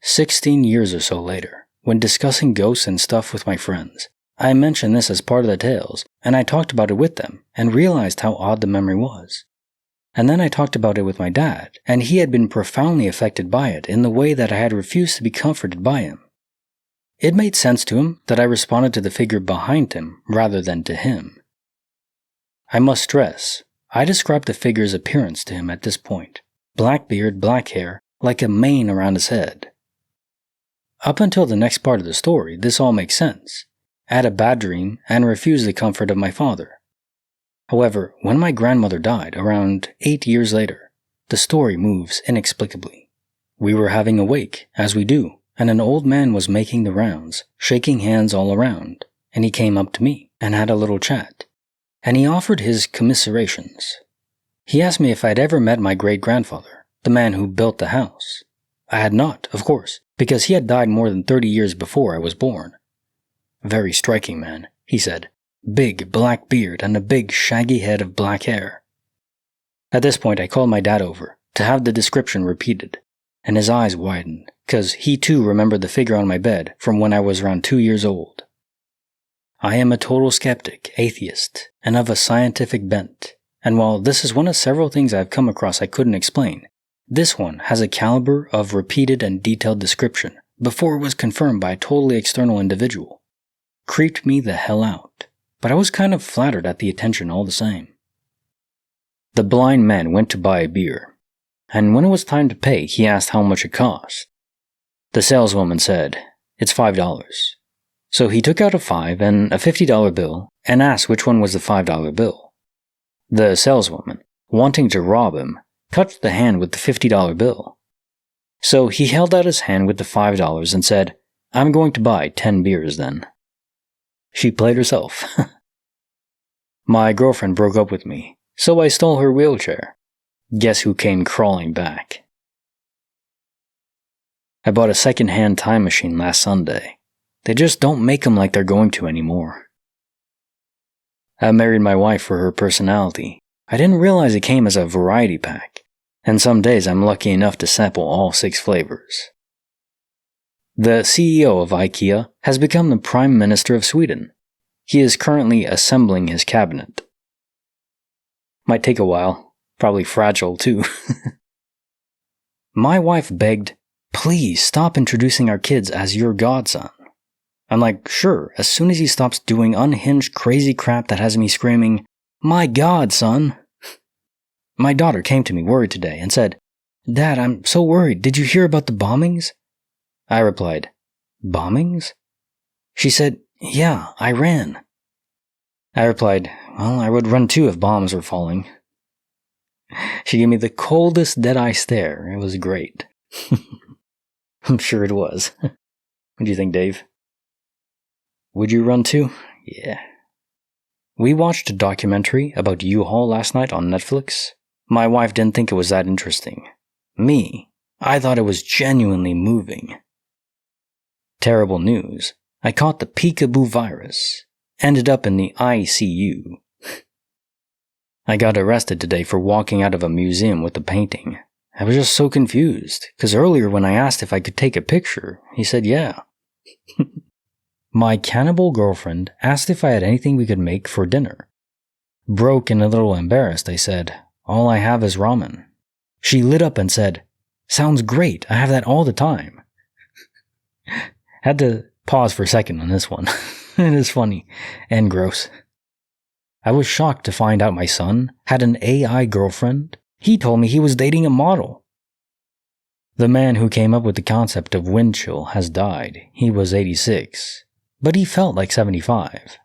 16 years or so later, when discussing ghosts and stuff with my friends, I mentioned this as part of the tales, and I talked about it with them, and realized how odd the memory was. And then I talked about it with my dad, and he had been profoundly affected by it in the way that I had refused to be comforted by him. It made sense to him that I responded to the figure behind him rather than to him. I must stress, I described the figure's appearance to him at this point. Black beard, black hair, like a mane around his head. Up until the next part of the story, this all makes sense. I had a bad dream and refused the comfort of my father. However, when my grandmother died, around 8 years later, the story moves inexplicably. We were having a wake, as we do, and an old man was making the rounds, shaking hands all around, and he came up to me and had a little chat, and he offered his commiserations. He asked me if I'd ever met my great-grandfather, the man who built the house. I had not, of course, because he had died more than 30 years before I was born. "Very striking man," he said. "Big black beard and a big shaggy head of black hair." At this point I called my dad over to have the description repeated, and his eyes widened, because he too remembered the figure on my bed from when I was around 2 years old. I am a total skeptic, atheist, and of a scientific bent, and while this is one of several things I've come across I couldn't explain, this one has a caliber of repeated and detailed description before it was confirmed by a totally external individual. Creeped me the hell out, but I was kind of flattered at the attention all the same. The blind man went to buy a beer, and when it was time to pay, he asked how much it cost. The saleswoman said, "It's $5. So he took out a $5 and a $50 bill and asked which one was the $5 bill. The saleswoman, wanting to rob him, touched the hand with the $50 bill. So he held out his hand with the $5 and said, "I'm going to buy 10 beers then." She played herself. My girlfriend broke up with me, so I stole her wheelchair. Guess who came crawling back? I bought a second-hand time machine last Sunday. They just don't make them like they're going to anymore. I married my wife for her personality. I didn't realize it came as a variety pack, and some days I'm lucky enough to sample all 6 flavors. The CEO of IKEA has become the Prime Minister of Sweden. He is currently assembling his cabinet. Might take a while, probably fragile too. My wife begged, "Please stop introducing our kids as your godson." I'm like, sure, as soon as he stops doing unhinged crazy crap that has me screaming, "My God, son!" My daughter came to me worried today and said, "Dad, I'm so worried. Did you hear about the bombings?" I replied, "Bombings?" She said, "Yeah, I ran." I replied, "Well, I would run too if bombs were falling." She gave me the coldest dead-eye stare. It was great. I'm sure it was. What do you think, Dave? Would you run too? Yeah. We watched a documentary about U-Haul last night on Netflix. My wife didn't think it was that interesting. Me, I thought it was genuinely moving. Terrible news. I caught the peekaboo virus. Ended up in the ICU. I got arrested today for walking out of a museum with a painting. I was just so confused, because earlier when I asked if I could take a picture, he said yeah. My cannibal girlfriend asked if I had anything we could make for dinner. Broke and a little embarrassed, I said, "All I have is ramen." She lit up and said, "Sounds great, I have that all the time." Had to pause for a second on this one. It is funny and gross. I was shocked to find out my son had an AI girlfriend. He told me he was dating a model. The man who came up with the concept of wind chill has died. He was 86, but he felt like 75.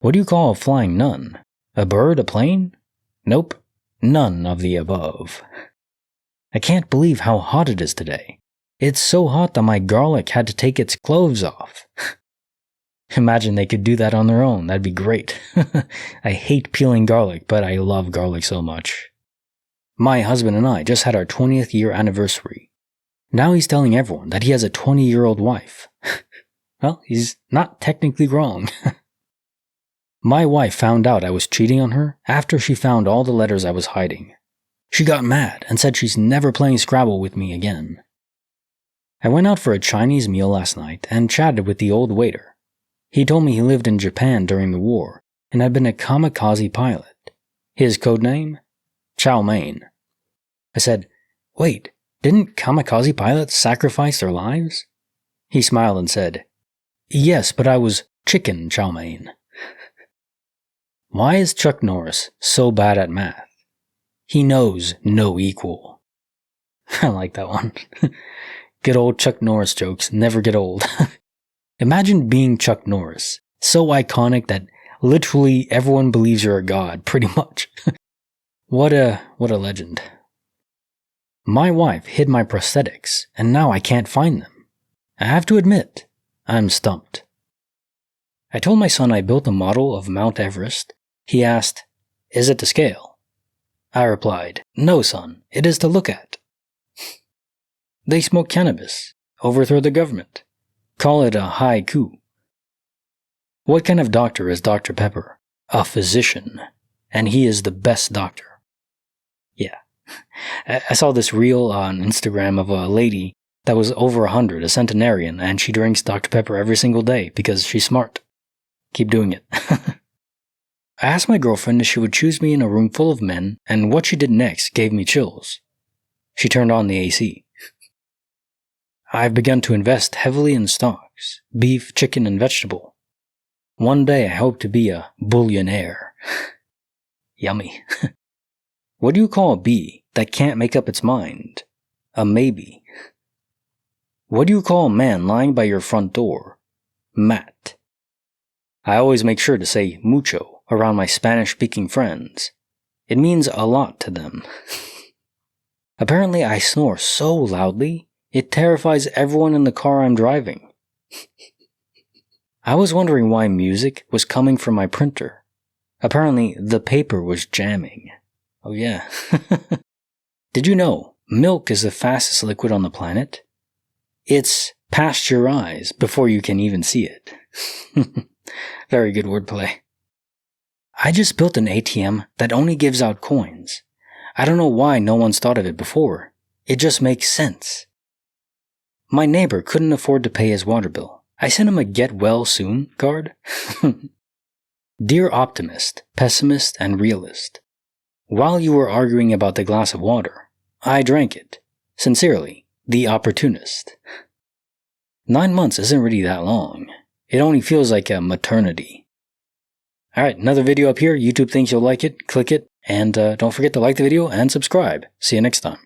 What do you call a flying nun? A bird, a plane? Nope, none of the above. I can't believe how hot it is today. It's so hot that my garlic had to take its cloves off. Imagine they could do that on their own. That'd be great. I hate peeling garlic, but I love garlic so much. My husband and I just had our 20th year anniversary. Now he's telling everyone that he has a 20-year-old wife. Well, he's not technically wrong. My wife found out I was cheating on her after she found all the letters I was hiding. She got mad and said she's never playing Scrabble with me again. I went out for a Chinese meal last night and chatted with the old waiter. He told me he lived in Japan during the war and had been a kamikaze pilot. His code name? Chow Mein. I said, "Wait, didn't kamikaze pilots sacrifice their lives?" He smiled and said, "Yes, but I was chicken Chow Mein." Why is Chuck Norris so bad at math? He knows no equal. I like that one. Good old Chuck Norris jokes never get old. Imagine being Chuck Norris, so iconic that literally everyone believes you're a god, pretty much. What a legend. My wife hid my prosthetics, and now I can't find them. I have to admit, I'm stumped. I told my son I built a model of Mount Everest. He asked, "Is it to scale?" I replied, "No, son, it is to look at." They smoke cannabis, overthrow the government, call it a haiku. What kind of doctor is Dr. Pepper? A physician, and he is the best doctor. Yeah. I saw this reel on Instagram of a lady that was over 100, a centenarian, and she drinks Dr. Pepper every single day because she's smart. Keep doing it. I asked my girlfriend if she would choose me in a room full of men, and what she did next gave me chills. She turned on the AC. I've begun to invest heavily in stocks, beef, chicken, and vegetable. One day I hope to be a billionaire. Yummy. What do you call a bee that can't make up its mind? A maybe. What do you call a man lying by your front door? Matt. I always make sure to say mucho around my Spanish-speaking friends. It means a lot to them. Apparently I snore so loudly, it terrifies everyone in the car I'm driving. I was wondering why music was coming from my printer. Apparently the paper was jamming. Oh yeah. Did you know milk is the fastest liquid on the planet? It's past your eyes before you can even see it. Very good wordplay. I just built an ATM that only gives out coins. I don't know why no one's thought of it before. It just makes sense. My neighbor couldn't afford to pay his water bill. I sent him a get well soon card. Dear optimist, pessimist, and realist. While you were arguing about the glass of water, I drank it. Sincerely, the opportunist. 9 months isn't really that long. It only feels like a maternity. Alright, another video up here. YouTube thinks you'll like it. Click it. And don't forget to like the video and subscribe. See you next time.